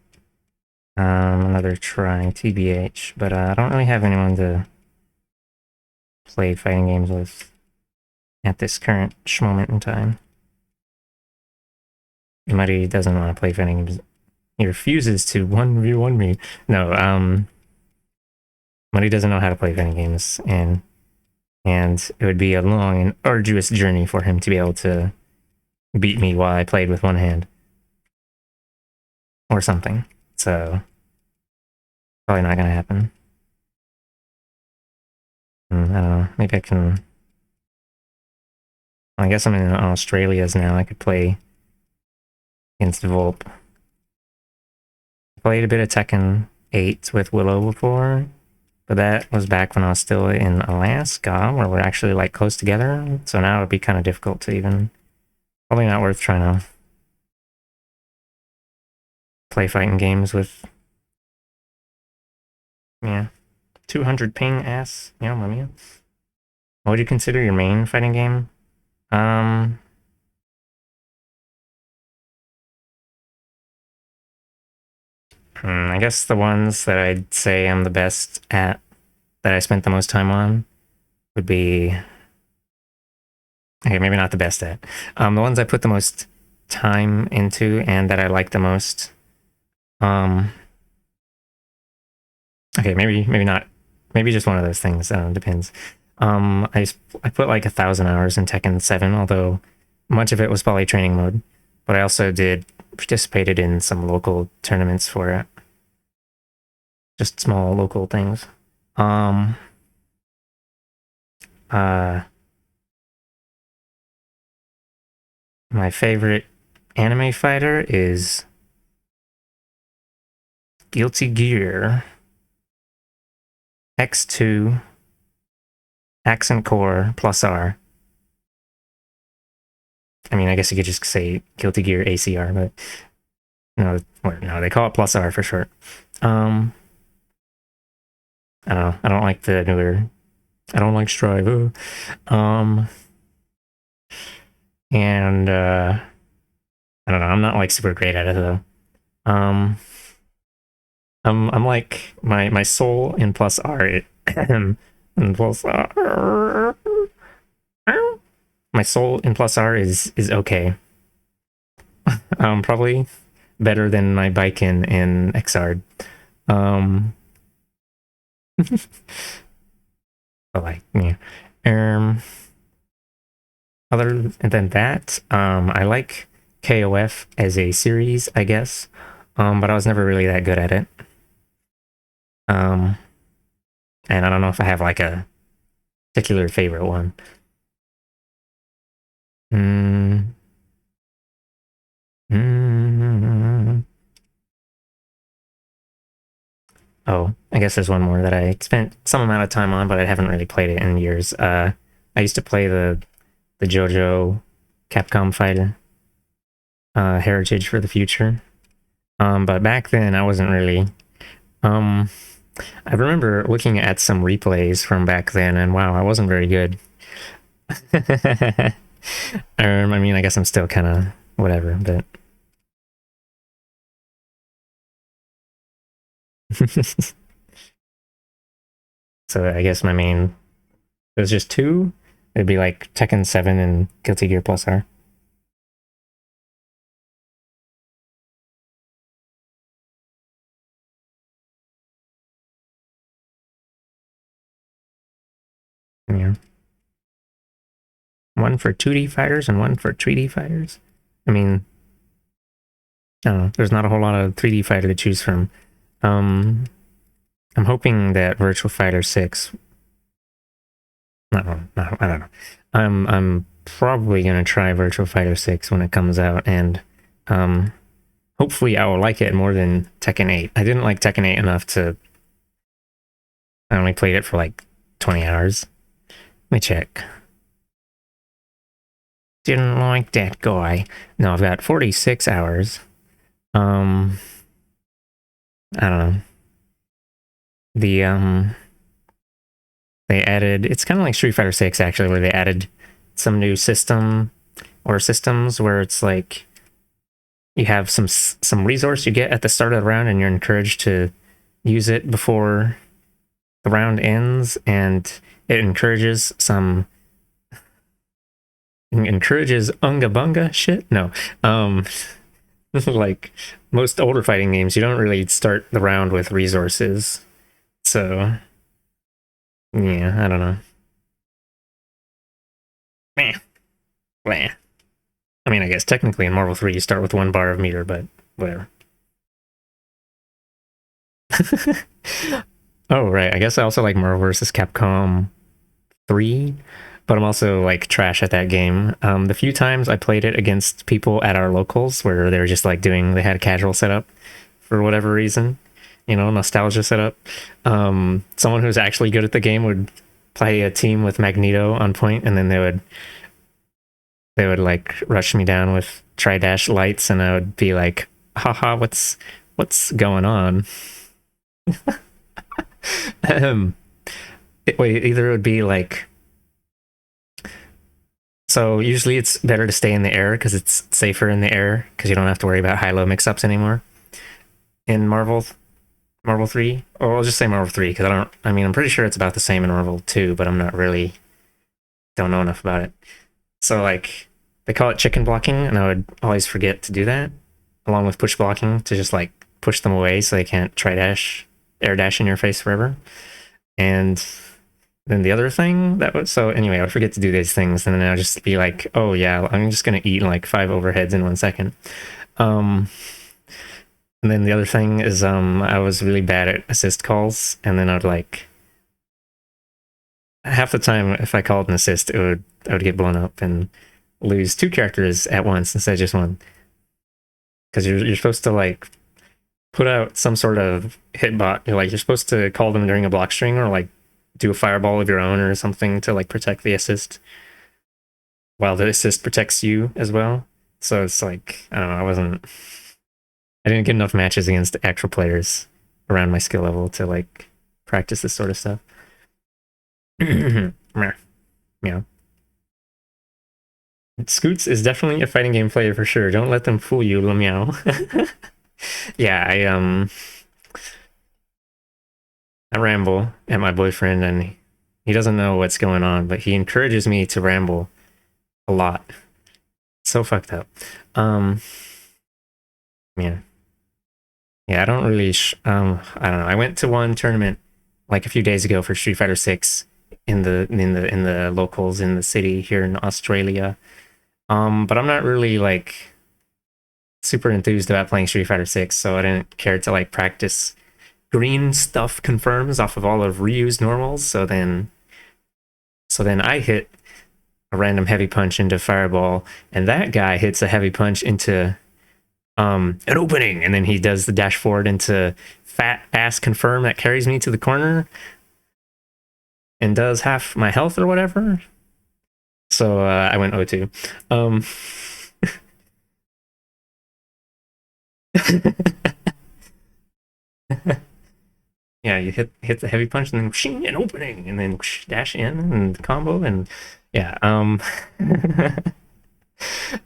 another try, TBH, but I don't really have anyone to play fighting games with at this current moment in time. Muddy doesn't want to play fighting games. He refuses to 1v1 me. No, Muddy doesn't know how to play fighting games, and it would be a long and arduous journey for him to be able to beat me while I played with one hand. Or something. So, probably not gonna happen. I don't know. Maybe I can... I guess I'm in Australia's now. I could play against Volp. I played a bit of Tekken 8 with Willow before, but that was back when I was still in Alaska, where we're actually like close together. So now it'd be kind of difficult to even... Probably not worth trying to play fighting games with... Yeah. 200 ping ass. Yeah, mommy. What would you consider your main fighting game? I guess the ones that I'd say I'm the best at, that I spent the most time on, would be... Okay, maybe not the best at. The ones I put the most time into and that I like the most. Okay, maybe not. Maybe just one of those things. Depends. I put like 1,000 hours in Tekken 7, although much of it was probably training mode. But I also participated in some local tournaments for it. Just small local things. My favorite anime fighter is Guilty Gear X2 Accent Core plus R. I mean, I guess you could just say Guilty Gear ACR, but no, they call it plus R for short. I don't know. I don't like the newer. I don't like Strive. And I don't know. I'm not like super great at it though. I'm like my soul in plus R. And plus R. My soul in plus R is okay. Probably better than my bike in XR. But like, yeah. Other than that, I like KOF as a series, I guess. But I was never really that good at it. And I don't know if I have like a particular favorite one. Oh, I guess there's one more that I spent some amount of time on, but I haven't really played it in years. I used to play the JoJo Capcom fighter heritage for the future. But back then I wasn't really. I remember looking at some replays from back then, and wow, I wasn't very good. I mean, I guess I'm still kind of whatever, but. So I guess my main. There's just two. It'd be like Tekken 7 and Guilty Gear Plus R. Yeah. One for 2D fighters and one for 3D fighters. I mean, I don't know. There's not a whole lot of 3D fighter to choose from. I'm hoping that Virtual Fighter 6. I don't know. I'm probably gonna try Virtual Fighter 6 when it comes out, and hopefully I will like it more than Tekken 8. I didn't like Tekken 8 enough to. I only played it for like 20 hours. Let me check. Didn't like that guy. No, I've got 46 hours. I don't know. They added, it's kind of like Street Fighter 6 actually, where they added some new system or systems where it's like you have some resource you get at the start of the round and you're encouraged to use it before the round ends, and it encourages unga bunga shit. No. Like most older fighting games, you don't really start the round with resources. So yeah, I don't know. Meh. Meh. I mean, I guess technically in Marvel 3 you start with 1 bar of meter, but whatever. Oh, right. I guess I also like Marvel vs. Capcom 3, but I'm also like trash at that game. The few times I played it against people at our locals where they were just like they had a casual setup for whatever reason, nostalgia setup. Someone who's actually good at the game would play a team with Magneto on point, and then they would like rush me down with tri-dash lights, and I would be like, haha, what's going on? Wait, either it would be like, so usually it's better to stay in the air because it's safer in the air because you don't have to worry about high-low mix-ups anymore in Marvel 3. Or I'll just say Marvel 3 because I'm pretty sure it's about the same in Marvel 2, but I'm not really, don't know enough about it. So like, they call it chicken blocking, and I would always forget to do that, along with push blocking to just like push them away so they can't air dash in your face forever. And then the other thing so anyway, I would forget to do these things, and then I'll just be like, oh yeah, I'm just gonna eat like 5 overheads in 1 second. And then the other thing is I was really bad at assist calls, and then I'd like half the time if I called an assist, I would get blown up and lose 2 characters at once instead of just 1. Because you're supposed to like put out some sort of hitbot. You're supposed to call them during a block string, or like do a fireball of your own or something to like protect the assist, while the assist protects you as well. So it's like, I don't know, I didn't get enough matches against actual players around my skill level to like practice this sort of stuff. Meow. Scoots is definitely a fighting game player for sure. Don't let them fool you, Meow. Yeah, I ramble at my boyfriend, and he doesn't know what's going on, but he encourages me to ramble a lot. So fucked up. Yeah. Yeah, I don't really I don't know. I went to one tournament like a few days ago for Street Fighter 6 in the locals in the city here in Australia. But I'm not really like super enthused about playing Street Fighter 6, so I didn't care to like practice green stuff confirms off of all of Ryu's normals. So then I hit a random heavy punch into Fireball, and that guy hits a heavy punch into an opening, and then he does the dash forward into fat ass confirm that carries me to the corner and does half my health or whatever. So I went 0-2. Um, yeah, you hit the heavy punch and then shing, an opening and then dash in and combo and yeah.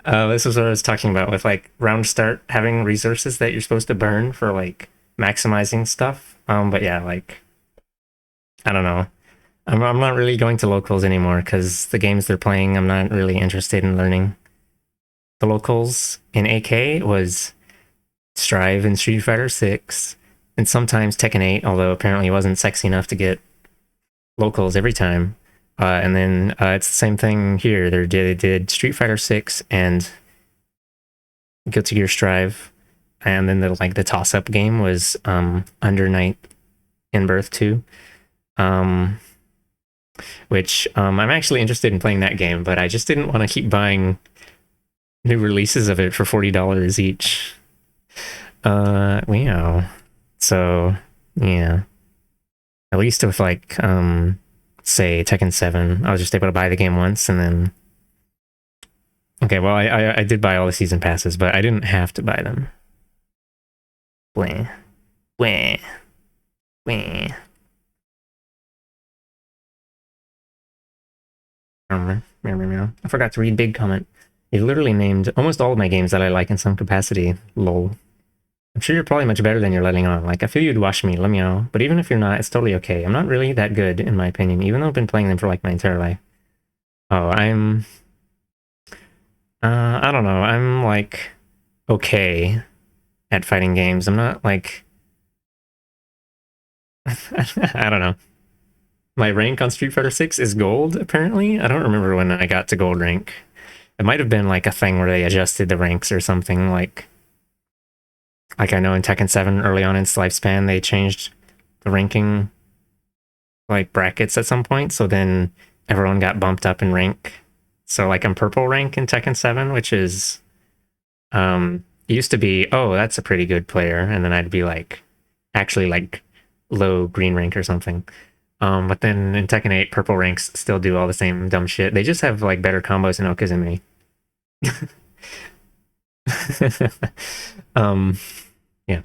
This is what I was talking about with like round start having resources that you're supposed to burn for like maximizing stuff. But yeah, like I don't know. I'm not really going to locals anymore because the games they're playing, I'm not really interested in learning. The locals in AK was Strive and Street Fighter 6, and sometimes Tekken 8, although apparently it wasn't sexy enough to get locals every time. And then it's the same thing here. They did Street Fighter 6 and Guilty Gear Strive, and then the toss up game was Under Night in Birth 2. Which I'm actually interested in playing that game, but I just didn't want to keep buying new releases of it for $40 each. Wow. So yeah, at least with like say Tekken 7, I was just able to buy the game once and then. Okay, well I did buy all the season passes, but I didn't have to buy them. Wah, wah, wah. I forgot to read big comment. You literally named almost all of my games that I like in some capacity. Lol. I'm sure you're probably much better than you're letting on. Like, I feel you'd wash me, let me know. But even if you're not, it's totally okay. I'm not really that good, in my opinion, even though I've been playing them for like my entire life. Oh, I'm... I don't know. I'm like okay at fighting games. I'm not like... I don't know. My rank on Street Fighter 6 is gold, apparently. I don't remember when I got to gold rank. It might have been like a thing where they adjusted the ranks or something. Like I know in Tekken 7 early on in its lifespan, they changed the ranking like brackets at some point. So then everyone got bumped up in rank. So like I'm purple rank in Tekken 7, which is it used to be, oh, that's a pretty good player, and then I'd be like actually like low green rank or something. But then in Tekken 8, purple ranks still do all the same dumb shit. They just have like better combos in Okazumi. Yeah.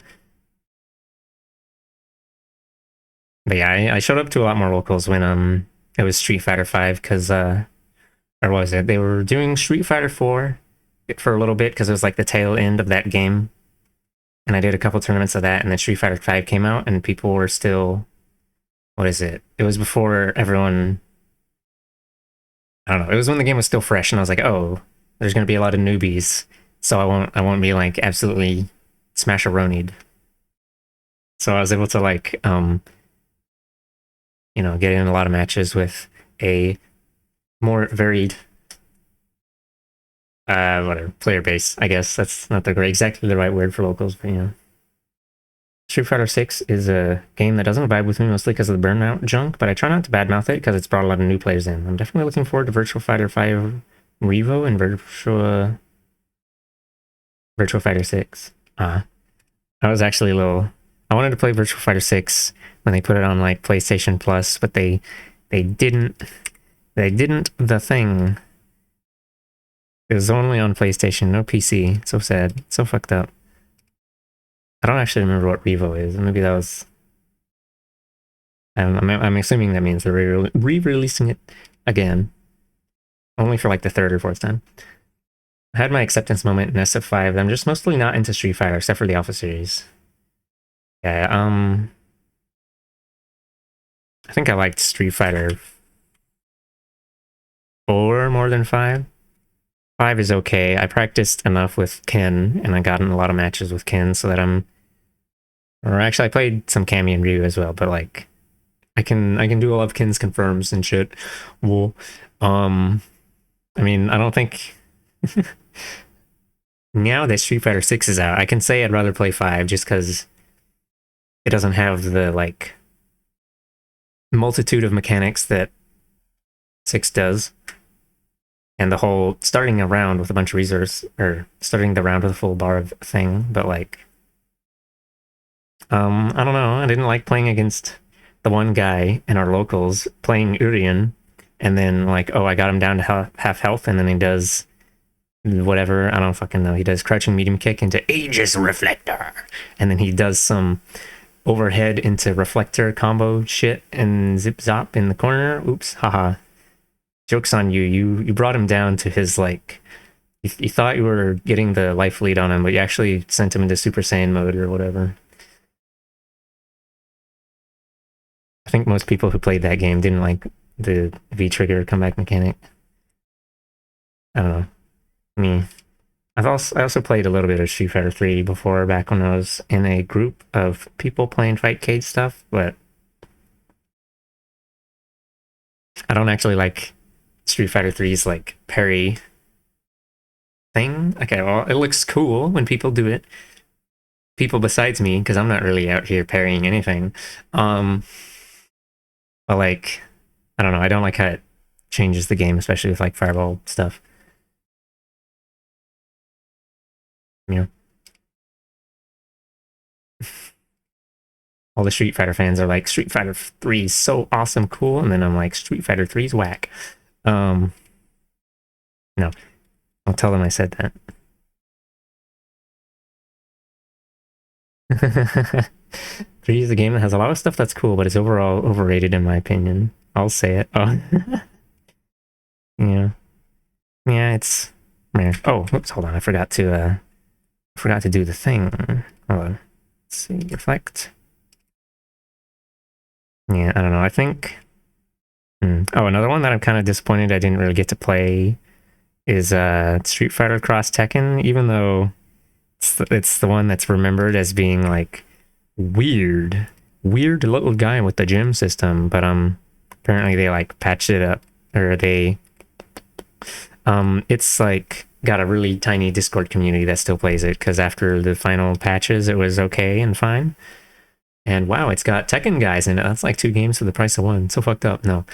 But yeah, I showed up to a lot more locals when it was Street Fighter 5 because or was it? They were doing Street Fighter 4 for a little bit because it was like the tail end of that game. And I did a couple tournaments of that, and then Street Fighter 5 came out, and people were still, what is it? It was before everyone, I don't know. It was when the game was still fresh, and I was like, oh, there's gonna be a lot of newbies, so I won't be like absolutely smash-a-ronied. So I was able to like get in a lot of matches with a more varied whatever player base. I guess that's not exactly the right word for locals, but yeah. Street Fighter 6 is a game that doesn't vibe with me mostly because of the burnout junk, but I try not to badmouth it because it's brought a lot of new players in. I'm definitely looking forward to Virtual Fighter 5 Revo and Virtual Fighter 6. I was actually I wanted to play Virtual Fighter 6 when they put it on like PlayStation Plus, but they didn't the thing. It was only on PlayStation, no PC. So sad. So fucked up. I don't actually remember what Revo is. Maybe that was... I'm assuming that means they're re-releasing it again. Only for like the third or fourth time. I had my acceptance moment in SF5. I'm just mostly not into Street Fighter, except for the Alpha series. Yeah, I think I liked Street Fighter 4 more than 5. 5 is okay. I practiced enough with Ken, and I got in a lot of matches with Ken, so that or actually I played some Cammy and Ryu as well, but like I can do all of Ken's confirms and shit. Well, I mean, I don't think now that Street Fighter 6 is out, I can say I'd rather play 5 just because it doesn't have the like multitude of mechanics that 6 does. And the whole starting a round with a bunch of resource, or starting the round with a full bar of thing, but like I don't know, I didn't like playing against the one guy in our locals playing Urian and then like, oh, I got him down to half health, and then he does whatever, I don't fucking know. He does crouching medium kick into Aegis Reflector, and then he does some overhead into reflector combo shit and zip zop in the corner. Oops, haha. Joke's on you. You brought him down to his like. You thought you were getting the life lead on him, but you actually sent him into Super Saiyan mode or whatever. I think most people who played that game didn't like the V trigger comeback mechanic. I don't know. Me. I also played a little bit of Street Fighter 3 before, back when I was in a group of people playing Fightcade stuff, but I don't actually like Street Fighter 3's like parry thing. Okay, well, it looks cool when people do it. People besides me, because I'm not really out here parrying anything. But like, I don't know, I don't like how it changes the game, especially with like fireball stuff. You know? All the Street Fighter fans are like, Street Fighter 3 is so awesome, cool, and then I'm like, Street Fighter 3 is whack. No, I'll tell them I said that. 3 is a game that has a lot of stuff that's cool, but it's overall overrated in my opinion. I'll say it. Oh, yeah, yeah. It's oh, oops, hold on. I forgot to do the thing. Hold on. Let's see. Reflect. Yeah, I don't know. I think. Oh, another one that I'm kind of disappointed I didn't really get to play is Street Fighter Cross Tekken, even though it's the one that's remembered as being like weird little guy with the gym system, but apparently they like patched it up, or they it's like got a really tiny Discord community that still plays it, because after the final patches it was okay and fine. And wow, it's got Tekken guys in it. That's like 2 games for the price of 1. So fucked up. No.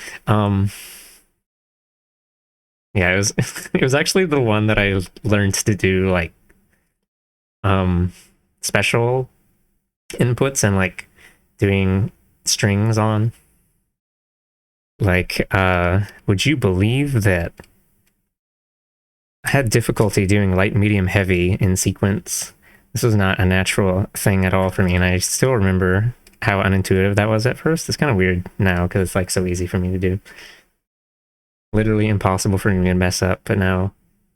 Yeah, it was it was actually the one that I learned to do like special inputs and like doing strings on. Like, would you believe that I had difficulty doing light, medium, heavy in sequence? This was not a natural thing at all for me, and I still remember how unintuitive that was at first. It's kind of weird now because it's like so easy for me to do. Literally impossible for me to mess up, but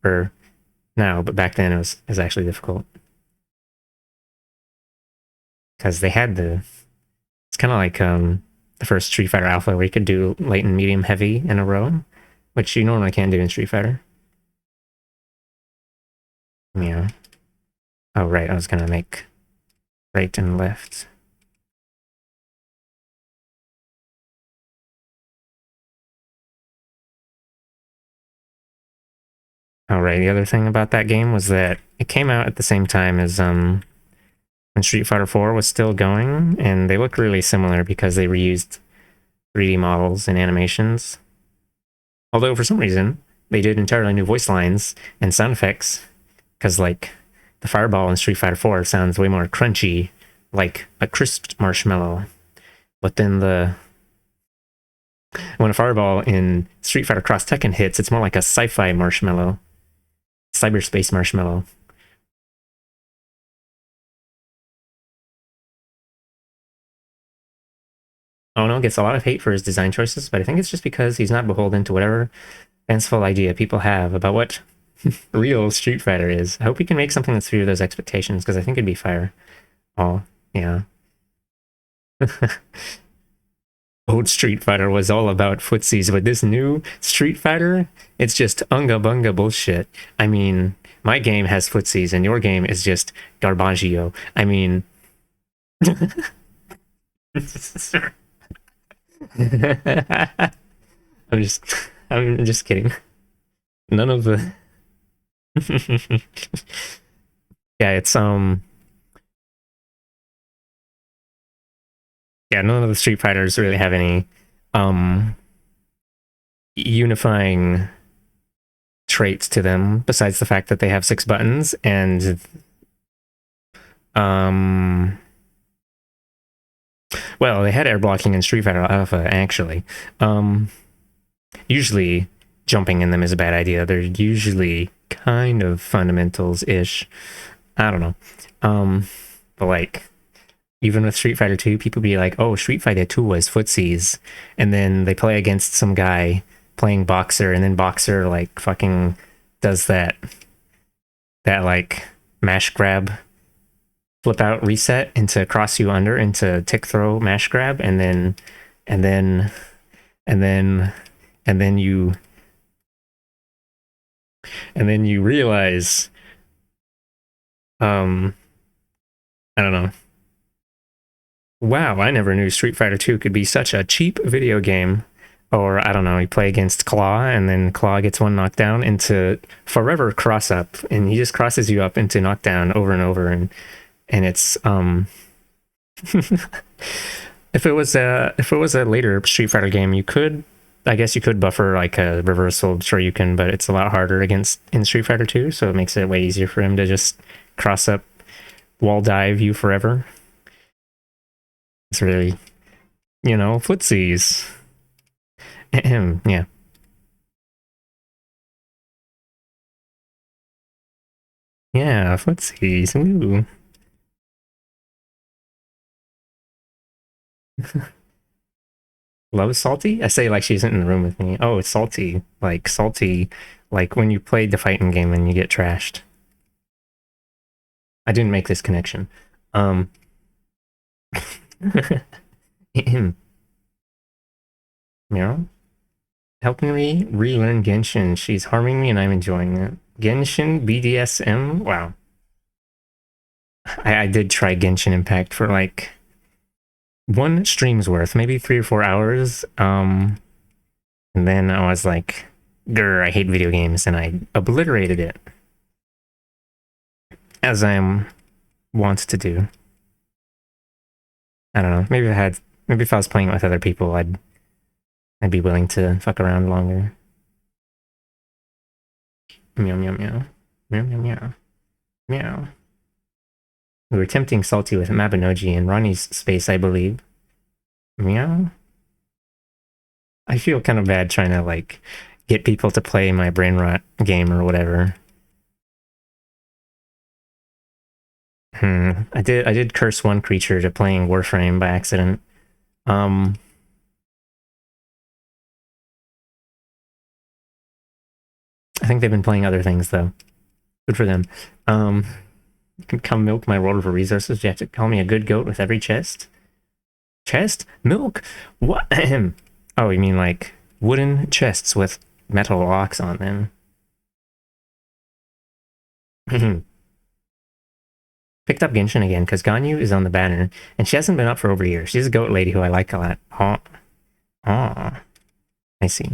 but back then it was actually difficult. Because they had it's kind of like the first Street Fighter Alpha, where you could do light and medium heavy in a row, which you normally can't do in Street Fighter. Yeah. Oh, right, I was gonna make right and left. Oh, right, the other thing about that game was that it came out at the same time as when Street Fighter 4 was still going, and they look really similar because they reused 3D models and animations. Although for some reason they did entirely new voice lines and sound effects, because like the fireball in Street Fighter 4 sounds way more crunchy, like a crisped marshmallow. But then when a fireball in Street Fighter Cross Tekken hits, it's more like a sci-fi marshmallow, cyberspace marshmallow. Ono gets a lot of hate for his design choices, but I think it's just because he's not beholden to whatever fanciful idea people have about what real Street Fighter is. I hope he can make something that's true to those expectations, because I think it'd be fire. Oh, yeah. Old Street Fighter was all about footsies, but this new Street Fighter, it's just unga bunga bullshit. I mean, my game has footsies, and your game is just garbaggio. I mean... I'm just... I'm just kidding. None of the... Yeah, it's, yeah, none of the Street Fighters really have any unifying traits to them besides the fact that they have 6 buttons, and well, they had air blocking in Street Fighter Alpha actually. Usually, jumping in them is a bad idea. They're usually kind of fundamentals-ish. I don't know. But like, even with Street Fighter 2, people be like, oh, Street Fighter 2 was footsies. And then they play against some guy playing Boxer, and then Boxer, like, fucking does that like, mash grab, flip out, reset into cross you under, into tick throw, mash grab, and then you realize, I don't know. Wow, I never knew Street Fighter 2 could be such a cheap video game. Or, I don't know, you play against Claw, and then Claw gets one knockdown into forever cross up, and he just crosses you up into knockdown over and over, and it's, if it was a later Street Fighter game, I guess you could buffer like a reversal, sure you can, but it's a lot harder against in Street Fighter 2, so it makes it way easier for him to just cross up, wall dive you forever. It's really, footsies. Yeah. Yeah, footsies. Woo. Love is salty? I say like she isn't in the room with me. Oh, it's salty. Like when you play the fighting game and you get trashed. I didn't make this connection. Meow? Helping me relearn Genshin. She's harming me and I'm enjoying it. Genshin BDSM? Wow. I did try Genshin Impact for like one stream's worth, maybe 3 or 4 hours. And then I was like, grr, I hate video games, and I obliterated it. As I am wont to do. I don't know. Maybe if I was playing it with other people, I'd be willing to fuck around longer. Meow meow meow. Meow meow meow. Meow. We were tempting Salty with Mabinogi in Ronnie's space, I believe. Meow. I feel kind of bad trying to like get people to play my brain rot game or whatever. I did curse one creature to playing Warframe by accident. I think they've been playing other things though. Good for them. You can come milk my world for resources. You have to call me a good goat with every chest. Chest? Milk? What? Oh, you mean like wooden chests with metal locks on them. Picked up Genshin again because Ganyu is on the banner, and she hasn't been up for over a year. She's a goat lady who I like a lot. Oh, I see.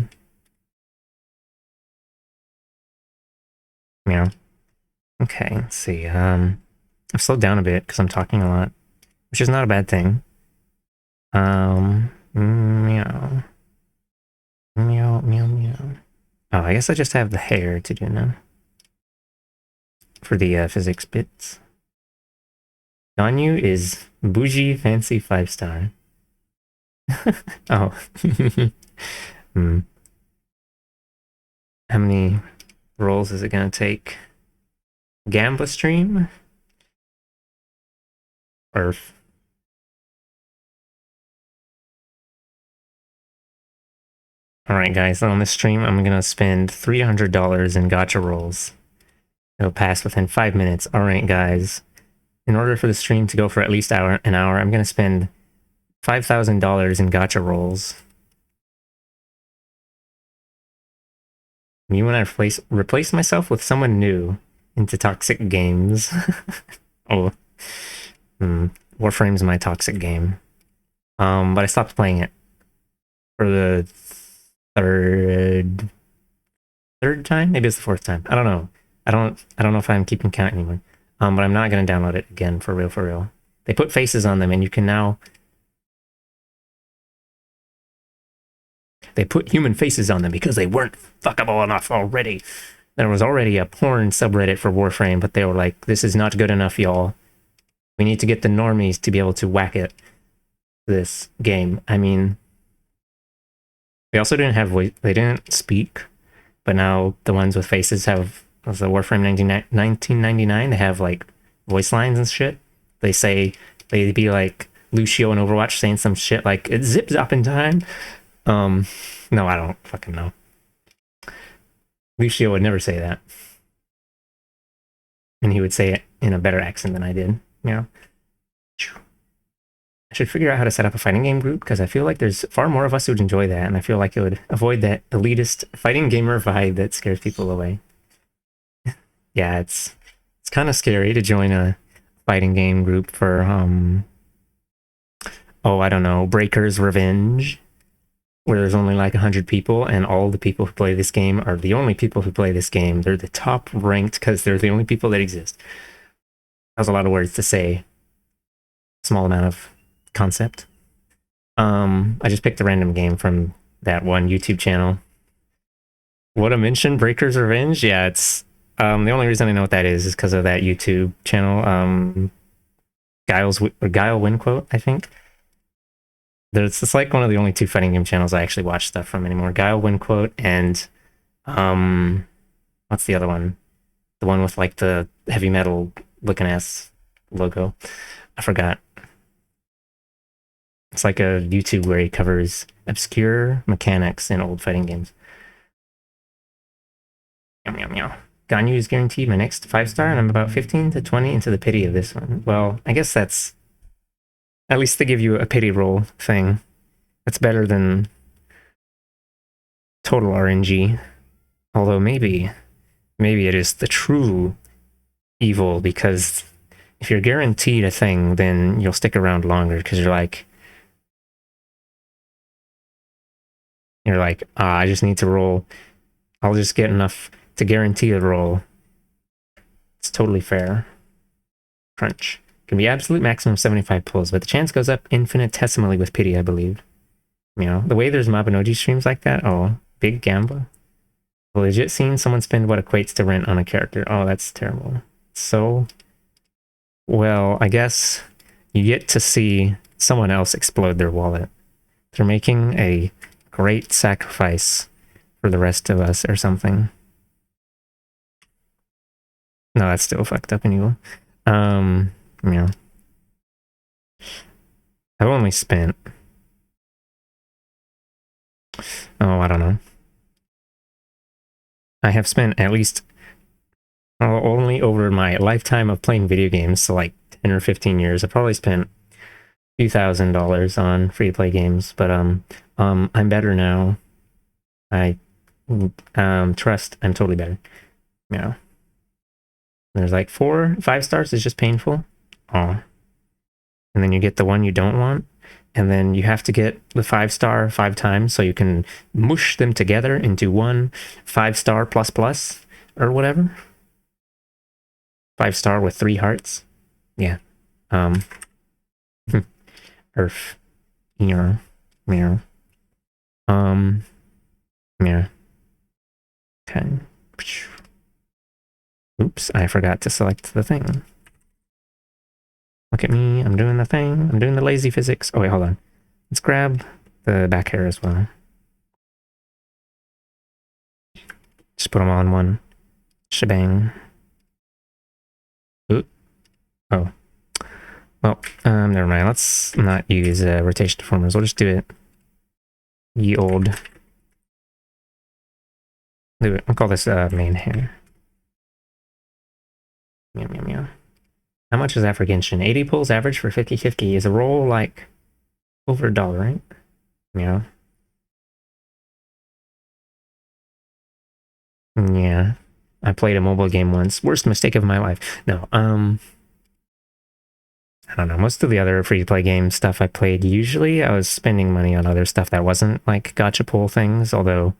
Meow. Okay, let's see. I've slowed down a bit because I'm talking a lot, which is not a bad thing. Meow. Meow, meow, meow. Oh, I guess I just have the hair to do now. For the physics bits. Ganyu is bougie fancy 5-star. Oh. How many rolls is it gonna take? Gambler stream? Or... Alright guys, on this stream I'm gonna spend $300 in gacha rolls. It'll pass within 5 minutes. Alright guys. In order for the stream to go for at least an hour, I'm gonna spend $5,000 in gacha rolls. Me when I replace myself with someone new into toxic games. Oh. Warframe's my toxic game. But I stopped playing it for the third time? Maybe it's the 4th time. I don't know. I don't know if I'm keeping count anymore. But I'm not gonna download it again for real. They put faces on them, and you can now... They put human faces on them because they weren't fuckable enough already. There was already a porn subreddit for Warframe, but they were like, this is not good enough, y'all. We need to get the normies to be able to whack it. This game. I mean... They also didn't have voice. They didn't speak, but now the ones with faces have. Was the Warframe 1999? They have like voice lines and shit. They say they'd be like Lucio in Overwatch saying some shit like it's zip zop in time. No, I don't fucking know. Lucio would never say that, and he would say it in a better accent than I did. You know. I should figure out how to set up a fighting game group because I feel like there's far more of us who would enjoy that, and I feel like it would avoid that elitist fighting gamer vibe that scares people away. Yeah, it's kind of scary to join a fighting game group for oh, I don't know, Breaker's Revenge, where there's only like 100 people and all the people who play this game are the only people who play this game. They're the top ranked because they're the only people that exist. That was a lot of words to say. Small amount of concept. I just picked a random game from that one YouTube channel. What I mentioned, Breaker's Revenge? Yeah, it's the only reason I know what that is because of that YouTube channel. Guile Winquote, I think. It's like one of the only two fighting game channels I actually watch stuff from anymore. Guile Winquote and what's the other one? The one with like the heavy metal looking ass logo. I forgot. It's like a YouTube where he covers obscure mechanics in old fighting games. Meow, meow, meow. Ganyu is guaranteed my next 5-star, and I'm about 15 to 20 into the pity of this one. Well, I guess that's... At least they give you a pity roll thing. That's better than total RNG. Although maybe it is the true evil, because if you're guaranteed a thing, then you'll stick around longer, because you're like, I just need to roll. I'll just get enough to guarantee a roll. It's totally fair. Crunch. Can be absolute maximum 75 pulls, but the chance goes up infinitesimally with pity, I believe. You know, the way there's Mabinogi streams like that, oh, big gamble. A legit seen someone spend what equates to rent on a character. Oh, that's terrible. So, well, I guess you get to see someone else explode their wallet. They're making a great sacrifice for the rest of us or something. No, that's still fucked up and evil. Yeah. I've only spent... Oh, I don't know. I have spent at least only over my lifetime of playing video games, so like 10 or 15 years, I've probably spent a few $1,000s on free-to-play games, but I'm better now. I trust I'm totally better. Yeah. There's like 5 stars is just painful. Oh. And then you get the one you don't want. And then you have to get the 5-star 5 times so you can mush them together into one 5-star plus plus or whatever. 5-star with 3 hearts. Yeah. Earth. Yeah. Yeah. Yeah. Okay. Oops, I forgot to select the thing. Look at me, I'm doing the thing. I'm doing the lazy physics. Oh wait, hold on. Let's grab the back hair as well. Just put them all in one shebang. Ooh. Oh. Well, never mind. Let's not use rotation deformers. We'll just do it. Ye old. Do it. I'll call this main hair. Meow, meow, meow. How much is that for Genshin? 80 pulls average for 50/50. Is a roll like over $1, right? Yeah. Yeah. I played a mobile game once. Worst mistake of my life. No, I don't know. Most of the other free-to-play game stuff I played, usually I was spending money on other stuff that wasn't like gacha pull things, although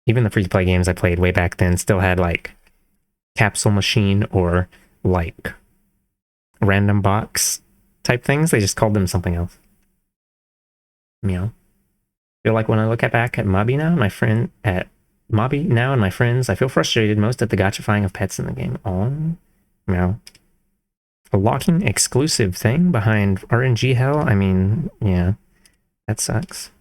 even the free-to-play games I played way back then still had like capsule machine or like random box type things. They just called them something else. Meow. Feel like when I look back at Mobby now, Mobby now and my friends, I feel frustrated most at the gachifying of pets in the game. Oh, meow. A locking exclusive thing behind RNG hell? I mean, yeah, that sucks.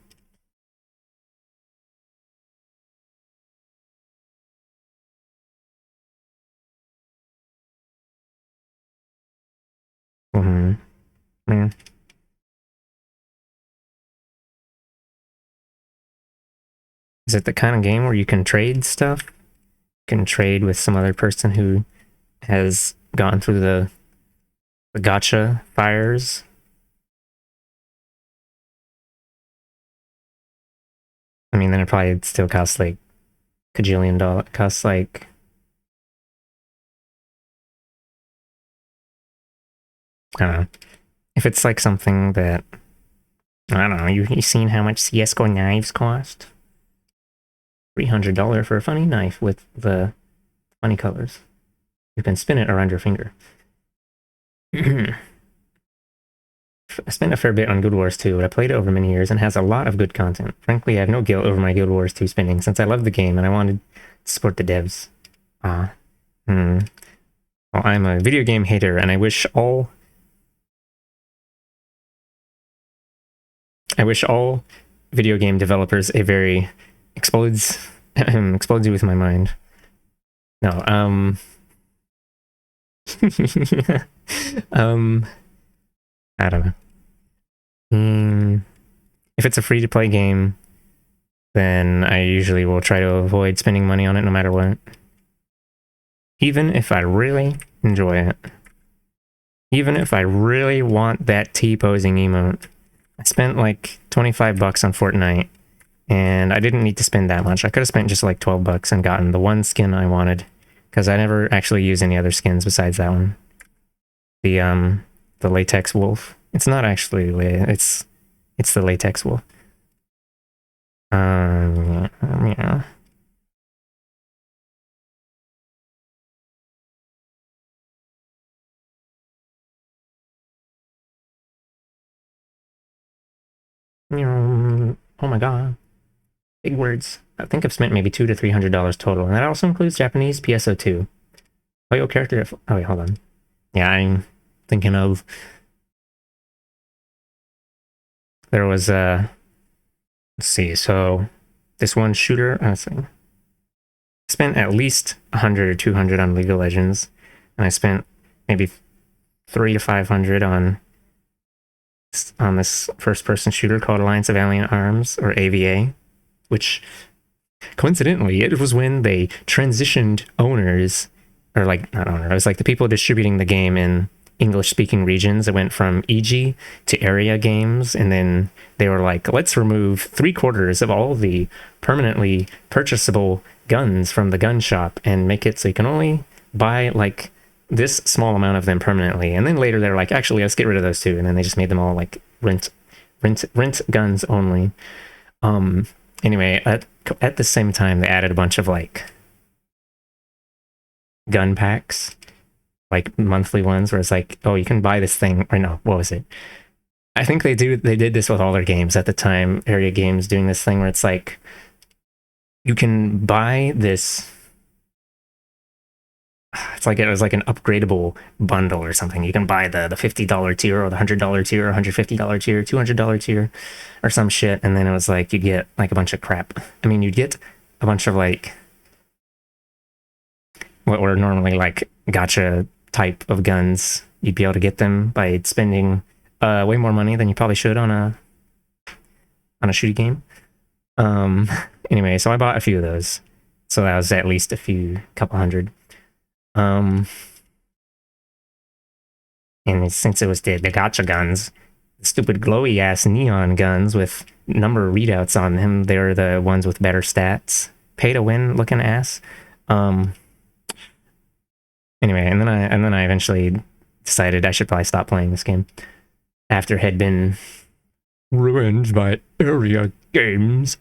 Man. Is it the kind of game where you can trade stuff? You can trade with some other person who has gone through the gacha fires? I mean, then it probably still costs like cajillion dollars. Costs like, I don't know. If it's like something that, I don't know, you seen how much CSGO knives cost? $300 for a funny knife with the funny colors. You can spin it around your finger. I spent a fair bit on Guild Wars 2, but I played it over many years and has a lot of good content. Frankly, I have no guilt over my Guild Wars 2 spending since I love the game and I wanted to support the devs. Well, I'm a video game hater and I wish all video game developers a very explodes you with my mind. No, I don't know. If it's a free to play game, then I usually will try to avoid spending money on it no matter what. Even if I really enjoy it. Even if I really want that T-posing emote. I spent like 25 bucks on Fortnite, and I didn't need to spend that much. I could have spent just like 12 bucks and gotten the one skin I wanted, because I never actually use any other skins besides that one. The latex wolf. It's not actually it's the latex wolf. Yeah. Oh my god. Big words. I think I've spent maybe $200 to $300 total, and that also includes Japanese PSO2. Oh, your character. Oh, wait, hold on. Yeah, I'm thinking of. There was let's see. So this one shooter. Let's see. I spent at least 100 or 200 on League of Legends, and I spent maybe 300 to 500 on this first-person shooter called Alliance of Valiant Arms, or AVA, which coincidentally it was when they transitioned owners, or like not owner, it was like the people distributing the game in English-speaking regions. It went from EG to Area Games, and then they were like, let's remove 3/4 of all the permanently purchasable guns from the gun shop and make it so you can only buy like this small amount of them permanently. And then later they're like, actually, let's get rid of those too. And then they just made them all like rent guns only. Anyway, at the same time, they added a bunch of like gun packs, like monthly ones, where it's like, oh, you can buy this thing. Or no, what was it? I think they did this with all their games at the time. Area Games doing this thing where it's like, you can buy this. It's like it was like an upgradable bundle or something. You can buy the $50 tier or the $100 tier or $150 tier, $200 tier or some shit, and then it was like you get like a bunch of crap. I mean, you'd get a bunch of like what were normally like gacha type of guns. You'd be able to get them by spending way more money than you probably should on a shooting game. Anyway, so I bought a few of those. So that was at least couple hundred. And since it was the gacha guns, the stupid glowy ass neon guns with number readouts on them, they're the ones with better stats. Pay to win looking ass. Anyway, and then I eventually decided I should probably stop playing this game after it had been ruined by Area Games.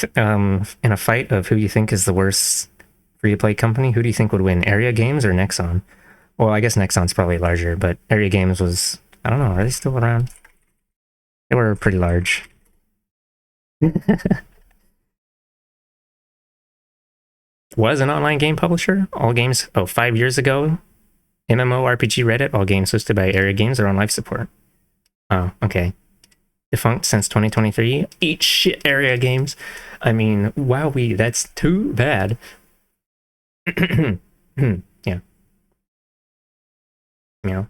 In a fight of who you think is the worst free-to-play company, who do you think would win, Area Games or Nexon? Well, I guess Nexon's probably larger, but Area Games was, I don't know, are they still around? They were pretty large. Was an online game publisher. All games, 5 years ago, MMORPG Reddit, all games hosted by Area Games are on life support. Oh, okay. Defunct since 2023. Eat shit, Area Games. I mean, wowee, that's too bad. Yeah. Meow.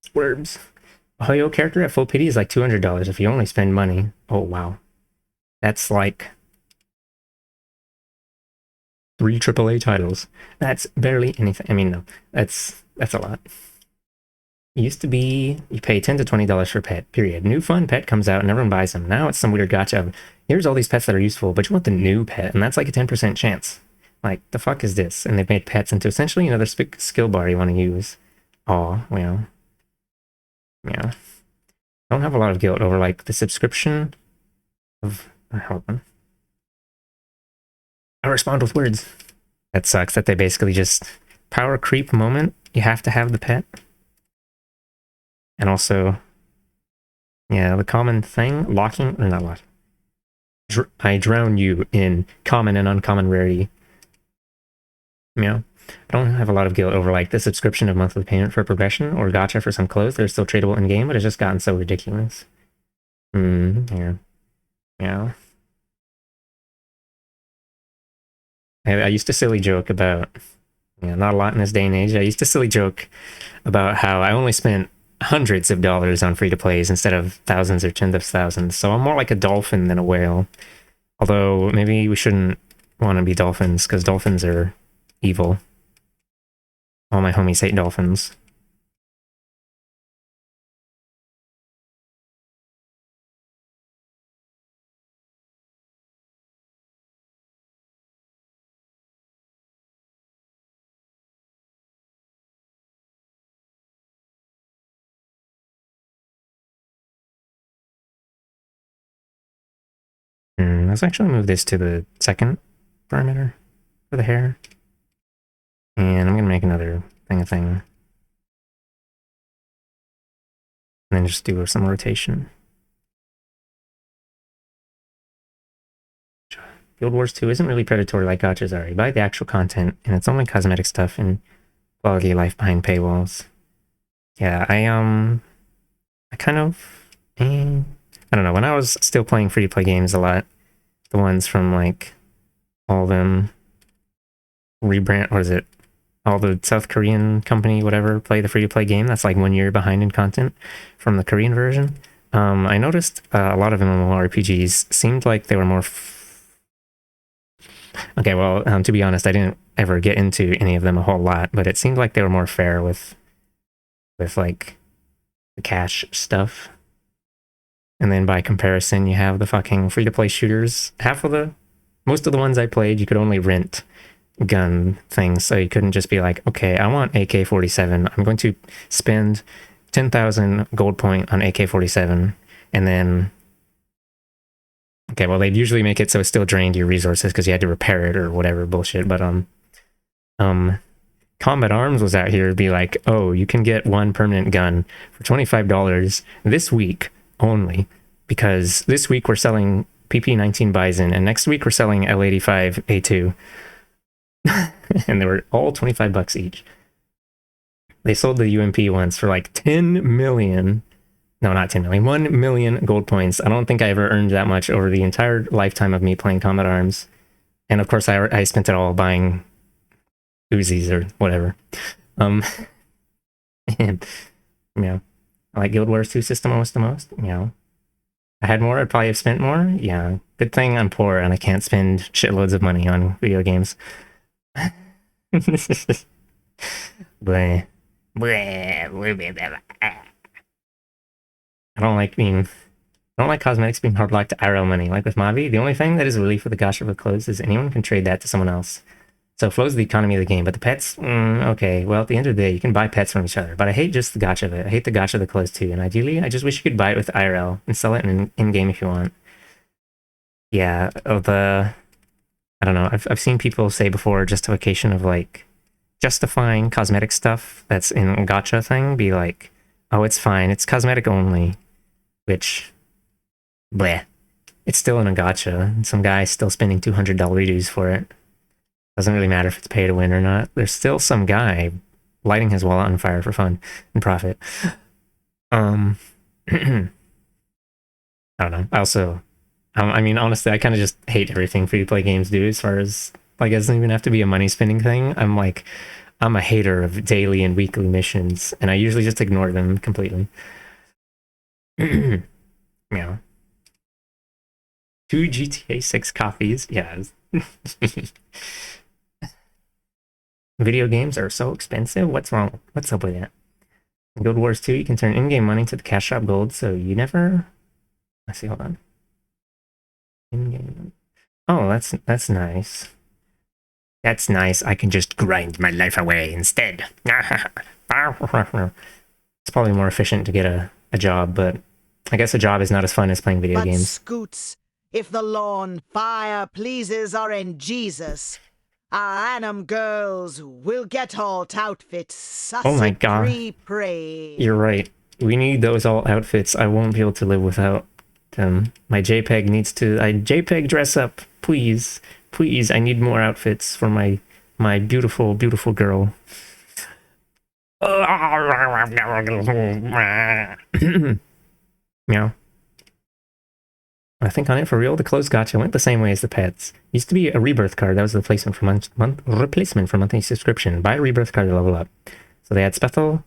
Swerves. A Hoyo character at full pity is like $200 if you only spend money. Oh, wow. That's like 3 AAA titles. That's barely anything. I mean, no, that's a lot. It used to be you pay $10 to $20 for a pet, period. New fun pet comes out and everyone buys them. Now it's some weird gotcha of here's all these pets that are useful, but you want the new pet, and that's like a 10% chance. Like, the fuck is this? And they've made pets into essentially another skill bar you want to use. Oh, well. Yeah. I don't have a lot of guilt over like the subscription of hold on. I respond with words. That sucks that they basically just power creep moment. You have to have the pet. And also, yeah, the common thing, locking, or not locking. I drown you in common and uncommon rarity. Meow. I don't have a lot of guilt over like the subscription of monthly payment for progression or gotcha for some clothes. They're still tradable in game, but it's just gotten so ridiculous. Yeah. Yeah. I used to silly joke about, not a lot in this day and age. I used to silly joke about how I only spent hundreds of dollars on free to plays instead of thousands or tens of thousands. So I'm more like a dolphin than a whale. Although maybe we shouldn't want to be dolphins because dolphins are evil. All my homies hate dolphins. Let's actually move this to the second parameter for the hair. And I'm going to make another thing. And then just do some rotation. Guild Wars 2 isn't really predatory like gachas are. You buy the actual content, and it's only cosmetic stuff and quality of life behind paywalls. Yeah, I kind of, I don't know. When I was still playing free-to-play games a lot, the ones from like all them rebrand, what is it? All the South Korean company, whatever, play the free-to-play game. That's like 1 year behind in content from the Korean version. I noticed a lot of MMORPGs seemed like they were more. Okay, well, to be honest, I didn't ever get into any of them a whole lot, but it seemed like they were more fair with like the cash stuff. And then by comparison, you have the fucking free-to-play shooters. Most of the ones I played, you could only rent gun things, so you couldn't just be like, okay, I want AK-47. I'm going to spend 10,000 gold point on AK-47, and then okay, well, they'd usually make it so it still drained your resources because you had to repair it or whatever bullshit. But Combat Arms was out here to be like, oh, you can get one permanent gun for $25 this week only, because this week we're selling PP-19 Bison, and next week we're selling L85 A2. And they were all $25 each. They sold the UMP once for like 10 million. No, not 10 million. 1 million gold points. I don't think I ever earned that much over the entire lifetime of me playing Combat Arms. And of course, I spent it all buying Uzis or whatever. And, I like Guild Wars 2 system almost the most. I had more, I'd probably have spent more. Yeah, good thing I'm poor and I can't spend shitloads of money on video games. Bleh. I don't like cosmetics being hard locked to IRL money. Like with Mavi, the only thing that is a relief for the gacha with clothes is anyone can trade that to someone else. So it flows the economy of the game. But the pets, okay. Well, at the end of the day, you can buy pets from each other. But I hate just the gacha of it. I hate the gacha of the clothes too. And ideally, I just wish you could buy it with IRL and sell it in game if you want. Yeah, I don't know. I've seen people say before justification of like justifying cosmetic stuff that's in a gacha thing be like, oh, it's fine. It's cosmetic only. Which, bleh. It's still in a gacha, and some guy's still spending $200 dues for it. Doesn't really matter if it's pay to win or not. There's still some guy lighting his wallet on fire for fun and profit. I don't know. I mean, honestly, I kind of just hate everything free-to-play games do as far as Like, it doesn't even have to be a money spending thing. I'm a hater of daily and weekly missions, and I usually just ignore them completely. Yeah. 2 GTA 6 copies. Yeah. Video games are so expensive. What's wrong? What's up with that? In Guild Wars 2, you can turn in-game money to the cash shop gold, so you never... Let's see, hold on. In-game... Oh, that's nice. That's nice. I can just grind my life away instead. It's probably more efficient to get a job, but I guess a job is not as fun as playing video games. Scoots, if the lawn fire pleases our end Jesus, our Annam girls will get alt outfits. Oh my god. Pray. You're right. We need those alt outfits. I won't be able to live without them. My JPEG needs to... JPEG dress up, please. Please, I need more outfits for my beautiful, beautiful girl. Meow. I think on it for real, the closed gacha went the same way as the pets. Used to be a rebirth card. That was the replacement for monthly subscription. Buy a rebirth card to level up. So they had special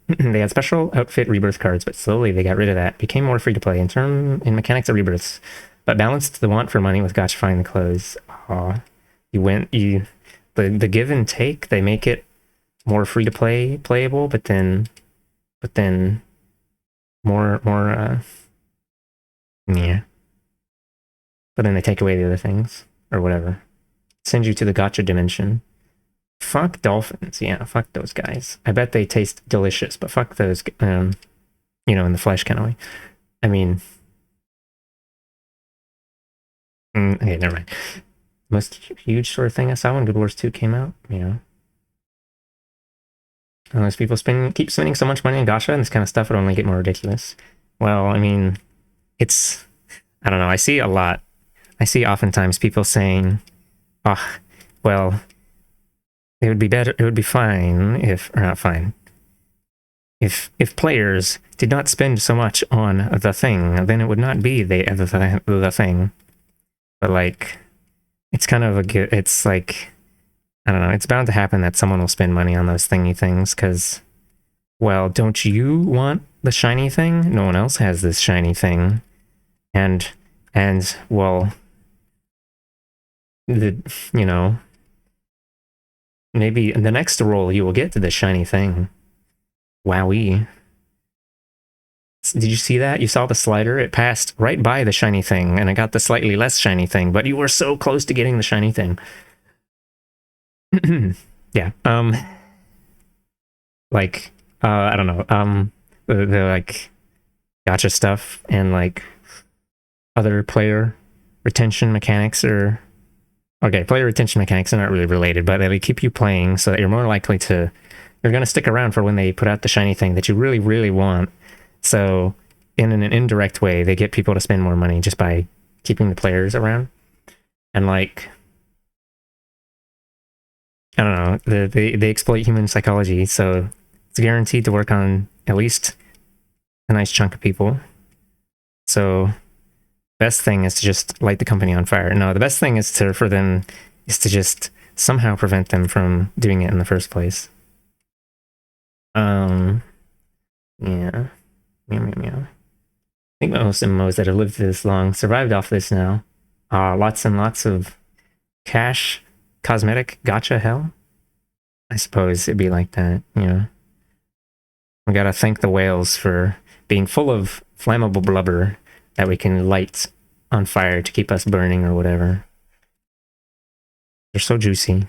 they had special outfit rebirth cards, but slowly they got rid of that. Became more free to play in mechanics of rebirths, but balanced the want for money with gachifying the clothes. Aw, the give and take. They make it more free to play playable, but then more yeah. But then they take away the other things or whatever. Send you to the gacha dimension. Fuck dolphins. Yeah, fuck those guys. I bet they taste delicious, but fuck those, in the flesh kind of way. I mean, okay, never mind. Most huge sort of thing I saw when Guild Wars 2 came out, Unless people keep spending so much money on gacha and this kind of stuff, it'll only get more ridiculous. Well, I mean, I don't know, I see oftentimes people saying, oh, well, it would be fine if, or not fine, if players did not spend so much on the thing, then it would not be the thing. But like, it's kind of it's like, I don't know, it's bound to happen that someone will spend money on those thingy things, because, well, don't you want the shiny thing? No one else has this shiny thing. And well, maybe in the next roll you will get to the shiny thing. Wowee. Did you see that? You saw the slider? It passed right by the shiny thing, and it got the slightly less shiny thing, but you were so close to getting the shiny thing. Yeah, like, I don't know, the like, gacha stuff and, like, other player retention mechanics are... Okay, player retention mechanics are not really related, but they keep you playing so that you're more likely to... You're going to stick around for when they put out the shiny thing that you really, really want. So, in an indirect way, they get people to spend more money just by keeping the players around. And, like... I don't know, they exploit human psychology, so it's guaranteed to work on at least a nice chunk of people. So, best thing is to just light the company on fire. No, the best thing is to just somehow prevent them from doing it in the first place. Yeah. Meow, meow, meow. I think most MMOs that have lived this long survived off this now. Lots and lots of cash, cosmetic, gacha hell. I suppose it'd be like that, We gotta thank the whales for being full of flammable blubber that we can light on fire to keep us burning or whatever. They're so juicy.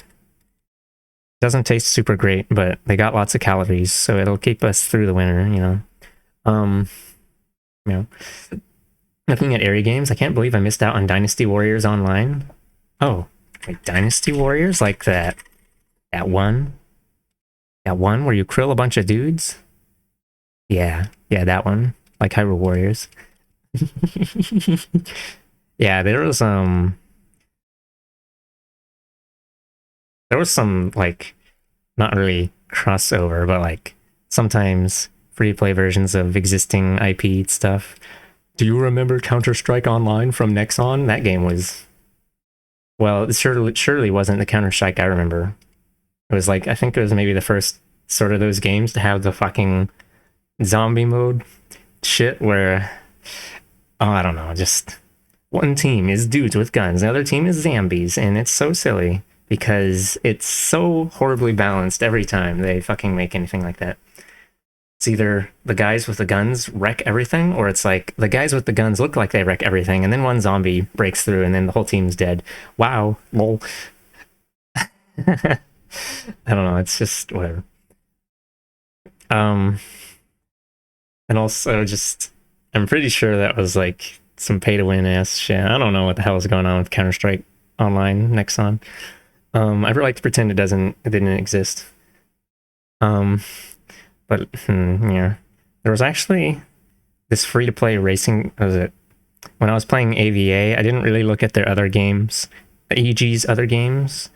Doesn't taste super great, but they got lots of calories, so it'll keep us through the winter, Looking at area games, I can't believe I missed out on Dynasty Warriors Online. Oh, like Dynasty Warriors? Like that one where you krill a bunch of dudes? Yeah, that one. Like Hyrule Warriors. Yeah, there was some, like, not really crossover, but like sometimes free-to-play versions of existing IP stuff. Do you remember Counter-Strike Online from Nexon? That game was Well, it surely wasn't the Counter-Strike I remember. It was like, I think it was maybe the first sort of those games to have the fucking zombie mode shit where, oh, I don't know, just one team is dudes with guns, the other team is zombies, and it's so silly because it's so horribly balanced every time they fucking make anything like that. It's either the guys with the guns wreck everything, or it's like the guys with the guns look like they wreck everything, and then one zombie breaks through, and then the whole team's dead. Wow, lol. I don't know. It's just whatever. Um, and also just I'm pretty sure that was like some pay to win ass shit. I don't know what the hell is going on with Counter Strike Online Nexon. I really like to pretend it didn't exist. But yeah, there was actually this free to play racing. Was it when I was playing AVA? I didn't really look at their other games, EG's other games,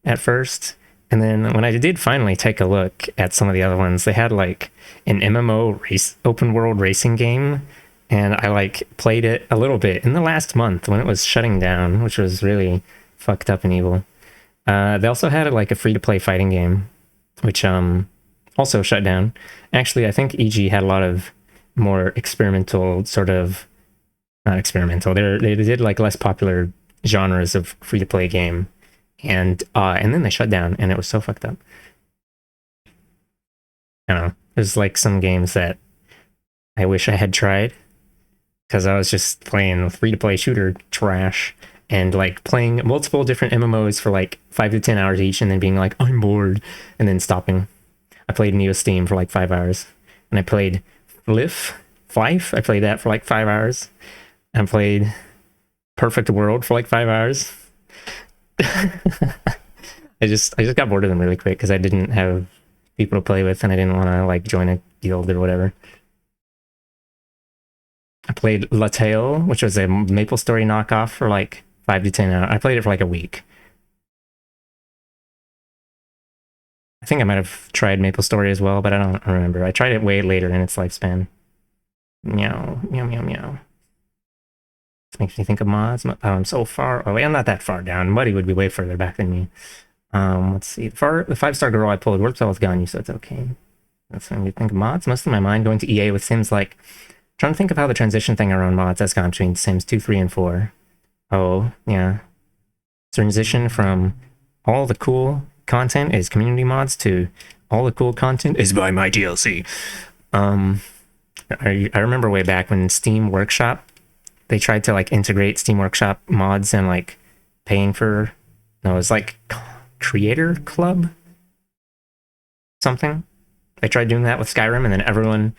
at first. And then when I did finally take a look at some of the other ones, they had like an MMO race open world racing game, and I like played it a little bit in the last month when it was shutting down, which was really fucked up and evil. They also had like a free to play fighting game, which also shut down. Actually, I think EG had a lot of more experimental sort of not experimental. They did like less popular genres of free to play game, and then they shut down, and it was so fucked up. I don't know. There's like some games that I wish I had tried because I was just playing free to play shooter trash and like playing multiple different MMOs for like 5 to 10 hours each, and then being like, I'm bored, and then stopping. I played Neo Steam for like 5 hours, and I played Fife. I played that for like 5 hours. I played Perfect World for like 5 hours. I just got bored of them really quick because I didn't have people to play with, and I didn't want to like join a guild or whatever. I played La Tale, which was a Maple Story knockoff, for like 5 to 10 hours. I played it for like a week. I think I might have tried Maple Story as well, but I don't remember. I tried it way later in its lifespan. Meow, meow, meow, meow. This makes me think of mods. Oh, I'm so far away. I'm not that far down. Muddy would be way further back than me. Let's see. The 5-star girl I pulled works well with Ganyu, so it's okay. That's when you think of mods. Most of my mind going to EA with Sims, like, trying to think of how the transition thing around mods has gone between Sims 2, 3, and 4. Oh, yeah. Transition from all the cool content is community mods to all the cool content is buy my DLC. I remember way back when Steam Workshop, they tried to like integrate Steam Workshop mods and like paying for, no, it was like Creator Club something. They tried doing that with Skyrim, and then everyone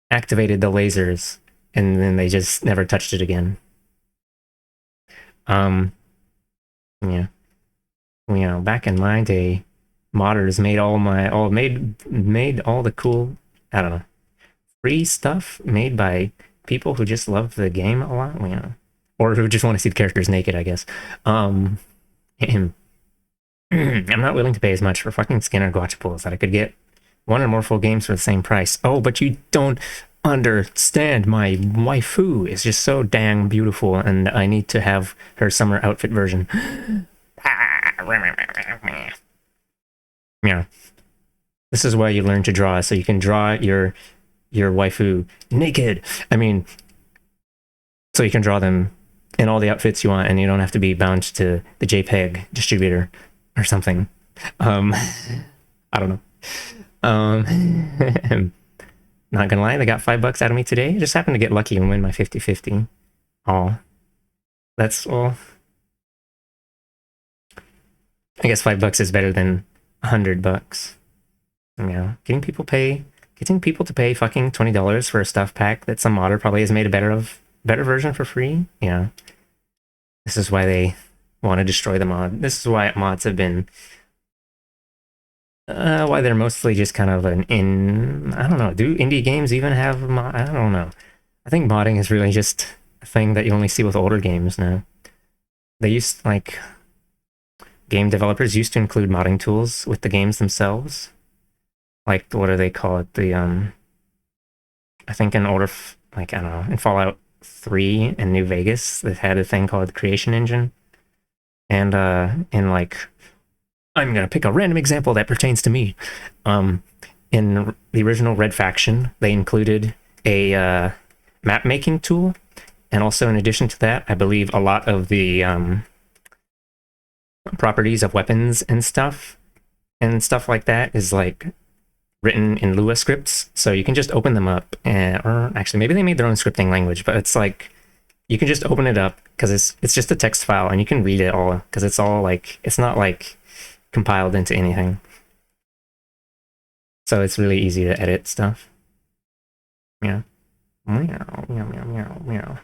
activated the lasers, and then they just never touched it again. Yeah. You know, back in my day, modders made made all the cool, I don't know, free stuff made by people who just love the game a lot, you know, or who just want to see the characters naked, I guess. I'm not willing to pay as much for fucking skin or gotcha pulls that I could get one or more full games for the same price. Oh, but you don't understand. My waifu is just so dang beautiful, and I need to have her summer outfit version. Yeah. This is why you learn to draw, so you can draw your waifu naked. I mean, so you can draw them in all the outfits you want, and you don't have to be bound to the JPEG distributor or something. I don't know. Not gonna lie, they got $5 out of me today. I just happened to get lucky and win my 50-50. Oh, that's, well, I guess $5 is better than $100. Yeah, getting people to pay fucking $20 for a stuff pack that some modder probably has made a better version for free. Yeah, this is why they want to destroy the mod. This is why mods have been why they're mostly just kind of I don't know, do indie games even have I don't know. I think modding is really just a thing that you only see with older games now. They used, like, game developers used to include modding tools with the games themselves. Like, what do they call it? The I think in I don't know, in Fallout 3 and New Vegas, they had a thing called the Creation Engine. in like, I'm gonna pick a random example that pertains to me. In the original Red Faction, they included a map making tool, and also in addition to that, I believe a lot of the properties of weapons and stuff like that is like written in Lua scripts, so you can just open them up, or actually maybe they made their own scripting language, but it's like you can just open it up because it's just a text file and you can read it all because it's all like, it's not like compiled into anything, so it's really easy to edit stuff. Yeah. Meow, meow, meow, meow, meow.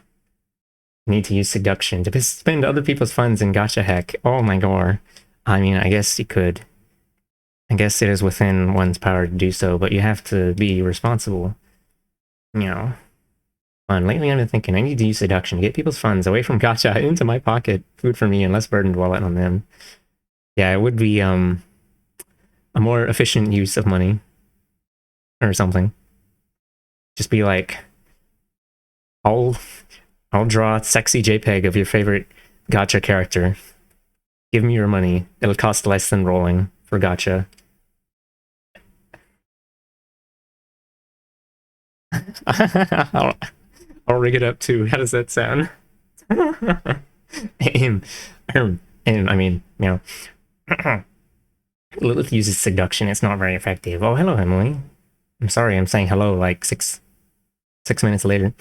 Need to use seduction to spend other people's funds in gacha hack. Oh my god. I mean, I guess you could. I guess it is within one's power to do so, but you have to be responsible. Meow. Fun. Lately I've been thinking I need to use seduction to get people's funds away from gacha into my pocket. Food for me and less burdened wallet on them. Yeah, it would be a more efficient use of money. Or something. Just be like, I'll draw a sexy JPEG of your favorite gacha character. Give me your money. It'll cost less than rolling for gacha. I'll rig it up too. How does that sound? aim, I mean, you know, Lilith uses seduction. It's not very effective. Oh, hello, Emily. I'm sorry. I'm saying hello like six minutes later.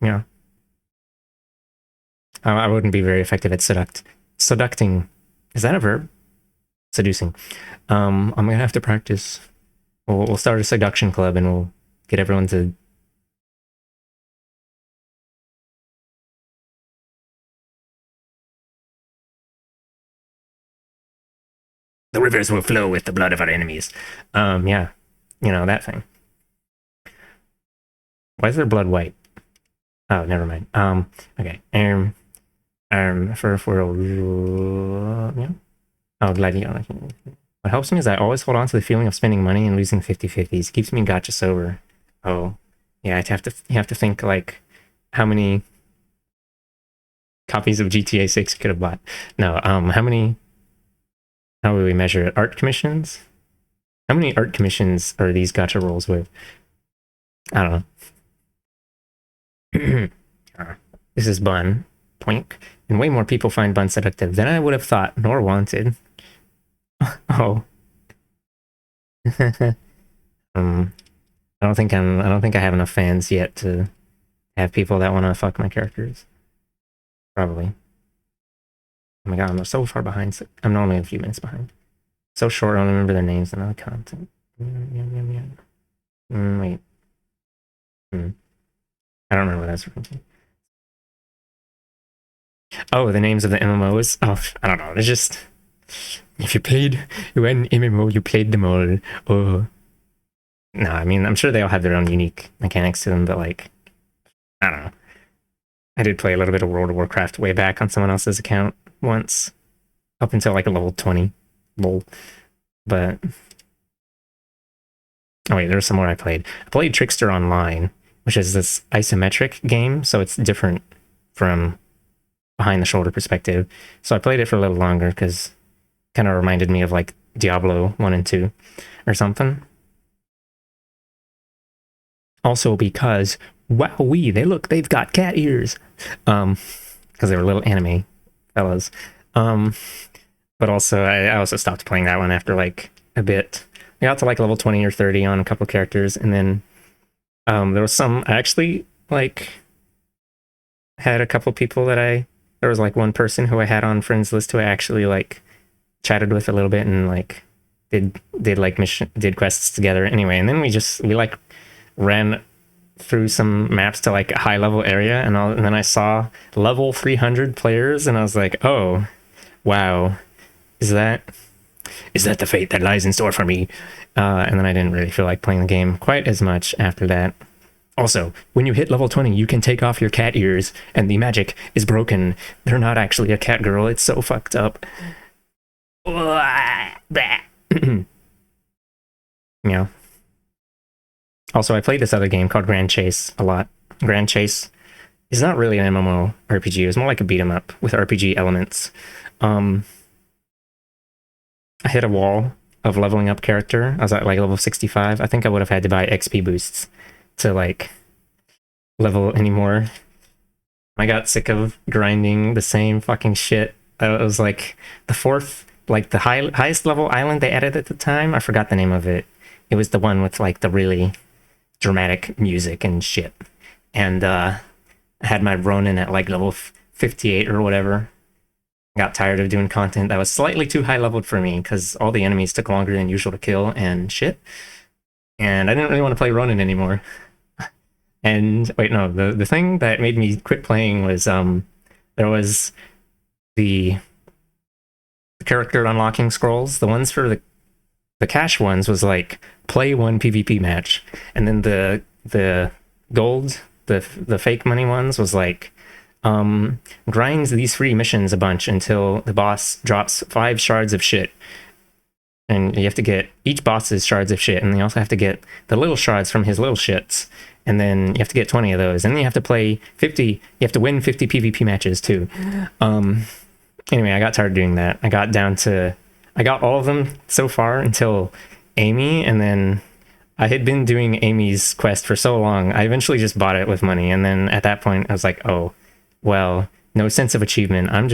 Yeah. I wouldn't be very effective at seducting. Is that a verb? Seducing. I'm gonna have to practice. We'll start a seduction club and we'll get everyone to. The rivers will flow with the blood of our enemies. Yeah, you know that thing. Why is their blood white? Oh, never mind. Okay. Yeah. Oh, glad you like it. What helps me is I always hold on to the feeling of spending money and losing 50-50s. It keeps me gacha sober. Oh, yeah. You have to think like how many copies of GTA 6 you could have bought. No. How will we measure it? Art commissions? How many art commissions are these gacha rolls with? I don't know. This is Bun. Poink. And way more people find Bun seductive than I would have thought nor wanted. Oh. I don't think I have enough fans yet to have people that want to fuck my characters. Probably. Oh my god, I'm so far behind. I'm normally a few minutes behind. So short, I don't remember their names and other content. Wait. I don't remember what that's referring to. Oh, the names of the MMOs? Oh, I don't know. It's just... If you played one MMO, you played them all. Oh. No, I mean, I'm sure they all have their own unique mechanics to them, but like... I don't know. I did play a little bit of World of Warcraft way back on someone else's account once. Up until like a level 20. Lol. But... Oh wait, there's some more I played. I played Trickster Online, which is this isometric game, so it's different from behind the shoulder perspective. So I played it for a little longer because it kind of reminded me of like Diablo 1 and 2 or something. Also because, wowee, they've got cat ears. Because they were little anime fellas. But also, I also stopped playing that one after like a bit. I got to like level 20 or 30 on a couple characters, and then there was some, I actually like had a couple people that there was like one person who I had on friends list who I actually like chatted with a little bit and like did quests together anyway. And then we like ran through some maps to like a high level area, and then I saw level 300 players, and I was like, oh wow, is that the fate that lies in store for me? And then I didn't really feel like playing the game quite as much after that. Also, when you hit level 20, you can take off your cat ears, and the magic is broken. They're not actually a cat girl. It's so fucked up. Yeah. Also, I played this other game called Grand Chase a lot. Grand Chase It's not really an MMO RPG. It was more like a beat 'em up with RPG elements. Um, I hit a wall of leveling up character. I was at like level 65. I think I would have had to buy XP boosts to like level anymore. I got sick of grinding the same fucking shit. It was like the fourth, like the highest level island they added at the time. I forgot the name of it. It was the one with like the really dramatic music and shit. And I had my Ronin at like level 58 or whatever. Got tired of doing content that was slightly too high leveled for me because all the enemies took longer than usual to kill and shit. And I didn't really want to play Ronin anymore. And wait, no, the thing that made me quit playing was there was the character unlocking scrolls. The ones for the cash ones was like play one PvP match, and then the gold, the fake money ones was like grind these free missions a bunch until the boss drops 5 shards of shit. And you have to get each boss's shards of shit, and you also have to get the little shards from his little shits. And then you have to get 20 of those. And then you have to play 50, you have to win 50 PvP matches too. Anyway, I got tired of doing that. I got all of them so far until Amy, and then I had been doing Amy's quest for so long, I eventually just bought it with money. And then at that point, I was like, oh, well, no sense of achievement. I'm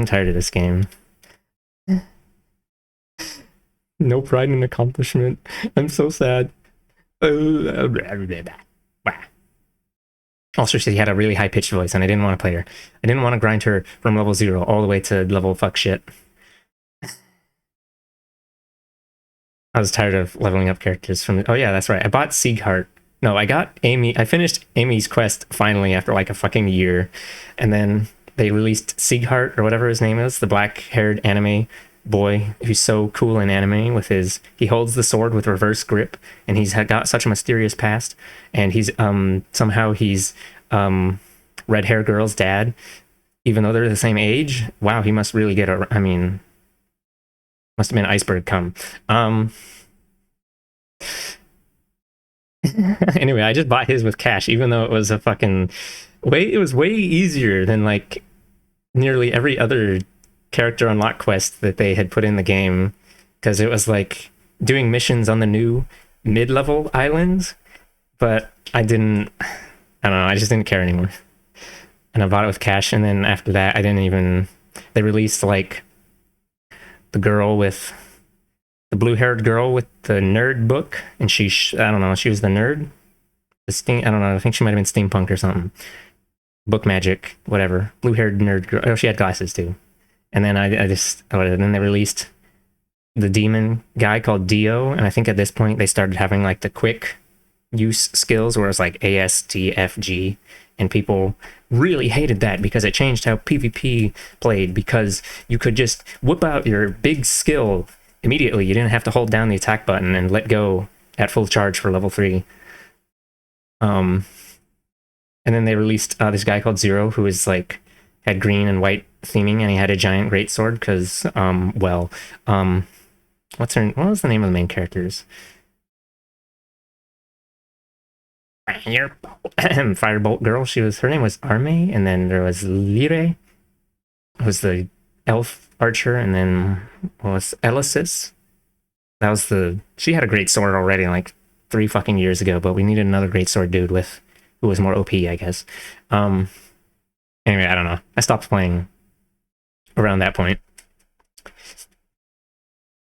tired of this game. No pride in accomplishment. I'm so sad. Also, she had a really high-pitched voice, and I didn't want to play her. I didn't want to grind her from level 0 all the way to level fuck shit. I was tired of leveling up characters from... Oh yeah, that's right. I bought Sieghart. No, I got Amy... I finished Amy's quest finally after like a fucking year. And then they released Sieghart, or whatever his name is, the black-haired anime boy who's so cool in anime with his... He holds the sword with reverse grip, and he's got such a mysterious past. And he's... somehow he's... red hair girl's dad, even though they're the same age. Wow, he must really get a... I mean... Must have been iceberg cum. Anyway, I just bought his with cash, even though it was a fucking it was way easier than like nearly every other character unlock quest that they had put in the game, because it was like doing missions on the new mid-level islands. But I don't know, I just didn't care anymore. And I bought it with cash, and then after that, I didn't even... They released like the girl with the blue-haired girl with the nerd book, and I don't know, she was the nerd. I don't know, I think she might have been steampunk or something. Book magic, whatever. Blue-haired nerd girl. Oh, she had glasses too. And then then they released the demon guy called Dio, and I think at this point they started having like the quick use skills where it's like A, S, T, F, G, and people really hated that because it changed how PvP played, because you could just whip out your big skill immediately. You didn't have to hold down the attack button and let go at full charge for level 3. And then they released this guy called Zero, who was like had green and white theming, and he had a giant greatsword because what was the name of the main characters? Firebolt girl. Her name was Arme, and then there was Lyre, who was the elf archer, and then was Elysis. She had a great sword already like 3 fucking years ago, but we needed another great sword dude who was more OP, I guess. Anyway, I don't know. I stopped playing around that point.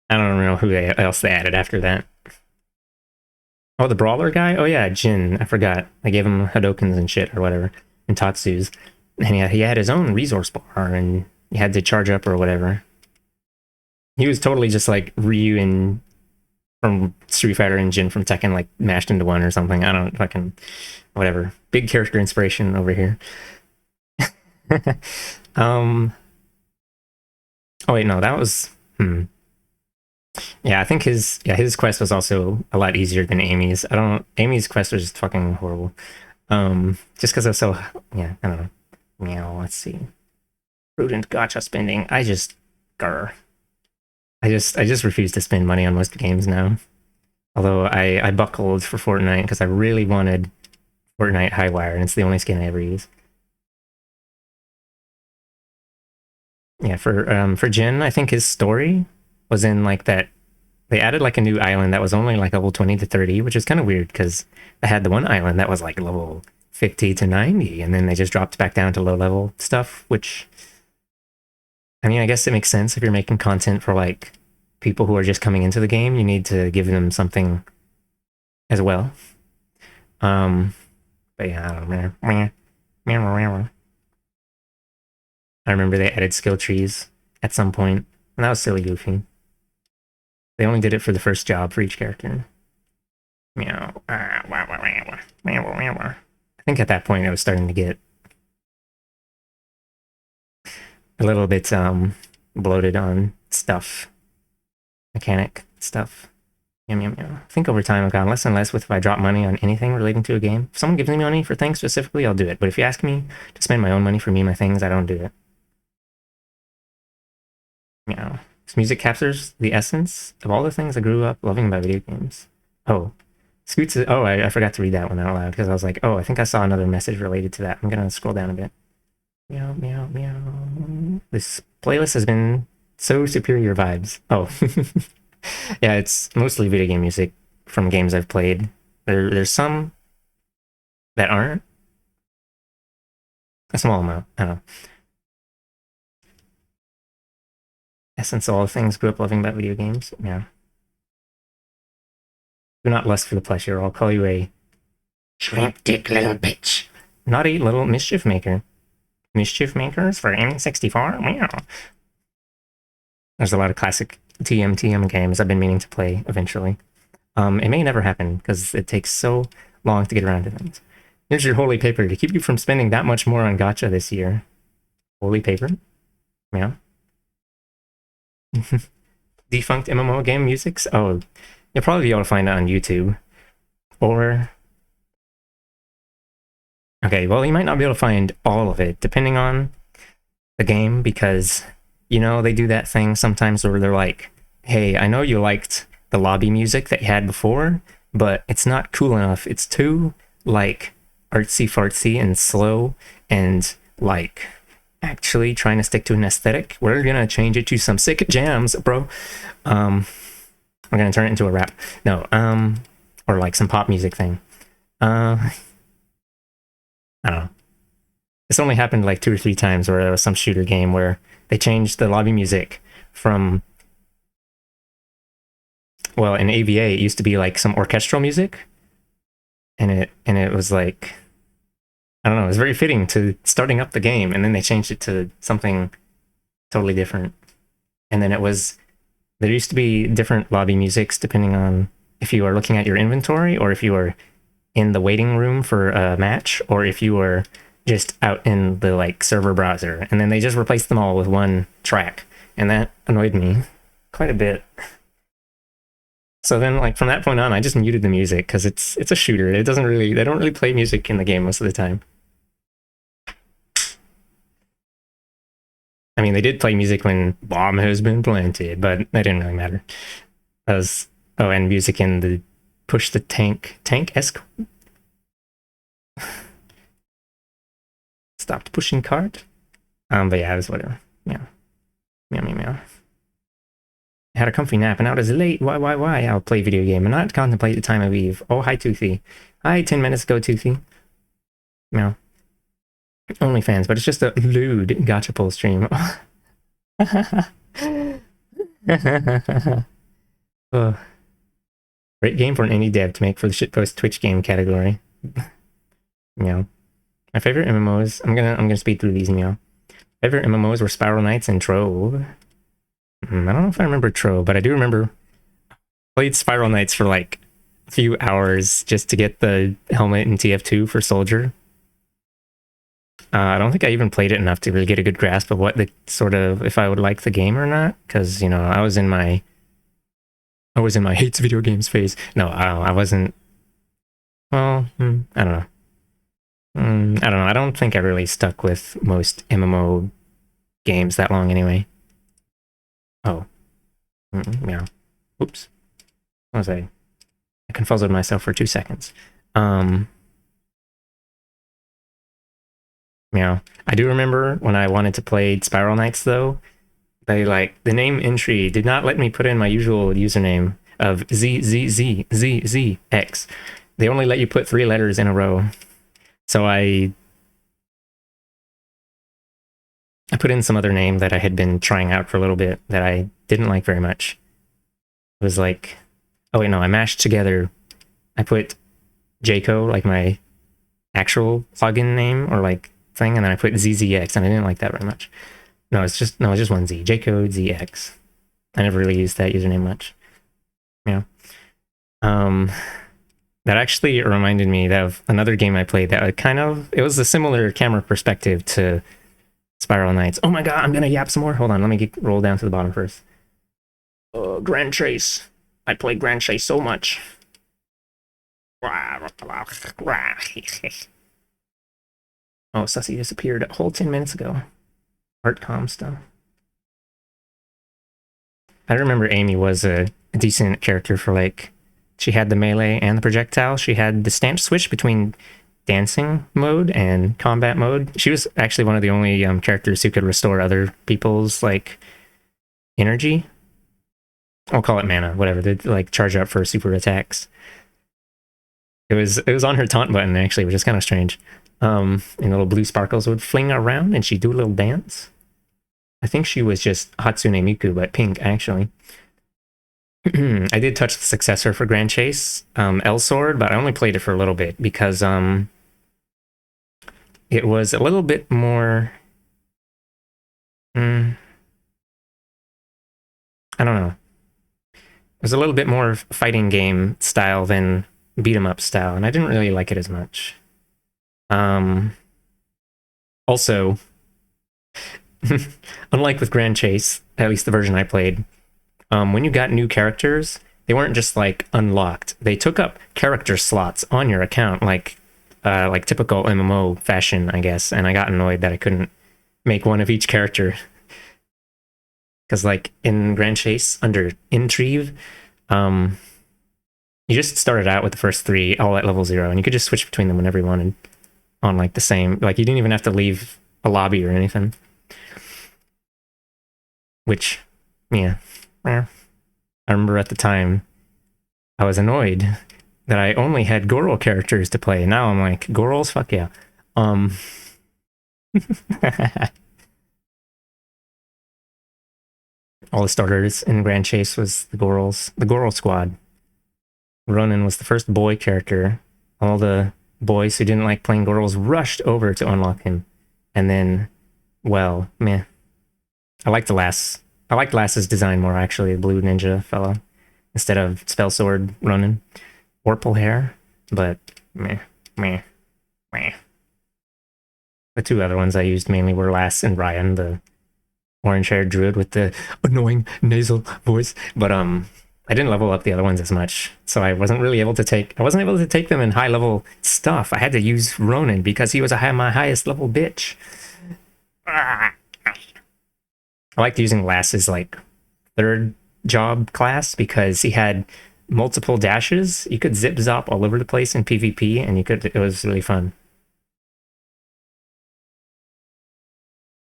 I don't know who else they added after that. Oh, the brawler guy? Oh yeah, Jin. I forgot. I gave him Hadokens and shit or whatever, and Tatsus. And he had his own resource bar, and he had to charge up or whatever. He was totally just like Ryu from Street Fighter and Jin from Tekken, like mashed into one or something. I don't fucking... Whatever. Big character inspiration over here. Oh wait, no, that was... Yeah, I think his quest was also a lot easier than Amy's. Amy's quest was just fucking horrible. Just because I was so... Yeah, I don't know. Meow, let's see. Prudent gacha spending. I just refuse to spend money on most games now. Although I buckled for Fortnite because I really wanted Fortnite Highwire, and it's the only skin I ever use. Yeah, for Jin, I think his story was in like that they added like a new island that was only like level 20 to 30, which is kind of weird because they had the one island that was like level 50 to 90, and then they just dropped back down to low level stuff, which I mean, I guess it makes sense if you're making content for like people who are just coming into the game, you need to give them something as well. But yeah, I don't know. I remember they added skill trees at some point, and that was silly goofy. They only did it for the first job for each character. Meow. I think at that point it was starting to get a little bit bloated on stuff, mechanic stuff. Yum, yum, yum. I think over time I've gotten less and less with if I drop money on anything relating to a game. If someone gives me money for things specifically, I'll do it. But if you ask me to spend my own money for me and my things, I don't do it. Meow. This music captures the essence of all the things I grew up loving about video games. Oh, Scoots is, oh, I forgot to read that one out loud because I was like, oh, I think I saw another message related to that. I'm gonna scroll down a bit. Meow, meow, meow. This playlist has been so superior vibes. Oh, yeah, it's mostly video game music from games I've played. There's some that aren't. A small amount. I don't know. Essence of all things grew up loving about video games. Yeah. Do not lust for the pleasure, or I'll call you a shrimp dick little bitch. Naughty little mischief maker. Mischief makers for N64? Meow. There's a lot of classic TM games I've been meaning to play eventually. It may never happen because it takes so long to get around to things. Here's your holy paper to keep you from spending that much more on gacha this year. Holy paper? Yeah. Defunct MMO game musics? Oh, you'll probably be able to find it on YouTube. Or... Okay, well, you might not be able to find all of it, depending on the game, because, you know, they do that thing sometimes where they're like, hey, I know you liked the lobby music that you had before, but it's not cool enough. It's too, like, artsy-fartsy and slow and, like, actually trying to stick to an aesthetic. We're gonna change it to some sick jams, bro. We're gonna turn it into a rap. No, or, like, some pop music thing. I don't know. This only happened like 2 or 3 times where there was some shooter game where they changed the lobby music from, well, in AVA it used to be like some orchestral music, and it was like, I don't know, it was very fitting to starting up the game, and then they changed it to something totally different. And then there used to be different lobby musics depending on if you were looking at your inventory or if you were in the waiting room for a match or if you were just out in the like server browser, and then they just replaced them all with one track, and that annoyed me quite a bit. So then, like, from that point on, I just muted the music because it's a shooter. They don't really play music in the game most of the time. I mean, they did play music when bomb has been planted, but that didn't really matter. And music in the push the tank-esque. Stopped pushing cart. But yeah, it was whatever. Yeah. Meow, meow, meow. I had a comfy nap and now it is late. Why? I'll play video game and not contemplate the time of eve. Oh, hi, Toothy. Hi, 10 minutes ago, Toothy. Meow. OnlyFans, but it's just a lewd gacha pull stream. Oh. Great game for an indie dev to make for the shitpost Twitch game category. Meow. My favorite MMOs. I'm gonna speed through these. Meow. Favorite MMOs were Spiral Knights and Trove. I don't know if I remember Trove, but I do remember played Spiral Knights for like a few hours just to get the helmet in TF2 for Soldier. I don't think I even played it enough to really get a good grasp of what the sort of, if I would like the game or not, because, you know, I was in my hates video games phase. No, I wasn't. Well, I don't know. I don't know. I don't think I really stuck with most MMO games that long anyway. Oh. Yeah. Oops. What was I? I confuzzled myself for 2 seconds. Yeah. I do remember when I wanted to play Spiral Knights though, they like the name entry did not let me put in my usual username of ZZZZZX. They only let you put 3 letters in a row. So I put in some other name that I had been trying out for a little bit that I didn't like very much. It was like, oh wait, no, I mashed together. I put Jayco, like my actual plugin name or like thing, and then I put ZZX, and I didn't like that very much. It's just one Z. Jayco ZX. I never really used that username much. Yeah. Um, that actually reminded me of another game I played that it was a similar camera perspective to Spiral Knights. Oh my god, I'm gonna yap some more. Hold on, let me roll down to the bottom first. Grand Chase. I played Grand Chase so much. Oh, Sussy disappeared a whole 10 minutes ago. Artcom stuff. I remember Amy was a decent character for like, she had the melee and the projectile. She had the stance switch between dancing mode and combat mode. She was actually one of the only characters who could restore other people's like energy. I'll call it mana, whatever. They'd like charge up for super attacks. It was on her taunt button actually, which is kind of strange. And little blue sparkles would fling around, and she'd do a little dance. I think she was just Hatsune Miku, but pink actually. I did touch the successor for Grand Chase, L Sword, but I only played it for a little bit because it was a little bit more. I don't know. It was a little bit more fighting game style than beat 'em up style, and I didn't really like it as much. Also, unlike with Grand Chase, at least the version I played, when you got new characters, they weren't just like unlocked. They took up character slots on your account, like typical MMO fashion, I guess. And I got annoyed that I couldn't make one of each character. Because like in Grand Chase under Intrigue, you just started out with the first 3 all at level 0, and you could just switch between them whenever you wanted on like the same, like you didn't even have to leave a lobby or anything. Which, yeah. I remember at the time I was annoyed that I only had Goral characters to play. Now I'm like, Gorals, fuck yeah. All the starters in Grand Chase was the Gorals, the Goral squad. Ronan was the first boy character. All the boys who didn't like playing Gorals rushed over to unlock him. And then, well, meh. I liked Lass's design more, actually, the blue ninja fellow, instead of Spell Sword Ronan. Orpal hair, but meh. The 2 other ones I used mainly were Lass and Ryan, the orange-haired druid with the annoying nasal voice. But I didn't level up the other ones as much, so I wasn't able to take them in high-level stuff. I had to use Ronan because he was my highest level bitch. I liked using Lass's like 3rd job class because he had multiple dashes. You could zip zop all over the place in PvP, and it was really fun.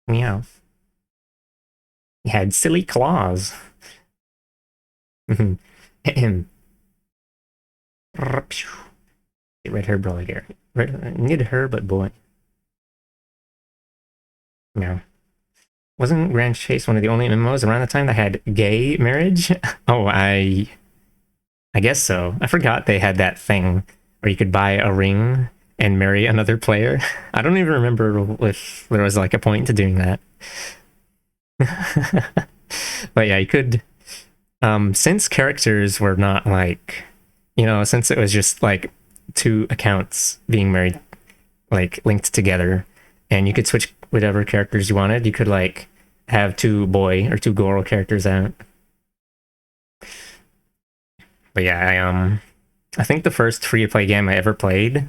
Meow. He had silly claws. Red hair brawler here. Need her, but boy. Meow. Wasn't Grand Chase one of the only MMOs around the time that had gay marriage? Oh, I guess so. I forgot they had that thing where you could buy a ring and marry another player. I don't even remember if there was like a point to doing that. But yeah, you could. Since characters were not like, since it was just like 2 accounts being married, like linked together, and you could switch whatever characters you wanted. You could like have 2 boy or 2 girl characters out. But yeah, I think the first free-to-play game I ever played.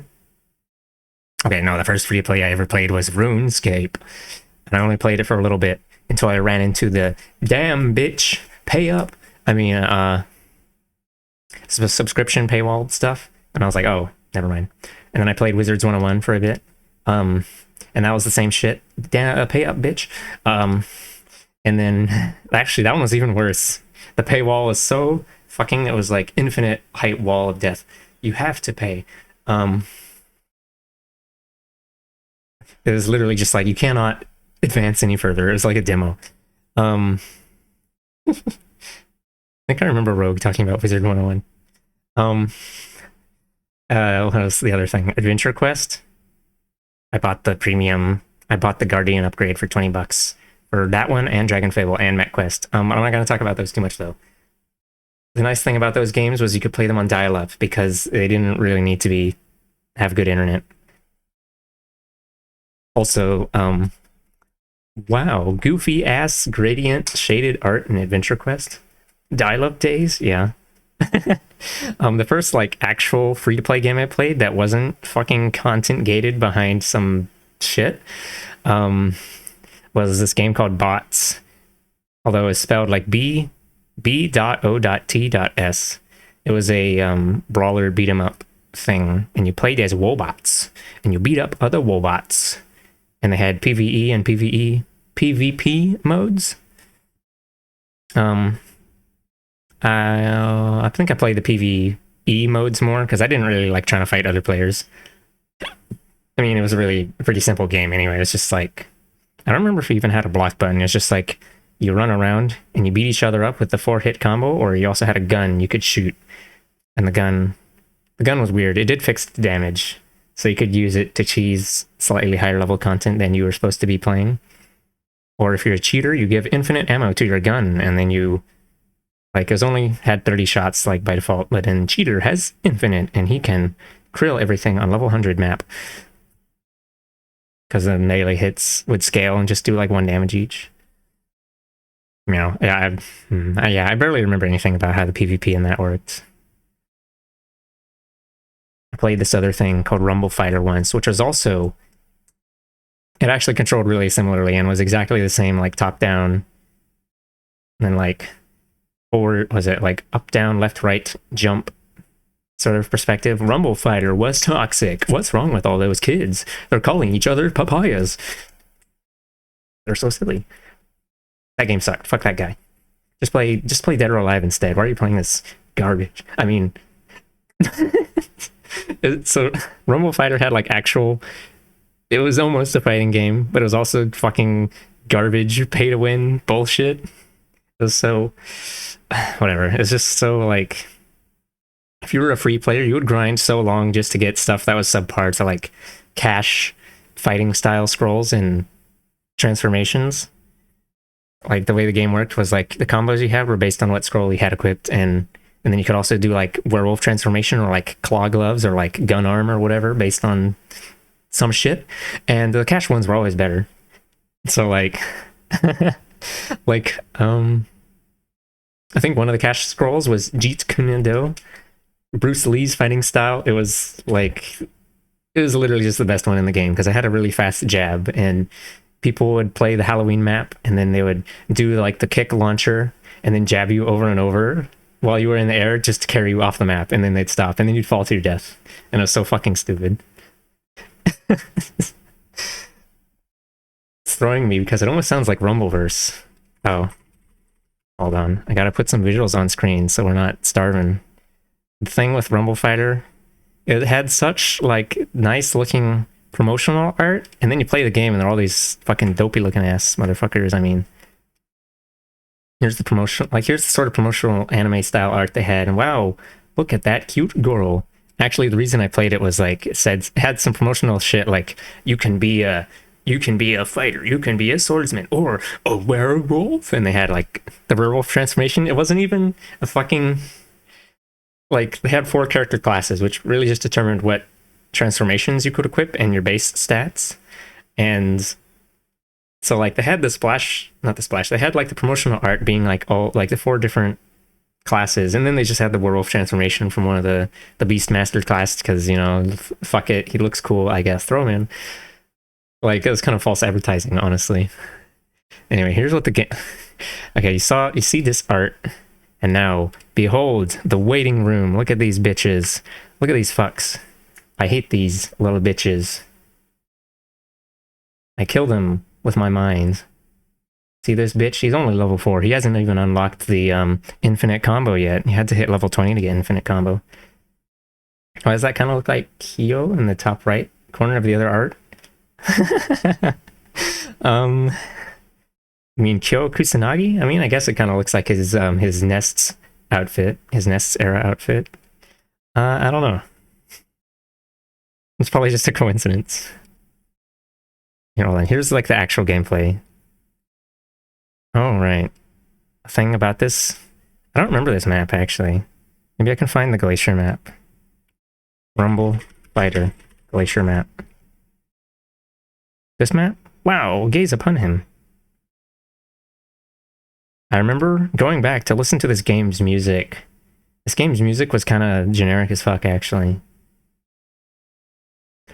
Okay, no, the first free-to-play I ever played was RuneScape, and I only played it for a little bit until I ran into the damn bitch pay up. I mean, subscription paywall stuff, and I was like, oh, never mind. And then I played Wizards 101 for a bit. and that was the same shit. Pay up, bitch. And then actually that one was even worse. The paywall was so fucking, it was like infinite height wall of death. You have to pay. It was literally just like you cannot advance any further. It was like a demo. I think I remember Rogue talking about Wizard 101. What was the other thing? Adventure Quest. I bought the premium. I bought the Guardian upgrade for $20 for that one and Dragon Fable and MechQuest. I'm not going to talk about those too much though. The nice thing about those games was you could play them on dial-up because they didn't really need to have good internet. Also, wow, goofy ass gradient shaded art in Adventure Quest. Dial-up days, yeah. The first like actual free-to-play game I played that wasn't fucking content gated behind some shit was this game called Bots, although it's spelled like B.O.T.S. It was a brawler beat 'em up thing, and you played as wobots and you beat up other wobots, and they had PvE and PvP modes. I think I played the PvE modes more because I didn't really like trying to fight other players. I mean, it was a pretty simple game anyway. It's just like, I don't remember if you even had a block button. It's just like you run around and you beat each other up with the 4-hit combo, or you also had a gun you could shoot. And the gun was weird. It did fix the damage, so you could use it to cheese slightly higher level content than you were supposed to be playing. Or if you're a cheater, you give infinite ammo to your gun, and then you, like, it only had 30 shots like by default, but then cheater has infinite, and he can krill everything on level 100 map. Because the melee hits would scale and just do like 1 damage each. You know, I barely remember anything about how the PvP in that worked. I played this other thing called Rumble Fighter once, which was also, it actually controlled really similarly and was exactly the same, like top down, and then like forward, was it like up down left right jump sort of perspective. Rumble Fighter was toxic. What's wrong with all those kids? They're calling each other papayas. They're so silly. That game sucked. Fuck that guy. Just play Dead or Alive instead. Why are you playing this garbage? I mean, so Rumble Fighter had like actual, it was almost a fighting game, but it was also fucking garbage, pay to win bullshit. It was so, whatever. It's just so like, if you were a free player, you would grind so long just to get stuff that was subpar to like cash fighting style scrolls and transformations. Like the way the game worked was like the combos you had were based on what scroll you had equipped, and then you could also do like werewolf transformation or like claw gloves or like gun arm or whatever based on some shit. And the cash ones were always better. So like like I think one of the cash scrolls was Jeet Kune Do, Bruce Lee's fighting style. It was literally just the best one in the game because I had a really fast jab, and people would play the Halloween map and then they would do like the kick launcher and then jab you over and over while you were in the air just to carry you off the map, and then they'd stop and then you'd fall to your death, and it was so fucking stupid. It's throwing me because it almost sounds like Rumbleverse. Oh, hold on, I gotta put some visuals on screen so we're not starving. The thing with Rumble Fighter, it had such like nice looking promotional art, and then you play the game and they're all these fucking dopey looking ass motherfuckers. I mean, here's the promotional, like here's the sort of promotional anime style art they had, and wow, look at that cute girl. Actually, the reason I played it was like it had some promotional shit like you can be a fighter, you can be a swordsman, or a werewolf, and they had like the werewolf transformation. It wasn't even a fucking, like, they had 4 character classes, which really just determined what transformations you could equip and your base stats. And so like they had they had like the promotional art being like all like the 4 different classes, and then they just had the werewolf transformation from one of the Beastmaster class because, you know, fuck it, he looks cool, I guess, throw him in. Like, it was kind of false advertising, honestly. Anyway, here's what the game. Okay, you see this art. And now, behold, the waiting room. Look at these bitches. Look at these fucks. I hate these little bitches. I killed him with my mind. See this bitch? He's only level 4. He hasn't even unlocked the infinite combo yet. He had to hit level 20 to get infinite combo. Why does that kind of look like Kyo in the top right corner of the other art? I mean, Kyo Kusanagi? I mean, I guess it kind of looks like his Nests outfit, his Nests era outfit. I don't know. It's probably just a coincidence. Here, hold on. Here's like the actual gameplay. Oh, right. A thing about this. I don't remember this map, actually. Maybe I can find the Glacier map. Rumble Fighter Glacier map. This map? Wow, gaze upon him. I remember going back to listen to this game's music. This game's music was kind of generic as fuck, actually.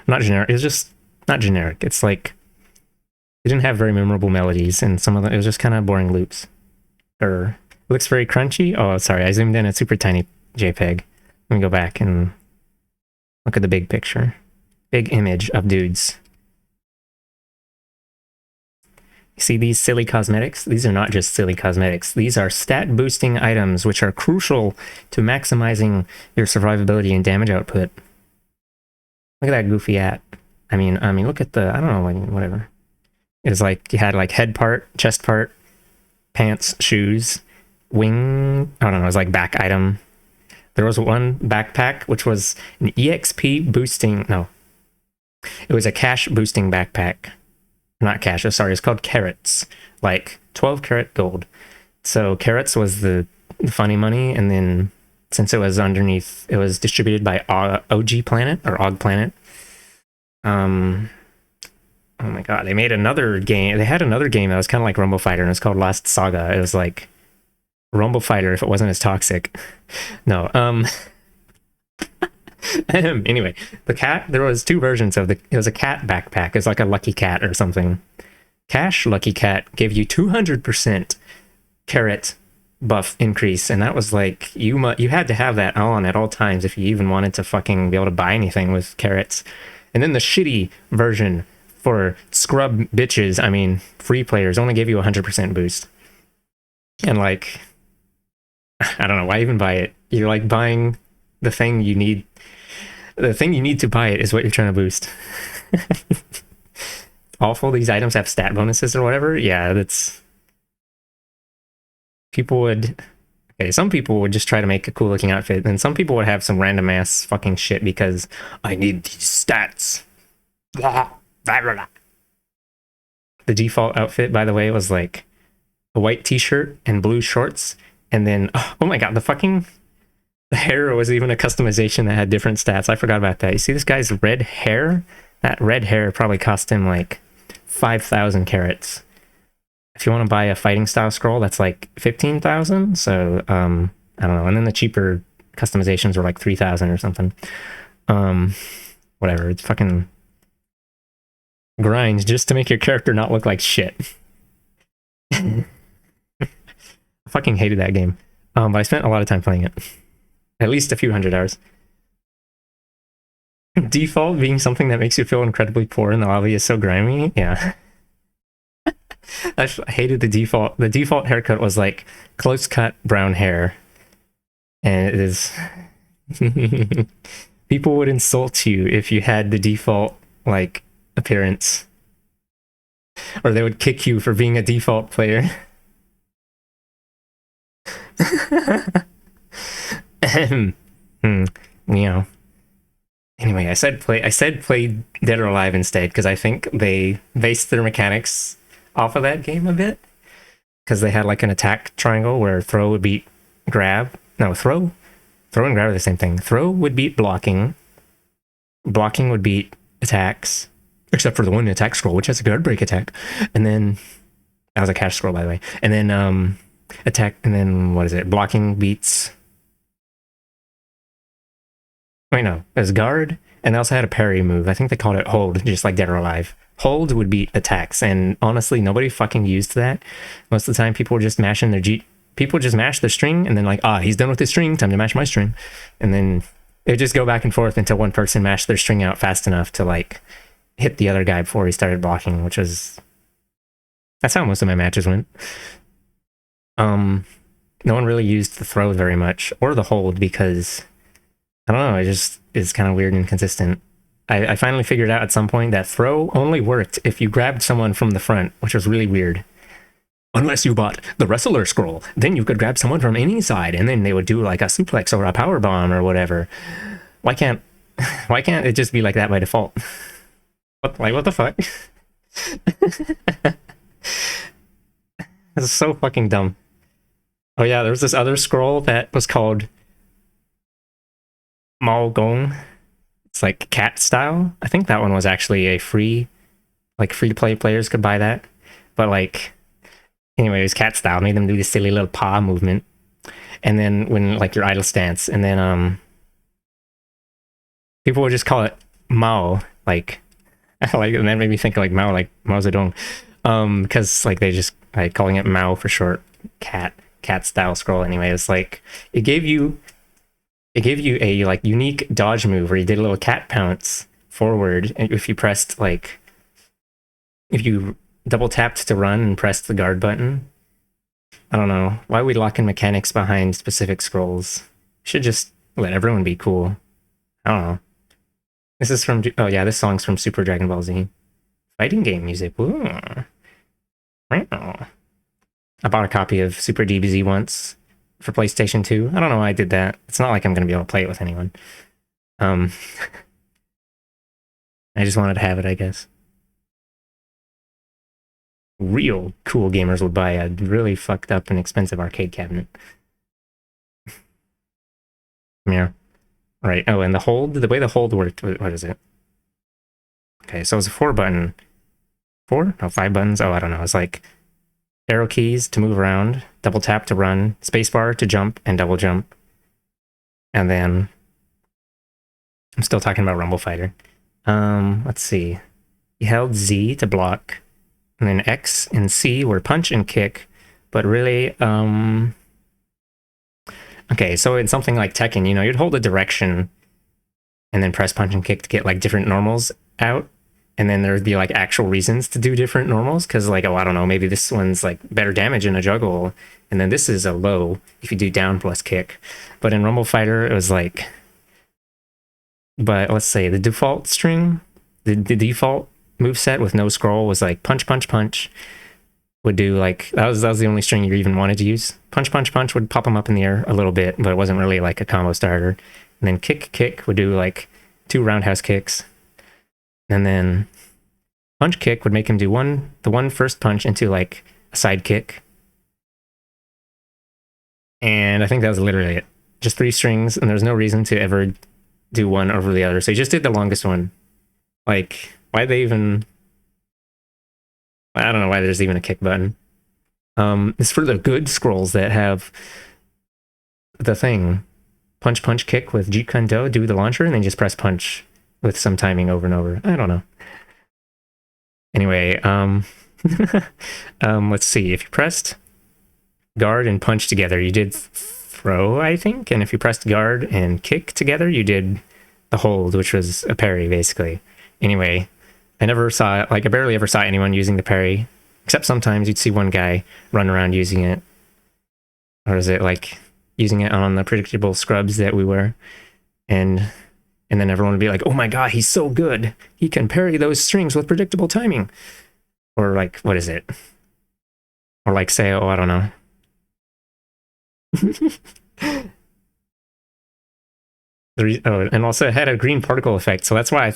Not generic, it was just not generic. It's like it didn't have very memorable melodies, and some of them, it was just kind of boring loops. It looks very crunchy. Oh, sorry, I zoomed in a super tiny JPEG. Let me go back and look at the big picture. Big image of dudes. You see these silly cosmetics? These are not just silly cosmetics. These are stat boosting items which are crucial to maximizing your survivability and damage output. Look at that goofy at. I mean, look at the, I don't know, like, whatever. It's like, you had like head part, chest part, pants, shoes, wing, I don't know, it was like back item. There was one backpack, which was an EXP boosting, no. It was a cash boosting backpack. Not cash, sorry, it's called carrots. Like 12 karat gold. So carrots was the funny money, and then since it was underneath, it was distributed by OG Planet or Og Planet. Oh my god, they made another game. They had another game that was kind of like Rumble Fighter, and it's called Lost Saga. It was like Rumble Fighter if it wasn't as toxic. No, anyway, the cat, there was two versions of it was a cat backpack. It's like a lucky cat or something. Cash Lucky Cat gave you 200% carrot buff increase, and that was like you had to have that on at all times if you even wanted to fucking be able to buy anything with carrots. And then the shitty version for scrub bitches, I mean free players, only gave you 100% boost. And like, I don't know why even buy it. You're like buying the thing you need. The thing you need to buy it is what you're trying to boost. Awful. These items have stat bonuses or whatever. Yeah, that's... People would... Okay, some people would just try to make a cool looking outfit, and some people would have some random ass fucking shit because I need these stats. The default outfit, by the way, was like a white t-shirt and blue shorts, and then, oh my god, the hair was even a customization that had different stats. I forgot about that. You see this guy's red hair? That red hair probably cost him like 5,000 carats. If you want to buy a fighting style scroll, that's like 15,000. So, I don't know. And then the cheaper customizations were like 3,000 or something. Whatever. It's fucking grind just to make your character not look like shit. I fucking hated that game. But I spent a lot of time playing it. At least a few hundred hours. Default being something that makes you feel incredibly poor in the lobby is so grimy. Yeah. I hated the default. The default haircut was like close cut brown hair. And it is... People would insult you if you had the default, like, appearance. Or they would kick you for being a default player. Meow. Anyway, I said play Dead or Alive instead because I think they based their mechanics off of that game a bit. Because they had like an attack triangle where throw would beat grab. No, throw and grab are the same thing. Throw would beat blocking. Blocking would beat attacks. Except for the one attack scroll, which has a guard break attack. And then that was a cash scroll, by the way. And then attack, and then what is it? Blocking beats... Wait, no. There's guard, and they also had a parry move. I think they called it hold, just like Dead or Alive. Hold would beat attacks, and honestly, nobody fucking used that. Most of the time, people were just mashing their people just mash their string, and then like, he's done with his string, time to mash my string. And then it would just go back and forth until one person mashed their string out fast enough to like hit the other guy before he started blocking, which was that's how most of my matches went. No one really used the throw very much or the hold because I don't know, it just is kind of weird and inconsistent. I finally figured out at some point that throw only worked if you grabbed someone from the front, which was really weird. Unless you bought the wrestler scroll, then you could grab someone from any side, and then they would do like a suplex or a power bomb or whatever. Why can't it just be like that by default? What the fuck? This is so fucking dumb. Oh yeah, there was this other scroll that was called Mao Gong. It's like cat style. I think that one was actually a free to play players could buy that. But like, anyway, it was cat style. Made them do this silly little paw movement. And then when like your idle stance, and then people would just call it Mao, like and that made me think like Mao, like Mao Zedong. Because like they just like calling it Mao for short, cat style scroll. Anyway, it's like it gave you a like unique dodge move where you did a little cat pounce forward, and if you pressed like if you double tapped to run and pressed the guard button. I don't know why we lock in mechanics behind specific scrolls. Should just let everyone be cool. I don't know. This is from oh yeah, this song's from Super Dragon Ball Z. Fighting game music. Ooh. Wow. I bought a copy of Super DBZ once for PlayStation 2. I don't know why I did that. It's not like I'm going to be able to play it with anyone. I just wanted to have it, I guess. Real cool gamers would buy a really fucked up and expensive arcade cabinet. Yeah. Right. Oh, and the way the hold worked, what is it? Okay, so it's a 4-button. 4? No, 5 buttons. Oh, I don't know. It's like arrow keys to move around, double tap to run, spacebar to jump, and double jump. And then I'm still talking about Rumble Fighter. Let's see. You held Z to block, and then X and C were punch and kick, but really, okay, so in something like Tekken, you'd hold a direction and then press punch and kick to get like different normals out. And then there'd be like actual reasons to do different normals because like, oh, I don't know, maybe this one's like better damage in a juggle. And then this is a low if you do down plus kick. But in Rumble Fighter, it was like, but let's say the default string, the default moveset with no scroll was like punch, punch, punch. Would do like, that was the only string you even wanted to use. Punch, punch, punch would pop them up in the air a little bit, but it wasn't really like a combo starter. And then kick, kick would do like 2 roundhouse kicks. And then punch kick would make him do the one first punch into like a side kick. And I think that was literally it. Just 3 strings, and there's no reason to ever do one over the other. So he just did the longest one. Like, why'd they even... I don't know why there's even a kick button. It's for the good scrolls that have the thing. Punch, punch, kick with Jeet Kune Do, do the launcher, and then just press punch with some timing over and over. I don't know. Anyway, let's see. If you pressed guard and punch together, you did throw, I think. And if you pressed guard and kick together, you did the hold, which was a parry, basically. Anyway, I barely ever saw anyone using the parry, except sometimes you'd see one guy run around using it. Or is it like using it on the predictable scrubs that we wear? And then everyone would be like, oh my god, he's so good. He can parry those strings with predictable timing. Or like, what is it? Or like say, oh, I don't know. And also it had a green particle effect. So that's why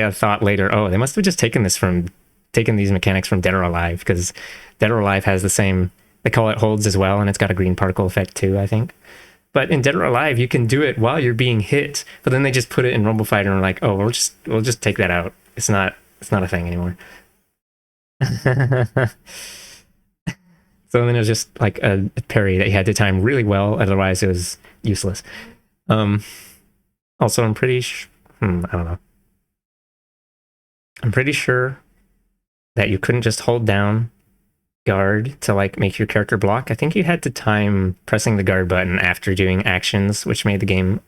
I thought later, oh, they must have just taken these mechanics from Dead or Alive, because Dead or Alive has the same, they call it holds as well, and it's got a green particle effect too, I think. But in Dead or Alive, you can do it while you're being hit, but then they just put it in Rumble Fighter and are like, oh, we'll just take that out. It's not a thing anymore. So then it was just like a parry that you had to time really well, otherwise it was useless. Also, I'm pretty I don't know. I'm pretty sure that you couldn't just hold down guard to like make your character block. I think you had to time pressing the guard button after doing actions, which made the game...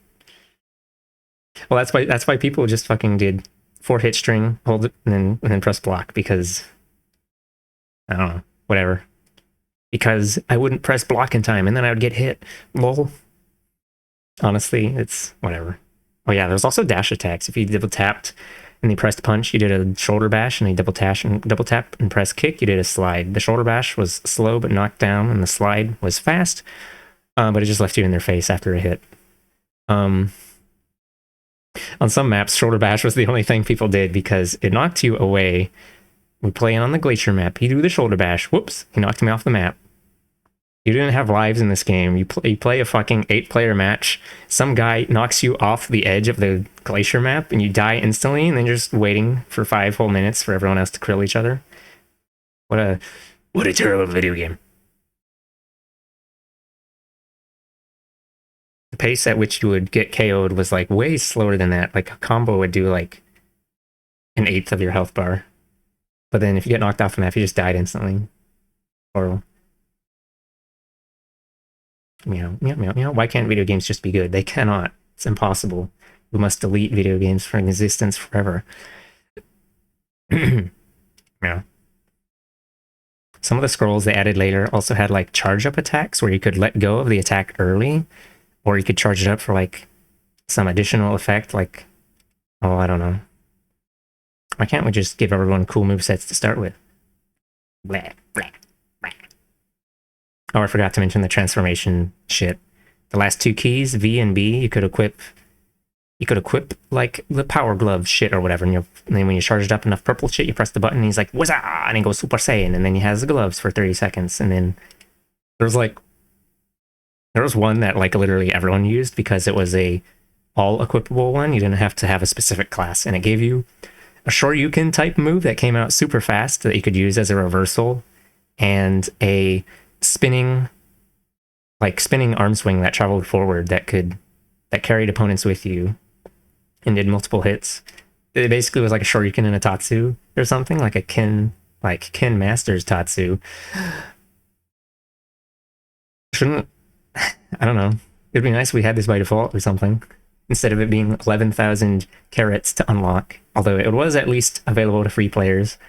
Well, that's why people just fucking did 4 hit string, hold it, and then press block because I don't know, whatever. Because I wouldn't press block in time and then I would get hit. Lol. Honestly, it's whatever. Oh yeah, there's also dash attacks. If you double tapped and you pressed punch, you did a shoulder bash, and you double tap and press kick, you did a slide. The shoulder bash was slow but knocked down, and the slide was fast, but it just left you in their face after a hit. On some maps, shoulder bash was the only thing people did because it knocked you away. We play on the glacier map. You do the shoulder bash. Whoops, he knocked me off the map. You didn't have lives in this game. You play a fucking 8-player match. Some guy knocks you off the edge of the glacier map and you die instantly, and then you're just waiting for 5 whole minutes for everyone else to krill each other. What a terrible video game. The pace at which you would get KO'd was like way slower than that. Like a combo would do like 1/8 of your health bar. But then if you get knocked off the map, you just died instantly. Horrible. Meow, meow, meow, meow. Why can't video games just be good? They cannot. It's impossible. We must delete video games from existence forever. Yeah. Some of the scrolls they added later also had like charge up attacks where you could let go of the attack early, or you could charge it up for like some additional effect, like, oh, I don't know. Why can't we just give everyone cool movesets to start with? Blah, blah. Oh, I forgot to mention the transformation shit. The last 2 keys, V and B, you could equip like the power glove shit or whatever, and then when you charged up enough purple shit, you press the button and he's like, Wazah! And he goes Super Saiyan, and then he has the gloves for 30 seconds, and then there was one that like literally everyone used because it was a all equipable one. You didn't have to have a specific class, and it gave you a Shoryuken type move that came out super fast that you could use as a reversal, and a spinning arm swing that traveled forward that carried opponents with you and did multiple hits. It basically was like a Shoryuken and a Tatsu or something, like a Ken Masters Tatsu. I don't know. It'd be nice if we had this by default or something, instead of it being 11,000 carats to unlock. Although it was at least available to free players,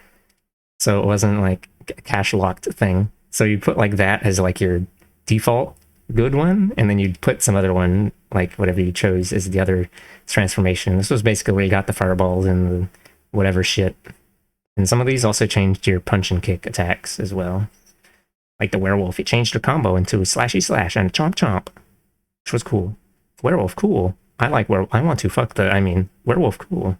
so it wasn't like a cash locked thing. So you put like that as like your default good one, and then you'd put some other one, like whatever you chose as the other transformation. This was basically where you got the fireballs and the whatever shit. And some of these also changed your punch and kick attacks as well. Like the werewolf, it changed your combo into a slashy slash and a chomp chomp, which was cool. Werewolf, cool. I like werewolf. I want to fuck werewolf, cool.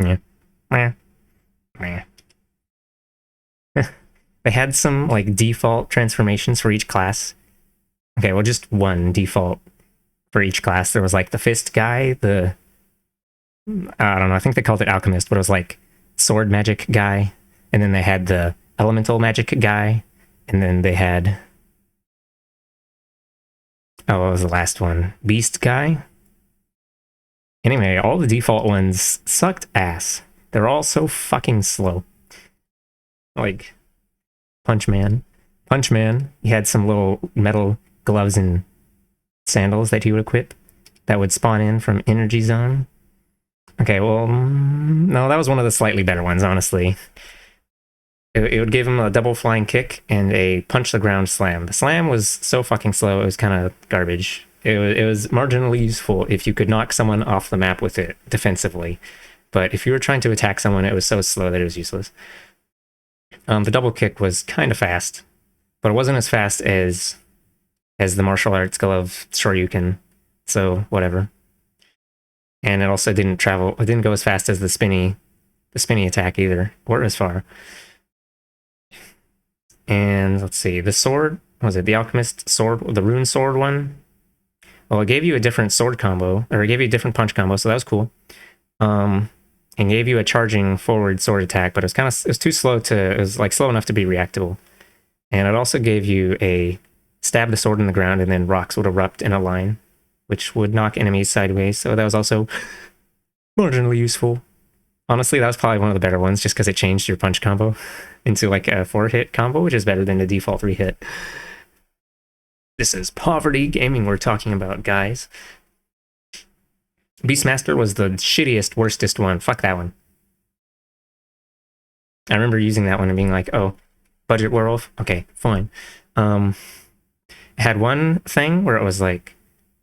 Yeah. Meh. Meh. They had some like default transformations for each class. Okay, well, just one default for each class. There was like the fist guy, I don't know, I think they called it alchemist, but it was like sword magic guy. And then they had the elemental magic guy. And then they had, oh, what was the last one? Beast guy. Anyway, all the default ones sucked ass. They're all so fucking slow. Like, Punch Man, he had some little metal gloves and sandals that he would equip that would spawn in from Energy Zone. Okay, well, no, that was one of the slightly better ones, honestly. It would give him a double flying kick and a punch the ground slam. The slam was so fucking slow, it was kind of garbage. It was marginally useful if you could knock someone off the map with it defensively. But if you were trying to attack someone, it was so slow that it was useless. The double kick was kind of fast, but it wasn't as fast as the martial arts glove Shoryuken, so whatever. And it also didn't go as fast as the spinny attack either, or as far. And let's see, the sword, was it the alchemist sword, the rune sword one? Well, it gave you a different sword combo, or it gave you a different punch combo, so that was cool. And gave you a charging forward sword attack, but it was too slow it was like slow enough to be reactable. And it also gave you a stab the sword in the ground and then rocks would erupt in a line, which would knock enemies sideways, so that was also marginally useful. Honestly, that was probably one of the better ones, just because it changed your punch combo into like a 4-hit combo, which is better than the default 3-hit. This is poverty gaming we're talking about, guys. Beastmaster was the shittiest, worstest one. Fuck that one. I remember using that one and being like, oh, budget werewolf? Okay, fine. It had one thing where it was like,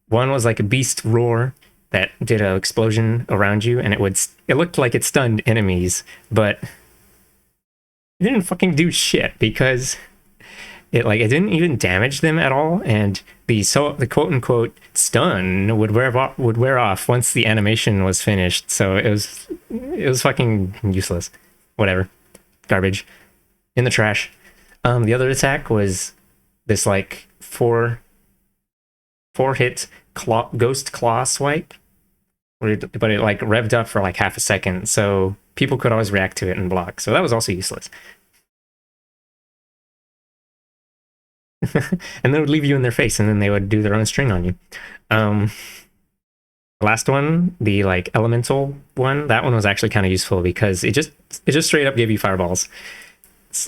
one was like a beast roar that did an explosion around you, and it looked like it stunned enemies, but it didn't fucking do shit because it didn't even damage them at all, and the quote unquote stun would wear off once the animation was finished. So it was fucking useless. Whatever, garbage, in the trash. The other attack was this like four hit ghost claw swipe, but it like revved up for like half a second, so people could always react to it and block. So that was also useless. And then it would leave you in their face, and then they would do their own string on you. The last one, the like elemental one, that one was actually kind of useful because it just straight up gave you fireballs.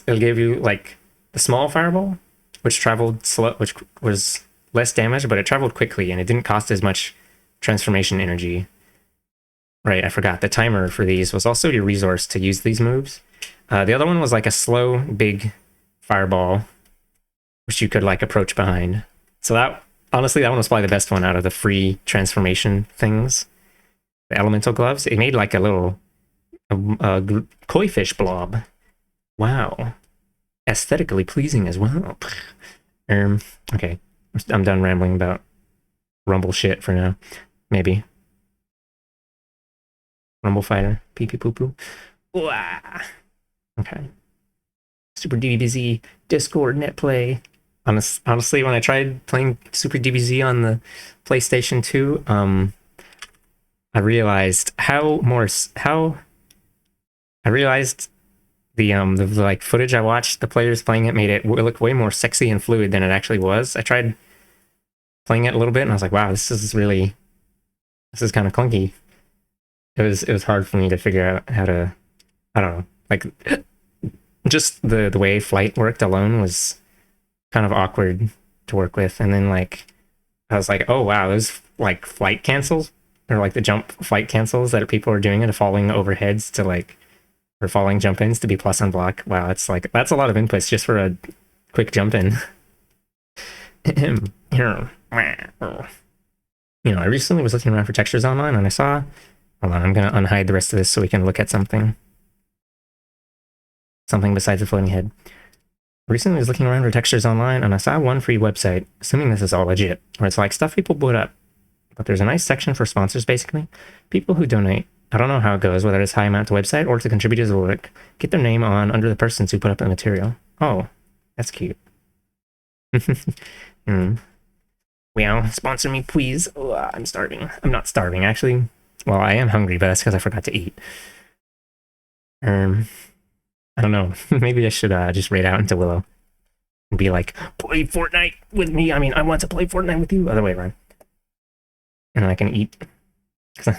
It'll give you like the small fireball, which traveled slow, which was less damage, but it traveled quickly and it didn't cost as much transformation energy. Right, I forgot. The timer for these was also your resource to use these moves. The other one was like a slow, big fireball, which you could like approach behind. So that, honestly, that one was probably the best one out of the free transformation things. The elemental gloves, it made like a little koi fish blob. Wow. Aesthetically pleasing as well. Okay. I'm done rambling about Rumble shit for now. Maybe. Rumble Fighter. Pee pee poo poo. Okay. Super DBZ Discord net play. Honestly, when I tried playing Super DBZ on the PlayStation 2, I realized the like footage I watched the players playing it made it look way more sexy and fluid than it actually was. I tried playing it a little bit and I was like, wow, this is kind of clunky. It was hard for me to figure out how to, I don't know, like just the way flight worked alone was kind of awkward to work with. And then like I was like, oh wow, those like flight cancels, or like the jump flight cancels that people are doing it, falling overheads to like, or falling jump ins to be plus on block. Wow, it's like that's a lot of inputs just for a quick jump in. I recently was looking around for textures online and I saw, hold on, I'm gonna unhide the rest of this so we can look at something besides the floating head. Recently I was looking around for textures online and I saw one free website, assuming this is all legit, where it's like stuff people put up, but there's a nice section for sponsors basically. People who donate, I don't know how it goes, whether it's high amount to website or to contributors of work, get their name on under the persons who put up the material. Oh, that's cute. Well, sponsor me, please. Oh, I'm starving. I'm not starving, actually. Well, I am hungry, but that's because I forgot to eat. I don't know. Maybe I should just raid out into Willow and be like, play Fortnite with me. I mean, I want to play Fortnite with you. Other way around. And I can eat. This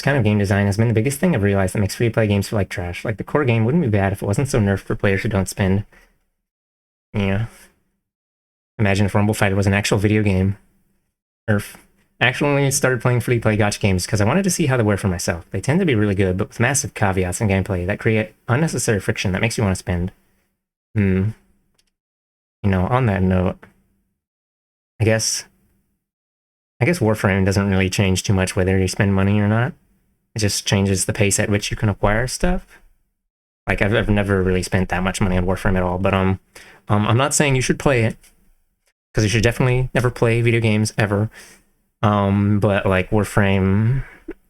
kind of game design has been the biggest thing I've realized that makes free-to-play games feel like trash. Like, the core game wouldn't be bad if it wasn't so nerfed for players who don't spend. Yeah. Imagine if Rumble Fighter was an actual video game. Nerf. I actually started playing free-to-play gacha games because I wanted to see how they were for myself. They tend to be really good, but with massive caveats in gameplay that create unnecessary friction that makes you want to spend. On that note, I guess Warframe doesn't really change too much whether you spend money or not. It just changes the pace at which you can acquire stuff. Like, I've never really spent that much money on Warframe at all, but I'm not saying you should play it, because you should definitely never play video games ever. But like Warframe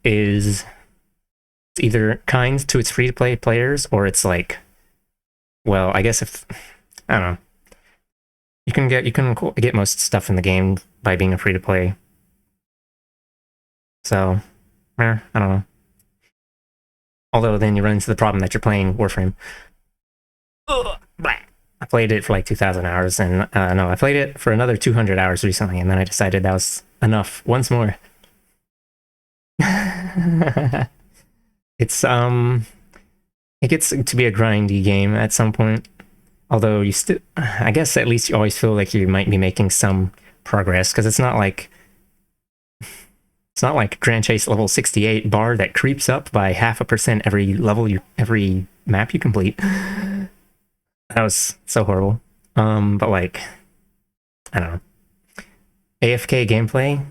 is either kind to its free-to-play players, or it's like, well, I guess I don't know. You can get most stuff in the game by being a free-to-play. So, I don't know. Although then you run into the problem that you're playing Warframe. I played it for like 2,000 hours, and no, I played it for another 200 hours recently, and then I decided that was enough once more. It's it gets to be a grindy game at some point. Although you still, I guess at least you always feel like you might be making some progress, because it's not like Grand Chase level 68 bar that creeps up by 0.5% every map you complete. That was so horrible. But like, I don't know. AFK gameplay,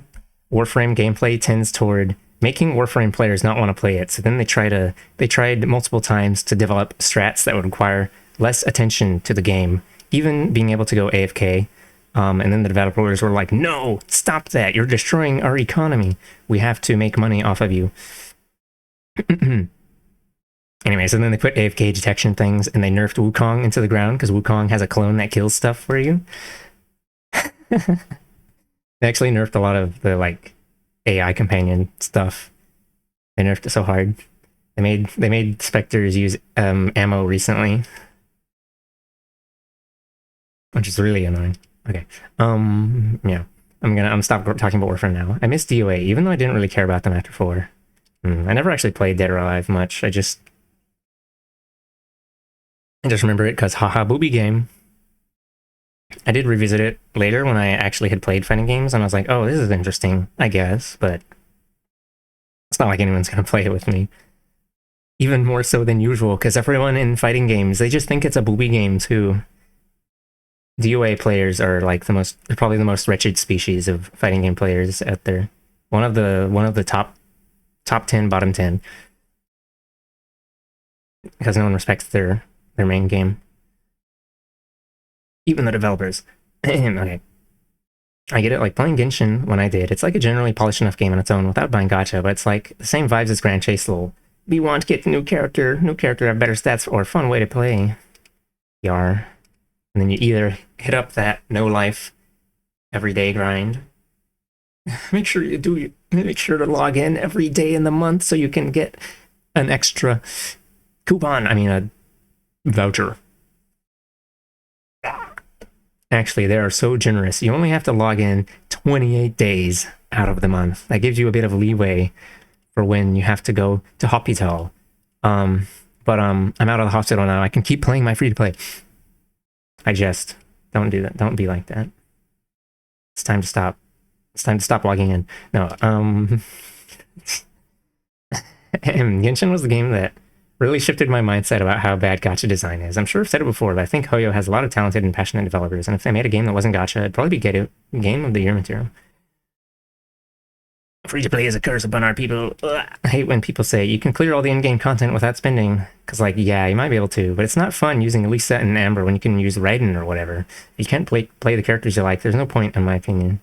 Warframe gameplay tends toward making Warframe players not want to play it. So then they tried multiple times to develop strats that would require less attention to the game, even being able to go AFK. And then the developers were like, no, stop that. You're destroying our economy. We have to make money off of you. Anyway, so then they put AFK detection things and they nerfed Wukong into the ground because Wukong has a clone that kills stuff for you. They actually nerfed a lot of the like AI companion stuff. They nerfed it so hard. They made Spectres use ammo recently, which is really annoying. Okay. Yeah. I'm stop talking about Warframe now. I miss DOA, even though I didn't really care about them after 4. I never actually played Dead or Alive much. I just remember it because haha booby game. I did revisit it later when I actually had played fighting games, and I was like, oh, this is interesting, I guess, but it's not like anyone's gonna play it with me. Even more so than usual, because everyone in fighting games, they just think it's a booby game too. DOA players are like they're probably the most wretched species of fighting game players out there. One of the top 10, bottom 10. Because no one respects their main game. Even the developers. Okay. I get it, like playing Genshin when I did, it's like a generally polished enough game on its own without buying gacha, but it's like the same vibes as Grand Chase lol. We want to get new character have better stats or fun way to play. Yar. And then you either hit up that no life everyday grind. Make sure to log in every day in the month so you can get an extra coupon. I mean a voucher. Actually, they are so generous. You only have to log in 28 days out of the month. That gives you a bit of leeway for when you have to go to hospital. But I'm out of the hospital now. I can keep playing my free-to-play. I just don't do that. Don't be like that. It's time to stop. It's time to stop logging in. No, Genshin was the game that really shifted my mindset about how bad gacha design is. I'm sure I've said it before, but I think Hoyo has a lot of talented and passionate developers, and if they made a game that wasn't gacha, it'd probably be Game of the Year material. Free to play is a curse upon our people. Ugh. I hate when people say you can clear all the in-game content without spending, because like, yeah, you might be able to, but it's not fun using Lisa and Amber when you can use Raiden or whatever. If you can't play the characters you like, there's no point in my opinion.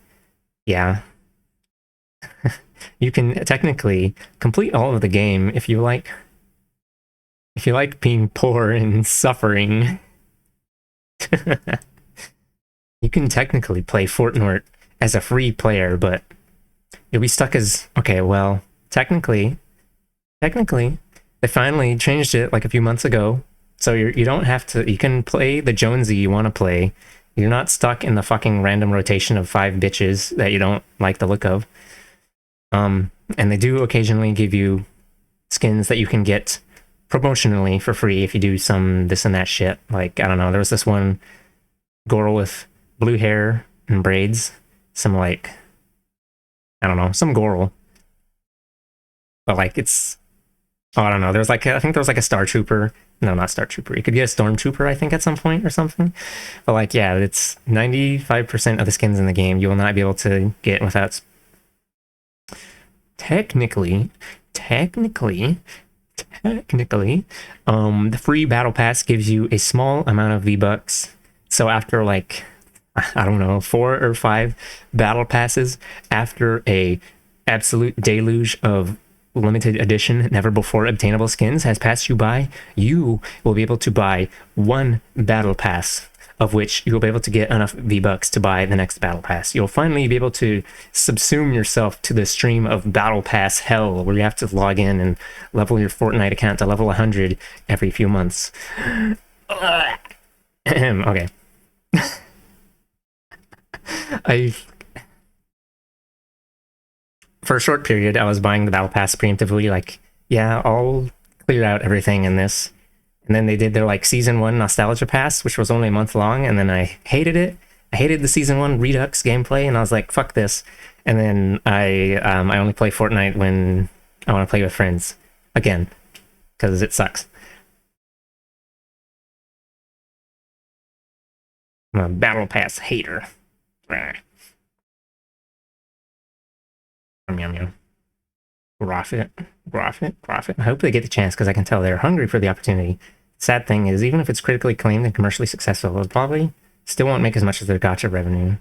Yeah. You can technically complete all of the game if you like being poor and suffering. You can technically play Fortnite as a free player, but you'll be stuck as... Okay, well, technically, they finally changed it like a few months ago, so you don't have to... You can play the Jonesy you want to play. You're not stuck in the fucking random rotation of 5 bitches that you don't like the look of. And they do occasionally give you skins that you can get promotionally for free if you do some this and that shit. Like, I don't know, there was this one girl with blue hair and braids. Some like... I don't know, some girl. But like, it's... Oh, I don't know, there's like... I think there was like a Star Trooper. No, not Star Trooper. You could get a Stormtrooper, I think, at some point or something. But like, yeah, it's 95% of the skins in the game you will not be able to get without... Technically, the free battle pass gives you a small amount of V-Bucks. So after like, I don't know, 4 or 5 battle passes, after a absolute deluge of limited edition, never before obtainable skins has passed you by, you will be able to buy 1 battle pass, of which you'll be able to get enough V-Bucks to buy the next battle pass. You'll finally be able to subsume yourself to the stream of battle pass hell, where you have to log in and level your Fortnite account to level 100 every few months. Okay. For a short period, I was buying the battle pass preemptively, like, yeah, I'll clear out everything in this, And then they did their like season 1 nostalgia pass, which was only a month long, and then I hated it. I hated the season 1 Redux gameplay, and I was like, fuck this. And then I only play Fortnite when I want to play with friends again, because it sucks. I'm a battle pass hater. Yum, yum, yum. Profit. I hope they get the chance because I can tell they're hungry for the opportunity. Sad thing is, even if it's critically acclaimed and commercially successful, it probably still won't make as much as their gacha revenue.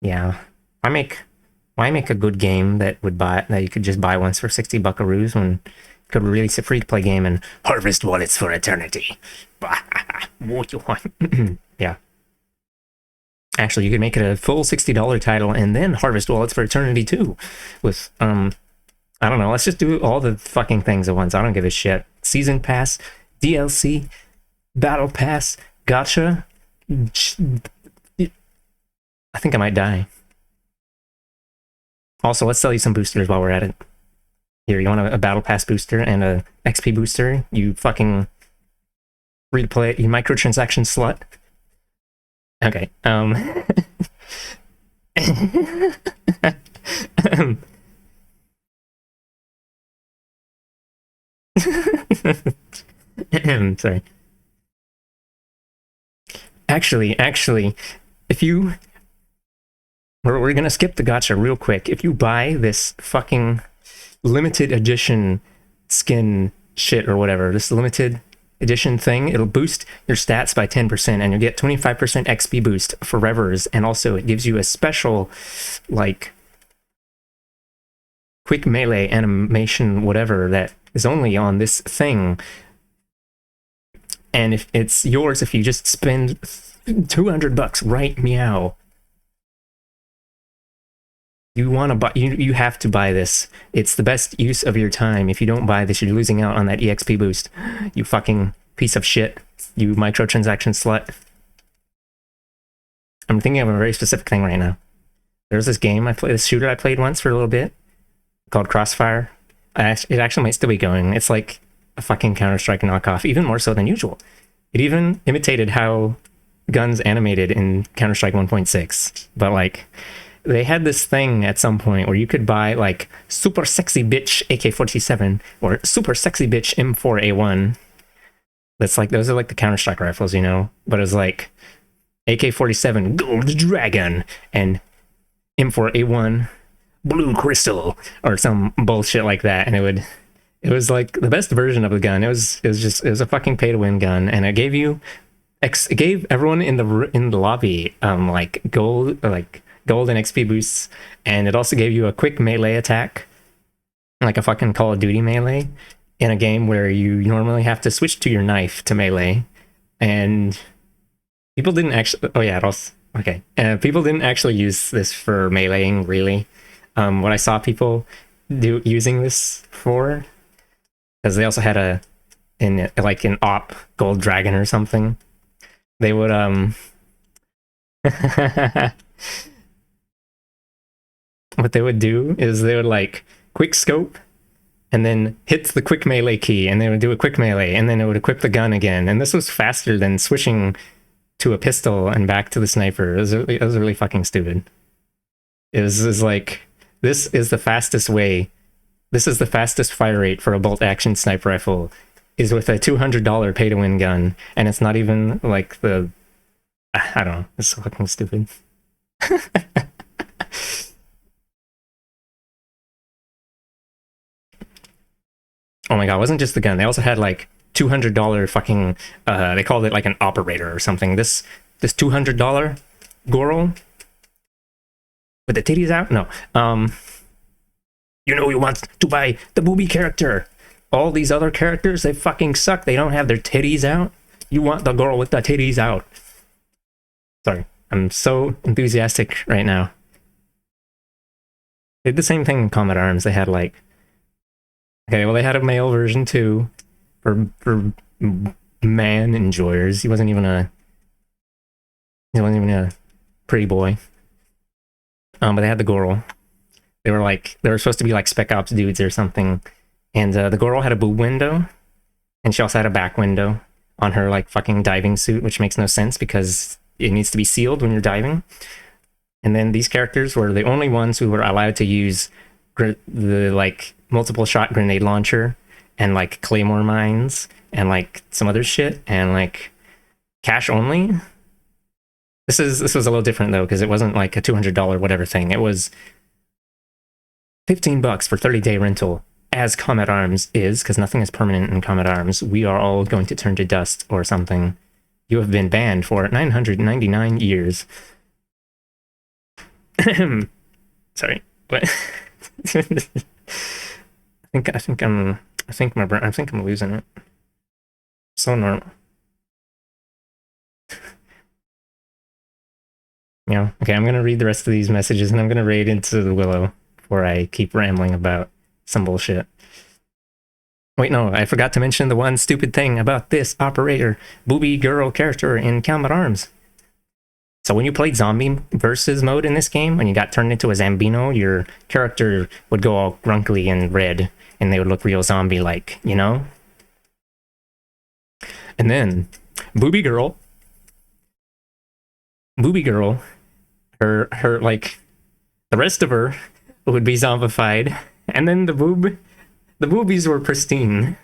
Yeah. Why make a good game that you could just buy once for 60 buckaroos when you could release a free-to-play game and harvest wallets for eternity? What you want? Yeah. Actually, you could make it a full $60 title and then harvest wallets for eternity too. With I don't know, let's just do all the fucking things at once. I don't give a shit. Season pass, DLC, battle pass, gacha. I think I might die. Also, let's sell you some boosters while we're at it. Here, you want a battle pass booster and a XP booster? You fucking replay, you microtransaction slut. Okay, sorry. Actually, if you... We're gonna skip the gacha real quick. If you buy this fucking limited edition skin shit or whatever, this limited edition thing, it'll boost your stats by 10% and you'll get 25% XP boost forevers, and also it gives you a special, like, quick melee animation, whatever, that is only on this thing. And if it's yours if you just spend $200 right meow. You want to buy, you have to buy this. It's the best use of your time. If you don't buy this, you're losing out on that EXP boost. You fucking piece of shit. You microtransaction slut. I'm thinking of a very specific thing right now. There's this game this shooter I played once for a little bit called Crossfire. It actually might still be going. It's like a fucking Counter-Strike knockoff, even more so than usual. It even imitated how guns animated in Counter-Strike 1.6, but like, they had this thing at some point where you could buy like super sexy bitch AK-47 or super sexy bitch M4A1. That's like, those are like the Counter-Strike rifles, you know, but it was like AK-47 Gold Dragon and M4A1 Blue Crystal or some bullshit like that. And it was like the best version of the gun. It was a fucking pay to win gun, and it gave it gave everyone in the lobby like gold and XP boosts, and it also gave you a quick melee attack, like a fucking Call of Duty melee, in a game where you normally have to switch to your knife to melee, and people didn't actually... Oh yeah, it also... Okay. People didn't actually use this for meleeing, really. What I saw people using this for, because they also had an op Gold Dragon or something, they would what they would do is they would like quick scope and then hit the quick melee key, and they would do a quick melee, and then it would equip the gun again. And this was faster than switching to a pistol and back to the sniper. It was really fucking stupid. It was like, this is the fastest way. This is the fastest fire rate for a bolt action sniper rifle, is with a $200 pay to win gun, and it's not even like the... I don't know. It's so fucking stupid. Oh my god, it wasn't just the gun. They also had like $200 fucking, they called it like an operator or something. This $200 girl with the titties out? No. You know, you want to buy the booby character. All these other characters, they fucking suck. They don't have their titties out. You want the girl with the titties out. Sorry, I'm so enthusiastic right now. They did the same thing in Combat Arms. They had like... Okay, well, they had a male version too, for man enjoyers. He wasn't even a pretty boy. But they had the girl. They were supposed to be like Spec Ops dudes or something. And the girl had a boob window, and she also had a back window on her like fucking diving suit, which makes no sense because it needs to be sealed when you're diving. And then these characters were the only ones who were allowed to use the like multiple shot grenade launcher and like claymore mines and like some other shit and like cash only. This was a little different though because it wasn't like a $200 whatever thing. It was $15 for 30-day rental, as Combat Arms is, because nothing is permanent in Combat Arms. We are all going to turn to dust or something. You have been banned for 999 years. Sorry, what? I think I'm losing it. So normal. Yeah. Okay, I'm gonna read the rest of these messages and I'm gonna raid into the Willow before I keep rambling about some bullshit. Wait, no, I forgot to mention the one stupid thing about this operator, booby girl character in Combat Arms. So when you played zombie versus mode in this game, when you got turned into a Zambino, your character would go all grunkly and red, and they would look real zombie-like, you know? And then, Booby Girl, her like, the rest of her would be zombified, and then the boobies were pristine.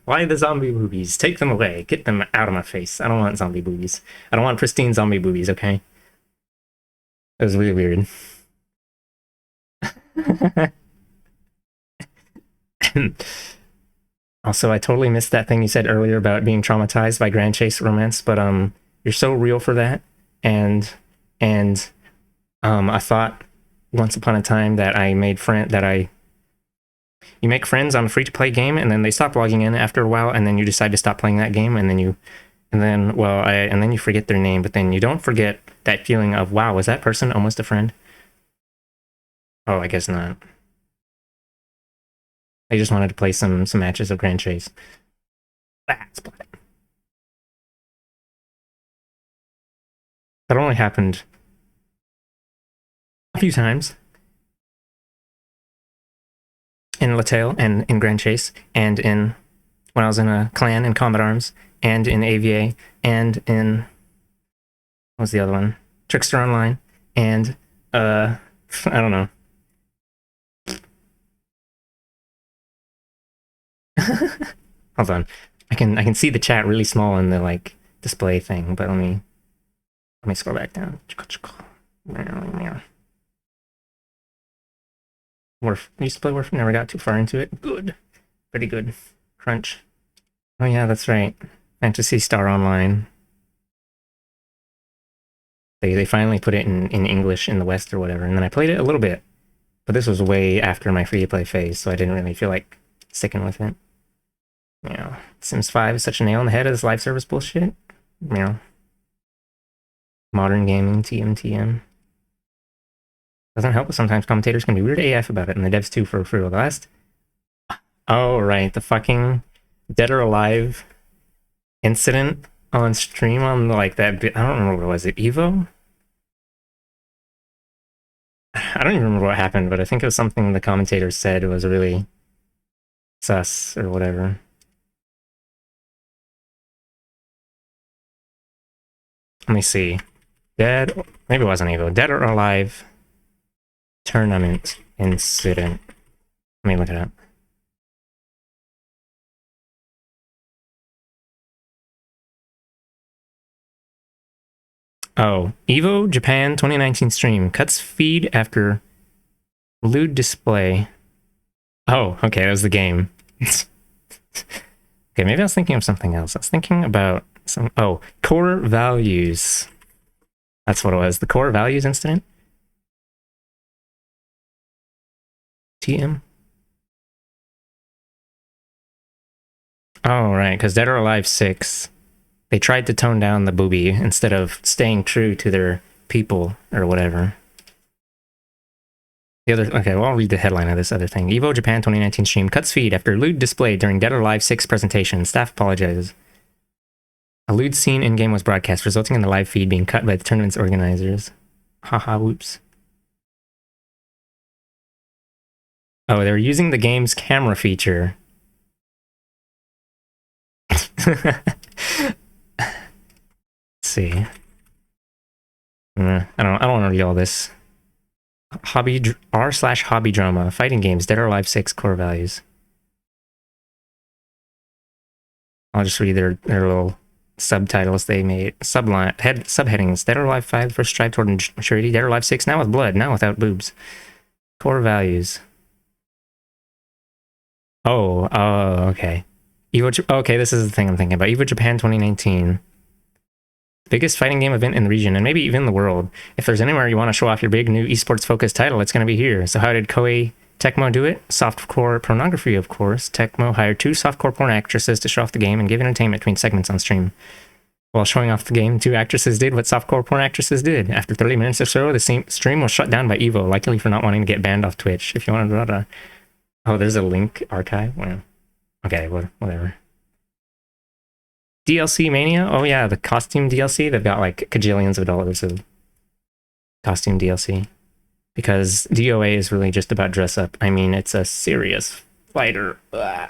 Why the zombie boobies? Take them away. Get them out of my face. I don't want zombie boobies. I don't want pristine zombie boobies, okay? That was really weird. Also, I totally missed that thing you said earlier about being traumatized by Grand Chase romance, but you're so real for that. And I thought once upon a time that you make friends on a free-to-play game, and then they stop logging in after a while, and then you decide to stop playing that game, and then you forget their name, but then you don't forget that feeling of, wow, was that person almost a friend? Oh, I guess not. I just wanted to play some matches of Grand Chase. That's black. That only happened a few times. In Latale and in Grand Chase, and in when I was in a clan in Combat Arms, and in AVA, and in what was the other one? Trickster Online, and I don't know. Hold on. I can see the chat really small in the like display thing, but let me scroll back down. Warf. I used to play Warf, never got too far into it. Good. Pretty good. Crunch. Oh yeah, that's right. Fantasy Star Online. They finally put it in English in the West or whatever, and then I played it a little bit. But this was way after my free-to-play phase, so I didn't really feel like sticking with it. You know, Sims 5 is such a nail in the head of this live service bullshit. You know. Modern gaming, TM. Doesn't help, but sometimes commentators can be weird AF about it, and the devs too for the last. Oh, right, the fucking Dead or Alive incident on stream on like that. I don't remember what was it, Evo? I don't even remember what happened, but I think it was something the commentators said was really sus or whatever. Let me see. Maybe it wasn't Evo. Dead or Alive tournament incident. Let me look it up. Oh, Evo Japan 2019 stream. Cuts feed after lewd display. Oh, okay, that was the game. Okay, maybe I was thinking of something else. I was thinking about core values. That's what it was. The core values incident. TM. Oh, right, because Dead or Alive 6, they tried to tone down the booby instead of staying true to their people or whatever. Okay, well, I'll read the headline of this other thing. Evo Japan 2019 stream cuts feed after lewd display during Dead or Alive 6 presentation. Staff apologizes. A lewd scene in-game was broadcast, resulting in the live feed being cut by the tournament's organizers. Haha, whoops. Oh, they were using the game's camera feature. Let's see. I don't want to read all this. Hobby r/hobby drama fighting games Dead or Alive 6 core values. I'll just read their little subtitles they made. Subheadings: Dead or Alive 5 first strive toward maturity. Dead or Alive 6 now with blood, now without boobs. Core values. Oh, okay. Okay, this is the thing I'm thinking about. Evo Japan 2019. Biggest fighting game event in the region, and maybe even the world. If there's anywhere you want to show off your big new esports focused title, it's going to be here. So how did Koei Tecmo do it? Softcore pornography, of course. Tecmo hired 2 softcore porn actresses to show off the game and give entertainment between segments on stream. While showing off the game, 2 actresses did what softcore porn actresses did. After 30 minutes or so, the stream was shut down by Evo, likely for not wanting to get banned off Twitch. If you want to... Oh, there's a link archive? Well, okay, whatever. DLC Mania? Oh yeah, the costume DLC. They've got like kajillions of dollars of costume DLC. Because DOA is really just about dress up. I mean, it's a serious fighter. Yeah.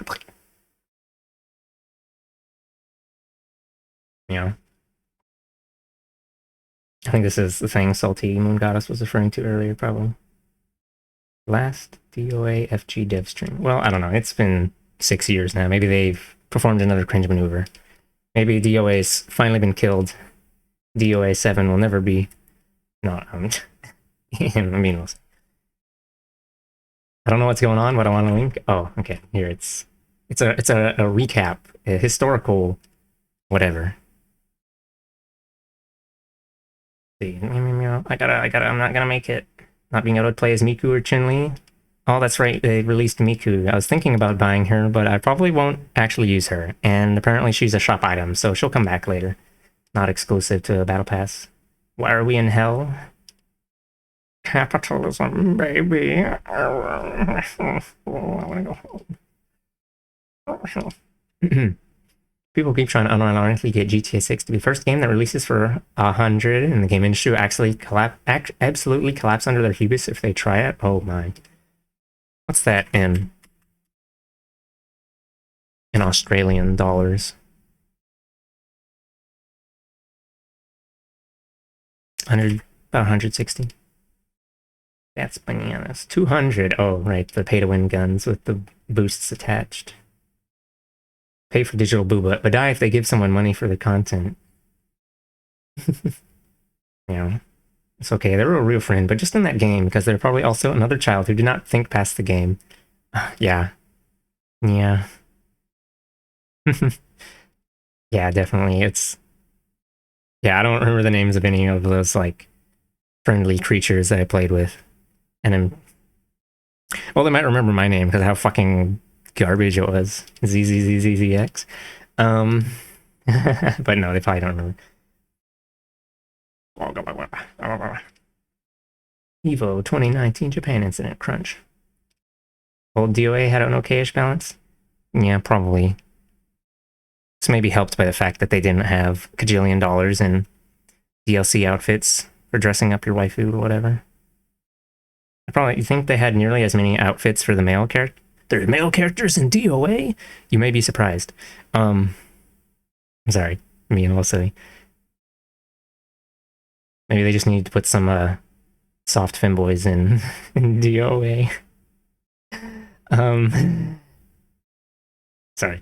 I think this is the thing Salty Moon Goddess was referring to earlier, probably. Last DOA FG dev stream. Well, I don't know. It's been 6 years now. Maybe they've performed another cringe maneuver. Maybe DOA's finally been killed. DOA 7 will never be. No, I mean, we'll see. I don't know what's going on, but I want to link. Oh, okay. Here it's a recap, a historical whatever. See, I gotta. I'm not gonna make it. Not being able to play as Miku or Chun-Li. Oh, that's right. They released Miku. I was thinking about buying her, but I probably won't actually use her. And apparently she's a shop item, so she'll come back later. Not exclusive to a battle pass. Why are we in hell? Capitalism, baby. I want to go home. People keep trying to unironically get GTA 6 to be the first game that releases for 100, and the game industry will actually absolutely collapse under their hubris if they try it. Oh my. What's that in Australian dollars? 100, about 160. That's bananas. 200. Oh, right, the pay-to-win guns with the boosts attached. Pay for digital booba, but die if they give someone money for the content. Yeah, it's okay. They were a real friend, but just in that game, because they're probably also another child who did not think past the game. Yeah. Yeah. Yeah, definitely. Yeah, I don't remember the names of any of those, like, friendly creatures that I played with. And well, they might remember my name, because of how fucking garbage it was. ZZZZZX. But no, they probably don't remember. Evo 2019 Japan incident crunch. Old DOA had an okayish balance? Yeah, probably. This may be helped by the fact that they didn't have kajillion dollars in DLC outfits for dressing up your waifu or whatever. You think they had nearly as many outfits for the male character. There's male characters in DOA? You may be surprised. I'm sorry, me and silly. Maybe they just need to put some soft femboys in DOA. Sorry.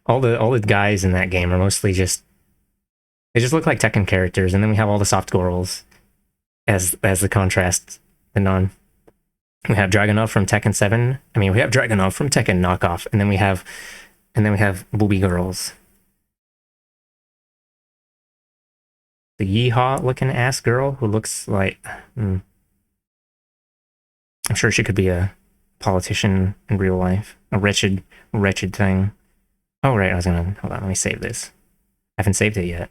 All the guys in that game are mostly they just look like Tekken characters, and then we have all the soft girls as the contrast. We have Dragunov from Tekken 7. I mean, we have Dragunov from Tekken knockoff, and then we have booby girls. The yeehaw looking ass girl who looks like I'm sure she could be a politician in real life. A wretched thing. Oh right, hold on, let me save this. I haven't saved it yet.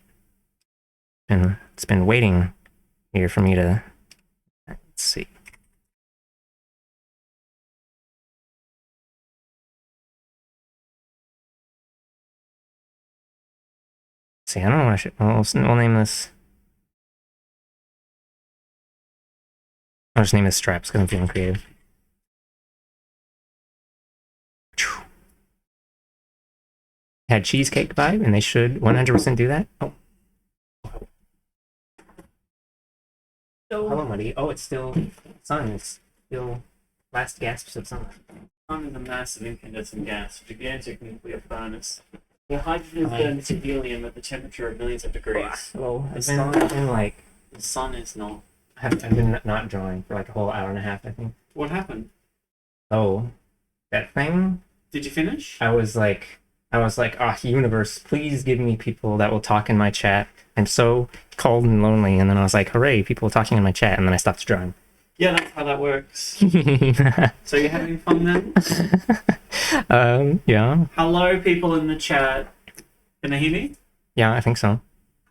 And it's been waiting here for me to let's see. See, I don't know what I should. We'll name this. I'll just name this Straps because I'm feeling creative. had cheesecake vibe, and they should 100% do that. Oh. Hello, Muddy. Oh, it's still sun. It's still last gasps of summer. Sun is a massive incandescent gas, gigantic nuclear furnace. The hydrogen is burned to helium at the temperature of millions of degrees. Hello. The sun is not. I've been not drawing for like a whole hour and a half, I think. What happened? Oh, that thing? Did you finish? I was like, oh, universe, please give me people that will talk in my chat. I'm so cold and lonely. And then I was like, hooray, people talking in my chat. And then I stopped drawing. Yeah, that's how that works. So you're having fun then? Yeah. Hello, people in the chat. Can they hear me? Yeah, I think so.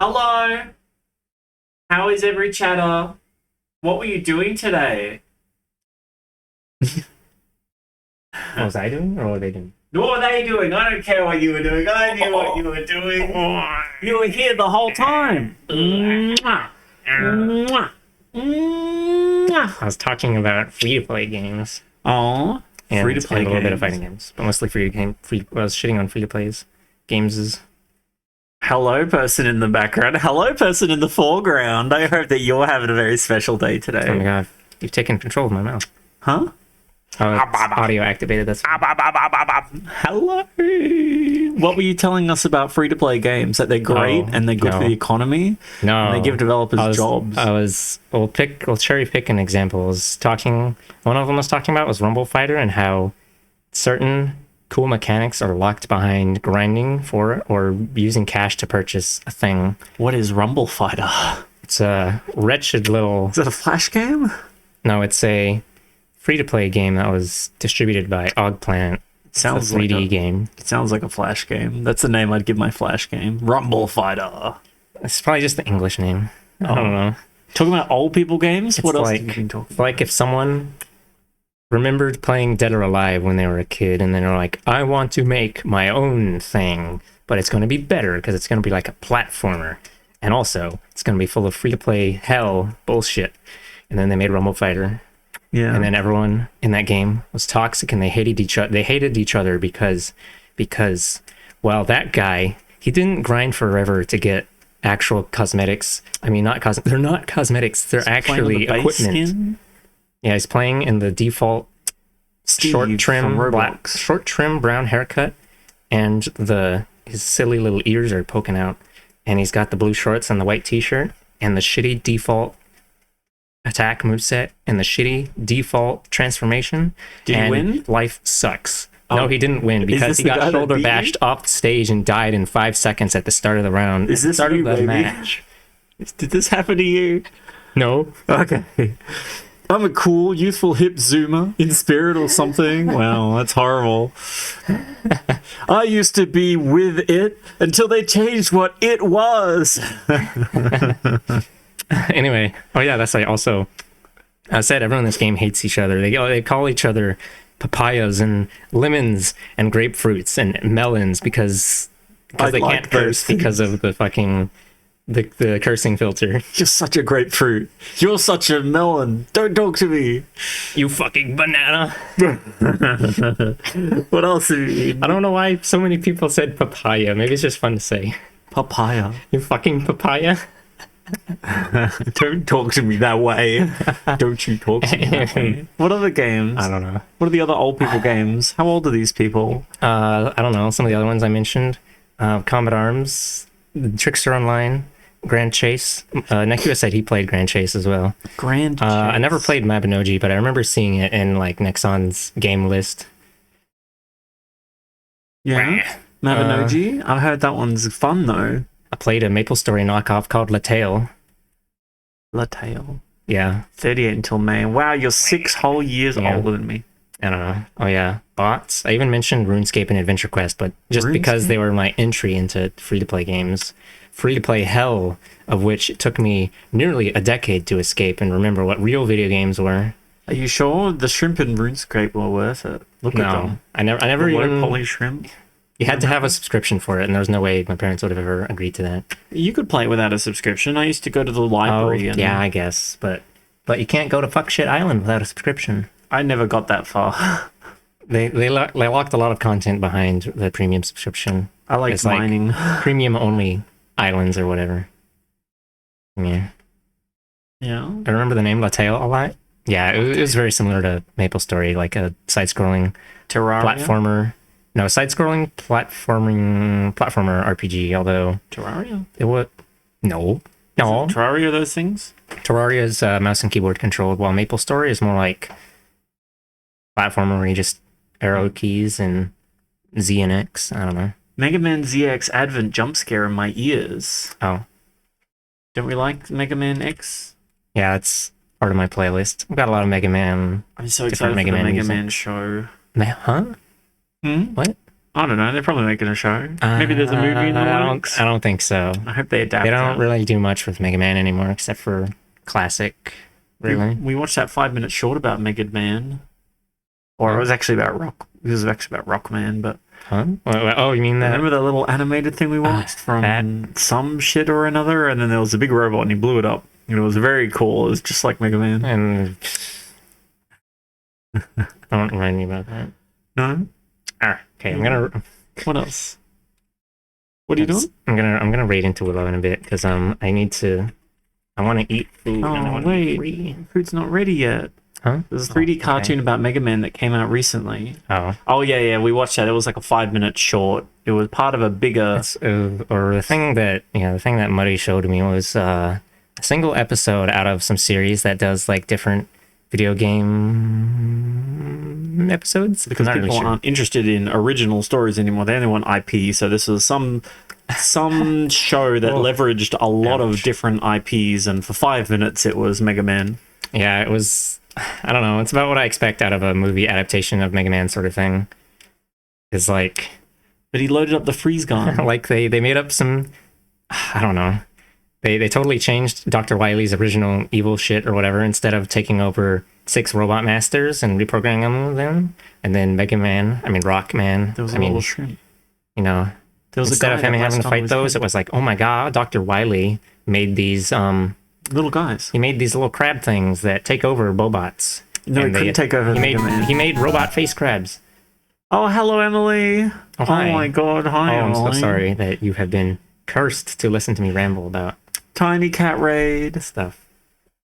Hello. How is every chatter? What were you doing today? What was I doing or what were they doing? What were they doing? I don't care what you were doing. I knew what you were doing. You were here the whole time. Mwah. Mwah. Mwah. I was talking about free-to-play games. Oh, And, free-to-play and a little bit of games. fighting games, but mostly I was shitting on free-to-plays. Games. Hello, person in the background. Hello, person in the foreground. I hope that you're having a very special day today. Oh my god, you've taken control of my mouth. Huh? Oh, it's audio activated. That's Hello. What were you telling us about free-to-play games? That they're great Oh, and they're good no. for the economy. no. And they give developers jobs. We'll cherry pick an example. One of them was talking about was Rumble Fighter and how certain cool mechanics are locked behind grinding for or using cash to purchase a thing. What is Rumble Fighter? It's a wretched little. Is it a flash game? No, it's a free-to-play game that was distributed by Ogplanet. Sounds It's a 3D like game. It sounds like a flash game. That's the name I'd give my flash game. Rumble Fighter. It's probably just the English name. I don't know. Talking about old people games? What else like- have you been talking It's like if someone remembered playing Dead or Alive when they were a kid and then they're like, I want to make my own thing, but it's going to be better because it's going to be like a platformer. And also, it's going to be full of free-to-play hell bullshit. And then they made Rumble Fighter. Yeah. And then everyone in that game was toxic and they hated each other. They hated each other because, well, that guy, he didn't grind forever to get actual cosmetics. I mean, they're not cosmetics. They're actually equipment. Skin? Yeah, he's playing in the default Steve short from Roblox. trim brown haircut, and his silly little ears are poking out, and he's got the blue shorts and the white t-shirt, and the shitty default attack moveset, and the shitty default transformation. Did he and win? Life sucks. Oh. No, he didn't win because this he the guy got that shoulder beat you? bashed off the stage and died in 5 seconds at the start of the round. Is this start you, of the baby? match? Did this happen to you? No. Okay. I'm a cool, youthful, hip zoomer in spirit or something. Wow, that's horrible. I used to be with it until they changed what it was. Anyway, oh yeah, that's like also. I said everyone in this game hates each other. They call each other papayas and lemons and grapefruits and melons because they like can't curse those because of the fucking the cursing filter. You're such a grapefruit. You're such a melon. Don't talk to me. You fucking banana. What else have you I don't know why so many people said papaya. Maybe it's just fun to say. Papaya. You fucking papaya. Don't talk to me that way. Don't you talk to me that way. What other games? I don't know. What are the other old people games? How old are these people? I don't know. Some of the other ones I mentioned. Combat Arms, Trickster Online, Grand Chase. Nekua said he played Grand Chase as well. Grand Chase. I never played Mabinogi, but I remember seeing it in like Nexon's game list. Yeah. Mabinogi? I heard that one's fun though. I played a MapleStory knockoff called La Tale. La Tale. Yeah, 38 until May. Wow, you're 6 whole years Yeah. older than me. I don't know. Oh yeah, bots. I even mentioned RuneScape and Adventure Quest, but just because they were my entry into free-to-play games. Free-to-play hell, of which it took me nearly a decade to escape and remember what real video games were. Are you sure the shrimp and RuneScape were worth it? Look at No, them. I never The even... low-poly shrimp. You had to have a subscription for it, and there was no way my parents would have ever agreed to that. You could play without a subscription. I used to go to the library. And yeah, I guess, but you can't go to Fuck Shit Island without a subscription. I never got that far. they locked a lot of content behind the premium subscription. I like It's like mining. premium only islands or whatever. Yeah, Yeah. I remember the name Latale a lot. Yeah, it was very similar to MapleStory, like a side-scrolling Terraria. platformer. No, side-scrolling platformer RPG. Although Terraria. it was no. Terraria, those things. Terraria is mouse and keyboard controlled, while MapleStory is more like platformer where you just arrow keys and Z and X. I don't know. Mega Man ZX Advent jump scare in my ears. Oh, Don't we like Mega Man X? yeah, it's part of my playlist. I've got a lot of Mega Man. I'm so Different excited for the Mega music. Man show. Huh? What? I don't know. They're probably making a show. Maybe there's a movie in the works. I don't think so. I hope they adapt. They don't it. really do much with Mega Man anymore, except for classic. Really? We watched that 5-minute short about Mega Man, or it was actually about Rock. It was actually about Rockman, but Huh? Oh, you mean that? remember the little animated thing we watched from that- some shit or another, and then there was a big robot and he blew it up. And it was very cool. It was just like Mega Man. And don't remind me about that. No. Okay, I'm gonna. What else? What are you doing? I'm gonna raid into Willow in a bit because I need to. I want to eat food. and I Oh wanna wait, eat free. food's not ready yet. Huh? There's a 3D okay. cartoon about Mega Man that came out recently. Oh, Oh yeah, we watched that. It was like a 5-minute short. It was part of a bigger. or the thing that Muddy showed me was a single episode out of some series that does like different video game episodes. Because I'm not people really sure. aren't interested in original stories anymore. They only want IP. So this was some show that Oh. leveraged a lot of Ouch. different IPs, and for 5 minutes it was Mega Man. Yeah, it was. I don't know. It's about what I expect out of a movie adaptation of Mega Man, sort of thing. It's like, But he loaded up the freeze gun. like they made up some. I don't know. They totally changed Dr. Wily's original evil shit or whatever. Instead of taking over 6 robot masters and reprogramming them, and then Rockman. There was a I mean, little shrimp. you know, There was instead a of guy him that having to last fight time was those, it was like, oh my god, Dr. Wily made these little guys. he made these little crab things that take over Bobots. No, he And couldn't take over he Mega made Man. he made robot face crabs. Oh, hello, Emily. Oh, hi. my God, hi, Oh, I'm so Emily. sorry that you have been cursed to listen to me ramble about Tiny Cat Raid. stuff.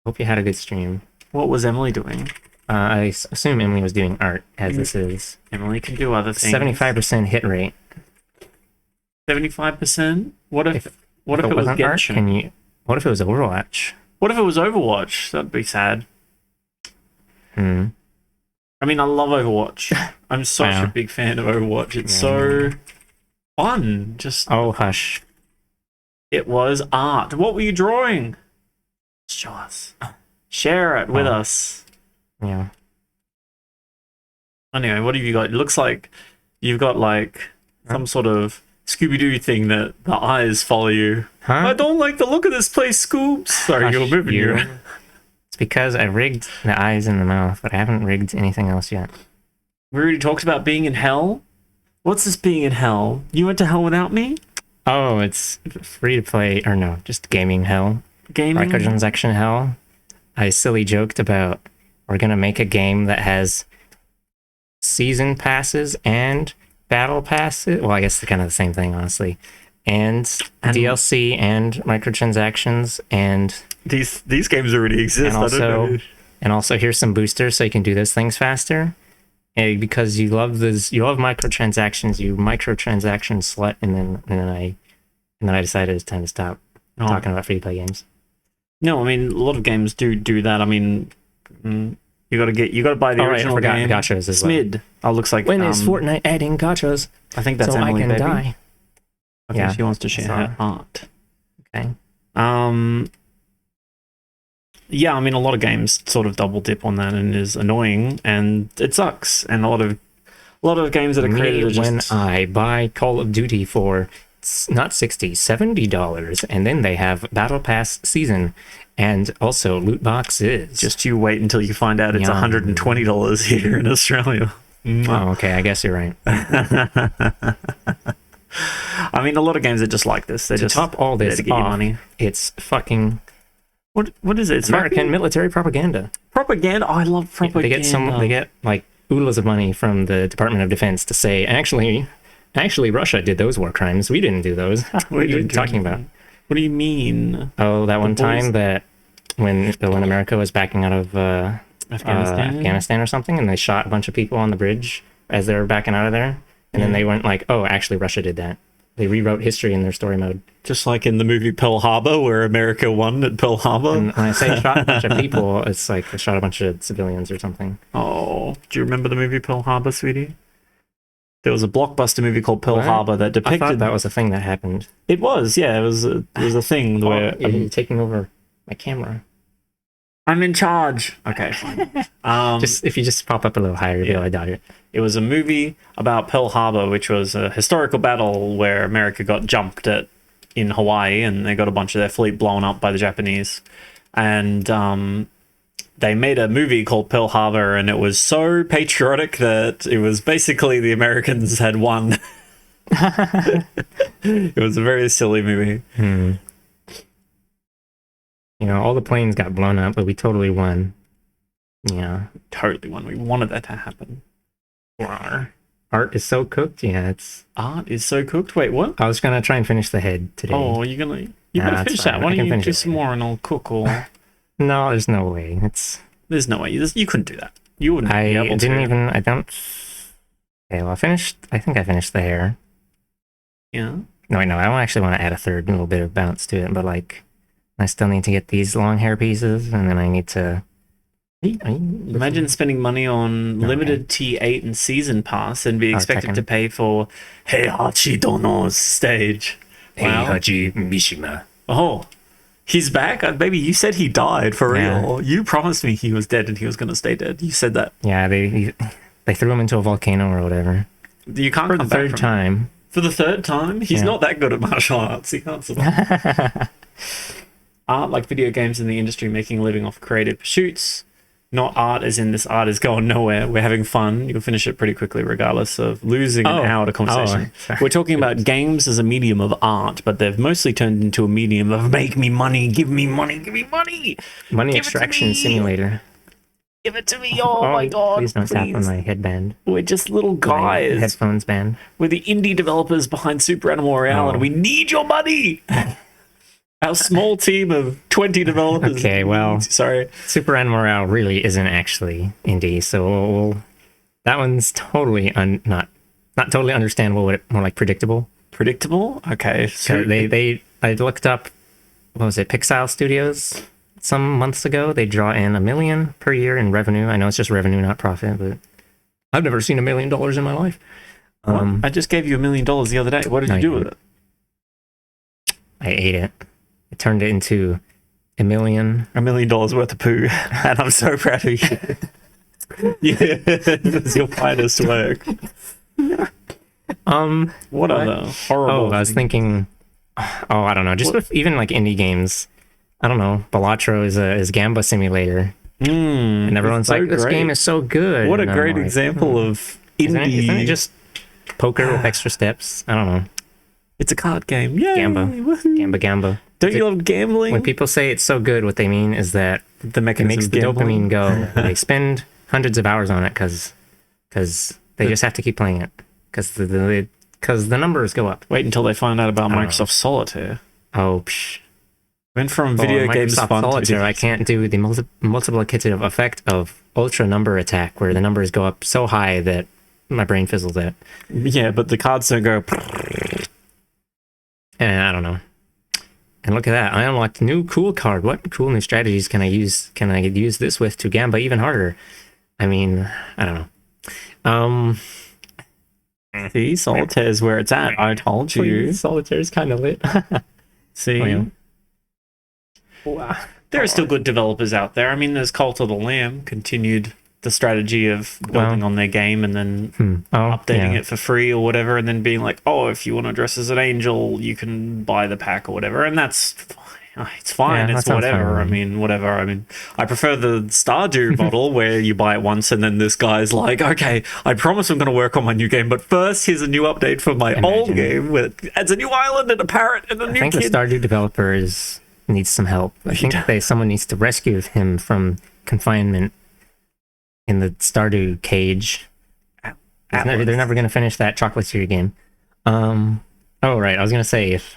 Hope you had a good stream. What was Emily doing? I assume Emily was doing art, as this is Emily can do other things. 75% hit rate. 75%? What if it was wasn't art, Genshin? what if it was Overwatch? What if it was Overwatch? That'd be sad. Hmm. I mean, I love Overwatch. I'm such Wow. a big fan of Overwatch. It's Yeah. so fun. Just Oh, hush. it was art. What were you drawing? Show us. Share it with Oh. us. Yeah. Anyway, what have you got? It looks like you've got like some sort of Scooby-Doo thing that the eyes follow you. Huh? I don't like the look of this place, Scoops. Sorry, Hush, you're moving you. you. It's because I rigged the eyes and the mouth, but I haven't rigged anything else yet. We already talked about being in hell. What's this being in hell? You went to hell without me? Oh, it's free to play, or no, just gaming hell. Gaming? Microtransaction hell. I silly joked about we're gonna make a game that has season passes and battle passes. Well, I guess they're kind of the same thing, honestly. And DLC and microtransactions and These games already exist. And I don't know. also here's some boosters so you can do those things faster. And because you love microtransactions, you microtransaction slut, and then I decided it's time to stop Oh. talking about free to play games. No, I mean a lot of games do that. I mean, you got to buy the Oh, right, I original forgot game. gachas as well. Smid. Oh, looks like When is Fortnite adding gachas I think that's so Emily, I can baby. die? I think Yeah, she wants to share sorry. her art. Okay. Yeah, I mean a lot of games sort of double dip on that and is annoying and it sucks. And a lot of games that are created are when just I buy Call of Duty for not $60, $70, and then they have Battle Pass season and also loot boxes. just you wait until you find out it's Yum. $120 here in Australia. Oh, okay, I guess you're right. I mean, a lot of games are just like this. They To just top all there this to get you off, money. it's fucking What is it? It's American military propaganda. propaganda. Oh, I love propaganda. They get oodles of money from the Department of Defense to say, actually, Russia did those war crimes. We didn't do those. What are you talking about? What do you mean? Oh, that one time that when America was backing out of Afghanistan or something, and they shot a bunch of people on the bridge as they were backing out of there, and then they weren't like, oh, actually, Russia did that. They rewrote history in their story mode. Just like in the movie Pearl Harbor, where America won at Pearl Harbor. And when I say shot a bunch of people, it's like they shot a bunch of civilians or something. Oh, do you remember the movie Pearl Harbor, sweetie? There was a blockbuster movie called Pearl Harbor that depicted... I thought that was a thing that happened. It was, yeah. It was a thing where... You're taking over my camera. I'm in charge. Okay, fine. If you just pop up a little higher, you'll be able to dodge it. It was a movie about Pearl Harbor, which was a historical battle where America got jumped at in Hawaii, and they got a bunch of their fleet blown up by the Japanese. And they made a movie called Pearl Harbor, and it was so patriotic that it was basically the Americans had won. It was a very silly movie. You know, all the planes got blown up, but we totally won. Yeah. Totally won. We wanted that to happen. Art is so cooked. Yeah, it's... Art is so cooked? Wait, what? I was going to try and finish the head today. Oh, you gotta finish that. Why don't you do some more and I'll cook or... No, there's no way. There's no way. You couldn't do that. You wouldn't be able to. I don't... Okay, well, I think I finished the hair. Yeah? No, I don't actually want to add a third little bit of bounce to it, but, like, I still need to get these long hair pieces, and then I need to... Imagine spending money on limited T8 and season pass and be expected to pay for Heihachi Dono's stage. Wow. Heihachi Mishima. Oh, he's back? Baby, you said he died for real. You promised me he was dead and he was going to stay dead. You said that. Yeah, they threw him into a volcano or whatever. You can't for come the back third time. For the third time? He's not that good at martial arts. He can't survive. Art, like video games in the industry, making a living off creative pursuits. Not art as in this art is going nowhere. We're having fun. You'll finish it pretty quickly regardless of losing an hour to conversation. We're talking about games as a medium of art, but they've mostly turned into a medium of make me money, give me money, give me money. Money extraction simulator. Give it to me. Oh my god. Please don't tap on my headband. We're just little guys. My headphones band. We're the indie developers behind Super Animal Royale and we need your money. Our small team of 20 developers. Okay, well, sorry. Super Animal Royale really isn't actually indie, so that one's totally not totally understandable, but more like predictable. Predictable? Okay. So I looked up, what was it, Pixel Studios some months ago. They draw in $1 million per year in revenue. I know it's just revenue, not profit, but I've never seen $1 million in my life. I just gave you $1 million the other day. What did you do with it? I ate it. I turned it into $1 million. $1 million worth of poo. And I'm so proud of you. Yeah, that's your finest work. What other horrible I was thinking, I don't know, just with even like indie games, I don't know, Balatro is Gamba Simulator. And everyone's like, this game is so good. What a great example of indie. Isn't it just poker with extra steps? I don't know. It's a card game. Yay! Gamba. Don't you love gambling? When people say it's so good, what they mean is that the mechanism makes the dopamine go. They spend hundreds of hours on it because they just have to keep playing it because the numbers go up. Wait until they find out about Microsoft Solitaire. Oh, psh. Went from video games fun Solitaire, I can't do the multiplicative effect of ultra number attack where the numbers go up so high that my brain fizzles out. Yeah, but the cards don't go. And I don't know. And look at that. I unlocked a new cool card. What cool new strategies can I use this with to gamba even harder? I mean, I don't know. See, Solitaire is where it's at. I told you. Solitaire is kind of lit. See? Wow. There are still good developers out there. I mean, there's Cult of the Lamb, continued the strategy of building on their game and then updating it for free or whatever, and then being like, oh, if you want to dress as an angel, you can buy the pack or whatever, and that's fine. It's fine. It's whatever. Fine. I mean, whatever. I mean, I prefer the Stardew model where you buy it once and then this guy's like, okay, I promise I'm going to work on my new game, but first here's a new update for my old game with adds a new island and a parrot and a new kid. I think the Stardew developers needs some help. I think someone needs to rescue him from confinement. in the Stardew cage. They're never gonna finish that Chocolatier game. Oh right, I was gonna say if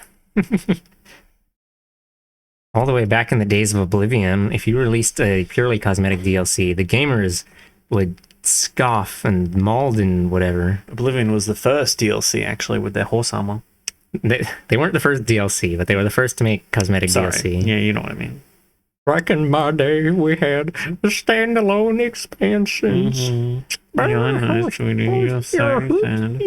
all the way back in the days of Oblivion, if you released a purely cosmetic DLC, the gamers would scoff and mauled and whatever. Oblivion was the first DLC actually with their horse armor. They weren't the first DLC, but they were the first to make cosmetic Sorry. DLC. Yeah, you know what I mean. Back in my day, we had the standalone expansions. Yeah, I know, sweetie. You're so sad.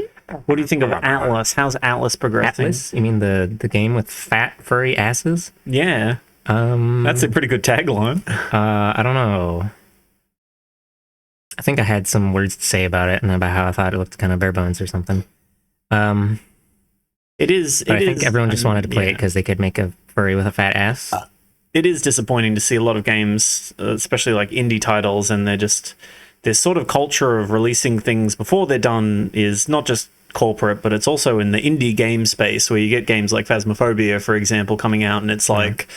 What do you think of Atlas? How's Atlas progressing? Atlas? You mean the game with fat, furry asses? Yeah, that's a pretty good tagline. I don't know. I think I had some words to say about it and about how I thought it looked kind of bare bones or something. It is. But I think everyone just wanted to play it because they could make a furry with a fat ass. It is disappointing to see a lot of games, especially like indie titles, and this sort of culture of releasing things before they're done is not just corporate, but it's also in the indie game space where you get games like Phasmophobia, for example, coming out and it's like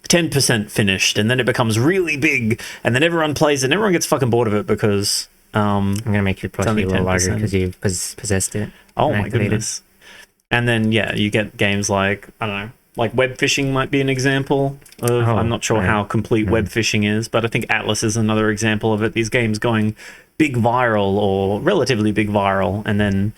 10% finished, and then it becomes really big, and then everyone plays it and everyone gets fucking bored of it because I'm gonna make your plushie a little larger because you've possessed it. Oh my goodness. And then you get games like, I don't know, like web fishing might be an example of, I'm not sure how complete web fishing is, but I think Atlas is another example of it. These games going big viral or relatively big viral, and then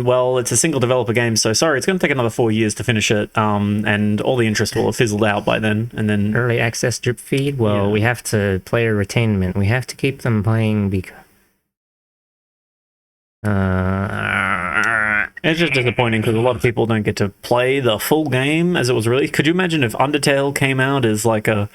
well, it's a single developer game, so sorry, it's going to take another 4 years to finish it, and all the interest will have fizzled out by then. And then early access drip feed. Well, we have to player retainment. We have to keep them playing because it's just disappointing because a lot of people don't get to play the full game as it was released. Could you imagine if Undertale came out as like a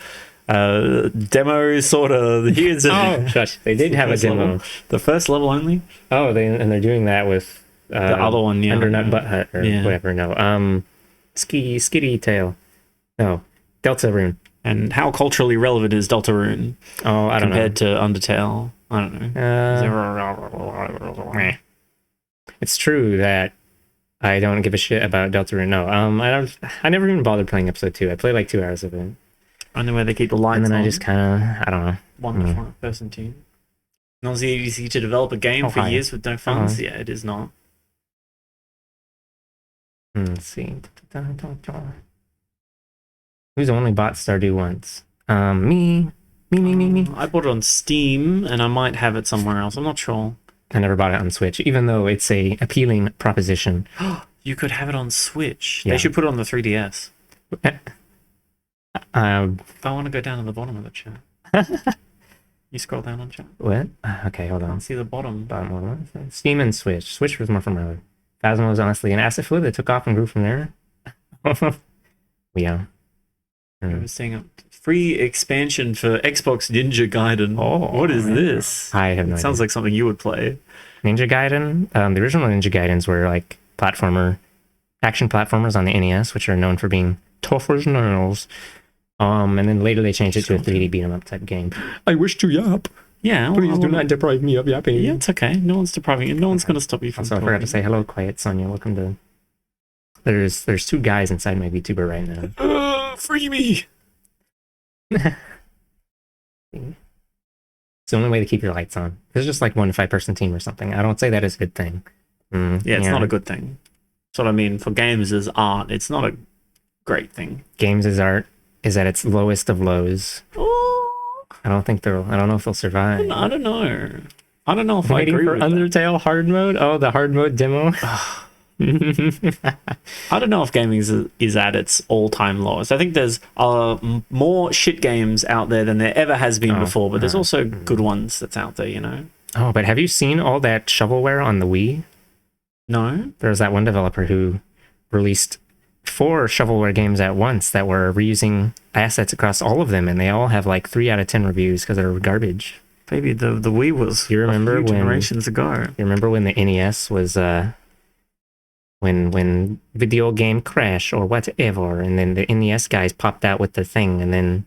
demo sort of? Shush, they did have a demo. Level, the first level only. Oh, they're doing that with the other one, Under Nut Butthut or whatever. No, Skitty Tail. No, Deltarune. And how culturally relevant is Deltarune? Oh, I don't know. Compared to Undertale, I don't know. It's true that I don't give a shit about Deltarune. No, I never even bothered playing episode 2. I played like 2 hours of it. Only where they keep the lines and then on. I just kind of, I don't know. One person team. Not easy to develop a game for years with no funds. Yeah, it is not. Let's see. Who's only bought Stardew once? Me. I bought it on Steam, and I might have it somewhere else. I'm not sure. I never bought it on Switch, even though it's a appealing proposition. You could have it on Switch. Yeah. They should put it on the 3DS. If I want to go down to the bottom of the chat. You scroll down on chat. What? Okay, hold on. See the bottom one. Steam and Switch. Switch was more from earlier. Phasmo was honestly an asset flip that took off and grew from there. Yeah. I was saying a free expansion for Xbox Ninja Gaiden. What is this? I have no idea. Sounds like something you would play. Ninja Gaiden? The original Ninja Gaidens were like action platformers on the NES, which are known for being tough as nails. And then later they changed it to a 3D beat 'em up type game. I wish to yap. Yeah. Please do not deprive me of yapping. Yeah, it's okay. No one's depriving you. No one's going to stop you from talking. I forgot to say hello, Quiet Sonia. Welcome to... There's 2 guys inside my VTuber right now. Free me! It's the only way to keep your lights on. It's just like 1 to 5-person team or something. I don't say that as a good thing. It's not a good thing. That's what I mean. For games as art, it's not a great thing. Games as art is at its lowest of lows. I don't know if they'll survive. I don't know. I don't know if I agree agree for with Undertale hard mode. Oh, the hard mode demo. I don't know if gaming is at its all-time lowest. I think there's more shit games out there than there ever has been before, but there's also good ones that's out there, you know? Oh, but have you seen all that shovelware on the Wii? No. There's that one developer who released 4 shovelware games at once that were reusing assets across all of them, and they all have like 3 out of 10 reviews because they're garbage. Maybe the Wii was you remember generations ago. You remember when the NES was when video game crash or whatever, and then the NES guys popped out with the thing, and then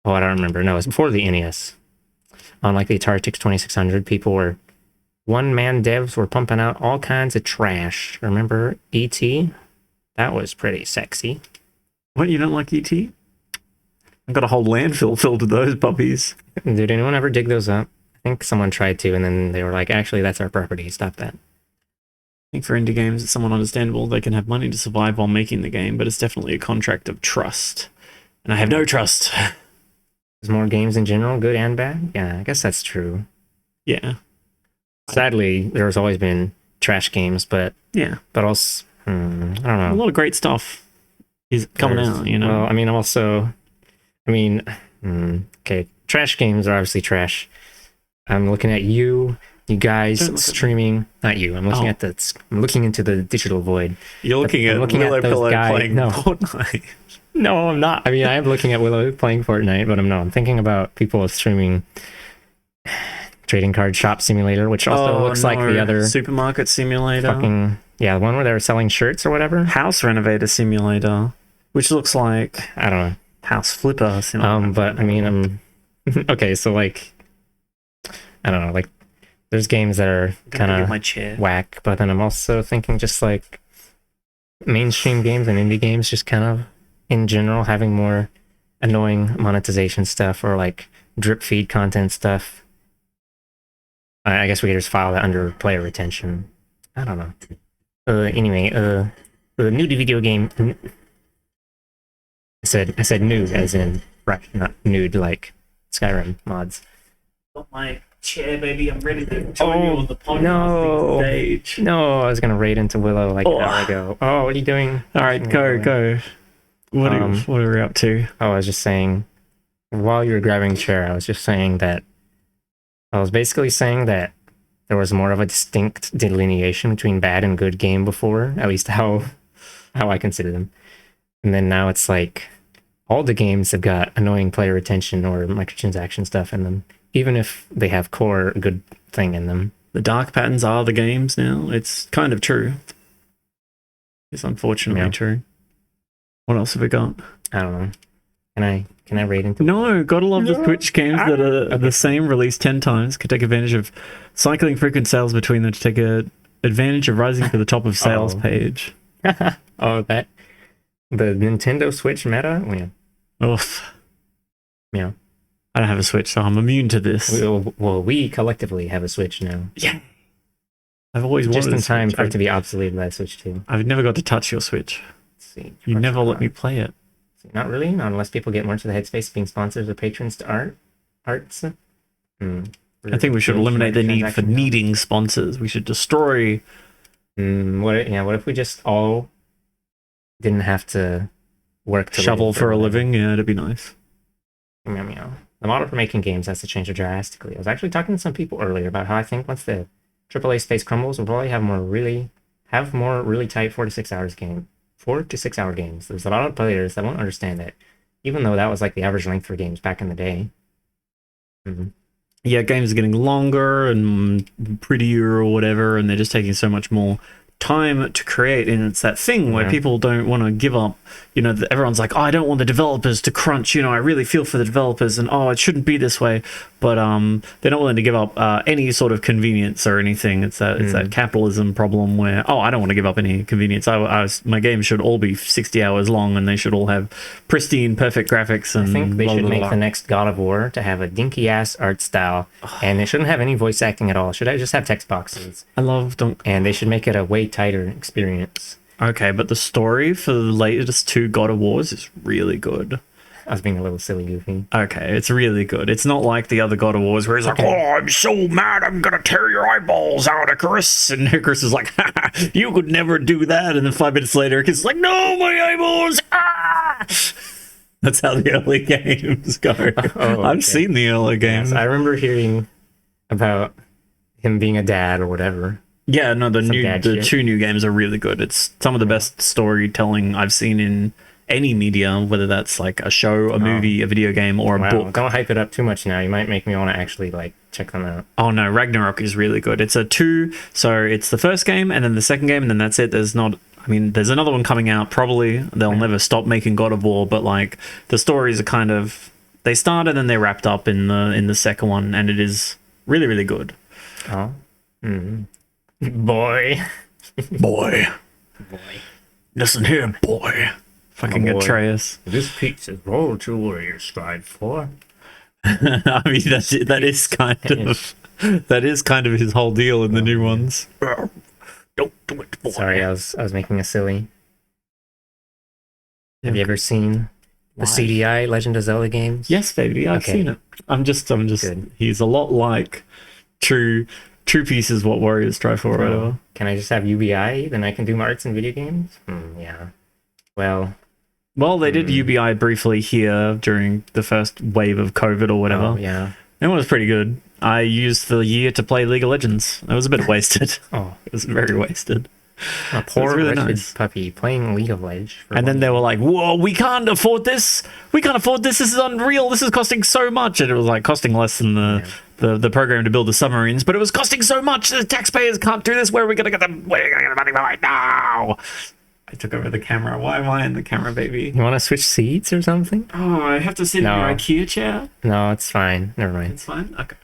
I don't remember. No, it was before the NES. On like the Atari 2600, people were one-man devs were pumping out all kinds of trash. Remember E.T.? That was pretty sexy. What, you don't like E.T.? I've got a whole landfill filled with those puppies. Did anyone ever dig those up? think someone tried to, and then they were like, actually, that's our property. Stop that. I think for indie games, it's somewhat understandable. They can have money to survive while making the game, but it's definitely a contract of trust. And I have no trust. There's more games in general, good and bad. Yeah, I guess that's true. Yeah. Sadly, there's always been trash games, but Yeah. also, I don't A know. lot of great stuff is coming There's- out, you know? Well, I mean, also, okay, trash games are obviously trash. I'm looking at you guys Don't look at me. streaming. Not you. I'm looking Oh. I'm looking into the digital void. You're looking at looking at Willow those Pillow guys- playing no. Fortnite. No, I'm not. I mean, I am looking at Willow playing Fortnite, but I'm thinking about people streaming Trading Card Shop Simulator, which also looks like the other Supermarket Simulator. fucking the one where they're selling shirts or whatever. House Renovator Simulator, which looks like I don't know. House Flipper Simulator. But I mean, okay. So like, I don't know. Like, there's games that are kind Get of my chair. whack, but then I'm also thinking just like mainstream games and indie games, just kind of in general having more annoying monetization stuff or like drip feed content stuff. I guess we could just file that under player retention. I don't know. Anyway, the new video game. I said nude as in fresh, not nude like Skyrim mods. Got my chair, baby. I'm ready to join Oh, you on the podcasting no. stage. No, I was gonna raid into Willow like an hour ago. Oh, what are you doing? All right, go. What are we up to? Oh, I was just saying, while you were grabbing a chair, I was just saying that I was basically saying that there was more of a distinct delineation between bad and good game before, at least how I consider them. And then now it's like all the games have got annoying player retention or microtransaction stuff in them, even if they have core good thing in them. The dark patterns are the games now. It's kind of true. It's unfortunately Yeah. true. What else have we got? I don't know. Can I raid into No, gotta love the No. Switch games that are the same released 10 times. Could take advantage of cycling frequent sales between them to take advantage of rising to the top of sales Oh. page. Oh, that the Nintendo Switch meta? Yeah. Oof. Yeah. I don't have a Switch, so I'm immune to this. We collectively have a Switch now. Yeah. I've always wanted Just in a time Switch. for it to be obsolete by Switch 2. I've never got to touch your Switch. Let's see. You never let me play it. Not really, not unless people get more into the headspace of being sponsors or patrons to arts. I think we should eliminate the need for needing sponsors. We should destroy. What if we just all didn't have to work to Shovel live for a or living. Yeah, it'd be nice. Meow, meow. The model for making games has to change drastically. I was actually talking to some people earlier about how I think once the AAA space crumbles, we'll probably have more really tight 4 to 6 hours game. 4 to 6 hour games. There's a lot of players that won't understand that, even though that was like the average length for games back in the day. Yeah, games are getting longer and prettier or whatever, and they're just taking so much more time to create. And it's that thing where people don't want to give up. You know, everyone's like, oh, I don't want the developers to crunch. You know, I really feel for the developers, and oh, it shouldn't be this way. But they're not willing to give up any sort of convenience or anything. It's that capitalism problem where, oh, I don't want to give up any convenience. My games should all be 60 hours long, and they should all have pristine, perfect graphics. And I think they blah, should blah, make blah. the next God of War to have a dinky ass art style, and it shouldn't have any voice acting at all. Should I just have text boxes? I love And they should make it a way tighter experience. Okay, but the story for the latest 2 God of Wars is really good. I was being a little silly goofy. Okay, it's really good. It's not like the other God of Wars where he's like, oh, I'm so mad, I'm gonna tear your eyeballs out, Icarus. And Icarus is like, ha, you could never do that. And then 5 minutes later, Icarus is like, no, my eyeballs. Ah! That's how the early games go. I've seen the early games. I remember hearing about him being a dad or whatever. Yeah, no, the dad shit. 2 new games are really good. It's some of the best storytelling I've seen in any media, whether that's like a show, a movie, a video game, or a book. Don't hype it up too much now. You might make me want to actually like check them out. Oh no, Ragnarok is really good. It's a 2, so it's the first game and then the second game, and then that's it. There's another one coming out probably. They'll never stop making God of War, but like the stories are kind of, they start and then they're wrapped up in the second one, and it is really, really good. Oh. Boy. Boy. Listen here, boy. Fucking Oh, boy. Atreus. This pizza roll to where you strive for. I mean, that is kind of his whole deal in the new ones. Don't do it. Boy. Sorry, I was making a silly. Have you ever seen the Why? CDI Legend of Zelda games? Yes, baby, I've Okay. seen it. I'm just. Good. He's a lot like True Peace is what warriors strive for, or whatever. Can I just have UBI? Then I can do my arts in video games? Yeah. Well, They did UBI briefly here during the first wave of COVID or whatever. oh, yeah. It was pretty good. I used the year to play League of Legends. It was a bit wasted. Oh, It was very wasted. a poor really wretched nice. puppy playing League of Legends. And then they were like, "Whoa, we can't afford this. We can't afford this. This is unreal. This is costing so much." And it was like costing less than the program to build the submarines, but it was costing so much. The taxpayers can't do this. Where are we gonna get the money right now? I took over the camera. Why am I in the camera, baby? You want to switch seats or something? Oh, I have to sit in No. your IKEA chair. No, it's fine. Never mind. It's fine. Okay.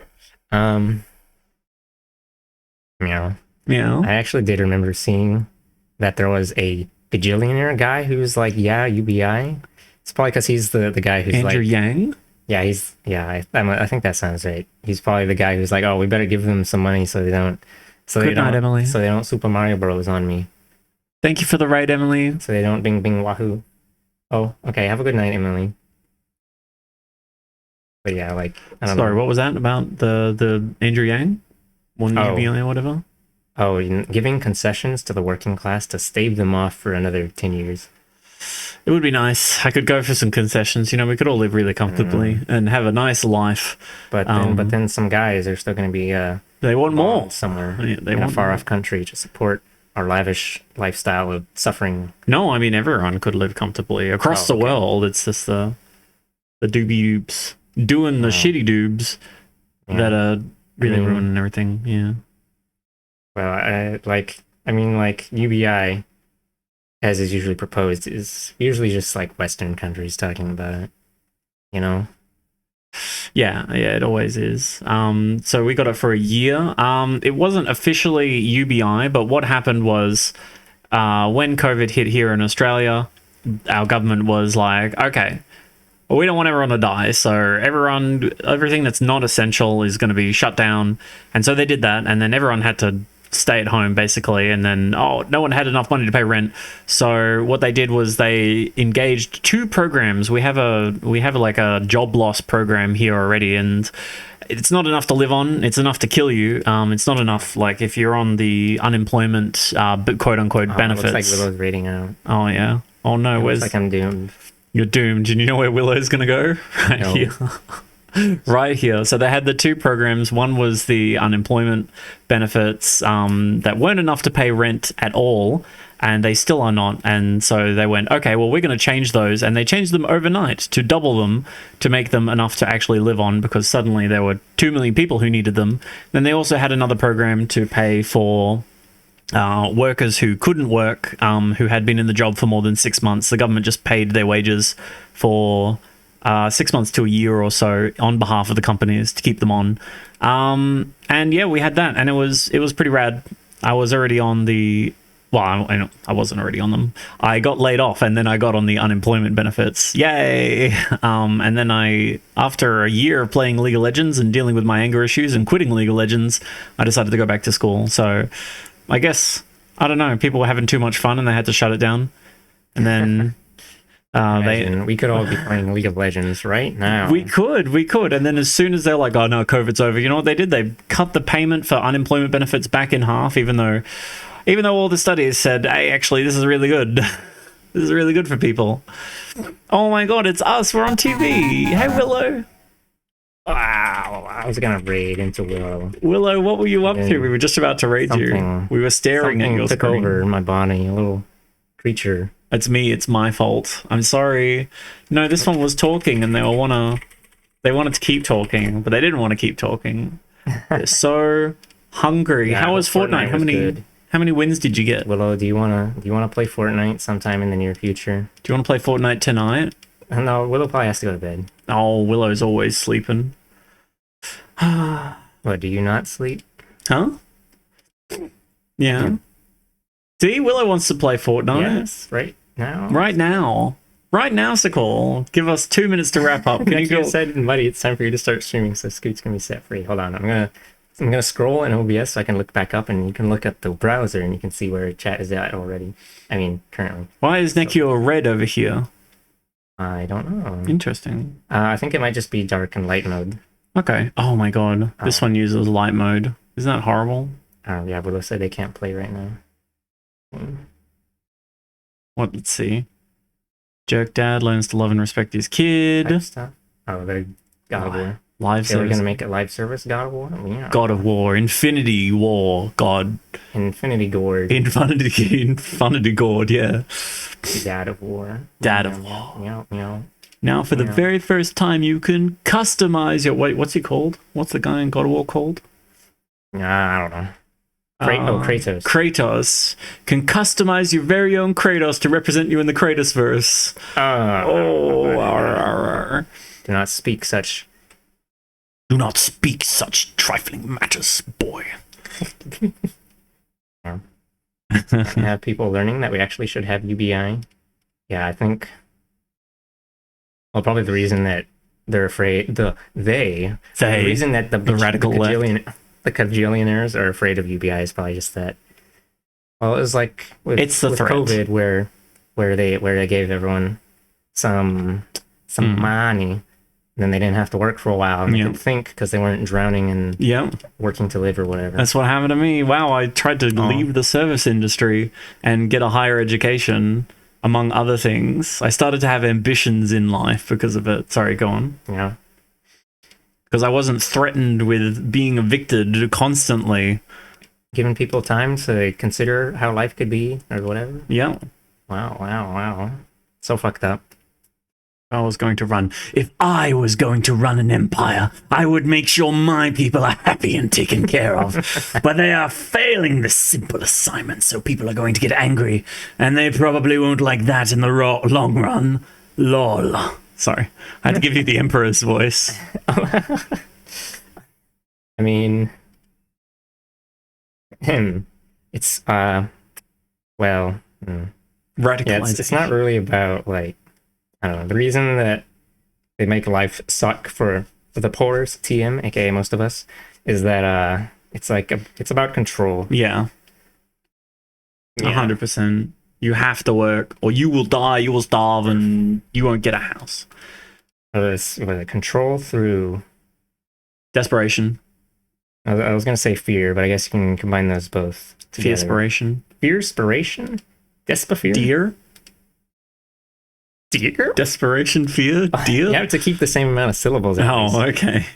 Meow. Meow. I actually did remember seeing that there was a bajillionaire guy who's like, yeah, UBI. It's probably because he's the guy who's Andrew like, Yang. I think that sounds right. He's probably the guy who's like, oh, we better give them some money so they don't, Good night, Emily. so they don't Super Mario Bros on me, Thank you for the raid, Emily. so they don't bing bing wahoo. Oh, okay. Have a good night, Emily. But yeah, like, I don't Sorry, know. what was that about the Andrew Yang? One Oh. UBI or whatever? Oh, giving concessions to the working class to stave them off for another 10 years. It would be nice. I could go for some concessions. You know, we could all live really comfortably and have a nice life. But then some guys are still going to be They want more. bombed somewhere Yeah, they in a want far more. off country to support our lavish lifestyle of suffering. No, I mean, everyone could live comfortably across Oh, the okay. world. It's just the doobie doobs doing the Oh. shitty doobs Yeah. that are really mean- ruining everything. Yeah. Well, like UBI, as is usually proposed, is usually just like Western countries talking about it. You know? Yeah, it always is. So we got it for a year. It wasn't officially UBI, but what happened was when COVID hit here in Australia, our government was like, okay, well, we don't want everyone to die, so everything that's not essential is going to be shut down. And so they did that, and then everyone had to stay at home basically, and then no one had enough money to pay rent. So what they did was they engaged two programs. We have like a job loss program here already, and it's not enough to live on. It's enough to kill you. It's not enough like if you're on the unemployment quote unquote Oh, benefits. it looks like Willow's rating out. Oh yeah. Oh no, It where's looks like I'm doomed. you're doomed. And you know where Willow's gonna go? Right No. here. Right here. So they had the two programs. One was the unemployment benefits that weren't enough to pay rent at all, and they still are not. And so they went, okay, well, we're going to change those. And they changed them overnight to double them to make them enough to actually live on, because suddenly there were 2 million people who needed them. Then they also had another program to pay for workers who couldn't work, who had been in the job for more than 6 months. The government just paid their wages for 6 months to a year or so on behalf of the companies to keep them on. And yeah, we had that, and it was pretty rad. I was already on the I wasn't already on them. I got laid off, and then I got on the unemployment benefits. Yay! And then after a year of playing League of Legends and dealing with my anger issues and quitting League of Legends, I decided to go back to school. So I guess, I don't know, people were having too much fun and they had to shut it down. And then We could all be playing League of Legends right now. we could. And then as soon as they're like, oh no, COVID's over, you know what they did? They cut the payment for unemployment benefits back in half, even though all the studies said, hey, actually, this is really good. This is really good for people. Oh my god, it's us. We're on TV. Hey, Willow. Wow, I was gonna raid into Willow. Willow, what were you up to? We were just about to raid you. Something- We were staring at Something your took screen. over my body, a little creature. It's me. It's my fault. I'm sorry. No, this one was talking, and they wanted to keep talking, but they didn't want to keep talking. They're so hungry. Yeah, How was Fortnite? was good. How many wins did you get? Willow, do you wanna play Fortnite sometime in the near future? Do you want to play Fortnite tonight? No, Willow probably has to go to bed. Oh, Willow's always sleeping. What, do you not sleep? Huh? Yeah. See, Willow wants to play Fortnite Yes, right now. right now. Right now, Sickle, give us 2 minutes to wrap up. Can you You go? said, buddy, it's time for you to start streaming, so Scoot's gonna be set free. Hold on, I'm gonna scroll in OBS so I can look back up, and you can look at the browser and you can see where chat is at already. I mean, currently. Why is Nekio red over here? I don't know. Interesting. I think it might just be dark and light mode. Okay. Oh my god. This one uses light mode. Isn't that horrible? Yeah, Willow said they can't play right now. What? Let's see. Jerk dad learns to love and respect his kid. Type stuff. Oh, they're God of War. Live They were service. gonna make it live service God of War? Yeah. God of War. Infinity War. God. Infinity Gourd. Infinity God, yeah. Dad of War. Dad of War. Meow, meow. Now, for the Yeah. very first time, you can customize your... Wait, what's he called? What's the guy in God of War called? I don't know. Kratos. Kratos. Can customize your very own Kratos to represent you in the Kratos verse. Do not speak such. Do not speak such trifling matters, boy. Have people learning that we actually should have UBI. Yeah, I think. Well, probably the reason that they're afraid. The reason that the radical the cajillionaires are afraid of UBI is probably just that. Well, it was like with threat. COVID, where they gave everyone some money, and then they didn't have to work for a while, and they could think because they weren't drowning and working to live or whatever. That's what happened to me. Wow, I tried to leave the service industry and get a higher education, among other things. I started to have ambitions in life because of it. Sorry, go on. Yeah. Because I wasn't threatened with being evicted constantly. Giving people time to consider how life could be or whatever. Yeah. Wow. So fucked up. If I was going to run an empire, I would make sure my people are happy and taken care of. But they are failing this simple assignment, so people are going to get angry, and they probably won't like that in the long run. Lol. Sorry, I had to give you the Emperor's voice. I mean, it's well, Radicalization. yeah, it's not really about like, I don't know, the reason that they make life suck for the poorest, TM, aka most of us, is that it's like it's about control. Yeah. 100%. You have to work, or you will die, you will starve, and you won't get a house. This control through Desperation. I was gonna say fear, but I guess you can combine those both together. Fearspiration. Fearspiration? Despafear? Deer? Deer? Desperation, fear, deer? You have to keep the same amount of syllables. Oh, okay.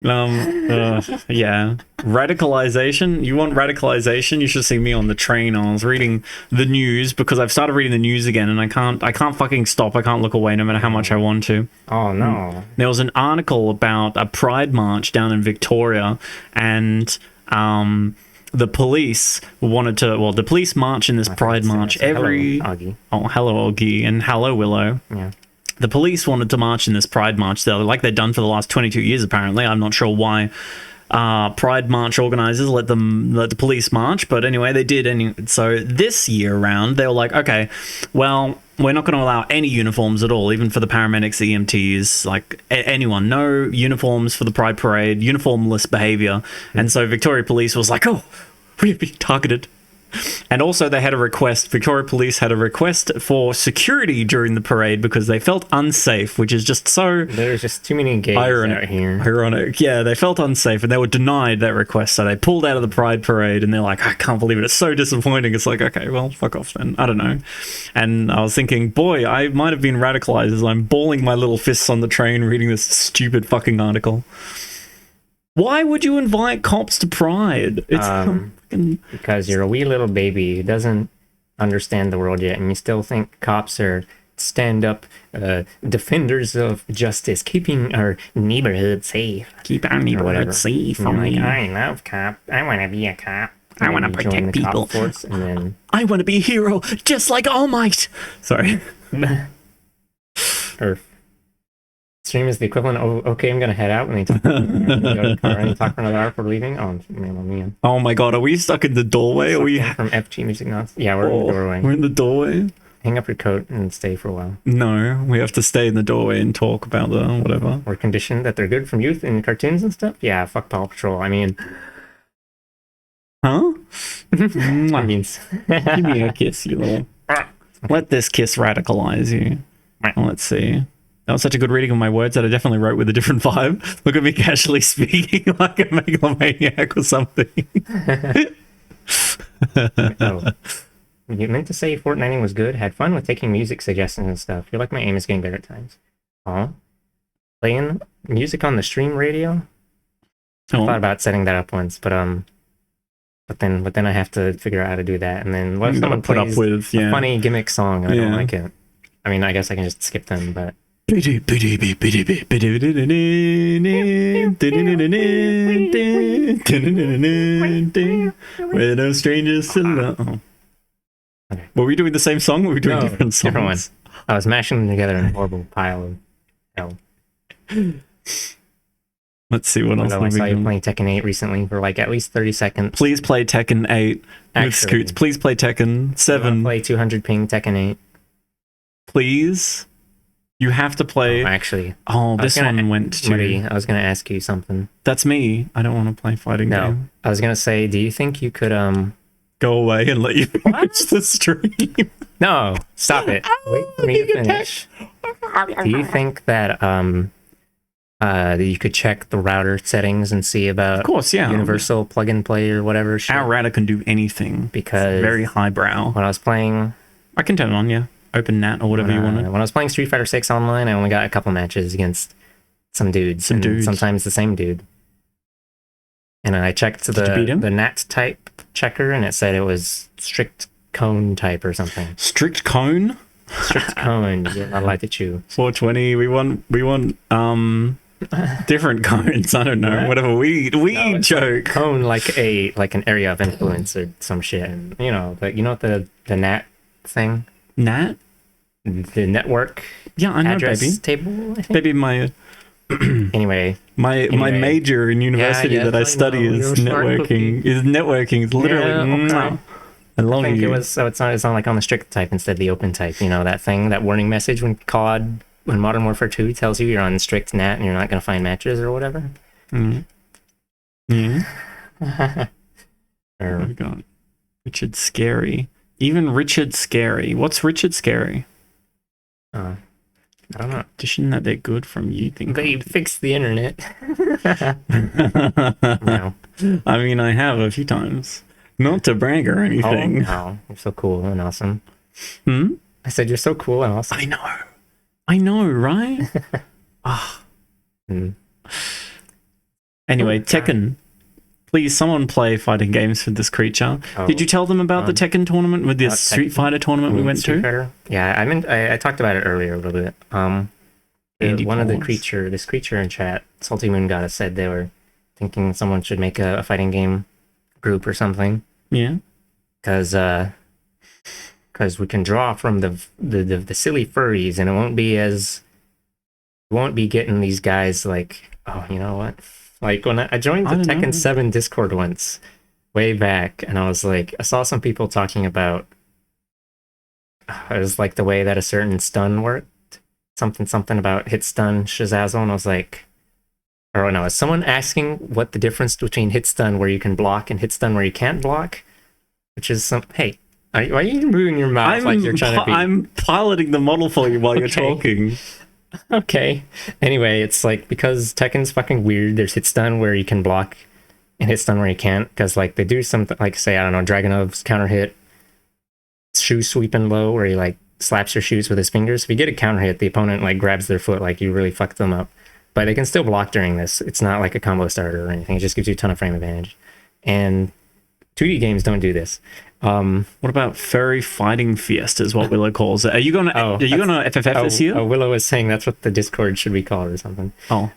Yeah. Radicalization. You want radicalization? You should see me on the train. I was reading the news because I've started reading the news again, and I can't fucking stop. I can't look away no matter how much I want to. Oh no. There was an article about a pride march down in Victoria, and the police wanted to. Well, the police march in this pride march every. Hello, Augie. Oh, hello, Augie, and hello, Willow. Yeah. The police wanted to march in this pride march, like they've done for the last 22 years, apparently. I'm not sure why pride march organizers let the police march, but anyway, they did. So this year around, they were like, okay, well, we're not going to allow any uniforms at all, even for the paramedics, the EMTs, like anyone. No uniforms for the pride parade, uniformless behavior. And so Victoria Police was like, oh, we are being targeted. And also they had a request, Victoria Police had a request for security during the parade because they felt unsafe, which is just so... There's just too many gays out here. Ironic. Yeah, they felt unsafe and they were denied that request, so they pulled out of the pride parade and they're like, I can't believe it, it's so disappointing. It's like, okay, well, fuck off then. I don't know. And I was thinking, boy, I might have been radicalized as I'm balling my little fists on the train reading this stupid fucking article. Why would you invite cops to Pride? It's because you're a wee little baby who doesn't understand the world yet, and you still think cops are stand-up defenders of justice, keeping our neighborhood safe. Keep our neighborhood safe. And you're like, I love cop. I want to be a cop. I want to join protect the people. Cop force, and then I want to be a hero, just like All Might. Sorry. or stream is the equivalent of, okay, I'm gonna head out, and they talk, go to the car and they talk for another hour for leaving. Oh man. Oh my god, are we stuck in the doorway? Are we from FG Music Nuts? Yeah, we're in the doorway. We're in the doorway. hang up your coat and stay for a while. No, we have to stay in the doorway and talk about the whatever. We're conditioned that they're good from youth in cartoons and stuff. Yeah, fuck Paw Patrol. I mean, Huh? I mean, Give me a kiss, you little. Let this kiss radicalize you. Well, let's see. That was such a good reading of my words that I definitely wrote with a different vibe. Look at me casually speaking like a megalomaniac or something. oh. You meant to say Fortniting was good. Had fun with taking music suggestions and stuff. Feel like my aim is getting better at times. Oh, playing music on the stream radio. I thought about setting that up once, but then I have to figure out how to do that. And then what if someone put up plays with a funny gimmick song and I don't Yeah. like it? I mean, I guess I can just skip them, but we're no strangers to love. Okay. Were we doing the same song? Or were we doing No, different songs? different one. I was mashing them together in a horrible pile of hell. Let's see what else. I saw you playing Tekken 8 recently for like at least 30 seconds. Please play Tekken 8 with Actually, Scoots. Please play Tekken 7. Play 200 ping Tekken 8. Please. You have to play. Actually, Oh, this one went to. Muddy, I was gonna ask you something. That's me. I don't want to play fighting No, game. I was gonna say, do you think you could Go away and let you finish the stream. No, stop it. Wait for me to finish. Do you think that that you could check the router settings and see about Of course, yeah. universal plug and play or whatever shit? Our router can do anything. Because Very highbrow. when I was playing I can turn it on, yeah. Open NAT or whatever you wanted. when I was playing Street Fighter 6 online, I only got a couple matches against some dudes. Some and dudes. Sometimes the same dude. And I checked you beat him? the NAT type checker, and it said it was strict cone type or something. Strict cone. Strict cone. You're not allowed to chew. 420. We want different cones. I don't know. What? Whatever we it's joke. Cone like an area of influence or some shit. And you know the NAT thing, NAT? the network Yeah, I know, address baby. table. I think. Baby, my Anyway, my major in university yes, that I I study know. is You're a smart networking. cookie. Is networking. It's literally. Yeah, okay. Mwah. I love I think you. it was so it's not like on the strict type instead of the open type. You know that thing, that warning message when Modern Warfare 2 tells you you're on strict NAT and you're not going to find matches or whatever. Mm. Yeah. Or, What have we got? Richard Scary. Even Richard Scary. What's Richard Scary? I don't know. Addition that they're good from you think. They fixed the internet. No. I mean, I have a few times. Not to brag or anything. Oh, you're so cool and awesome. Hmm? I said you're so cool and awesome. I know, right? Hmm. Anyway, Oh, God. Tekken. Please, someone play fighting games for this creature. Oh, Did you tell them about the Tekken tournament with this Street Tekken? Fighter tournament we went Street to? Fighter? Yeah, I talked about it earlier a little bit. Andy One of the Paws. this creature in chat, Salty Moon Goddess, said they were thinking someone should make a fighting game group or something. Yeah. Because we can draw from the silly furries, and it won't be getting these guys like, oh, you know what? Like when I joined the I don't Tekken know. 7 Discord once, way back, and I was like, I saw some people talking about it was like the way that a certain stun worked, something about hit stun Shazazzle, and I was like, or no, is someone asking what the difference between hit stun where you can block and hit stun where you can't block? Which is hey, why are you moving your mouth like you're trying to be? I'm piloting the model for you while you're Okay. talking. Okay. Anyway, it's like because Tekken's fucking weird. There's hit stun where you can block and hit stun where you can't. Because like they do something like say I don't know Dragunov's counter hit, shoe sweeping low where he like slaps your shoes with his fingers. If you get a counter hit, the opponent like grabs their foot like you really fucked them up. But they can still block during this. It's not like a combo starter or anything. It just gives you a ton of frame advantage. And 2D games don't do this. What about Furry Fighting Fiesta is what Willow calls it. Are you gonna FFF this year? Willow is saying that's what the Discord should be called or something. Oh.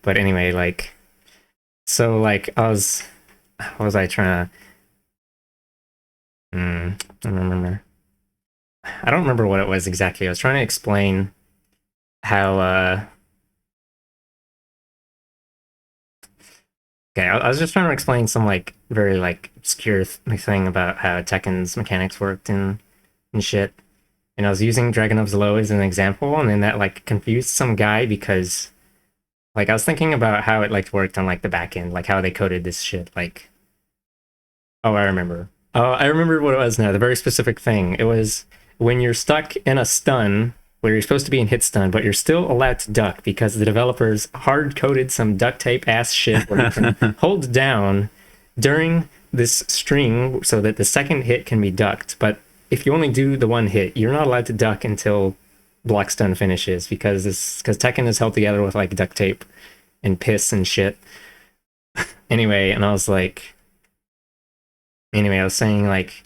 But anyway, like, so like what was I trying to? I don't remember. I don't remember what it was exactly. I was trying to explain how. Okay, I was just trying to explain some like very like obscure thing about how Tekken's mechanics worked and shit. and I was using Dragunov's Low as an example, and then that like confused some guy because like I was thinking about how it like worked on like the back end, like how they coded this shit. Like, oh, I remember. Oh, I remember what it was now. The very specific thing. It was when you're stuck in a stun where you're supposed to be in hit stun, but you're still allowed to duck because the developers hard coded some duct tape ass shit where you can hold down during this string so that the second hit can be ducked. But if you only do the one hit, you're not allowed to duck until block stun finishes because Tekken is held together with like duct tape and piss and shit. Anyway, and I was like, anyway, I was saying like,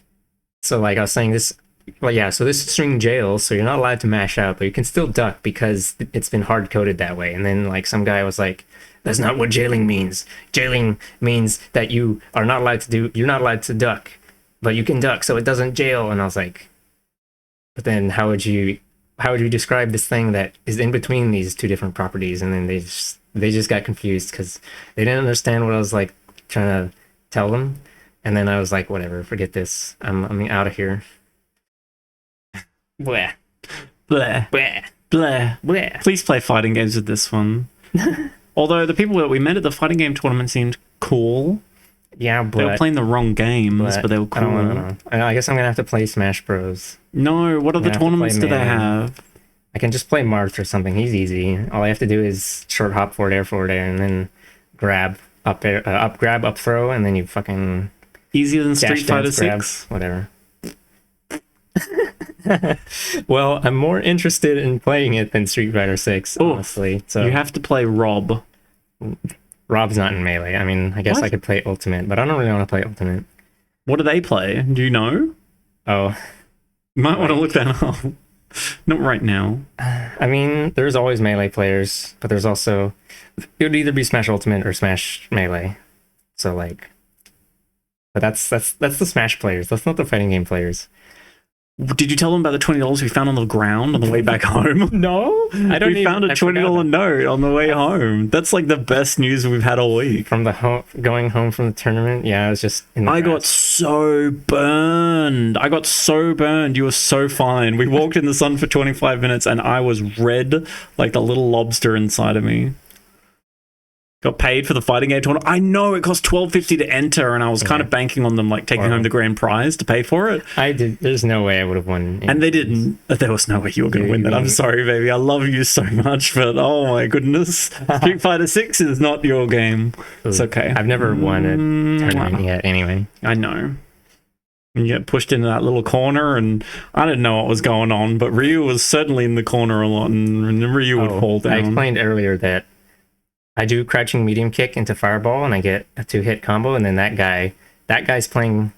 so like I was saying this, well, yeah, so this string jails, so you're not allowed to mash out, but you can still duck because it's been hard coded that way. And then like some guy was like, that's not what jailing means. Jailing means that you're not allowed to duck, but you can duck, so it doesn't jail. And I was like, but then how would you describe this thing that is in between these two different properties? And then they just got confused because they didn't understand what I was like trying to tell them. And then I was like, whatever, forget this. I'm out of here. Blah. Blah. Blah. Blah. Blah. Please play fighting games with this one. Although the people that we met at the fighting game tournament seemed cool. Yeah, but They were playing the wrong games, but they were cool. I don't know. I guess I'm gonna have to play Smash Bros. No, what other tournaments do they have? I can just play Marth or something. He's easy. All I have to do is short hop forward air, and then grab up air, grab up throw, and then you fucking Easier than Street dash, Fighter dance, 6? grab, whatever. Well, I'm more interested in playing it than Street Fighter 6, honestly. So you have to play Rob. Rob's not in Melee. I mean, I guess What? I could play Ultimate, but I don't really want to play Ultimate. What do they play? Do you know? Oh, You might want to look that up. Not right now. I mean, there's always Melee players, but there's also... It would either be Smash Ultimate or Smash Melee. So, like... But that's the Smash players. That's not the fighting game players. Did you tell them about the $20 we found on the ground on the way back home? No, I don't. We found a $20 note on the way home. That's like the best news we've had all week. From the going home from the tournament. Yeah, I was just in the I got grass. so burned. You were so fine. We walked in the sun for 25 minutes and I was red like the little lobster inside of me. Got paid for the fighting game tournament. I know it cost $12.50 to enter, and I was kind of banking on them like taking home the grand prize to pay for it. I did. There's no way I would have won. And they didn't. There was no way you were going to win that. I'm sorry, baby. I love you so much, but oh my goodness, Street Fighter 6 is not your game. It's okay. I've never won a tournament yet. Anyway, I know. And you get pushed into that little corner, and I didn't know what was going on, but Ryu was certainly in the corner a lot, and Ryu would fall down. I explained earlier that I do crouching medium kick into fireball, and I get a 2-hit combo, and then that guy's playing...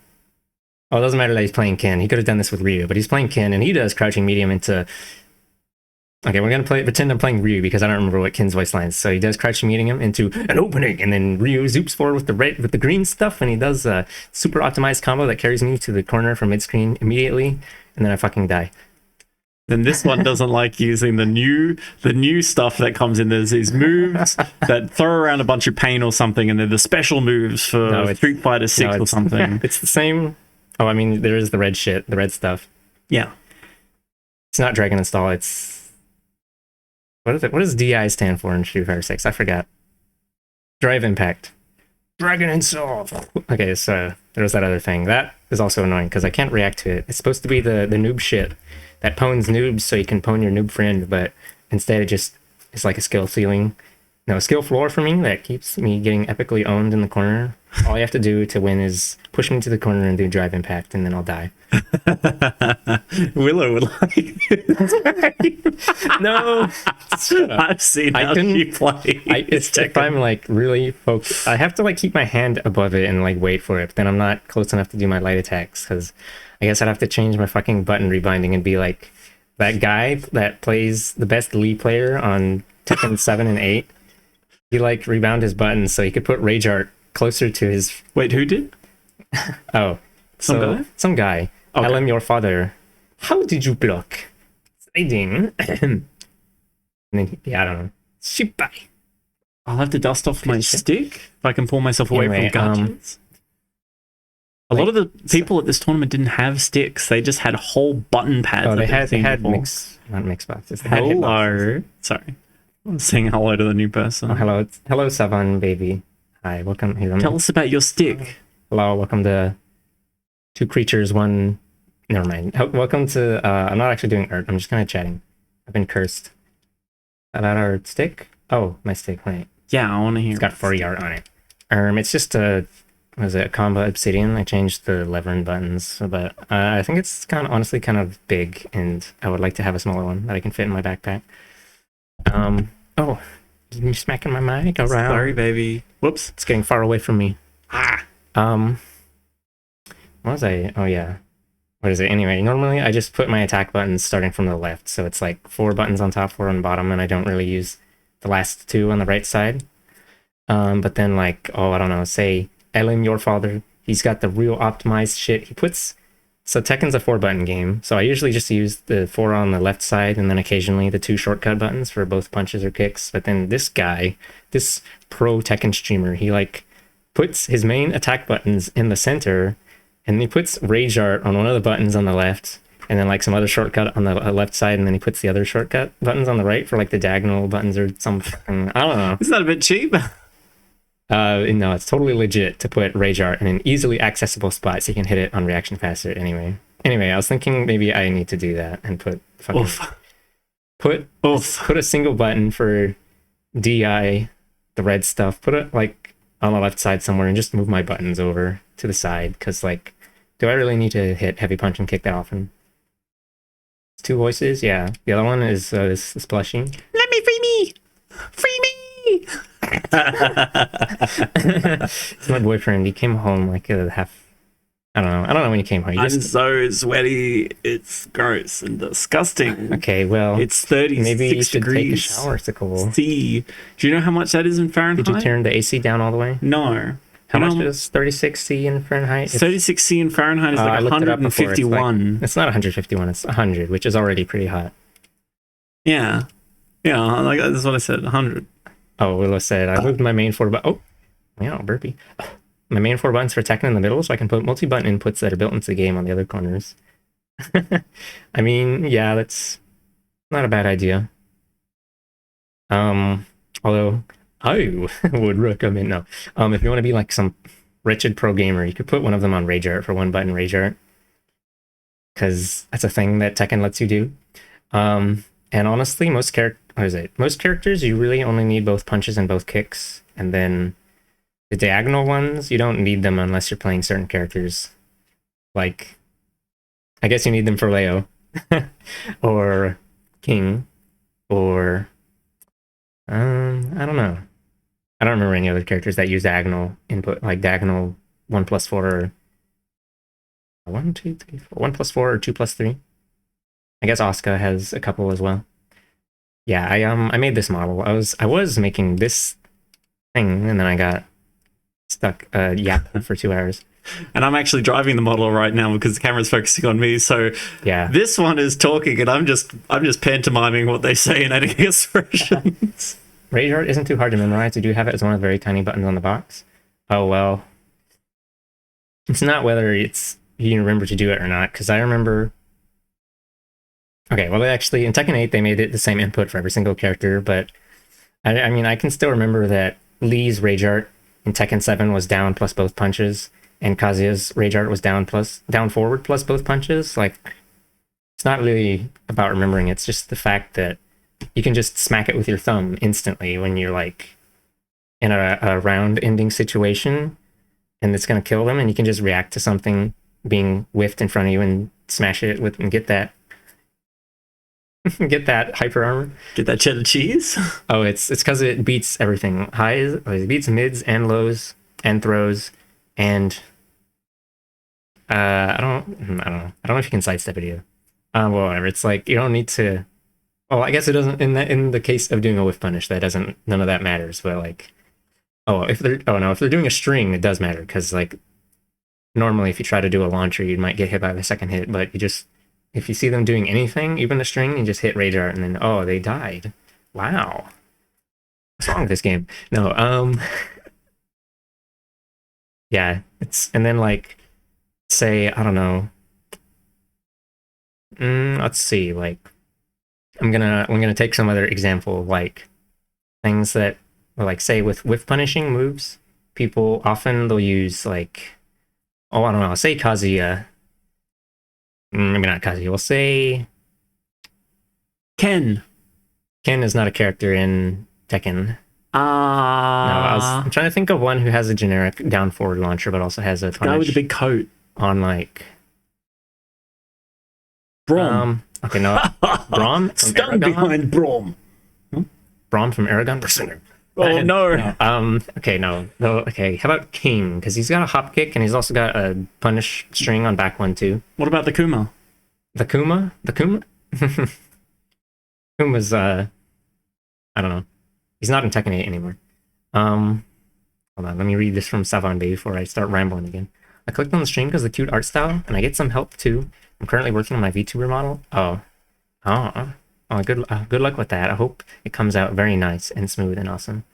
Oh, it doesn't matter that he's playing Ken. He could have done this with Ryu, but he's playing Ken, and he does crouching medium into... Okay, we're going to pretend I'm playing Ryu, because I don't remember what Ken's voice lines. So he does crouching medium into an opening, and then Ryu zoops forward with the green stuff, and he does a super optimized combo that carries me to the corner from mid-screen immediately, and then I fucking die. Then this one doesn't like using the new stuff that comes in. There's these moves that throw around a bunch of pain or something, and they're the special moves for Street Fighter 6 or something. It's the same. Oh, I mean, there is the red shit, the red stuff. Yeah. It's not Dragon Install, it's... What does DI stand for in Street Fighter 6? I forgot. Drive Impact. Dragon Install! Okay, so there was that other thing. That is also annoying, because I can't react to it. It's supposed to be the noob shit that pwns noobs so you can pwn your noob friend, but instead it's like a skill ceiling. No, a skill floor for me that keeps me getting epically owned in the corner. All you have to do to win is push me to the corner and do Drive Impact, and then I'll die. Willow would like it. No! I've seen how you play. If I'm like really focused, I have to like keep my hand above it and like wait for it, but then I'm not close enough to do my light attacks, because I guess I'd have to change my fucking button rebinding and be like that guy that plays the best Lee player on Tekken 7 and 8. He like rebound his buttons so he could put Rage Art closer to his... Wait, who did? Oh. Some guy. Okay. LM your father. How did you block? Sliding. And then, yeah, I don't know. Shibai. I'll have to dust off my stick if I can pull myself away Anyway, from gadgets. A lot of the people at this tournament didn't have sticks. They just had whole button pads. Oh, they I've had before. not mix boxes. They had hitboxes. Hello. Sorry. I'm saying hello to the new person. Oh, hello. Hello, Savan baby. Hi, welcome. Here, Tell us about your stick. Hello, welcome to Two Creatures, One... Never mind. Welcome to... I'm not actually doing art. I'm just kind of chatting. I've been cursed. About our stick? Oh, my stick, right. Yeah, I want to hear. It's got 40 art on it. It's just a... Was it a combo obsidian? I changed the lever and buttons, but I think it's honestly kind of big, and I would like to have a smaller one that I can fit in my backpack. Oh, you smacking my mic around? Sorry, baby. Whoops. It's getting far away from me. What was I? Oh, yeah. What is it? Anyway, normally I just put my attack buttons starting from the left, so it's like 4 buttons on top, 4 on the bottom, and I don't really use the last 2 on the right side. But then, like, oh, I don't know, say Ellen, your father, he's got the real optimized shit. He puts... So Tekken's a 4-button game, so I usually just use the 4 on the left side and then occasionally the 2 shortcut buttons for both punches or kicks. But then this guy, this pro Tekken streamer, he like puts his main attack buttons in the center, and he puts Rage Art on one of the buttons on the left, and then like some other shortcut on the left side, and then he puts the other shortcut buttons on the right for like the diagonal buttons or something. I don't know. Isn't that a bit cheap? No, it's totally legit to put Rage Art in an easily accessible spot so you can hit it on reaction faster anyway. Anyway, I was thinking maybe I need to do that and put fucking... Put a single button for DI, the red stuff, put it like on the left side somewhere and just move my buttons over to the side, because like, do I really need to hit heavy punch and kick that often? It's 2 voices? Yeah. The other one is this plushie. Let me free me! Free me! It's my boyfriend. He came home like a half... I don't know when he came home. I'm so sweaty. It's gross and disgusting. Okay, well... It's 36 maybe you should degrees. take a shower, Sickle. C. Do you know how much that is in Fahrenheit? Did you turn the AC down all the way? No. How much is 36 C in Fahrenheit? 36 C in Fahrenheit is like 151. It's not 151, it's 100, which is already pretty hot. Yeah. Yeah, like that's what I said, 100. Oh, Willow said, I moved my main 4 buttons. Oh, yeah, burpee. My main 4 buttons for Tekken in the middle, so I can put multi-button inputs that are built into the game on the other corners. I mean, yeah, that's not a bad idea. Although I would recommend, no. If you want to be like some wretched pro gamer, you could put one of them on Rage Art for 1 button Rage Art, because that's a thing that Tekken lets you do. And honestly, most characters, you really only need both punches and both kicks. And then the diagonal ones, you don't need them unless you're playing certain characters. Like, I guess you need them for Leo. Or King. Or... I don't know. I don't remember any other characters that use diagonal input, like diagonal 1+4 or... 1, 2, 3, 4... 1+4 or 2+3. I guess Asuka has a couple as well. Yeah, I made this model. I was making this thing, and then I got stuck for 2 hours. And I'm actually driving the model right now because the camera's focusing on me. So yeah, this one is talking, and I'm just pantomiming what they say and adding expressions. Rage Art isn't too hard to memorize. You do have it as one of the very tiny buttons on the box. Oh well, it's not whether you remember to do it or not, because I remember. Okay, well, actually, in Tekken 8, they made it the same input for every single character, but I mean, I can still remember that Lee's Rage Art in Tekken 7 was down plus both punches, and Kazuya's Rage Art was down forward plus both punches. Like, it's not really about remembering, it's just the fact that you can just smack it with your thumb instantly when you're, like, in a round-ending situation, and it's going to kill them, and you can just react to something being whiffed in front of you and smash it with and get that hyper armor. Get that cheddar cheese. Oh, it's because it beats everything. It beats mids and lows and throws, and I don't know if you can sidestep it either. Well, whatever. It's like you don't need to. Oh, I guess it doesn't. In the case of doing a whiff punish, none of that matters. But like, if they're doing a string, it does matter, because like normally if you try to do a launcher, you might get hit by the second hit, but if you see them doing anything, even a string, you just hit Rage Art and then, oh, they died. Wow. What's wrong with this game? No, yeah, and then like, say, I don't know. Let's see. Like, I'm gonna take some other example, like things that, or like say with punishing moves, people often they'll use like, oh, I don't know. Say Kazuya. Maybe not Kazuya. We'll say Ken. Ken is not a character in Tekken. No, I'm trying to think of one who has a generic down forward launcher, but also has a guy with the big coat. on like Brom. Okay, no, Braum. Stun behind Brom. Braum from Aragon. Oh no. Okay, no. Okay, how about King? Because he's got a hop kick and he's also got a punish string on back one too. What about the Kuma? The Kuma? Kuma's I don't know. He's not in Tekken 8 anymore. Hold on, let me read this from Savon Bay before I start rambling again. I clicked on the stream because of the cute art style, and I get some help too. I'm currently working on my VTuber model. Good luck with that. I hope it comes out very nice and smooth and awesome.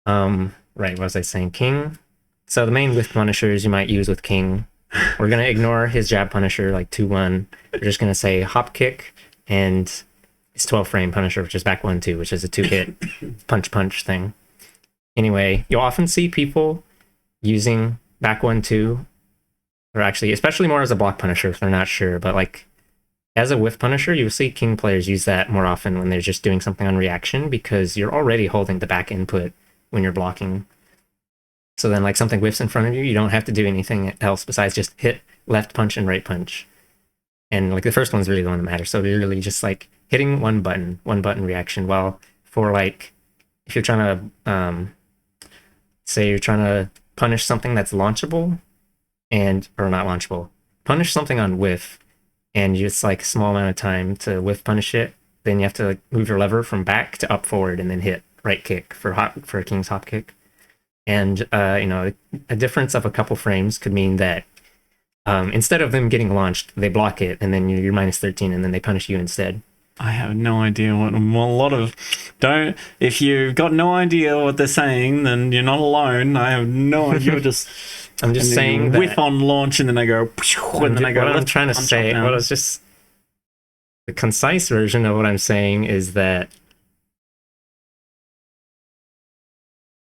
Right, what was I saying? King. So the main whiff punishers you might use with King, we're gonna ignore his jab punisher like 2-1. We're just gonna say hop kick and his 12 frame punisher, which is back 1-2, which is a 2-hit punch thing. Anyway, you'll often see people using back 1-2, or actually, especially more as a block punisher if they're not sure, but like as a whiff punisher, you'll see King players use that more often when they're just doing something on reaction because you're already holding the back input when you're blocking. So then like something whiffs in front of you, you don't have to do anything else besides just hit left punch and right punch. And like the first one's really the one that matters. So you're really just like hitting one button reaction. While for like, if you're trying to, say you're trying to punish something that's launchable or not launchable, punish something on whiff, and it's like a small amount of time to whiff punish it, then you have to like move your lever from back to up forward and then hit right kick for King's hop kick. And a difference of a couple frames could mean that instead of them getting launched, they block it, and then you're minus 13, and then they punish you instead. I have no idea what a lot of if you've got no idea what they're saying, then you're not alone. I have no idea. I'm just saying that whiff on launch and then I go and then I go. What I'm trying to say, the concise version of what I'm saying is that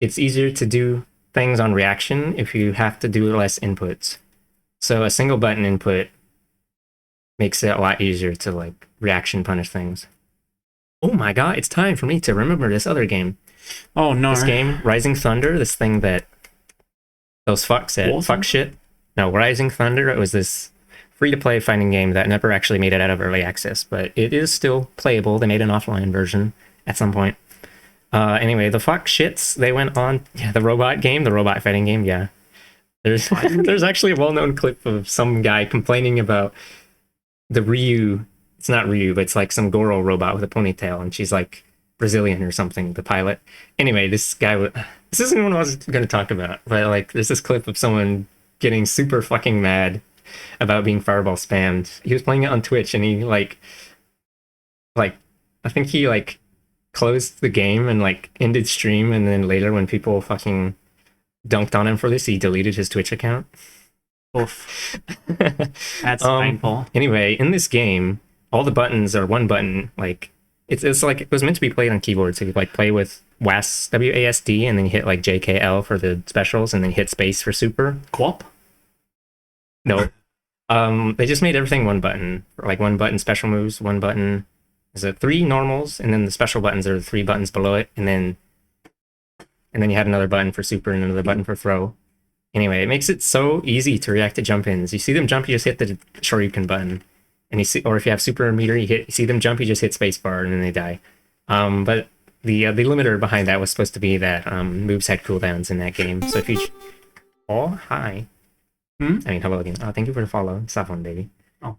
it's easier to do things on reaction if you have to do less inputs. So a single button input makes it a lot easier to like reaction punish things. Oh my god, it's time for me to remember this other game. Oh no. This game, Rising Thunder, this thing that those fucks said. Fuck shit. No, Rising Thunder, it was this free-to-play fighting game that never actually made it out of early access, but it is still playable. They made an offline version at some point. Anyway, the fuck shits, they went on, the robot game, the robot fighting game, yeah. There's actually a well-known clip of some guy complaining about the Ryu. It's not Ryu, but it's like some Goro robot with a ponytail, and she's like Brazilian or something, the pilot. Anyway, this isn't what I was going to talk about, but like there's this clip of someone getting super fucking mad about being fireball spammed. He was playing it on Twitch, and he like I think he like closed the game and like ended stream, and then later when people fucking dunked on him for this, he deleted his Twitch account. Oof. That's painful. Anyway, in this game, all the buttons are one button. Like it's like it was meant to be played on keyboard, so you like play with WASD, and then you hit like JKL for the specials, and then hit space for super. Co-op? No. They just made everything one button. Like one button special moves, one button. Is it 3 normals, and then the special buttons are the 3 buttons below it, and then you had another button for super and another button for throw. Anyway, it makes it so easy to react to jump-ins. You see them jump, you just hit the Shoryuken button. And or if you have super meter, you see them jump, you just hit spacebar, and then they die. But the limiter behind that was supposed to be that moves had cooldowns in that game. So if you... Oh, hi. I mean, hello again. Oh, thank you for the follow. Saffron, baby. Oh.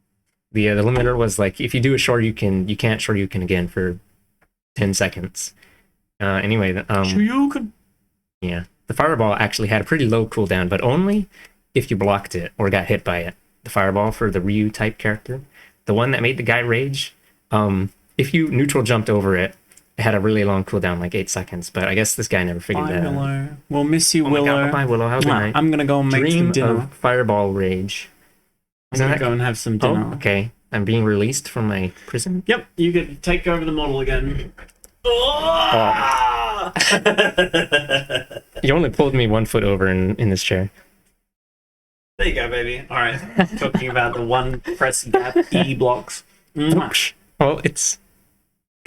The limiter was like, if you do a Shoryuken, you can't Shoryuken again for 10 seconds. Anyway... Shoryuken! Yeah. The fireball actually had a pretty low cooldown, but only if you blocked it or got hit by it. The fireball for the Ryu type character, the one that made the guy rage, if you neutral jumped over it it had a really long cooldown, like 8 seconds. But I guess this guy never figured Bye, that out. Willow. We'll miss you, Oh my Willow. God, bye, Willow. Have a good Mwah. night. I'm gonna go and make Dream some dinner. of Fireball Rage. I'm gonna go and have some dinner. Oh, okay. I'm being released from my prison. Yep, you can take over the model again. Oh! You only pulled me 1 foot over in this chair. There you go, baby. All right, talking about the one press gap E blocks. Whoosh. Well, it's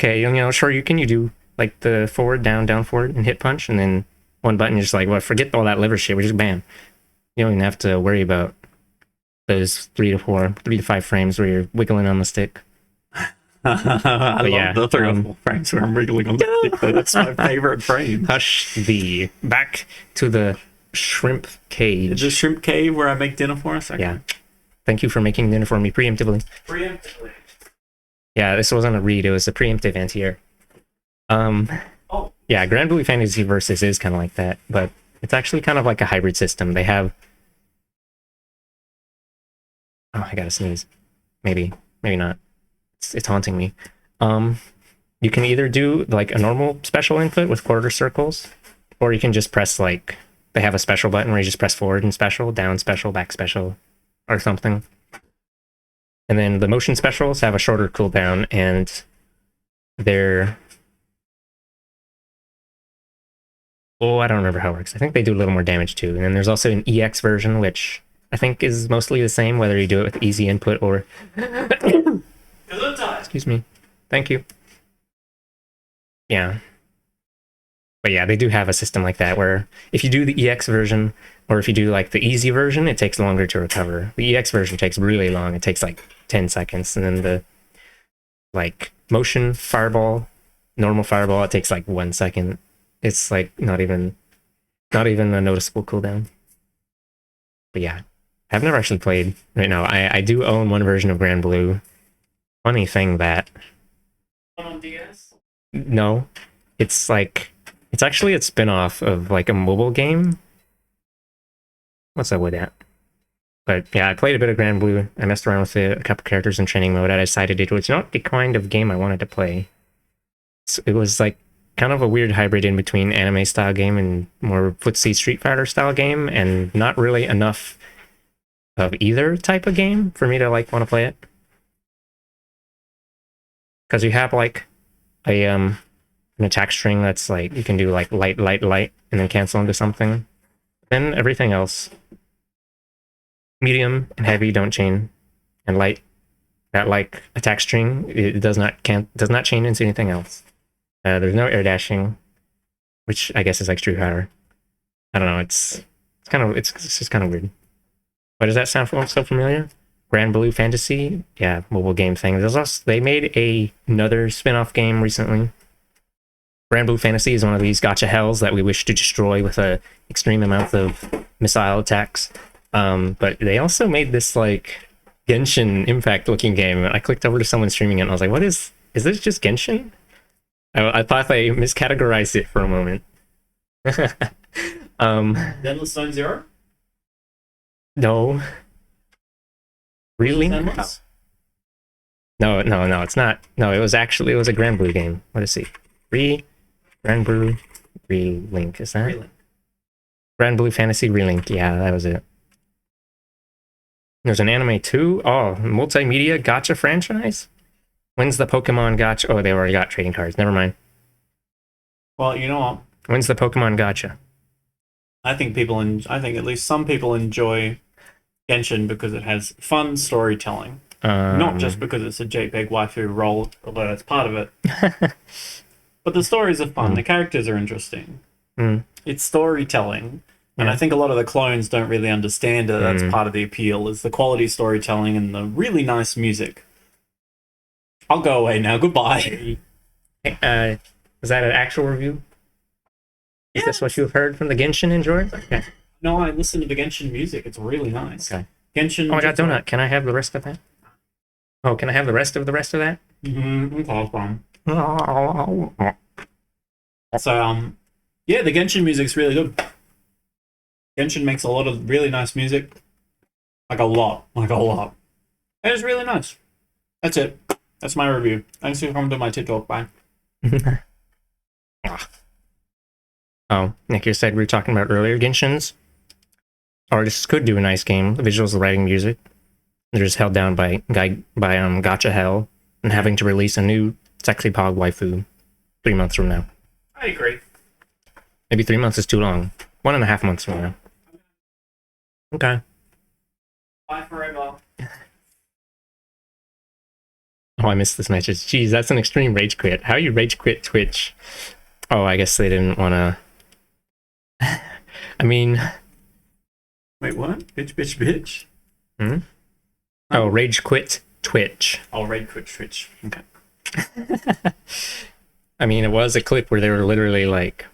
okay. You know, sure, you do like the forward, down, forward, and hit punch, and then one button. You're just like, well, forget all that lever shit. We just bam. You don't even have to worry about those 3 to 5 frames where you're wiggling on the stick. I love the 3 or 4 frames where I'm wriggling on the stick. That's my favorite frame. Hush thee. Back to the shrimp cage. The shrimp cave where I make dinner for us. Yeah. Thank you for making dinner for me preemptively. Preemptively. Yeah, this wasn't a read. It was a preemptive anti-air. Oh. Yeah, Grand Blue Fantasy Versus is kind of like that, but it's actually kind of like a hybrid system. They have... Oh, I gotta sneeze. Maybe not. It's haunting me. You can either do like a normal special input with quarter circles, or you can just press like... They have a special button where you just press forward and special, down special, back special, or something. And then the motion specials have a shorter cooldown, and they're... Oh, I don't remember how it works. I think they do a little more damage too. And then there's also an EX version, which I think is mostly the same, whether you do it with easy input or... Excuse me. Thank you. Yeah. But yeah, they do have a system like that where if you do the EX version, or if you do like the easy version, it takes longer to recover. The EX version takes really long. It takes like 10 seconds. And then the like motion fireball, normal fireball, it takes like 1 second. It's like not even a noticeable cooldown. But yeah, I've never actually played right now. I do own one version of Grand Blue. Funny thing that... On DS? No, it's like... It's actually a spin-off of like a mobile game. What's that wood at? But yeah, I played a bit of Grand Blue. I messed around with it, a couple characters in training mode. I decided it was not the kind of game I wanted to play. So it was like kind of a weird hybrid in between anime style game and more footsie Street Fighter style game, and not really enough of either type of game for me to like want to play it. Because you have like a an attack string that's like you can do like light, and then cancel into something. Then everything else, medium and heavy, don't chain, and light, that like attack string, it does not chain into anything else. There's no air dashing, which I guess is like Street Fighter. I don't know. It's just kind of weird. Why does that sound so familiar? Grand Blue Fantasy, yeah, mobile game thing. There's also, they made another spin-off game recently. Grand Blue Fantasy is one of these gacha hells that we wish to destroy with a extreme amount of missile attacks. But they also made this like Genshin Impact looking game. I clicked over to someone streaming it and I was like, is this just Genshin? I thought they miscategorized it for a moment. Deadless Zone Zero? No. Really? No, it's not. No, it was a Grand Blue game. Let us see. Grand Blue Relink, is that? Relink. Grand Blue Fantasy Relink, yeah, that was it. There's an anime too? Oh, multimedia gacha franchise? When's the Pokemon gacha? Oh, they already got trading cards. Never mind. Well, you know what? When's the Pokemon gacha? I think at least some people enjoy Genshin because it has fun storytelling. Not just because it's a JPEG waifu role, although that's part of it. But the stories are fun. The characters are interesting. It's storytelling. And I think a lot of the clones don't really understand it. That's part of the appeal, is the quality storytelling and the really nice music. I'll go away now. Goodbye. Is that an actual review? Is this what you've heard from the Genshin enjoyers? Okay. No, I listen to the Genshin music. It's really nice. Okay. Genshin. Oh my god, Donut, can I have the rest of that? Oh, can I have the rest of that? Mm-hmm. Okay, fine. So, yeah, the Genshin music's really good. Genshin makes a lot of really nice music. Like a lot. And it's really nice. That's it. That's my review. Thanks for coming to my TikTok. Bye. Oh, Nick, you said we were talking about earlier Genshins. Artists could do a nice game. The visuals, the writing, music. They're just held down by Gacha Hell and having to release a new sexy pog waifu 3 months from now. I agree. Maybe 3 months is too long. 1.5 months from now. Okay. Bye forever. Oh, I missed this message. Jeez, that's an extreme rage quit. How you rage quit Twitch? Oh, I guess they didn't want to. I mean. Wait, what? Bitch. Hmm? Oh, rage quit Twitch. I'll rage quit Twitch. Okay. I mean, it was a clip where they were literally like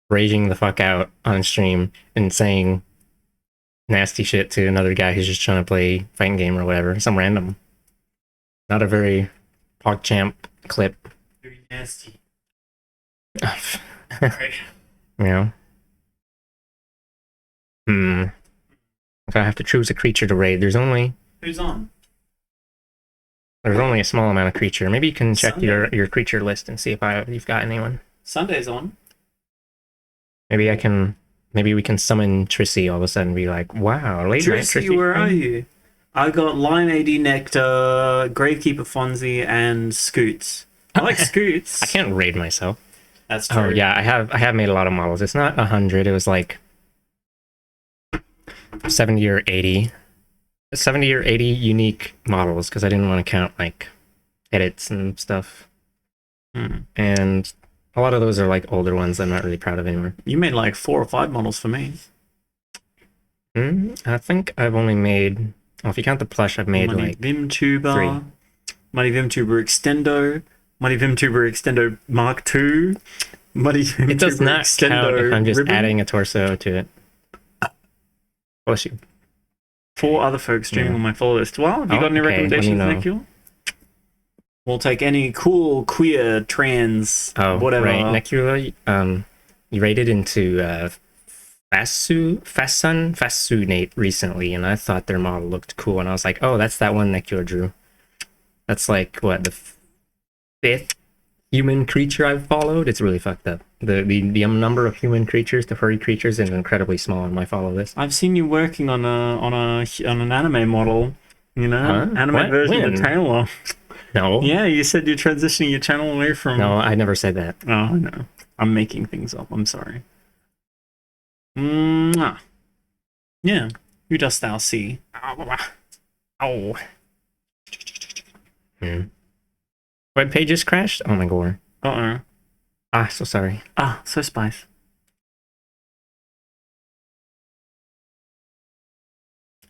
raging the fuck out on stream and saying nasty shit to another guy who's just trying to play fighting game or whatever. Some random. Not a very PogChamp clip. Very nasty. Right. Yeah. If I have to choose a creature to raid, Who's on? there's only a small amount of creature. Maybe you can check Sunday. your creature list and see if you've got anyone. Sunday's on. Maybe we can summon Trissy all of a sudden and be like, wow, late night Trissy, Trissy. where are you? I got Lion AD Nectar, Gravekeeper Fonzie, and Scoots. I like Scoots. I can't raid myself. That's true. Oh yeah, I have made a lot of models. It's not 100. It was like 70 or 80. 70 or 80 unique models because I didn't want to count like edits and stuff. And a lot of those are like older ones I'm not really proud of anymore. You made like 4 or 5 models for me. I think I've only made, well, if you count the plush, I've made Mighty like Vimtuber, 3. Mighty Vimtuber Extendo, Mighty Vimtuber Extendo Mark II, Mighty Vimtuber It does not Extendo count if I'm just Ribbon. adding a torso to it. Bless you. 4 other folks streaming on my follow list. Well, have you Oh, got any okay, recommendations, let me know. Nikhil? We'll take any cool, queer, trans, Oh, whatever. right. Necula, you raided into Fascinate recently, and I thought their model looked cool, and I was like, oh, that's that one Necula drew. That's like, what, the 5th human creature I've followed? It's really fucked up. The number of human creatures, the furry creatures, is incredibly small on my follow list. I've seen you working on an anime model, you know? Huh? Anime What? version When? of Taylor. No. Yeah, you said you're transitioning your channel away from... No, I never said that. Oh, I know. I'm making things up. I'm sorry. Mwah. Yeah. Who dost thou see? Oh. Web page just crashed? Oh my god. Uh-oh. Ah, so sorry. Ah, so spice.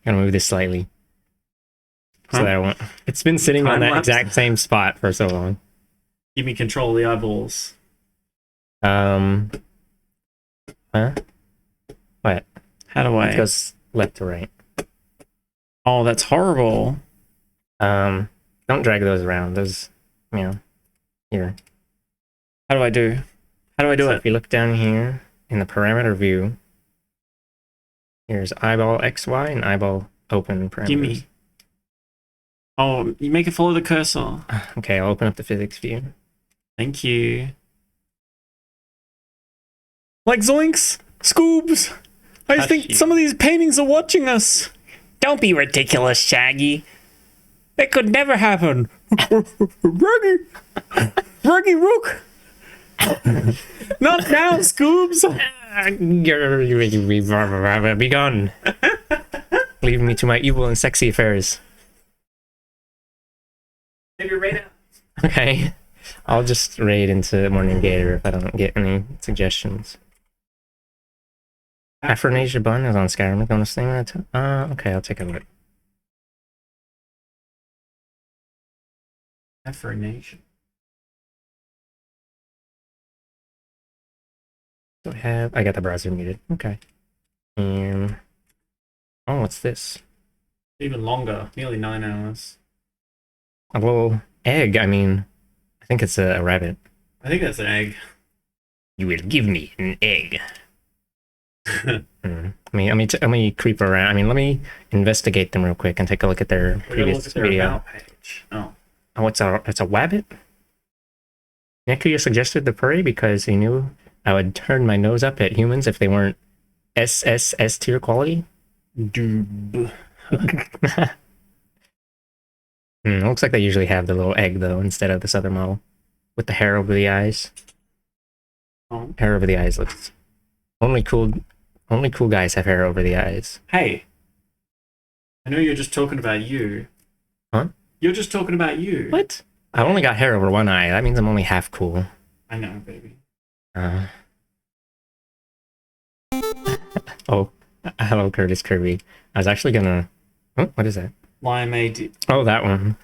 Gotta move this slightly. So Huh? that I won't. It's been sitting on that Time-lapse? exact same spot for so long. Give me control of the eyeballs. Huh? What? How do It I... goes left to right. Oh, that's horrible. Don't drag those around. Those, here. How do I do? How do I do So it? if you look down here in the parameter view, here's eyeball XY and eyeball open parameters. Give me. Oh, you make it follow the cursor. Okay, I'll open up the physics view. Thank you. Like Zoinks! Scoobs! I Hush think you. some of these paintings are watching us! Don't be ridiculous, Shaggy. It could never happen! Ruggy! Ruggy Rook! Not now, Scoobs! Be gone. Leave me to my evil and sexy affairs. Maybe right now. Okay. I'll just raid into Morning Gator if I don't get any suggestions. Afronasia Bun is on Skyrim. On this thing. Okay, I'll take a look. Affirmation. Do I got the browser muted. Okay. Oh, what's this? Even longer. Nearly 9 hours. A little egg. I mean, I think it's a rabbit. I think that's an egg. You will give me an egg. Let me creep around. I mean, let me investigate them real quick and take a look at their We're gonna look previous at their video. about page. Oh. Oh, it's a wabbit? Nick, you suggested the furry because he knew I would turn my nose up at humans if they weren't S tier quality. Doob. Looks like they usually have the little egg though instead of this other model with the hair over the eyes. Oh. Hair over the eyes looks only cool. Only cool guys have hair over the eyes. Hey, I know you're just talking about you. Huh? You're just talking about you. What? I only got hair over one eye. That means I'm only half cool. I know, baby. Oh, hello, Curtis Kirby. I was actually gonna. Oh, what is that? Limeade, Oh, that one.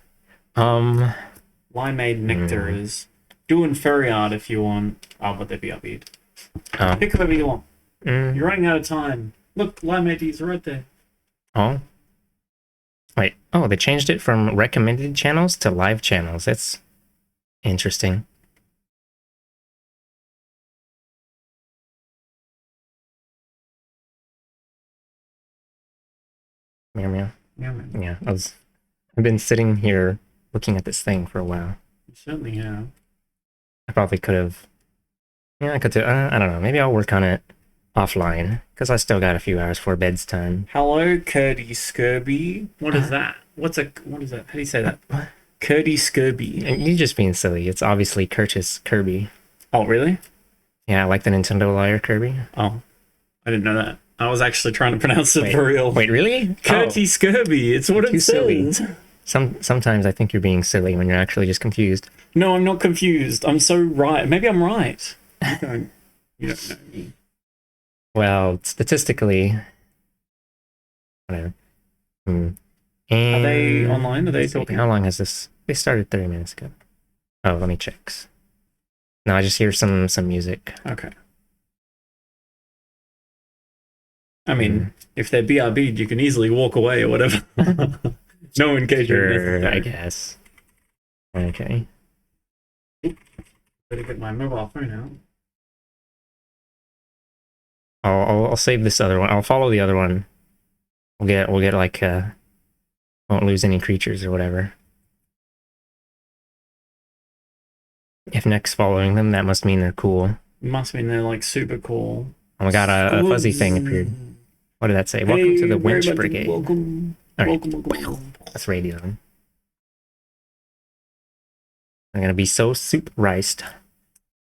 limeade nectar is doing fairy art if you want. Oh, but they'd be upbeat. Oh. Pick whoever you want. Mm. You're running out of time. Look, limeade is right there. Oh. Wait. Oh, they changed it from recommended channels to live channels. That's interesting. Meow meow. Yeah, man. Yeah, I've been sitting here looking at this thing for a while. You certainly have. I probably could have. Yeah, I could. I don't know. Maybe I'll work on it offline because I still got a few hours for bed's time. Hello, Curdy Skirby. What is that? What is that? How do you say that? Curdy Skirby. You're just being silly. It's obviously Curtis Kirby. Oh, really? Yeah, like the Nintendo liar Kirby. Oh, I didn't know that. I was actually trying to pronounce it for real. Wait, really? Curdy Skirby. It's what Too it silly. says. Sometimes I think you're being silly when you're actually just confused. No, I'm not confused. I'm so right. Maybe I'm right. You don't know me. Well, statistically, whatever. And Are they online? Are they let's see, talking? how long has this? They started 30 minutes ago. Oh, let me check. No, I just hear some music. Okay. I mean, if they're BRB'd, you can easily walk away or whatever. No engagement Sure, necessary. I guess. Okay. Better get my mobile phone out. I'll save this other one. I'll follow the other one. We'll get like won't lose any creatures or whatever. If next following them, that must mean they're cool. Must mean they're like super cool. Oh my god, a fuzzy thing appeared. What did that say? Welcome to the Winch Brigade. Welcome. All right. Welcome. That's radio. They're gonna be so soup riced.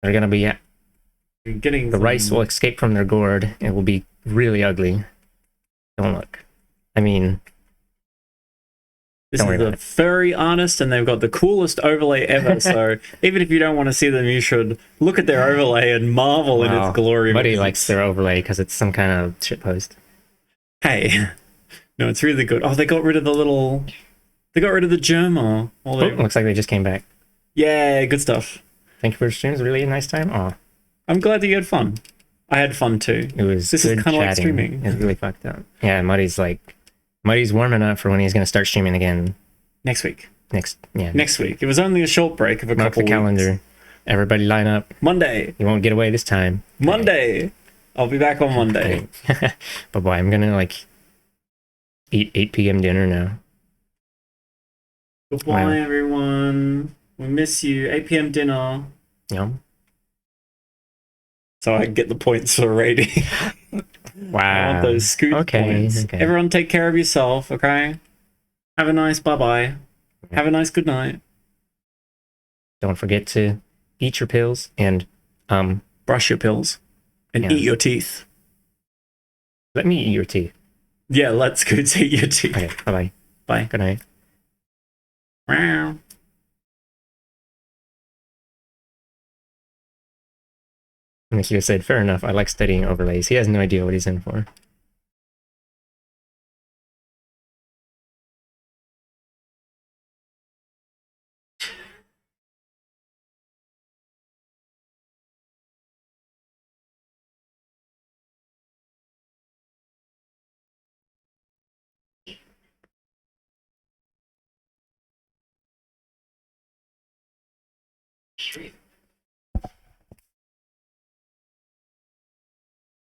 They're gonna be You're getting the rice will escape from their gourd. It will be really ugly. Don't look. I mean, This don't is worry the about it. furry artist, and they've got the coolest overlay ever. So even if you don't want to see them, you should look at their overlay and marvel in its glory. Buddy because likes their overlay because it's some kind of shitpost. Hey, no, it's really good. Oh, they got rid of the little. They got rid of the Germa. Oh, looks like they just came back. Yeah, good stuff. Thank you for the stream. It was really a nice time. Oh, I'm glad that you had fun. I had fun too. it was. This is good kinda like chatting. streaming. It's really fucked up. Yeah, Muddy's warming up for when he's gonna start streaming again Next week. next Week. It was only a short break of a Mark couple the calendar. weeks. Everybody line up. Monday. You won't get away this time. Monday. I'll be back on Monday. But boy, I'm gonna eat 8 p.m. dinner now. Goodbye, Wow. everyone. We miss you. 8 p.m. dinner. Yum. So I can get the points for rating. Wow. I want those scoot points. Okay. Everyone take care of yourself, okay? Have a nice bye-bye. Have a nice good night. Don't forget to eat your pills and Brush your pills. And Yeah. eat your teeth. let me eat your tea. Yeah, let's go take your teeth. Okay, bye-bye. Bye. Good night. Meow. Nikita said, fair enough, I like studying overlays. He has no idea what he's in for.